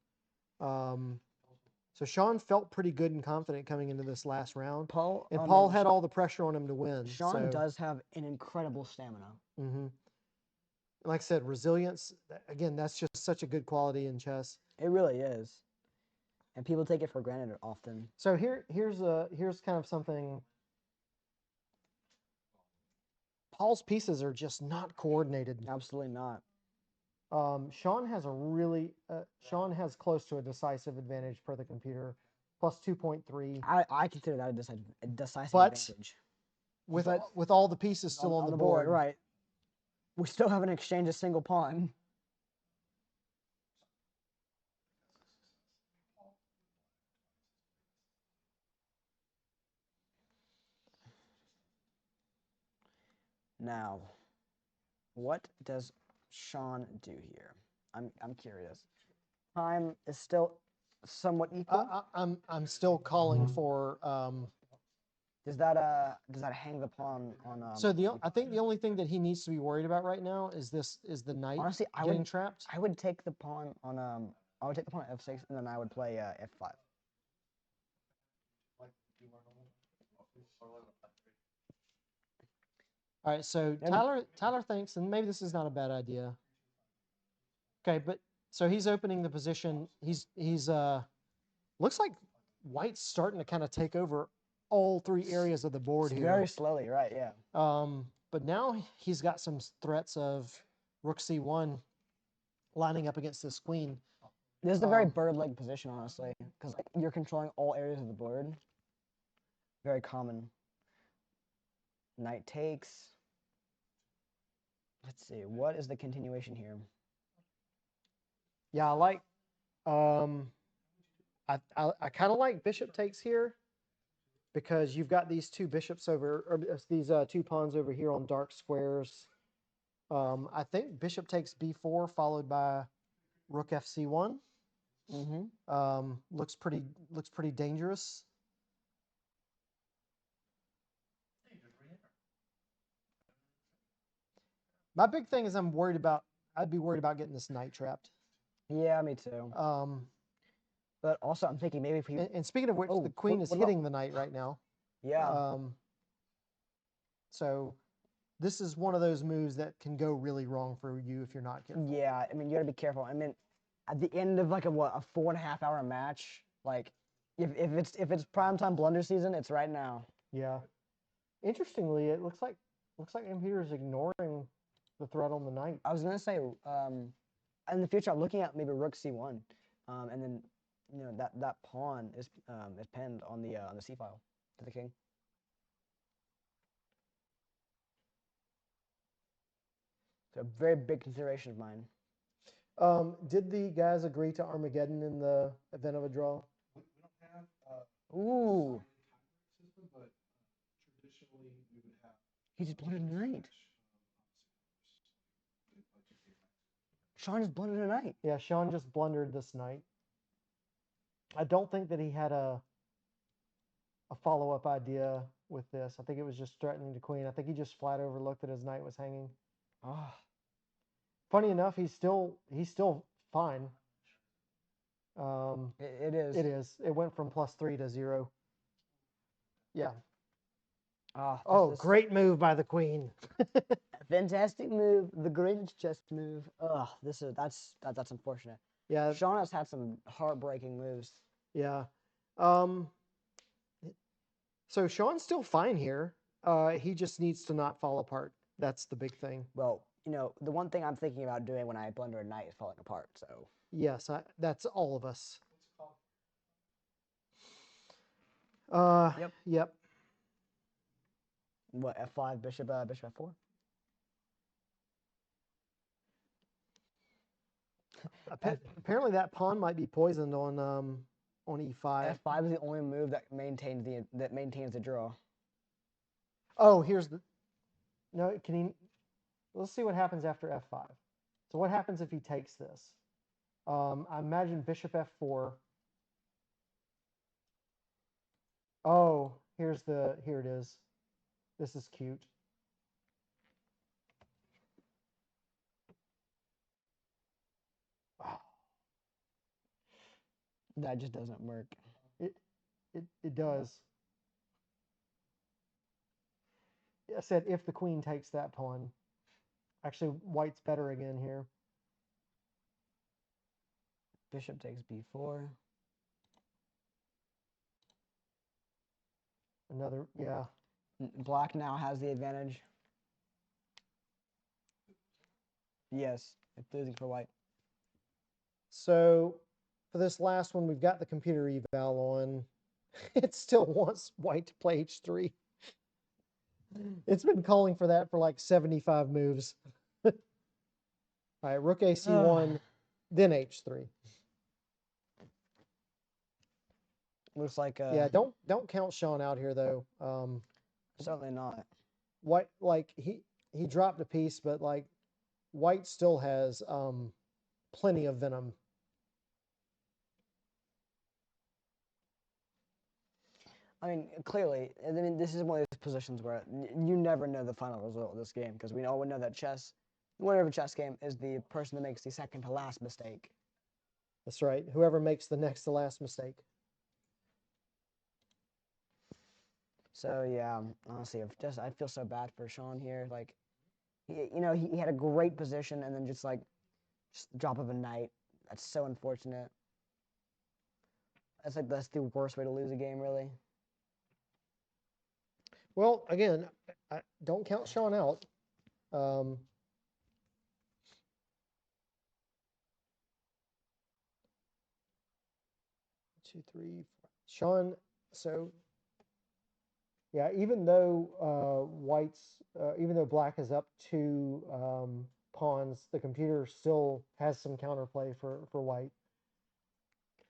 So Sean felt pretty good and confident coming into this last round. Paul had all the pressure on him to win. Sean does have an incredible stamina. Mm-hmm. Like I said, resilience, again, that's just such a good quality in chess. It really is. And people take it for granted often. So here's kind of something. Paul's pieces are just not coordinated. Absolutely not. Sean has close to a decisive advantage per the computer, plus 2.3. I consider that a decisive But advantage. With all the pieces still on the board, right? We still haven't exchanged a single pawn. Now, what does Sean do here? I'm curious. Time is still somewhat equal. I'm still calling for. Does that hang the pawn on? So I think the only thing that he needs to be worried about right now is the knight honestly, getting trapped. I would take the pawn on I would take the pawn on f6 and then I would play f5. All right, so Tyler thinks, and maybe this is not a bad idea. Okay, but so he's opening the position. He's looks like White's starting to kind of take over all three areas of the board here. Very slowly, right? Yeah. But now he's got some threats of Rook C1 lining up against this queen. This is a very bird-like position, honestly, because you're controlling all areas of the board. Very common. Knight takes. Let's see. What is the continuation here? Yeah, I like. I kind of like bishop takes here, because you've got these two bishops over, or these two pawns over here on dark squares. I think bishop takes b4 followed by rook fc1. Mm-hmm. Looks pretty dangerous. My big thing is I'd be worried about getting this knight trapped. Yeah, me too. But also I'm thinking maybe if we... And speaking of which, the queen is hitting the knight right now. Yeah. So this is one of those moves that can go really wrong for you if you're not careful. Yeah, I mean, you gotta be careful. I mean, at the end of like a 4.5 hour match, like If it's primetime blunder season, it's right now. Yeah. Interestingly, it looks like Computer is ignoring the threat on the knight. I was gonna say, in the future, I'm looking at maybe rook c1, and then that pawn is pinned on the c file to the king. So a very big consideration of mine. Did the guys agree to Armageddon in the event of a draw? We don't have Ooh, system, but traditionally we would have. he just blundered a knight. Sean just blundered a knight. Yeah, Sean just blundered this knight. I don't think that he had a follow-up idea with this. I think it was just threatening the queen. I think he just flat overlooked that his knight was hanging. Oh, Funny enough, he's still fine. it is. It is. It went from +3 to 0. Yeah. Ah, Oh, this is great move by the queen. a fantastic move. The greatest chess move. Ugh, that's unfortunate. Yeah. Sean has had some heartbreaking moves. Yeah. So Sean's still fine here. He just needs to not fall apart. That's the big thing. Well, the one thing I'm thinking about doing when I blunder a knight is falling apart. So Yes, that's all of us. Yep. Yep. what, f5, bishop f4? Apparently that pawn might be poisoned on e5. f5 is the only move that maintains the draw. Oh, here's the. No, can he? Let's see what happens after f5. So what happens if he takes this? I imagine bishop f4. Oh, here it is. This is cute. Oh, That just doesn't work. it does. I said if the queen takes that pawn. Actually, white's better again here. Bishop takes b4. Another, yeah. Black now has the advantage. Yes, it's losing for white. So for this last one, we've got the computer eval on. It still wants white to play h3. It's been calling for that for like 75 moves. All right, rook ac1, then h3. Looks like Yeah, don't count Sean out here though. certainly not. White, like he dropped a piece, but like white still has plenty of venom. I mean, clearly, I mean, this is one of those positions where you never know the final result of this game because we all know that the winner of a chess game is the person that makes the second to last mistake. That's right. Whoever makes the next to last mistake. So yeah, honestly, I feel so bad for Sean here. Like, he had a great position and then just drop of a knight. That's so unfortunate. That's the worst way to lose a game, really. Well, again, don't count Sean out. 2, 3, 4. Sean, so yeah, even though black is up 2 pawns, the computer still has some counterplay for white.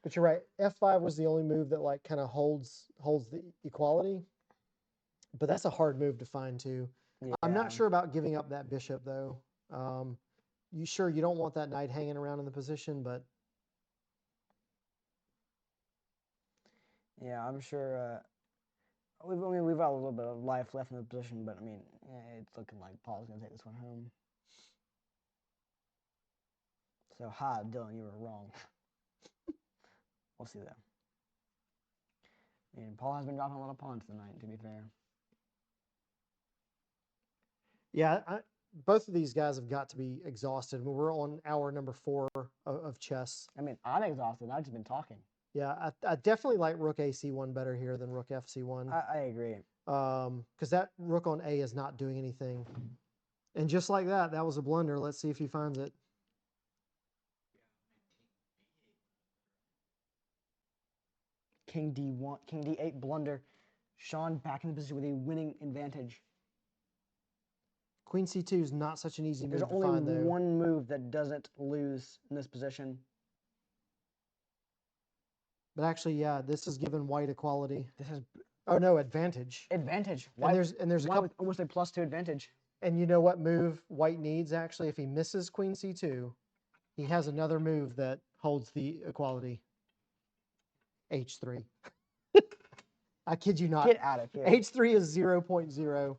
But you're right, f5 was the only move that like kind of holds the equality. But that's a hard move to find too. Yeah. I'm not sure about giving up that bishop though. You don't want that knight hanging around in the position, but yeah, I'm sure. We've got a little bit of life left in the position, but I mean, yeah, it's looking like Paul's gonna take this one home. So, Dylan, you were wrong. We'll see though. I mean, Paul has been dropping a lot of pawns tonight, to be fair. yeah, both of these guys have got to be exhausted. We're on hour number 4 of chess. I mean, I'm exhausted. I've just been talking. Yeah, I definitely like rook AC1 better here than rook FC1. I agree. Because that rook on A is not doing anything. And just like that, that was a blunder. Let's see if he finds it. King D1, King D8 blunder. Sean back in the position with a winning advantage. Queen C2 is not such an easy move There's to only find, though. one move that doesn't lose in this position. But actually, yeah, this is giving white equality. This is Oh no, advantage. advantage. And there's a white couple. with almost a +2 advantage. And you know what move white needs actually? If he misses Queen C2, he has another move that holds the equality. H3. I kid you not. Get out of here. H3 is 0.0.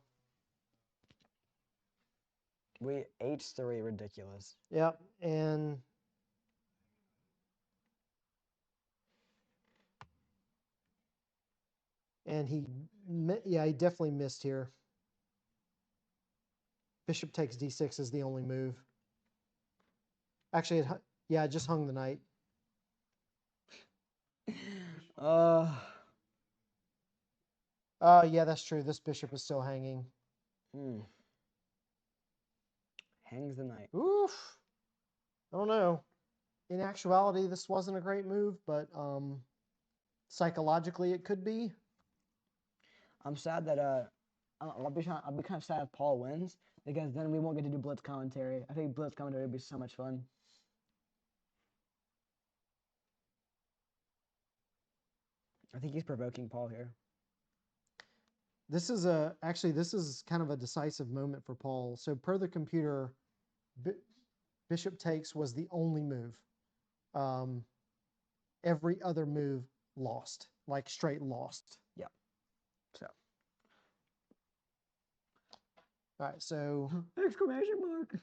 We H3 ridiculous. Yep, and he definitely missed here. Bishop takes D6 is the only move. Actually, it just hung the knight. Yeah, that's true. This bishop is still hanging. Hangs the knight. Oof. I don't know. In actuality, this wasn't a great move, but psychologically, it could be. I'm sad that I'll be kind of sad if Paul wins because then we won't get to do blitz commentary. I think blitz commentary would be so much fun. I think he's provoking Paul here. This is this is kind of a decisive moment for Paul. So per the computer, bishop takes was the only move. Every other move lost, like straight lost. Yeah. So. All right, so Exclamation mark.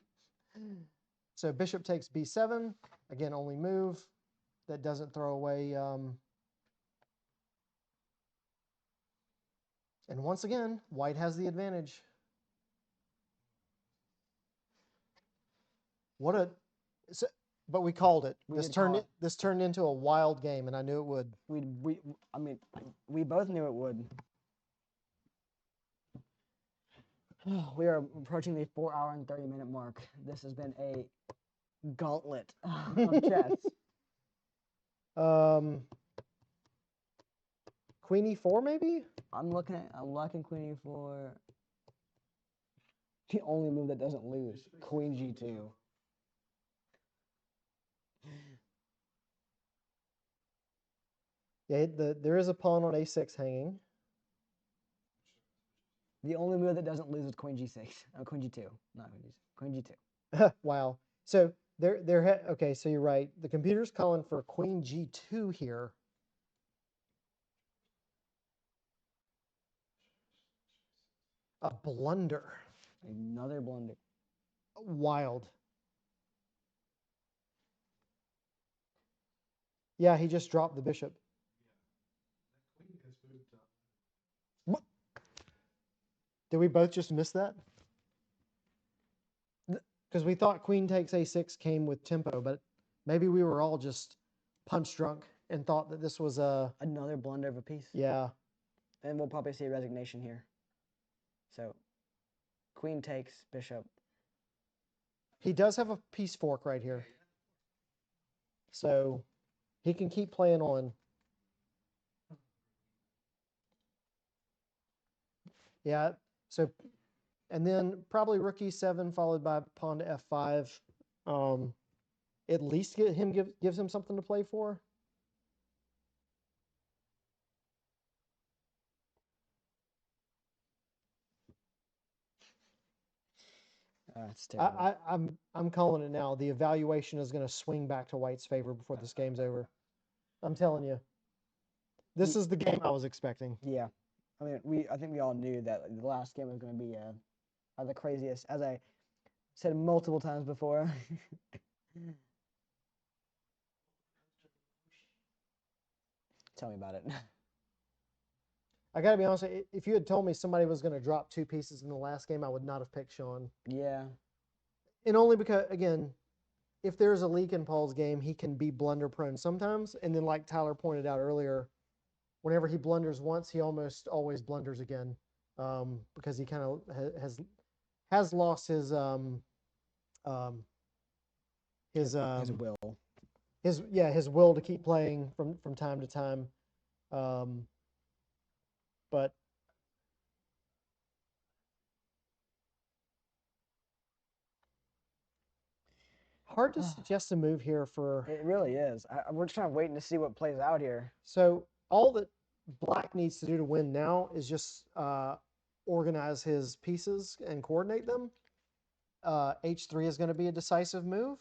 So bishop takes B7, again only move that doesn't throw away. And once again, white has the advantage. But we called it. This turned into a wild game, and I knew it would. We both knew it would. We are approaching the 4-hour and 30-minute mark. This has been a gauntlet of chess. Queen E4 maybe? I'm liking Queen E4. The only move that doesn't lose. Queen G2. Yeah, there is a pawn on A6 hanging. The only move that doesn't lose is Queen G6. Oh, Queen G2. Not Queen G6. Queen G2. Wow. So okay, so you're right. The computer's calling for Queen G2 here. A blunder. Another blunder. Wild. Yeah, he just dropped the bishop. Did we both just miss that? Because we thought queen takes A6 came with tempo, but maybe we were all just punch drunk and thought that this was another blunder of a piece. Yeah. And we'll probably see a resignation here. So, queen takes bishop. He does have a piece fork right here. So, he can keep playing on. Yeah. So, and then probably rook E7 followed by pawn to F5. At least gives him something to play for. That's terrible. I'm calling it now. The evaluation is going to swing back to White's favor before this game's over. I'm telling you. This is the game I was expecting. Yeah. I think we all knew that the last game was going to be the craziest, as I said multiple times before. Tell me about it. I got to be honest, if you had told me somebody was going to drop 2 pieces in the last game, I would not have picked Sean. Yeah. And only because, again, if there's a leak in Paul's game, he can be blunder prone sometimes. And then, like Tyler pointed out earlier, whenever he blunders once, he almost always blunders again, because he kind of has lost his um, his will. his will to keep playing from time to time. But hard to suggest a move here for. It really is. We're just kind of waiting to see what plays out here. So all that Black needs to do to win now is just organize his pieces and coordinate them. H3 is going to be a decisive move.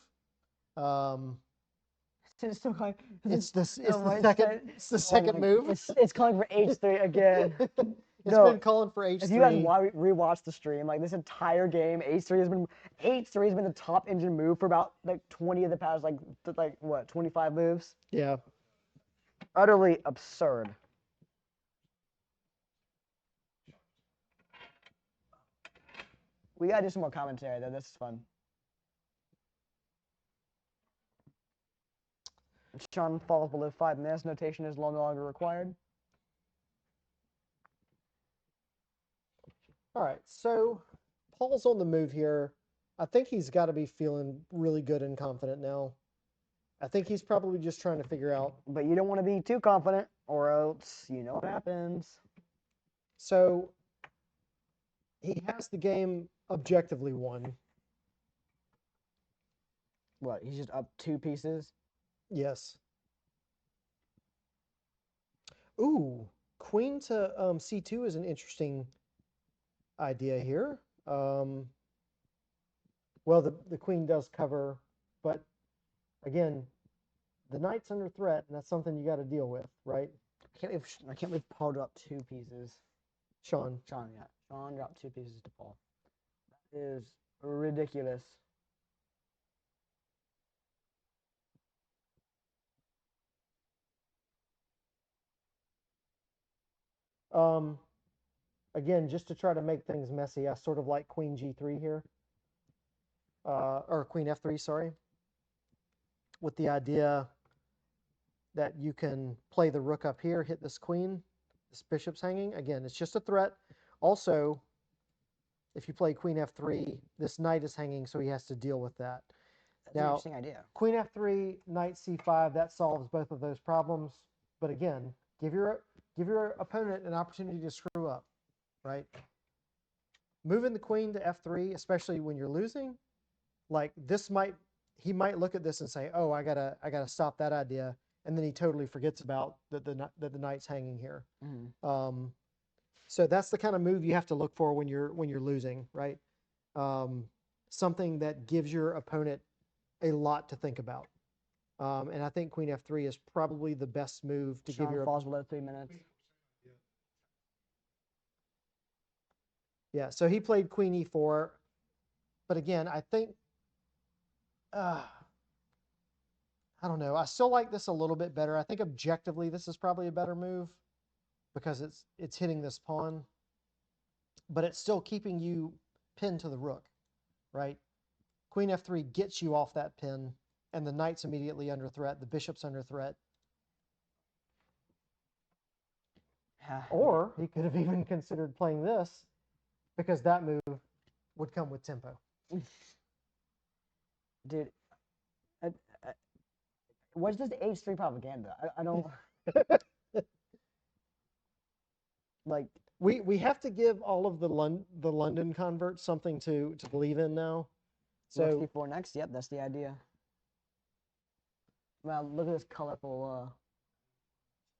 It's still calling. It's the right second side. it's the second move. It's calling for H3 again. It's No, been calling for H3. If you guys rewatch the stream, like this entire game, H3 has been the top engine move for about like 20 of the past like what 25 moves. Yeah. Utterly absurd. We gotta do some more commentary though. This is fun. Sean falls below 5 minutes. Notation is no longer required. All right. So Paul's on the move here. I think he's got to be feeling really good and confident now. I think he's probably just trying to figure out. But you don't want to be too confident, or else you know what happens. So he has the game objectively won. What? He's just up 2 pieces. Yes. Ooh, queen to c2 is an interesting idea here. Well, the queen does cover, but again, the knight's under threat, and that's something you got to deal with, right? I can't believe Paul dropped 2 pieces. Sean. Sean dropped 2 pieces to Paul. That is ridiculous. Again, just to try to make things messy, I sort of like queen g3 here. Or queen f3, sorry. With the idea that you can play the rook up here, hit this queen, this bishop's hanging. Again, it's just a threat. Also, if you play queen f3, this knight is hanging, so he has to deal with that. That's an interesting idea. Queen f3, knight c5, that solves both of those problems. But again, give your opponent an opportunity to screw up, right? Moving the queen to f3, especially when you're losing, like he might look at this and say, "Oh, I gotta stop that idea," and then he totally forgets about that the knight's hanging here. Mm-hmm. So that's the kind of move you have to look for when you're losing, right? Something that gives your opponent a lot to think about. And I think queen f3 is probably the best move to give your falls below 3 minutes. Yeah, so he played queen e4, but again, I think I don't know. I still like this a little bit better. I think objectively this is probably a better move because it's hitting this pawn, but it's still keeping you pinned to the rook, right? Queen f3 gets you off that pin, and the knight's immediately under threat. The bishop's under threat. Or he could have even considered playing this because that move would come with tempo. Dude, what's this H3 propaganda? I don't like. We have to give all of the London converts something to believe in now. So Rook d4 next. Yep, that's the idea. Wow, look at this colorful.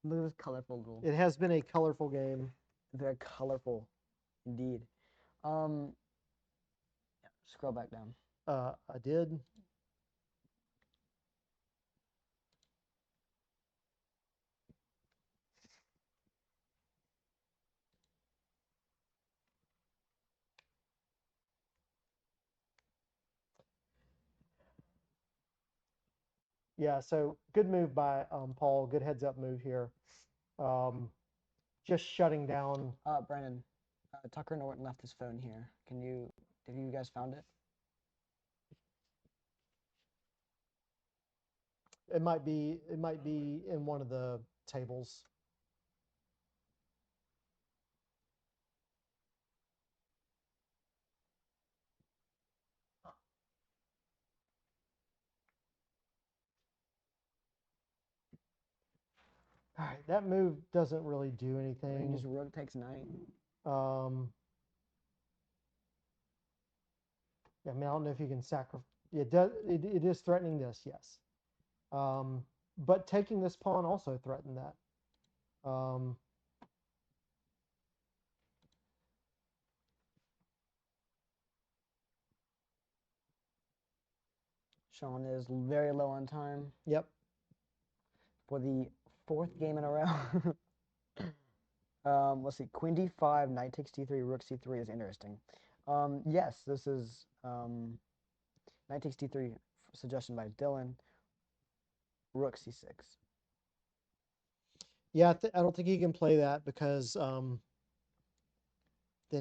Look at this colorful little. It has been a colorful game. Very colorful, indeed. Scroll back down. I did. Yeah, so good move by Paul. Good heads up move here. Just shutting down. Brandon, Tucker Norton left his phone here. Have you guys found it? It might be in one of the tables. All right, that move doesn't really do anything. Just rook takes knight. Yeah, I mean, I don't know if you can sacrifice. It is threatening this, yes. But taking this pawn also threatened that. Sean is very low on time Yep. for the 4th game in a row. Let's see. Queen d5, knight takes d3, rook c3 is interesting. Yes, this is knight takes d3 suggestion by Dylan. Rook c6. Yeah, I don't think he can play that because then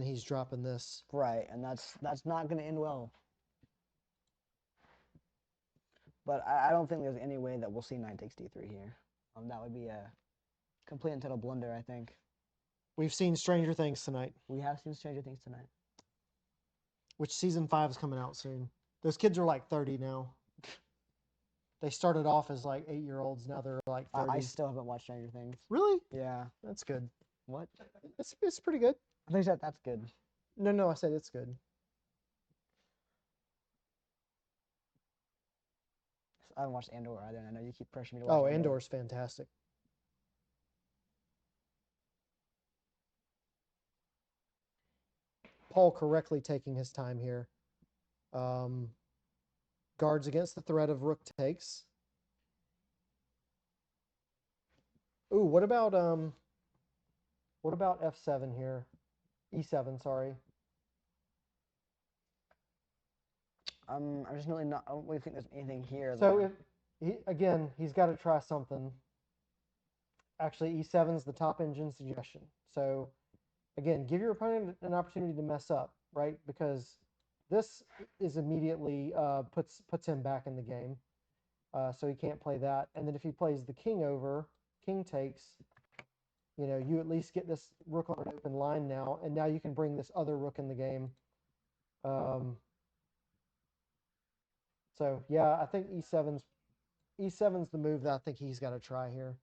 he's dropping this. Right, and that's not going to end well. But I don't think there's any way that we'll see knight takes d3 here. That would be a complete and total blunder, I think. We've seen Stranger Things tonight, We have seen Stranger Things tonight. which season 5 is coming out soon. Those kids are like 30 now. They started off as like 8-year-olds. Now they're like 30. I still haven't watched Stranger Things. Really? Yeah. That's good. What? It's pretty good. I think that's good. No, I said it's good. I haven't watched Andor either, and I know you keep pressuring me to watch Oh, Andor. Andor's fantastic. Paul correctly taking his time here. Guards against the threat of rook takes. Ooh, what about f7 here? E7, sorry. I'm just really not. I don't really think there's anything here. So he's got to try something. Actually, E7's the top engine suggestion. So again, give your opponent an opportunity to mess up, right? Because this is immediately puts him back in the game. So he can't play that. And then if he plays the king over, king takes, you at least get this rook on an open line now, and now you can bring this other rook in the game. So yeah, I think E7's the move that I think he's got to try here.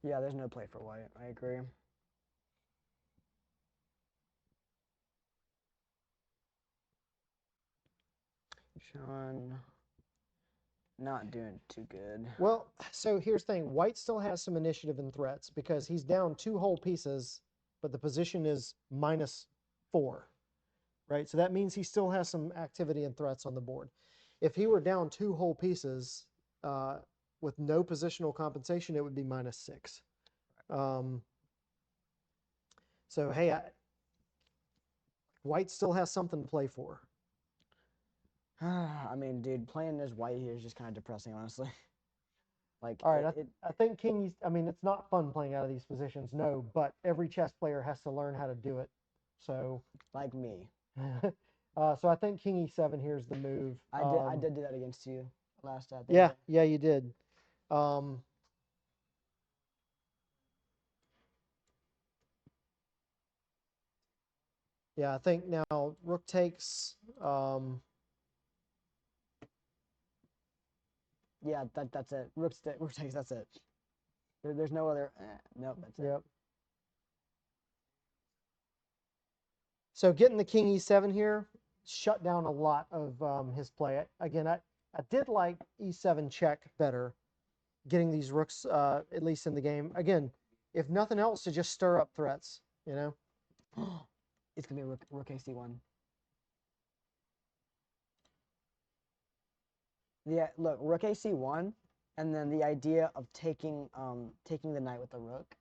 Yeah, there's no play for white. I agree. Sean, not doing too good. Well, so here's the thing. White still has some initiative and threats because he's down 2 whole pieces, but the position is -4, right? So that means he still has some activity and threats on the board. If he were down 2 whole pieces with no positional compensation, it would be -6. So, hey, White still has something to play for. I mean, dude, playing as white here is just kind of depressing, honestly. Like, All right, I think King. I mean, it's not fun playing out of these positions, no. But every chess player has to learn how to do it. So, like me, so I think King E7 here is the move. I did do that against you last. Yeah, you did. Yeah, I think now rook takes. Yeah, that's it. Rook takes. That's it. There's no other. Nope, that's it. Yep. So getting the King E7 here shut down a lot of his play. Again, I did like E7 check better, getting these rooks at least in the game. Again, if nothing else, to just stir up threats, It's gonna be rook AC1. Yeah, look, rook AC1, and then the idea of taking the knight with the rook,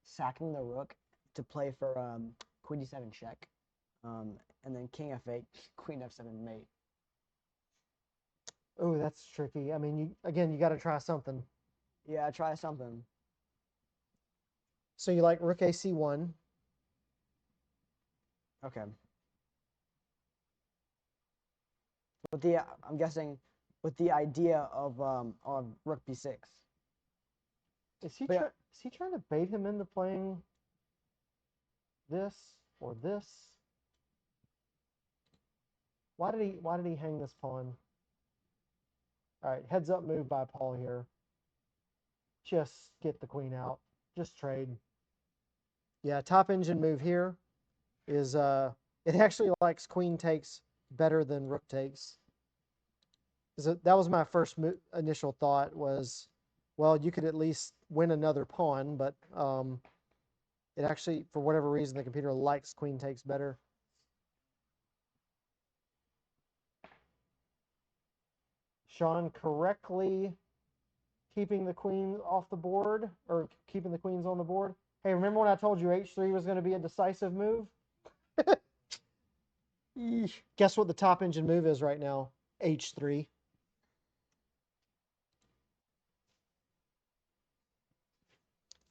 sacking the rook to play for queen d7 check, and then king f8, queen f7 mate. Oh, that's tricky. I mean, you got to try something. Yeah, try something. So you like rook AC1. Okay. With the I'm guessing with the idea of rook b6. But yeah. Is he trying to bait him into playing this or this? Why did he hang this pawn? All right, heads up move by Paul here. Just get the queen out. Just trade. Yeah, top engine move here is it actually likes queen takes better than rook takes. That was my first initial thought was, well, you could at least win another pawn, but it actually, for whatever reason, the computer likes queen takes better. Sean correctly keeping the queen off the board, or keeping the queens on the board. Hey, remember when I told you h3 was going to be a decisive move? Guess what the top engine move is right now? h3.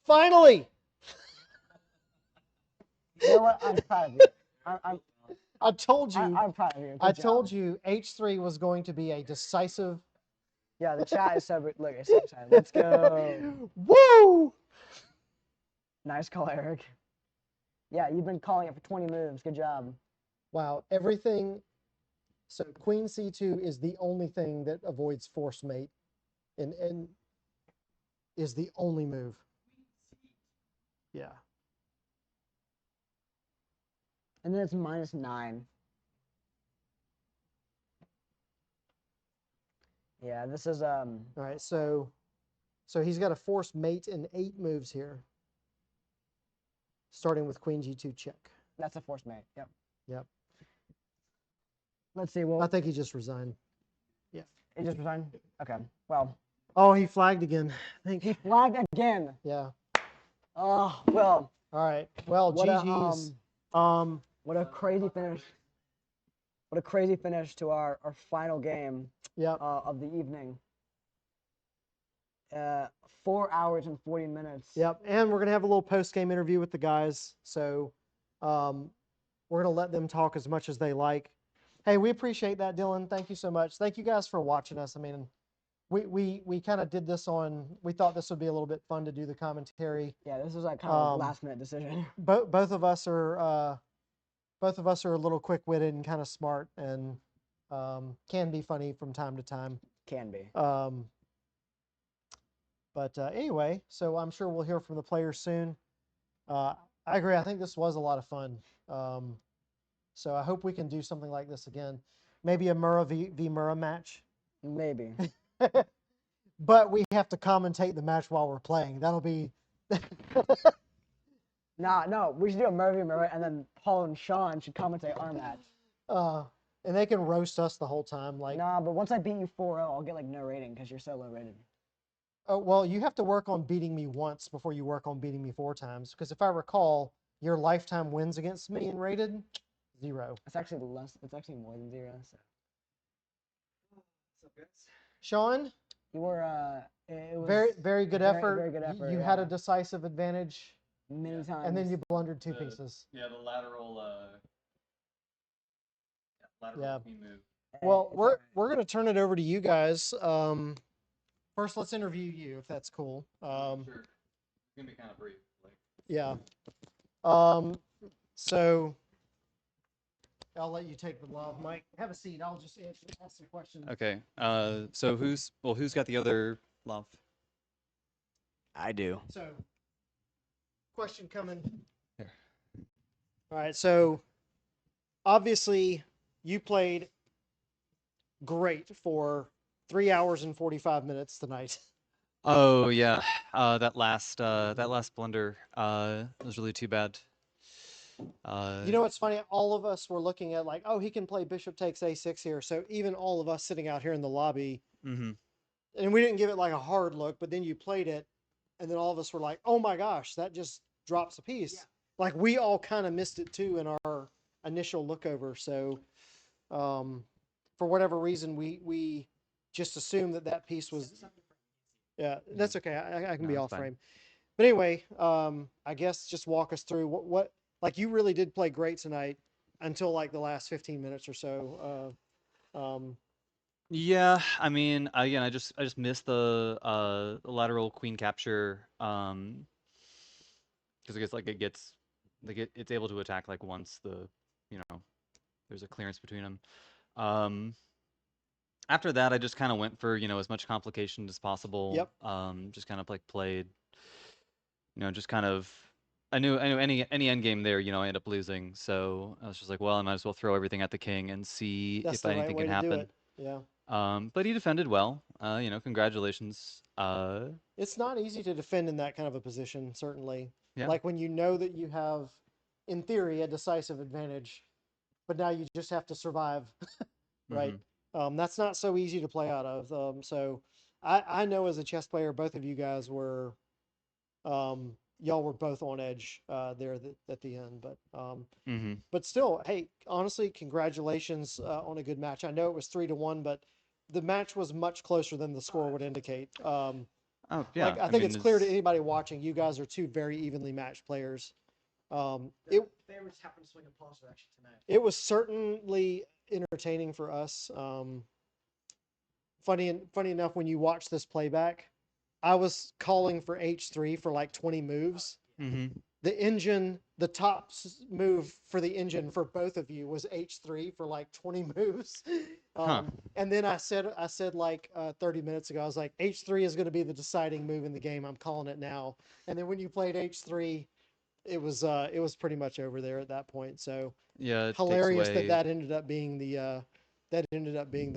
Finally! You know what? I'm proud of you. I told you. I'm proud of you. I Good told job. you h3 was going to be a decisive. Yeah, the chat is so look. It's so excited. Let's go. Woo! Nice call, Eric. Yeah, you've been calling it for 20 moves. Good job. Wow, everything. So queen c2 is the only thing that avoids force mate, and is the only move. Yeah. And then it's -9. Yeah, this is All right, so he's got a force mate in 8 moves here. Starting with queen g2 check. that's a force mate. Yep. Yep. Let's see. Well, I think he just resigned. Yeah. he just resigned. Okay. Well, Oh, he flagged again. I think. he flagged again. Yeah. Oh well. All right. Well, What a, GG's. What a crazy finish. What a crazy finish to our final game Yep. of the evening. 4 hours and 40 minutes. Yep. And we're gonna have a little post-game interview with the guys. So we're gonna let them talk as much as they like. Hey, we appreciate that, Dylan. Thank you so much. Thank you guys for watching us. I mean, we kind of did this on. We thought this would be a little bit fun to do the commentary. Yeah, this was like kind of a last minute decision. Both of us are a little quick-witted and kind of smart, and can be funny from time to time. Can be. But anyway, so I'm sure we'll hear from the players soon. I agree. I think this was a lot of fun. So I hope we can do something like this again. Maybe a Murrah v Murrah match. Maybe. But we have to commentate the match while we're playing. That'll be. Nah, no, we should do a Murray, and then Paul and Sean should commentate our match. And they can roast us the whole time. Like, Nah, but once I beat you 4-0, I'll get like no rating because you're so low rated. oh, well, you have to work on beating me once before you work on beating me 4 times. Because if I recall, your lifetime wins against me in rated 0. It's actually less. It's actually more than 0. So. What's up, guys? Sean, You were it was very good effort. Very good effort. You had a decisive advantage, many times. and then you blundered 2 pieces. Yeah, the lateral Yeah. queen move. Well, It's we're alright. we're gonna turn it over to you guys. First, let's interview you, if that's cool. Sure. It's gonna be kind of brief. Like, Yeah. So I'll let you take the love, Mike. Have a seat. I'll just ask some questions. okay. So who's got the other love? I do. So, question coming. Here. All right. So, obviously, you played great for 3 hours and 45 minutes tonight. Oh yeah, that last blunder was really too bad. You know what's funny? All of us were looking at like, oh, he can play bishop takes a6 here. So even all of us sitting out here in the lobby, Mm-hmm. and we didn't give it like a hard look, but then you played it, and then all of us were like, oh my gosh, that just drops a piece. Yeah. Like we all kind of missed it too in our initial look over. So for whatever reason, we just assumed that piece was. Yeah, that's okay. I can No, be it's off fine. frame. But anyway, I guess just walk us through what like you really did play great tonight until like the last 15 minutes or so. Yeah, I mean, again, I just missed the lateral queen capture, because I guess like it gets it's able to attack like once you know there's a clearance between them. Um, After that, I just kind of went for as much complication as possible. Yep. Just kind of like played, just kind of. I knew any end game there, I end up losing. So I was just like, well, I might as well throw everything at the king and see That's if the right anything way can to do happen. it. Yeah. But he defended well. Congratulations. It's not easy to defend in that kind of a position, certainly. Yeah. Like when you know that you have, in theory, a decisive advantage, but now you just have to survive, right? That's not so easy to play out of. So I know as a chess player, both of you guys were, y'all were both on edge there at the end. Mm-hmm. But still, hey, honestly, congratulations on a good match. I know it was 3-1, but the match was much closer than the score would indicate. Oh yeah. Like I I think mean, it's clear to anybody watching, you guys are two very evenly matched players. It Favorites happen to swing a Paul's direction tonight. it was certainly entertaining for us. Funny enough, when you watch this playback, I was calling for H3 for like 20 moves. Mm-hmm. The top move for the engine for both of you was H3 for like 20 moves. Huh. And then I said like 30 minutes ago, I was like, H3 is going to be the deciding move in the game. I'm calling it now. And then when you played H3, it was pretty much over there at that point. So Yeah, it takes hilarious away. that ended up being the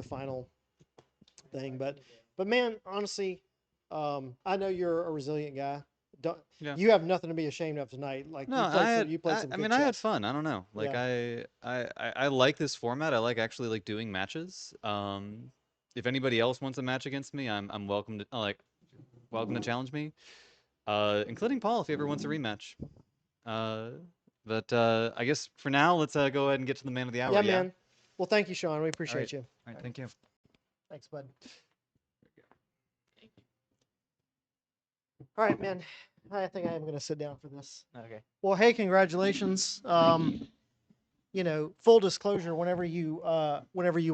final thing. But man, honestly, I know you're a resilient guy. Don't Yeah. you have nothing to be ashamed of tonight? Like No, I had. you played some I good mean, I had chess. fun. I don't know. Like, Yeah. I like this format. I like actually like doing matches. If anybody else wants a match against me, I'm welcome to welcome to challenge me. Including Paul if he ever wants a rematch. Uh, but I guess for now, let's go ahead and get to the man of the hour. Yeah, Yeah. man. Well, thank you, Sean. We All appreciate right. you. All right. Thank you. Thanks, bud. All right, man. I think I am going to sit down for this. Okay. Well, hey, congratulations. Full disclosure, whenever you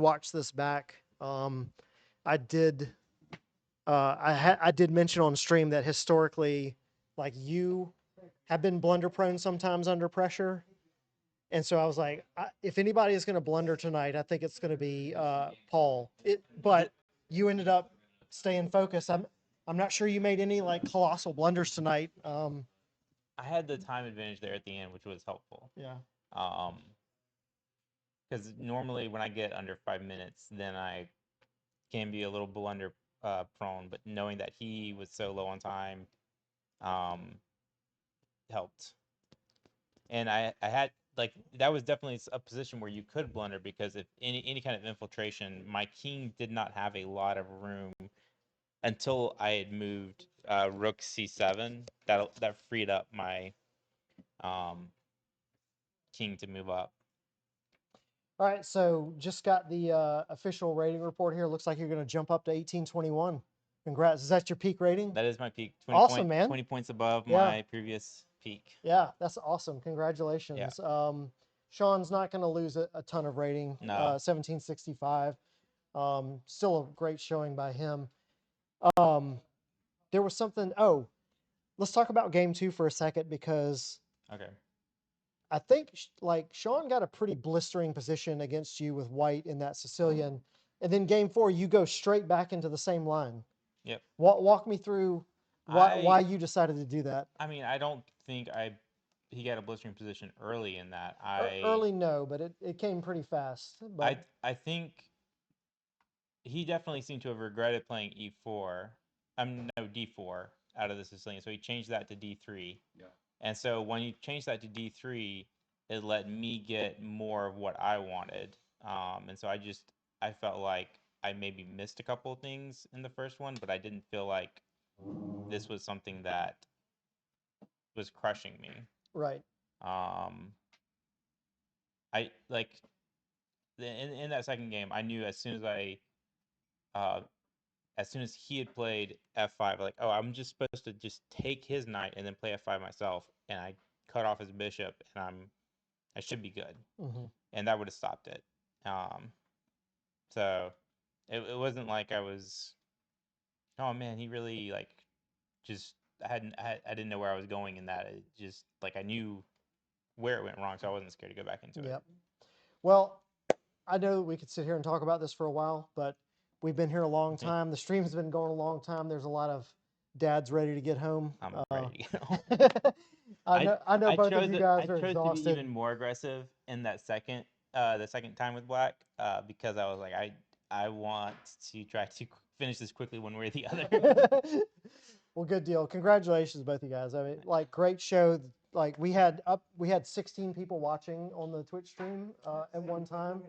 watch this back, I did I did mention on stream that historically, like you have been blunder prone sometimes under pressure. And so I was like, if anybody is going to blunder tonight, I think it's going to be Paul. But you ended up staying focused. I'm not sure you made any like colossal blunders tonight. I had the time advantage there at the end, which was helpful. Yeah. Because normally when I get under 5 minutes, then I can be a little blunder prone. But knowing that he was so low on time, helped. And I had like that was definitely a position where you could blunder because if any kind of infiltration, my king did not have a lot of room until I had moved rook c7. That freed up my king to move up. All right. So just got the official rating report here. Looks like you're going to jump up to 1821. Congrats. Is that your peak rating? That is my peak. 20 Awesome, man. 20 points above Yeah. my previous peak. Yeah, that's awesome. Congratulations. Sean's not going to lose a ton of rating. No. 1765. Still a great showing by him. There was something. Oh, let's talk about game 2 for a second because Okay. I think like Sean got a pretty blistering position against you with white in that Sicilian, and then game 4 you go straight back into the same line. Yep. Walk me through why you decided to do that. I mean, I don't think he got a blistering position early in that. Early no, but it came pretty fast. But I think he definitely seemed to have regretted playing e4. No, d4 out of the Sicilian. So he changed that to d3. Yeah. And so when he changed that to d3, it let me get more of what I wanted. And so I felt like I maybe missed a couple of things in the first one, but I didn't feel like this was something that was crushing me. right. I in that second game, I knew as soon as as soon as he had played f5, like, oh, I'm just supposed to just take his knight and then play f5 myself, and I cut off his bishop, and I should be good, and that would have stopped it. So it wasn't like I was, oh man, he really like just I didn't know where I was going in that. It just like I knew where it went wrong, so I wasn't scared to go back into it. Yep. Well, I know we could sit here and talk about this for a while, but we've been here a long time. The stream's been going a long time. There's a lot of dads ready to get home. I'm ready to get home. I know both of you guys are I chose to be exhausted. even more aggressive in that the second time with black, because I was like, I want to try to finish this quickly one way or the other. Well, good deal. Congratulations, both of you guys. I mean, like, great show. Like, we had 16 people watching on the Twitch stream at one time.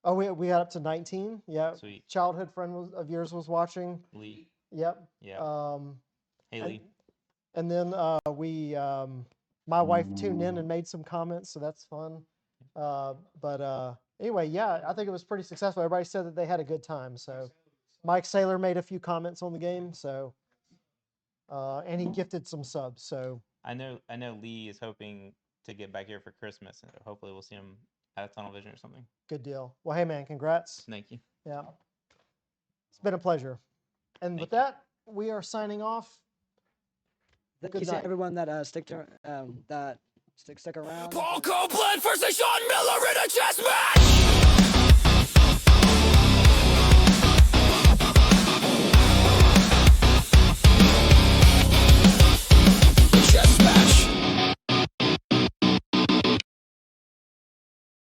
Oh, we got up to 19. Yeah. Sweet. Childhood friend of yours was watching. Lee. Yep. Yeah. Hey, Lee. And then my wife tuned in and made some comments, so that's fun. But anyway, yeah, I think it was pretty successful. Everybody said that they had a good time. So Mike Saylor made a few comments on the game. So and he gifted some subs. So I know Lee is hoping to get back here for Christmas, and hopefully we'll see him at a Tunnel Vision or something. good deal. Well, hey man, congrats. Thank you. Yeah, it's been a pleasure. And with that, we are signing off. Thank Good you to night. everyone that stick around. Paul Copeland versus Sean Miller in a chess match!